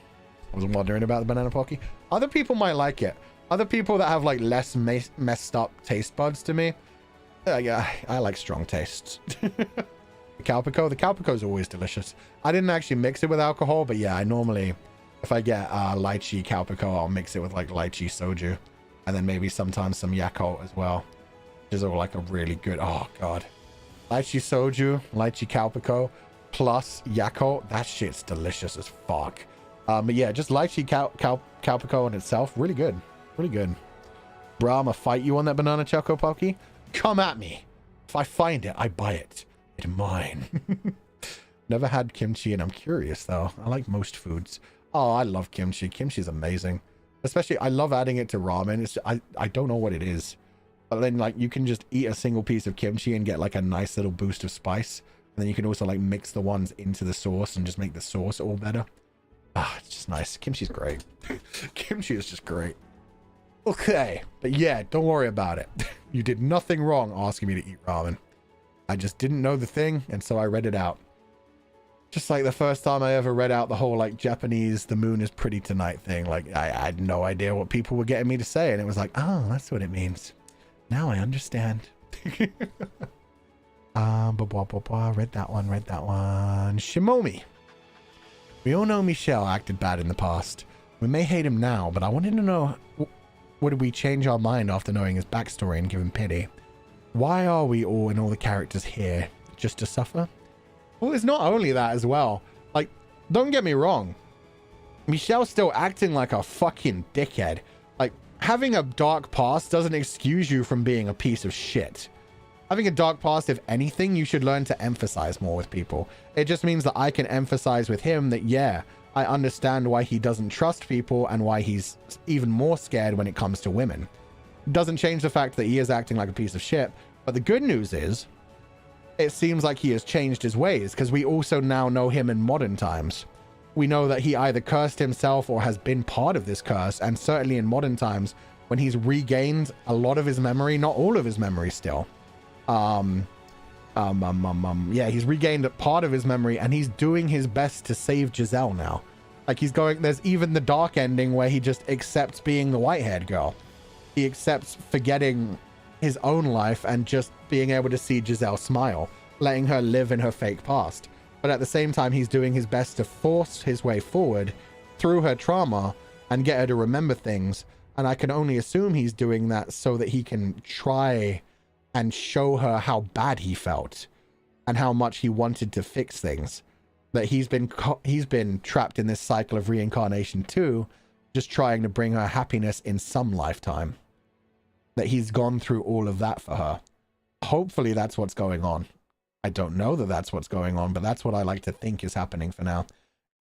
I was wondering about the banana pocky. Other people might like it. Other people that have like less messed up taste buds to me. Yeah, I like strong tastes. The Calpico is always delicious. I didn't actually mix it with alcohol, but yeah, I normally, if I get lychee Calpico, I'll mix it with like lychee soju, and then maybe sometimes some Yakult as well, which is all like a really good, oh god, lychee soju, lychee Calpico plus Yakult. That shit's delicious as fuck. But yeah, just lychee Calpico in itself, really good, really good. Bro, I'ma fight you on that banana choco pocky. Come at me. If I find it, I buy it. It's mine. Never had kimchi, and I'm curious though. I like most foods. Oh, I love kimchi. Kimchi's amazing. Especially, I love adding it to ramen. It's I don't know what it is, but then like you can just eat a single piece of kimchi and get like a nice little boost of spice, and then you can also like mix the ones into the sauce and just make the sauce all better. Ah, it's just nice. Kimchi's great. Kimchi is just great. Okay, but yeah, don't worry about it. You did nothing wrong asking me to eat ramen. I just didn't know the thing, and so I read it out. Just like the first time I ever read out the whole like Japanese "the moon is pretty tonight" thing. Like I had no idea what people were getting me to say, and it was like, oh, that's what it means. Now I understand. Read that one. Shimomi. We all know Michel acted bad in the past. We may hate him now, but I wanted to know, would we change our mind after knowing his backstory and give him pity? Why are we all and all the characters here? Just to suffer? Well, it's not only that as well. Like, don't get me wrong. Michel's still acting like a fucking dickhead. Like, having a dark past doesn't excuse you from being a piece of shit. Having a dark past, if anything, you should learn to emphasize more with people. It just means that I can emphasize with him that, yeah, I understand why he doesn't trust people and why he's even more scared when it comes to women. Doesn't change the fact that he is acting like a piece of shit. But the good news is, it seems like he has changed his ways, because we also now know him in modern times. We know that he either cursed himself or has been part of this curse, and certainly in modern times, when he's regained a lot of his memory, not all of his memory still. Yeah, he's regained a part of his memory, and he's doing his best to save Giselle now. Like, he's going, there's even the dark ending where he just accepts being the white-haired girl. He accepts forgetting his own life and just being able to see Giselle smile, letting her live in her fake past. But at the same time, he's doing his best to force his way forward through her trauma and get her to remember things. And I can only assume he's doing that so that he can try and show her how bad he felt and how much he wanted to fix things. That he's been trapped in this cycle of reincarnation too, just trying to bring her happiness in some lifetime. That he's gone through all of that for her. Hopefully that's what's going on. I don't know that that's what's going on, but that's what I like to think is happening for now,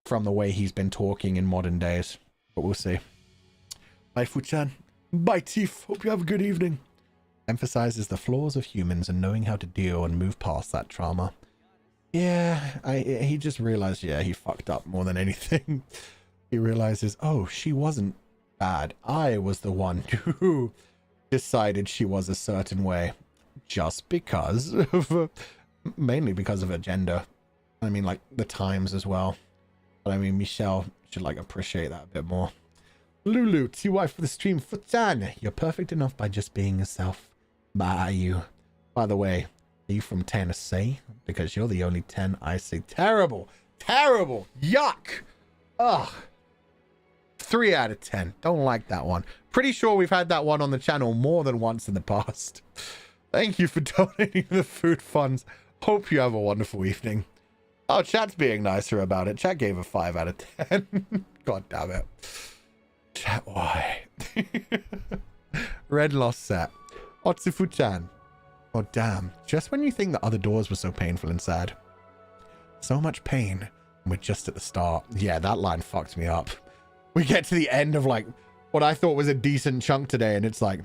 from the way he's been talking in modern days. But we'll see. Bye, Fuchan. Bye, Tief. Hope you have a good evening. Emphasizes the flaws of humans and knowing how to deal and move past that trauma. Yeah, he just realized, yeah, he fucked up more than anything. He realizes, oh, she wasn't bad. I was the one who decided she was a certain way just because of, mainly because of her gender. I mean, like, the times as well. But I mean, Michelle should, like, appreciate that a bit more. Lulu, TY for the stream. Futan, you're perfect enough by just being yourself. By you. By the way, are you from Tennessee? Because you're the only 10 I see. Terrible. Terrible. Yuck. Ugh. 3 out of 10. Don't like that one. Pretty sure we've had that one on the channel more than once in the past. Thank you for donating the food funds. Hope you have a wonderful evening. Oh, chat's being nicer about it. Chat gave a 5 out of 10. God damn it. Chat, why? Red lost set. Otsufu-chan. Oh, damn. Just when you think the other doors were so painful and sad. So much pain. And we're just at the start. Yeah, that line fucked me up. We get to the end of, like, what I thought was a decent chunk today, and it's like,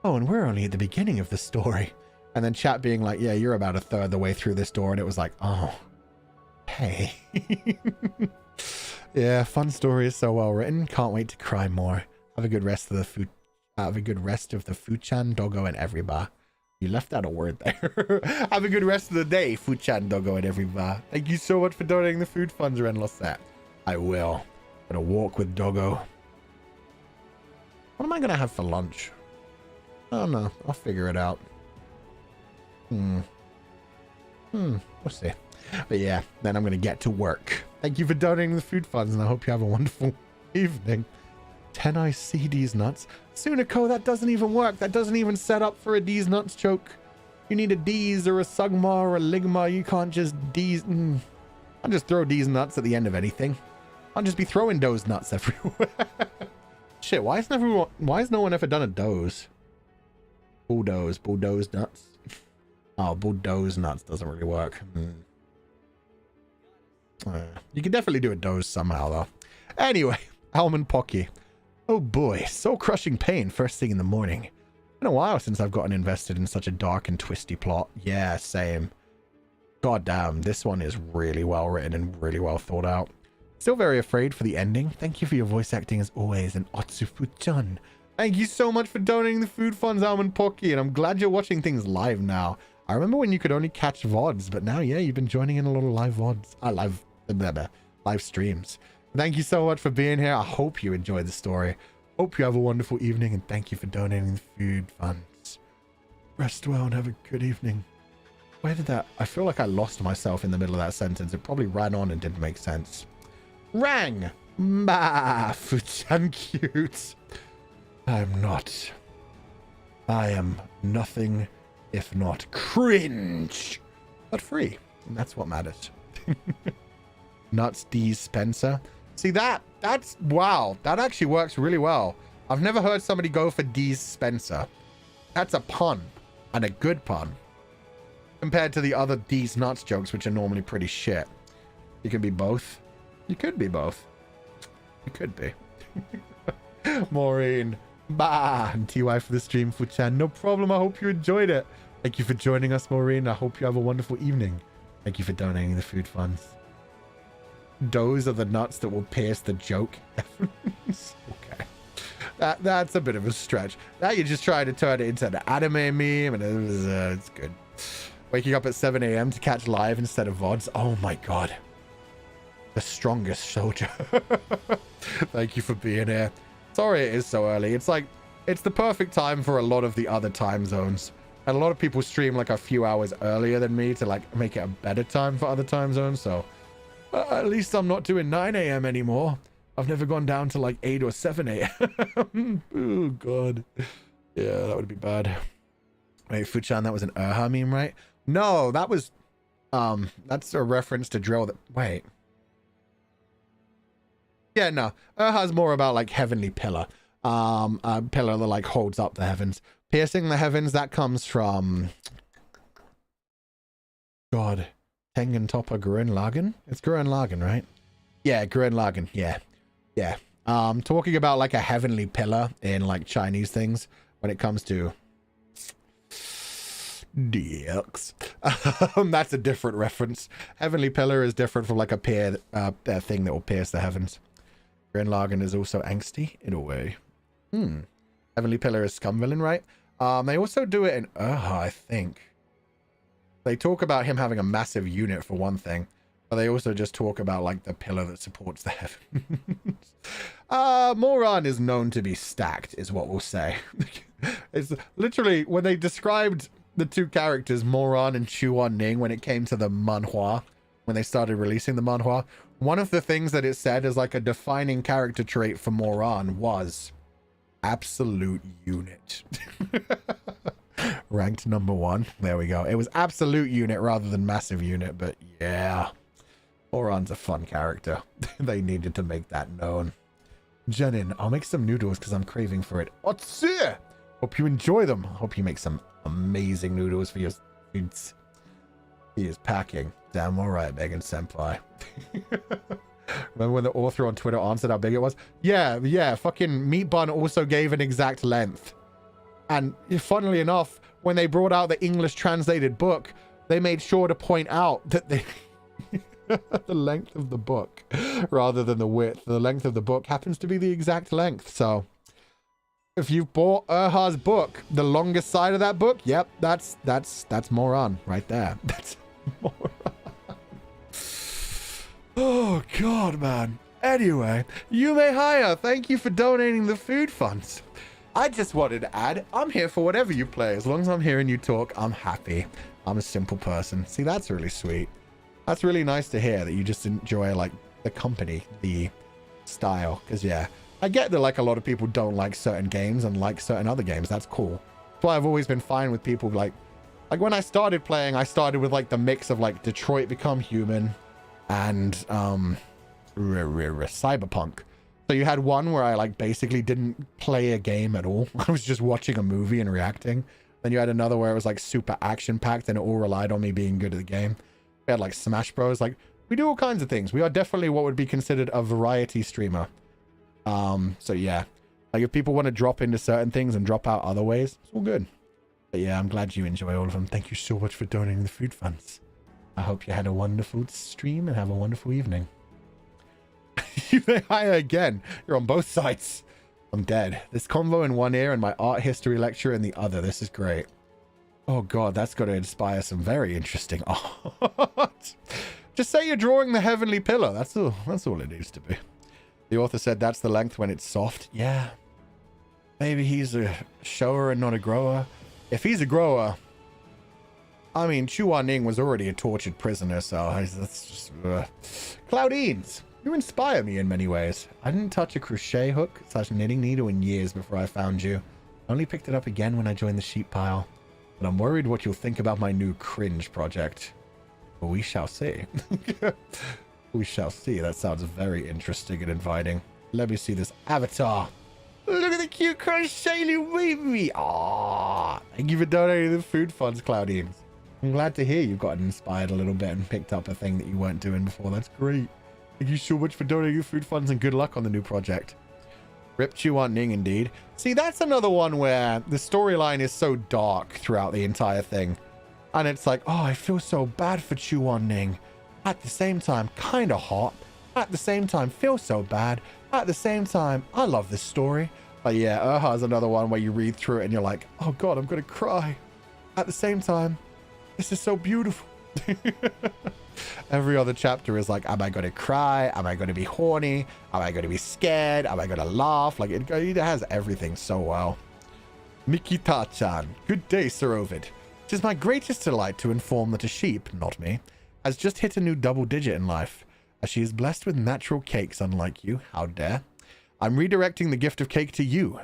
oh, and we're only at the beginning of the story. And then chat being like, yeah, you're about a third of the way through this door, and it was like, oh, hey. Yeah, fun story is so well written. Can't wait to cry more. Have a good rest of the food. Have a good rest of the Fuchan, Doggo, and every bar. You left out a word there. Have a good rest of the day, Fuchan, Doggo, and every bar. Thank you so much for donating the food funds, Renlosat. I will. Gonna walk with Doggo. What am I gonna have for lunch? I don't know. I'll figure it out. We'll see. But yeah, then I'm gonna get to work. Thank you for donating the food funds, and I hope you have a wonderful evening. 10 I see D's nuts. Sunico, that doesn't even work. That doesn't even set up for a D's nuts joke. You need a D's or a Sugma or a Ligma. You can't just D's. I'll just throw D's nuts at the end of anything. I'll just be throwing Doze nuts everywhere. Shit, why has no one ever done a Doze? Bulldoze nuts. Oh, bulldoze nuts doesn't really work. You can definitely do a Doze somehow, though. Anyway, Almond Pocky. Oh boy, soul crushing pain first thing in the morning. Been a while since I've gotten invested in such a dark and twisty plot. Yeah, same. God damn, this one is really well written and really well thought out. Still very afraid for the ending. Thank you for your voice acting as always, and Otsufu-chan. Thank you so much for donating the food funds, Almond Pocky, and I'm glad you're watching things live now. I remember when you could only catch VODs, but now, yeah, you've been joining in a lot of live VODs. Live streams. Thank you so much for being here. I hope you enjoyed the story. Hope you have a wonderful evening, and thank you for donating the food funds. Rest well and have a good evening. Where did that... I feel like I lost myself in the middle of that sentence. It probably ran on and didn't make sense. Rang! Bah! Fuchan cute. I'm not. I am nothing if not cringe. But free. And that's what matters. Nuts D. Spencer. See, that's wow. That actually works really well. I've never heard somebody go for D. Spencer. That's a pun. And a good pun. Compared to the other D's nuts jokes, which are normally pretty shit. You can be both. You could be both. You could be. Maureen. Bah. And TY for the stream, Fuchan. No problem. I hope you enjoyed it. Thank you for joining us, Maureen. I hope you have a wonderful evening. Thank you for donating the food funds. Those are the nuts that will pierce the joke. Okay. That's a bit of a stretch. Now you're just trying to turn it into an anime meme, and it's good. Waking up at 7 a.m. to catch live instead of VODs. Oh my god. The strongest soldier. Thank you for being here. Sorry it is so early. It's like, it's the perfect time for a lot of the other time zones. And a lot of people stream like a few hours earlier than me to like make it a better time for other time zones. So at least I'm not doing 9 a.m. anymore. I've never gone down to like 8 or 7 a.m. Oh god. Yeah, that would be bad. Wait, Fuchan, that was an meme, right? No, that was that's a reference to drill that wait. Yeah, no. Urha's more about like heavenly pillar. A pillar that like holds up the heavens. Piercing the heavens, that comes from God. Tengen Toppa Gurren Lagann? It's Gurren Lagann, right? Yeah, Gurren Lagann. Yeah. Yeah. Talking about like a heavenly pillar in like Chinese things when it comes to dicks. That's a different reference. Heavenly pillar is different from like a thing that will pierce the heavens. Gurren Lagann is also angsty in a way. Heavenly pillar is scum villain, right? They also do it in Urha, I think. They talk about him having a massive unit for one thing. But they also just talk about like the pillar that supports the heavens. Moran is known to be stacked, is what we'll say. It's literally when they described the two characters, Moran and Chuan Ning, when it came to the manhua, when they started releasing the manhua, one of the things that it said as like a defining character trait for Moran was absolute unit. Ranked number 1. There we go. It was absolute unit rather than massive unit, but yeah. Moran's a fun character. They needed to make that known. Jenin, I'll make some noodles because I'm craving for it. Otsu! Hope you enjoy them. Hope you make some amazing noodles for your foods. He is packing. Damn alright, Megan Senpai. Remember when the author on Twitter answered how big it was? Yeah, fucking Meat Bun also gave an exact length. And funnily enough, when they brought out the English translated book, they made sure to point out that they... the length of the book rather than the width. The length of the book happens to be the exact length. So if you've bought Urha's book, the longest side of that book, yep, that's Moran right there. That's Moran. Oh god, man. Anyway, Yume Haya, thank you for donating the food funds. I just wanted to add, I'm here for whatever you play. As long as I'm hearing you talk, I'm happy. I'm a simple person. See, that's really sweet. That's really nice to hear that you just enjoy like the company, the style. Because yeah, I get that like a lot of people don't like certain games and like certain other games. That's cool. That's why I've always been fine with people like when I started playing, I started with like the mix of like Detroit Become Human and Cyberpunk. So you had one where I like basically didn't play a game at all. I was just watching a movie and reacting. Then you had another where it was like super action packed and it all relied on me being good at the game. We had like Smash Bros. Like we do all kinds of things. We are definitely what would be considered a variety streamer. So yeah, like if people want to drop into certain things and drop out other ways, it's all good. But yeah, I'm glad you enjoy all of them. Thank you so much for donating the food funds. I hope you had a wonderful stream and have a wonderful evening. You may hire again. You're on both sides. I'm dead. This convo in one ear and my art history lecture in the other. This is great. Oh god, that's got to inspire some very interesting art. Just say you're drawing the heavenly pillar. That's all it needs to be. The author said that's the length when it's soft. Yeah. Maybe he's a shower and not a grower. If he's a grower, I mean, Chuan Ning was already a tortured prisoner, so that's just... Claudines, you inspire me in many ways. I didn't touch a crochet hook / knitting needle in years before I found you. I only picked it up again when I joined the sheep pile. But I'm worried what you'll think about my new cringe project. But we shall see. We shall see. That sounds very interesting and inviting. Let me see this avatar. Look at the cute crochet baby. Aww. Thank you for donating the food funds, Claudines. I'm glad to hear you've gotten inspired a little bit and picked up a thing that you weren't doing before. That's great. Thank you so much for donating the food funds and good luck on the new project. Rip Chuan Ning, indeed. See, that's another one where the storyline is so dark throughout the entire thing. And it's like, oh, I feel so bad for Chuan Ning. At the same time, kind of hot. At the same time, feel so bad. At the same time, I love this story. But yeah, Urha's another one where you read through it and you're like, oh god, I'm going to cry. At the same time, this is so beautiful. Every other chapter is like, am I going to cry? Am I going to be horny? Am I going to be scared? Am I going to laugh? Like, it has everything so well. Mikita-chan. Good day, Sir Ovid. It is my greatest delight to inform that a sheep, not me, has just hit a new double digit in life. As she is blessed with natural cakes unlike you. How dare. I'm redirecting the gift of cake to you.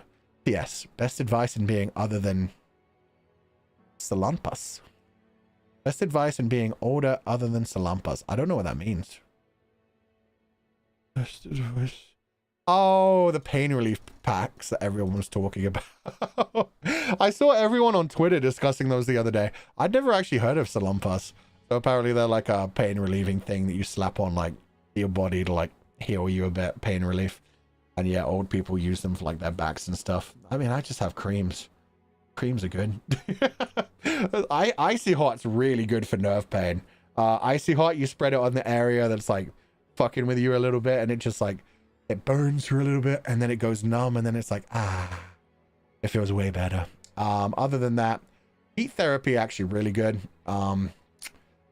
P.S. Best advice in being other than... Salampas. Best advice in being older other than Salampas. I don't know what that means. Best advice. Oh, the pain relief packs that everyone was talking about. I saw everyone on Twitter discussing those the other day. I'd never actually heard of Salampas. So apparently they're like a pain relieving thing that you slap on like your body to like heal you a bit, pain relief. And yeah, old people use them for like their backs and stuff. I mean, I just have creams. Creams are good. Icy Hot's really good for nerve pain. Icy Hot, you spread it on the area that's like fucking with you a little bit and it just like, it burns for a little bit and then it goes numb and then it's like, it feels way better. Other than that, heat therapy actually really good.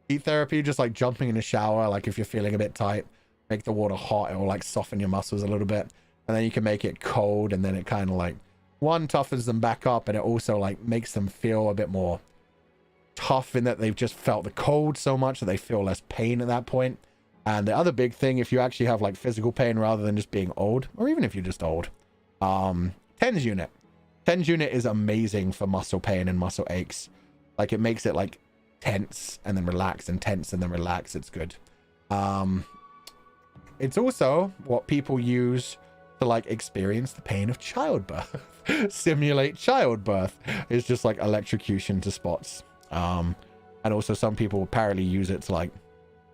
Heat therapy, just like jumping in a shower, like if you're feeling a bit tight, make the water hot, it will like soften your muscles a little bit. And then you can make it cold, and then it kind of like, one, toughens them back up, and it also like makes them feel a bit more tough in that they've just felt the cold so much that they feel less pain at that point. And the other big thing, if you actually have like physical pain rather than just being old, or even if you're just old, TENS unit. TENS unit is amazing for muscle pain and muscle aches. Like it makes it like tense and then relax and tense and then relax. It's good. It's also what people use to like experience the pain of childbirth. Simulate childbirth is just like electrocution to spots. And also some people apparently use it to like,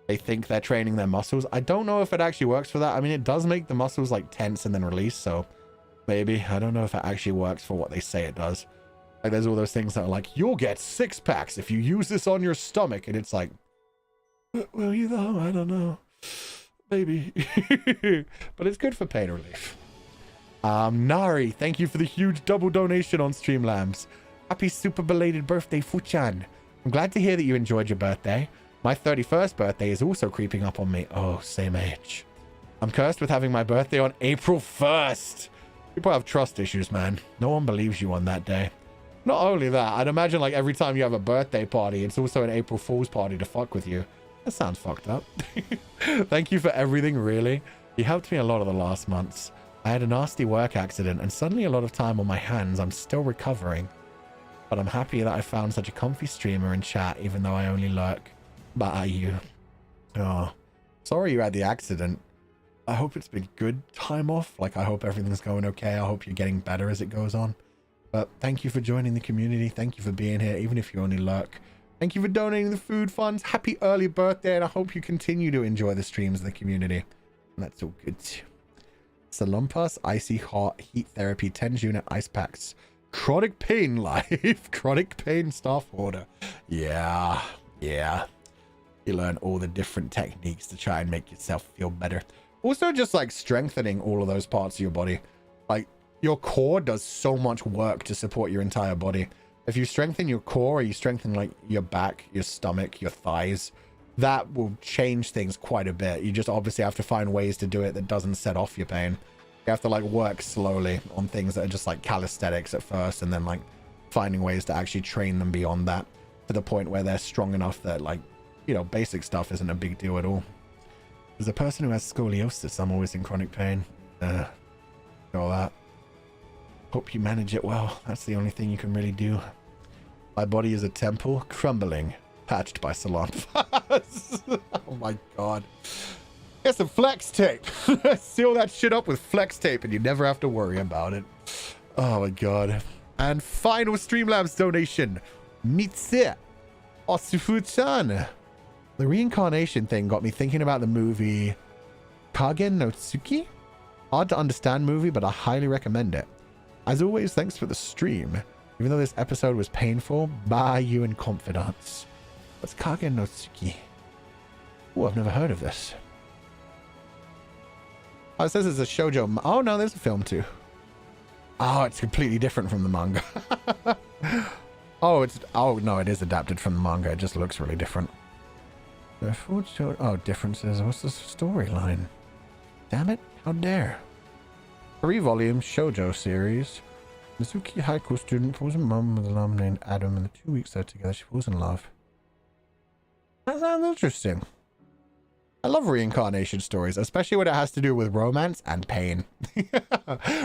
they think they're training their muscles. I don't know if it actually works for that. I mean, it does make the muscles like tense and then release, so maybe. I don't know if it actually works for what they say it does. Like there's all those things that are like, you'll get 6 packs if you use this on your stomach, and it's like, well, you know, I don't know, maybe. But it's good for pain relief. Nari, thank you for the huge double donation on Streamlabs. Happy super belated birthday, Fuchan. I'm glad to hear that you enjoyed your birthday. My 31st birthday is also creeping up on me. Oh, same age. I'm cursed with having my birthday on April 1st. People have trust issues, man. No one believes you on that day. Not only that, I'd imagine like every time you have a birthday party, it's also an April Fool's party to fuck with you. That sounds fucked up. Thank you for everything, really. You helped me a lot of the last months. I had a nasty work accident and suddenly a lot of time on my hands. I'm still recovering. But I'm happy that I found such a comfy streamer and chat, even though I only lurk. Bye, you. Oh, sorry you had the accident. I hope it's been good time off. Like, I hope everything's going okay. I hope you're getting better as it goes on. But thank you for joining the community. Thank you for being here, even if you only lurk. Thank you for donating the food funds. Happy early birthday, and I hope you continue to enjoy the streams of the community. And that's all good. Salumpas, Icy Hot, Heat Therapy, 10 unit ice packs. Chronic Pain Life. Chronic Pain Staff Order. Yeah. You learn all the different techniques to try and make yourself feel better. Also, just like strengthening all of those parts of your body. Like, your core does so much work to support your entire body. If you strengthen your core, or you strengthen like your back, your stomach, your thighs, that will change things quite a bit. You just obviously have to find ways to do it that doesn't set off your pain. You have to like work slowly on things that are just like calisthenics at first, and then like finding ways to actually train them beyond that to the point where they're strong enough that like, you know, basic stuff isn't a big deal at all. As a person who has scoliosis, I'm always in chronic pain. All that. Hope you manage it well. That's the only thing you can really do. My body is a temple, crumbling, patched by salon. Oh my god. Get some flex tape. Seal that shit up with flex tape and you never have to worry about it. Oh my god. And final Streamlabs donation. Mitse Osufu-chan. The reincarnation thing got me thinking about the movie Kagen no Tsuki. Hard to understand movie, but I highly recommend it. As always, thanks for the stream. Even though this episode was painful, bye you in confidence. What's Kagen no Tsuki? Oh, I've never heard of this. Oh, it says it's a shoujo. Oh, no, there's a film too. Oh, it's completely different from the manga. Oh, no, it is adapted from the manga. It just looks really different. Oh, differences. What's the storyline? Damn it. How dare. 3-volume shoujo series. Mizuki high school student falls in mum with a mom named Adam, and the 2 weeks they're together she falls in love. That sounds interesting. I love reincarnation stories, especially when it has to do with romance and pain.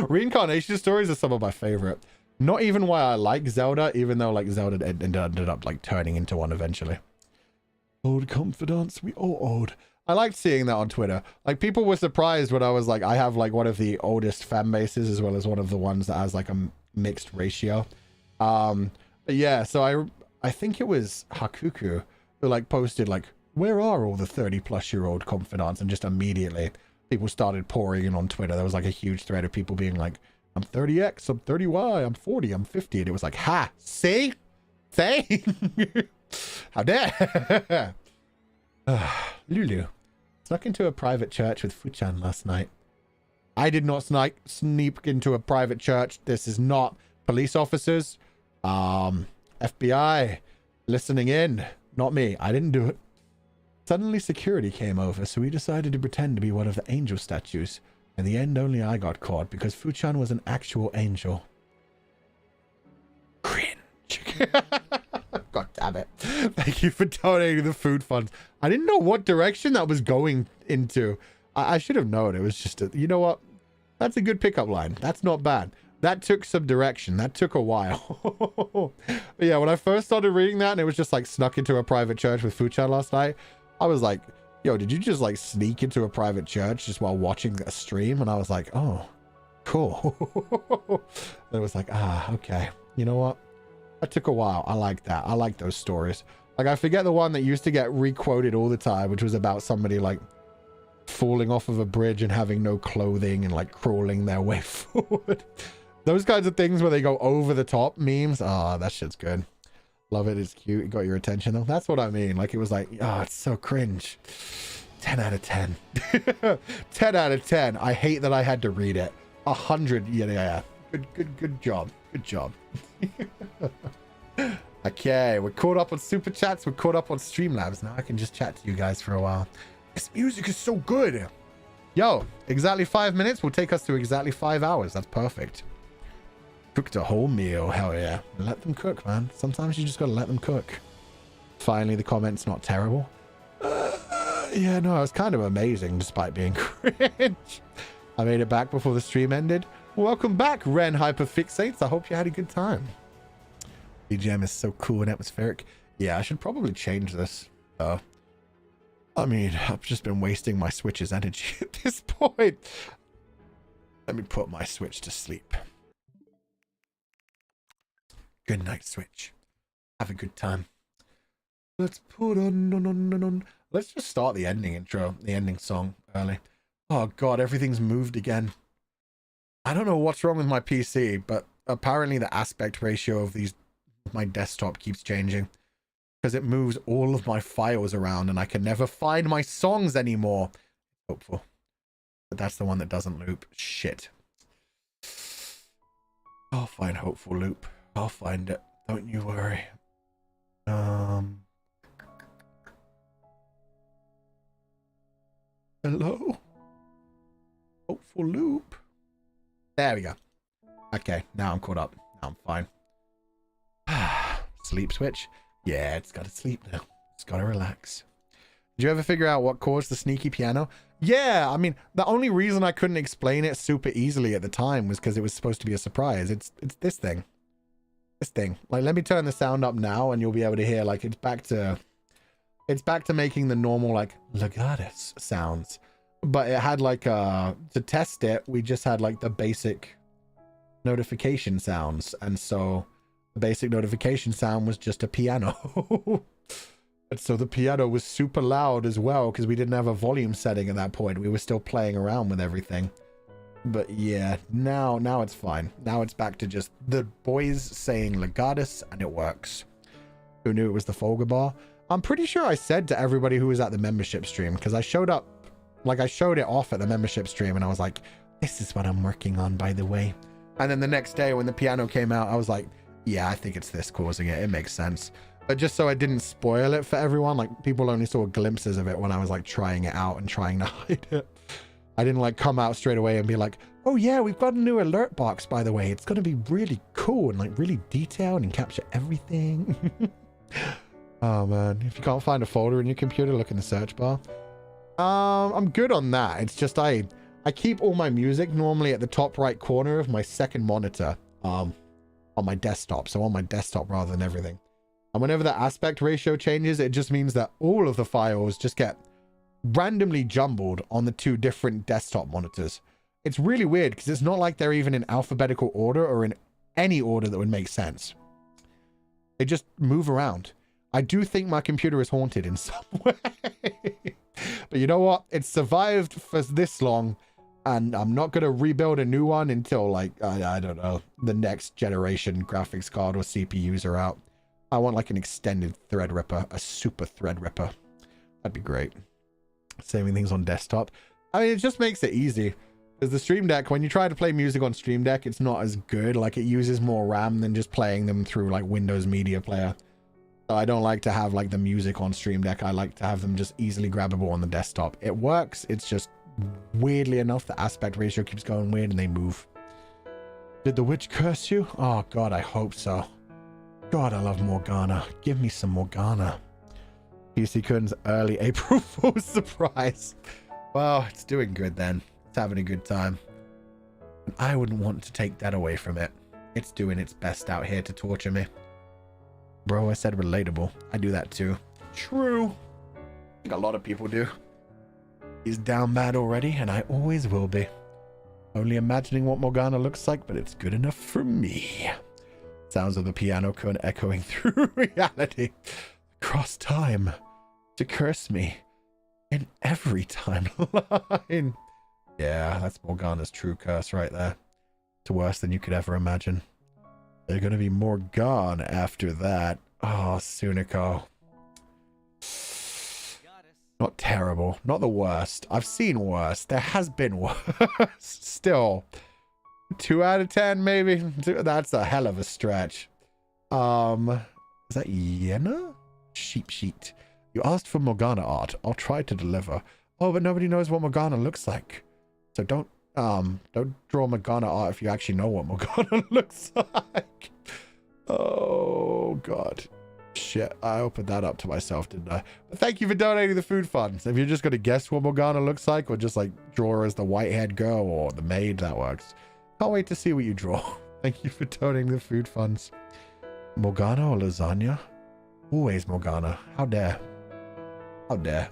Reincarnation stories are some of my favorite. Not even why I like Zelda, even though like Zelda ended up like turning into one eventually. Old confidants, we all old. I liked seeing that on Twitter. Like, people were surprised when I was like, I have like one of the oldest fan bases as well as one of the ones that has like a mixed ratio. But yeah, so I think it was Hakuku who like posted like, where are all the 30-plus-year-old confidants? And just immediately people started pouring in on Twitter. There was like a huge thread of people being like, I'm 30X, I'm 30Y, I'm 40, I'm 50. And it was like, ha, see? Say? How dare? Lulu. Snuck into a private church with Fuchan last night. I did not sneak into a private church. This is not police officers. FBI listening in. Not me. I didn't do it. Suddenly security came over, so we decided to pretend to be one of the angel statues. In the end, only I got caught because Fuchan was an actual angel. Cringe. God damn it. Thank you for donating the food funds. I didn't know what direction that was going into. I should have known. It was just, you know what? That's a good pickup line. That's not bad. That took some direction. That took a while. But yeah, when I first started reading that and it was just like snuck into a private church with Fuchan last night, I was like, yo, did you just like sneak into a private church just while watching a stream? And I was like, oh, cool. And it was like, ah, okay. You know what? That took a while. I like that. I like those stories. Like, I forget the one that used to get re-quoted all the time, which was about somebody like falling off of a bridge and having no clothing and like crawling their way forward. Those kinds of things where they go over the top memes. Ah, that shit's good. Love it. It's cute. It got your attention though. That's what I mean. Like, it was like, oh, it's so cringe. 10 out of 10. 10 out of 10. I hate that I had to read it. 100. Yeah. Good job. Good job. Okay, we're caught up on super chats. We're caught up on Streamlabs. Now I can just chat to you guys for a while. This music is so good. Yo, exactly 5 minutes will take us to exactly 5 hours. That's perfect. Cooked a whole meal. Hell yeah. Let them cook, man. Sometimes you just gotta let them cook. Finally, the comment's not terrible. Yeah, no, it was kind of amazing despite being cringe. I made it back before the stream ended. Welcome back, Ren Hyperfixates. I hope you had a good time. BGM is so cool and atmospheric. Yeah, I should probably change this. I mean, I've just been wasting my Switch's energy at this point. Let me put my Switch to sleep. Good night, Switch. Have a good time. Let's put on. Let's just start the ending intro, the ending song early. Oh god, everything's moved again. I don't know what's wrong with my PC, but apparently the aspect ratio of my desktop keeps changing because it moves all of my files around and I can never find my songs anymore. Hopeful. But that's the one that doesn't loop. Shit. I'll find Hopeful Loop. I'll find it. Don't you worry. Hello? Hopeful Loop. There we go. Okay, now I'm caught up. Now I'm fine. Sleep switch? Yeah, it's got to sleep now. It's got to relax. Did you ever figure out what caused the sneaky piano? Yeah, I mean, the only reason I couldn't explain it super easily at the time was because it was supposed to be a surprise. It's this thing. This thing. Like, let me turn the sound up now and you'll be able to hear, like, it's back to making the normal, like, legatus sounds. But it had, like, to test it, we just had, like, the basic notification sounds. And so the basic notification sound was just a piano. And so the piano was super loud as well because we didn't have a volume setting at that point. We were still playing around with everything. But yeah, now it's fine. Now it's back to just the boys saying legatus and it works. Who knew it was the Fulgur bar? I'm pretty sure I said to everybody who was at the membership stream because I showed up, like I showed it off at the membership stream and I was like, this is what I'm working on, by the way. And then the next day when the piano came out, I was like, yeah, I think it's this causing it. It makes sense. But just so I didn't spoil it for everyone, like people only saw glimpses of it when I was like trying it out and trying to hide it. I didn't like come out straight away and be like, oh yeah, we've got a new alert box, by the way. It's going to be really cool and like really detailed and capture everything. Oh man, if you can't find a folder in your computer, look in the search bar. I'm good on that. It's just I keep all my music normally at the top right corner of my second monitor on my desktop. So on my desktop rather than everything. And whenever the aspect ratio changes, it just means that all of the files just get randomly jumbled on the two different desktop monitors. It's really weird because it's not like they're even in alphabetical order or in any order that would make sense. They just move around. I do think my computer is haunted in some way. But you know what? It's survived for this long and I'm not going to rebuild a new one until like, I don't know, the next generation graphics card or CPUs are out. I want like an extended Threadripper, a super Threadripper. That'd be great. Saving things on desktop. I mean, it just makes it easy. Because the Stream Deck, when you try to play music on Stream Deck, it's not as good. Like, it uses more RAM than just playing them through, like, Windows Media Player. I don't like to have like the music on Stream Deck. I like to have them just easily grabbable on the desktop. It works. It's just weirdly enough, the aspect ratio keeps going weird and they move. Did the witch curse you? Oh God, I hope so. God, I love Morgana. Give me some Morgana. PC Kun's early April Fool's surprise. Well, it's doing good then. It's having a good time. And I wouldn't want to take that away from it. It's doing its best out here to torture me. Bro, I said relatable. I do that too. True. I think a lot of people do. He's down bad already, and I always will be. Only imagining what Morgana looks like, but it's good enough for me. Sounds of the piano cone echoing through reality. Across time. To curse me. In every timeline. Yeah, that's Morgana's true curse right there. It's worse than you could ever imagine. They're gonna be more gone after that. Oh, Sunico. Not terrible. Not the worst. I've seen worse. There has been worse. Still. 2 out of 10, maybe? That's a hell of a stretch. Is that Yenna? Sheep sheet. You asked for Morgana art. I'll try to deliver. Oh, but nobody knows what Morgana looks like. So don't draw Morgana art if you actually know what Morgana looks like. Oh God, shit! I opened that up to myself, didn't I? But thank you for donating the food funds. If you're just gonna guess what Morgana looks like, or just like draw her as the white-haired girl or the maid, that works. Can't wait to see what you draw. Thank you for donating the food funds. Morgana or lasagna? Always Morgana. How dare? How dare?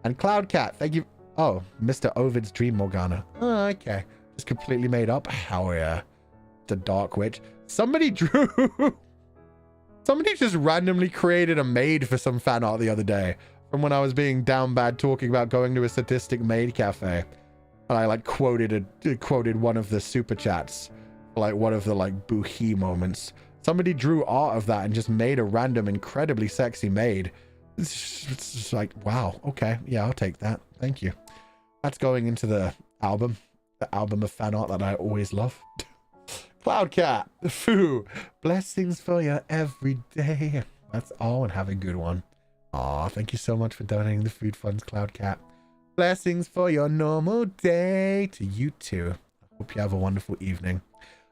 And Cloud Cat, thank you. Oh, Mr. Ovid's dream Morgana. Oh, okay. Just completely made up. How yeah. The Dark Witch. Somebody just randomly created a maid for some fan art the other day from when I was being down bad talking about going to a sadistic maid cafe. And I like quoted one of the super chats, like one of the like boohee moments. Somebody drew art of that and just made a random incredibly sexy maid. It's just like, wow, okay, yeah, I'll take that. Thank you. That's going into the album of fan art that I always love. Cloudcat, the foo, blessings for your every day. That's all, and have a good one. Aw, thank you so much for donating the food funds, Cloudcat. Blessings for your normal day to you too. I hope you have a wonderful evening.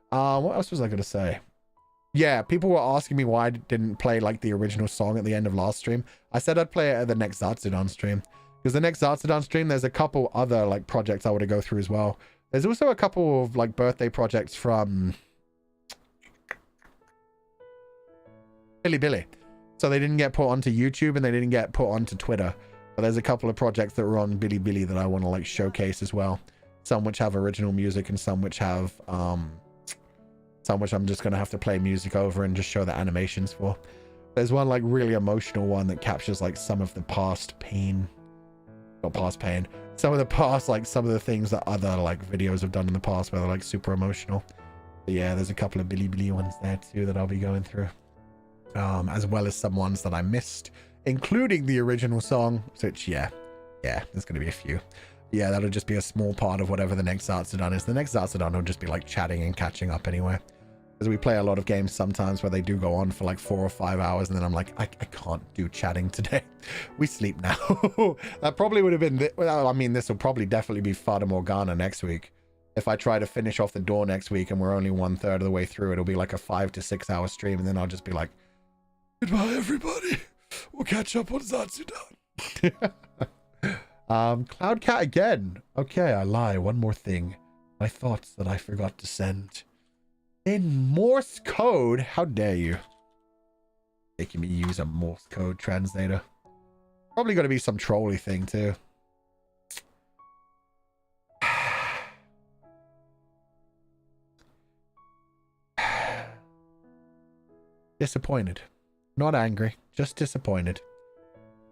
What else was I gonna say? Yeah, people were asking me why I didn't play like the original song at the end of last stream. I said I'd play it at the next Zatsudan stream. Because the next Zatsudan stream, there's a couple other like projects I want to go through as well. There's also a couple of like birthday projects from Billy. So they didn't get put onto YouTube and they didn't get put onto Twitter. But there's a couple of projects that were on Billy that I want to like showcase as well. Some which have original music and some which have some which I'm just going to have to play music over and just show the animations for. There's one like really emotional one that captures like some of the past pain. Not past pain. Some of the past, like some of the things that other like videos have done in the past where they're like super emotional. But yeah, there's a couple of Billy ones there too that I'll be going through. As well as some ones that I missed, including the original song, which yeah, there's going to be a few. Yeah, that'll just be a small part of whatever the next Zatsudan is. The next Zatsudan will just be like chatting and catching up anyway. Because we play a lot of games sometimes where they do go on for like 4 or 5 hours and then I'm like, I can't do chatting today. We sleep now. That probably would have been, well, I mean, this will probably definitely be Fata Morgana next week. If I try to finish off the door next week and we're only 1/3 of the way through, it'll be like a 5 to 6 hour stream and then I'll just be like, goodbye everybody. We'll catch up on Zatsudan. Cloudcat again. Okay, I lie. One more thing. My thoughts that I forgot to send. In Morse code? How dare you? Making me use a Morse code translator. Probably going to be some trolly thing too. Disappointed. Not angry. Just disappointed.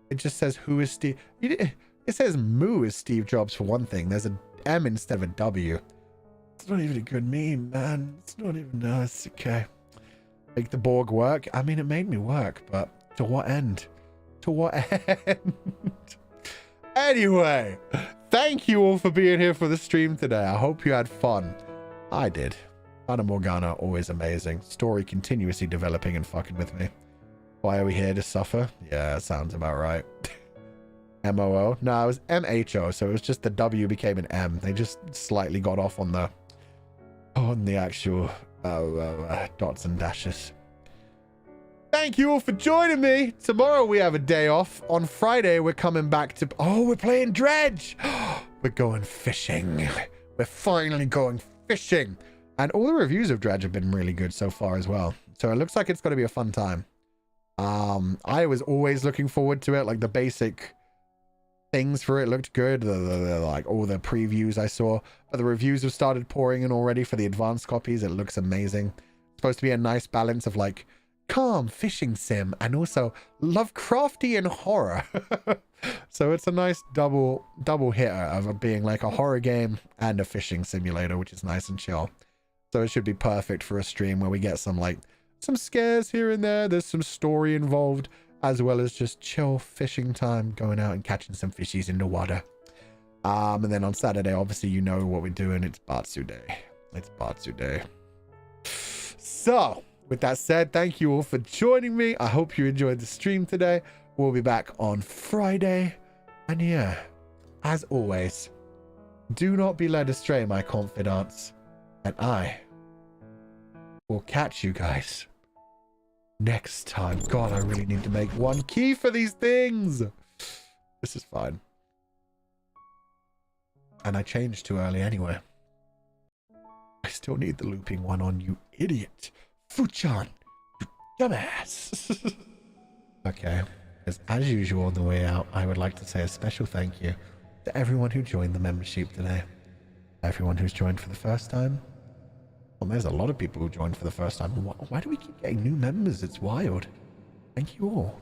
It just says who is Steve. It says Moo is Steve Jobs for one thing. There's an M instead of a W. It's not even a good meme, man. It's not even, no, it's okay. Make the Borg work? I mean, it made me work, but to what end? To what end? Anyway, thank you all for being here for the stream today. I hope you had fun. I did. Fata Morgana, always amazing. Story continuously developing and fucking with me. Why are we here to suffer? Yeah, sounds about right. MOO? No, it was MHO, so it was just the W became an M. They just slightly got off on the actual dots and dashes. Thank you all for joining me. Tomorrow we have a day off. On Friday we're coming back to... Oh, we're playing Dredge. We're going fishing. We're finally going fishing. And all the reviews of Dredge have been really good so far as well. So it looks like it's going to be a fun time. I was always looking forward to it. Like the basic things for it looked good. Like all the previews I saw. But the reviews have started pouring in already for the advanced copies. It looks amazing. It's supposed to be a nice balance of like calm fishing sim and also Lovecraftian horror. So it's a nice double hitter of it being like a horror game and a fishing simulator, which is nice and chill. So it should be perfect for a stream where we get some scares here and there. There's some story involved, as well as just chill fishing time, going out and catching some fishies in the water. And then on Saturday, obviously, you know what we're doing. It's Batsu Day. It's Batsu Day. So with that said, thank you all for joining me. I hope you enjoyed the stream today. We'll be back on Friday. And yeah, as always, do not be led astray, my confidants. And I will catch you guys next time. God, I really need to make one key for these things. This is fine. And I changed too early anyway. I still need the looping one on, you idiot. Fuchan, you dumbass. Okay, as usual on the way out, I would like to say a special thank you to everyone who joined the membership today. Everyone who's joined for the first time. Well, there's a lot of people who joined for the first time. Why do we keep getting new members? It's wild. Thank you all.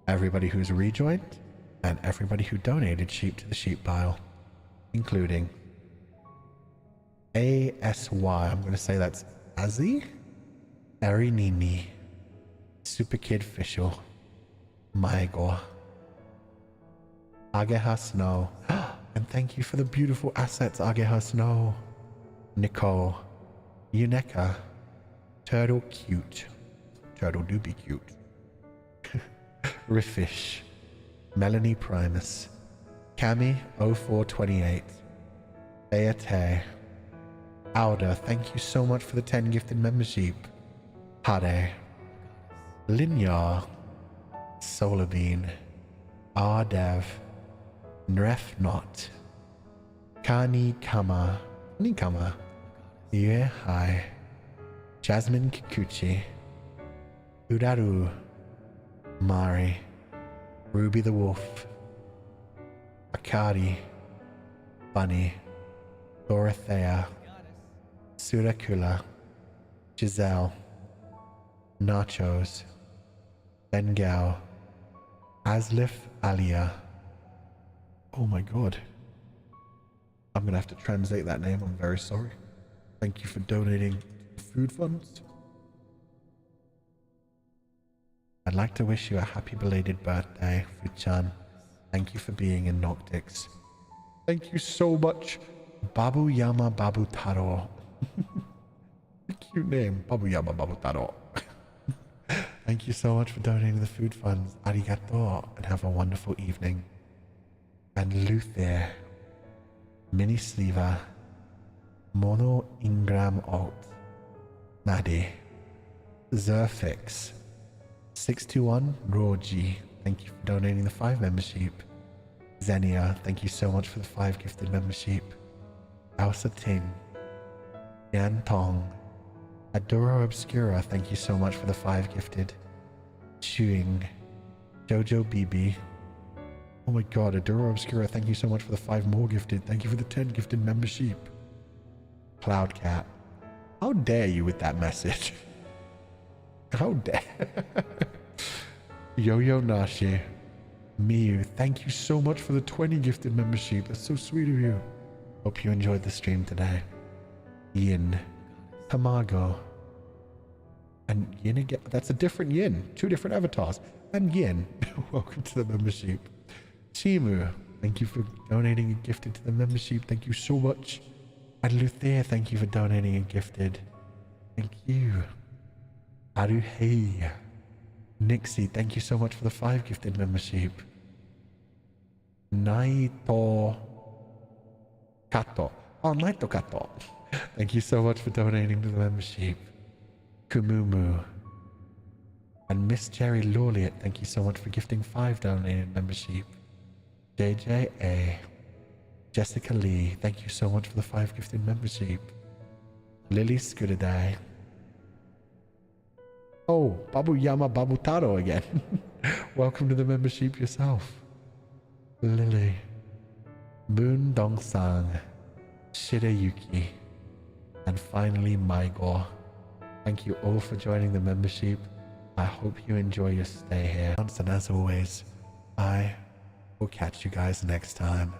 Everybody who's rejoined, and everybody who donated sheep to the sheep pile, including ASY. I'm going to say that's Azzy, Erinini, Super Kid Official, Maigor, Ageha Snow, and thank you for the beautiful assets, Ageha Snow, Nicole, Uneka, Turtle Cute, Turtle do be cute, Riffish, Melanie Primus, Cami 0428, Beate, Alda, thank you so much for the 10 gifted membership. Hade, Linyar, Solarbean, Ardev, Nrefnot, Kani Kama, Yehai, Jasmine Kikuchi, Udaru, Mari, Ruby the Wolf, Akari, Bunny, Dorothea, Surakula, Giselle, Nachos, Bengao, Aslif Alia. Oh my god. I'm gonna have to translate that name. I'm very sorry. Thank you for donating food funds. I'd like to wish you a happy belated birthday, Fuchan. Thank you for being in Noctix. Thank you so much, Babu Yama Babu Taro. Cute name, Babu Yama Babu Taro. Thank you so much for donating the food funds. Arigato, and have a wonderful evening. And Luther, Mini Sliva, Mono Ingram Alt, Maddie, Zerfix, 621 Roji, thank you for donating the 5 membership. Xenia, thank you so much for the 5 gifted membership. Elsa Ting, Yan Tong, Adoro Obscura, thank you so much for the 5 gifted. Chewing, Jojo BB. Oh my god, Adoro Obscura, thank you so much for the 5 more gifted. Thank you for the 10 gifted membership. Cloudcat, how dare you with that message? How dare. Yo-Yo Nashi, Miyu, thank you so much for the 20 gifted membership. That's so sweet of you. Hope you enjoyed the stream today. Yin, Tamago, and Yin again. That's a different Yin. 2 different avatars. And Yin, welcome to the membership. Chimu, thank you for donating and gifted to the membership. Thank you so much. And Luther, thank you for donating and gifted. Thank you. Aruhei, Nixie, thank you so much for the 5 gifted membership. Naito Kato. Oh, Naito Kato. Thank you so much for donating to the membership. Kumumu. And Miss Jerry Lawliet, thank you so much for gifting 5 donated membership. JJA. Jessica Lee, thank you so much for the 5 gifted membership. Lily Scootaday. Oh, Babuyama Babutaro again. Welcome to the membership yourself. Lily. Moon Dong-sang. Shirayuki. And finally, Maigor. Thank you all for joining the membership. I hope you enjoy your stay here. And as always, I will catch you guys next time.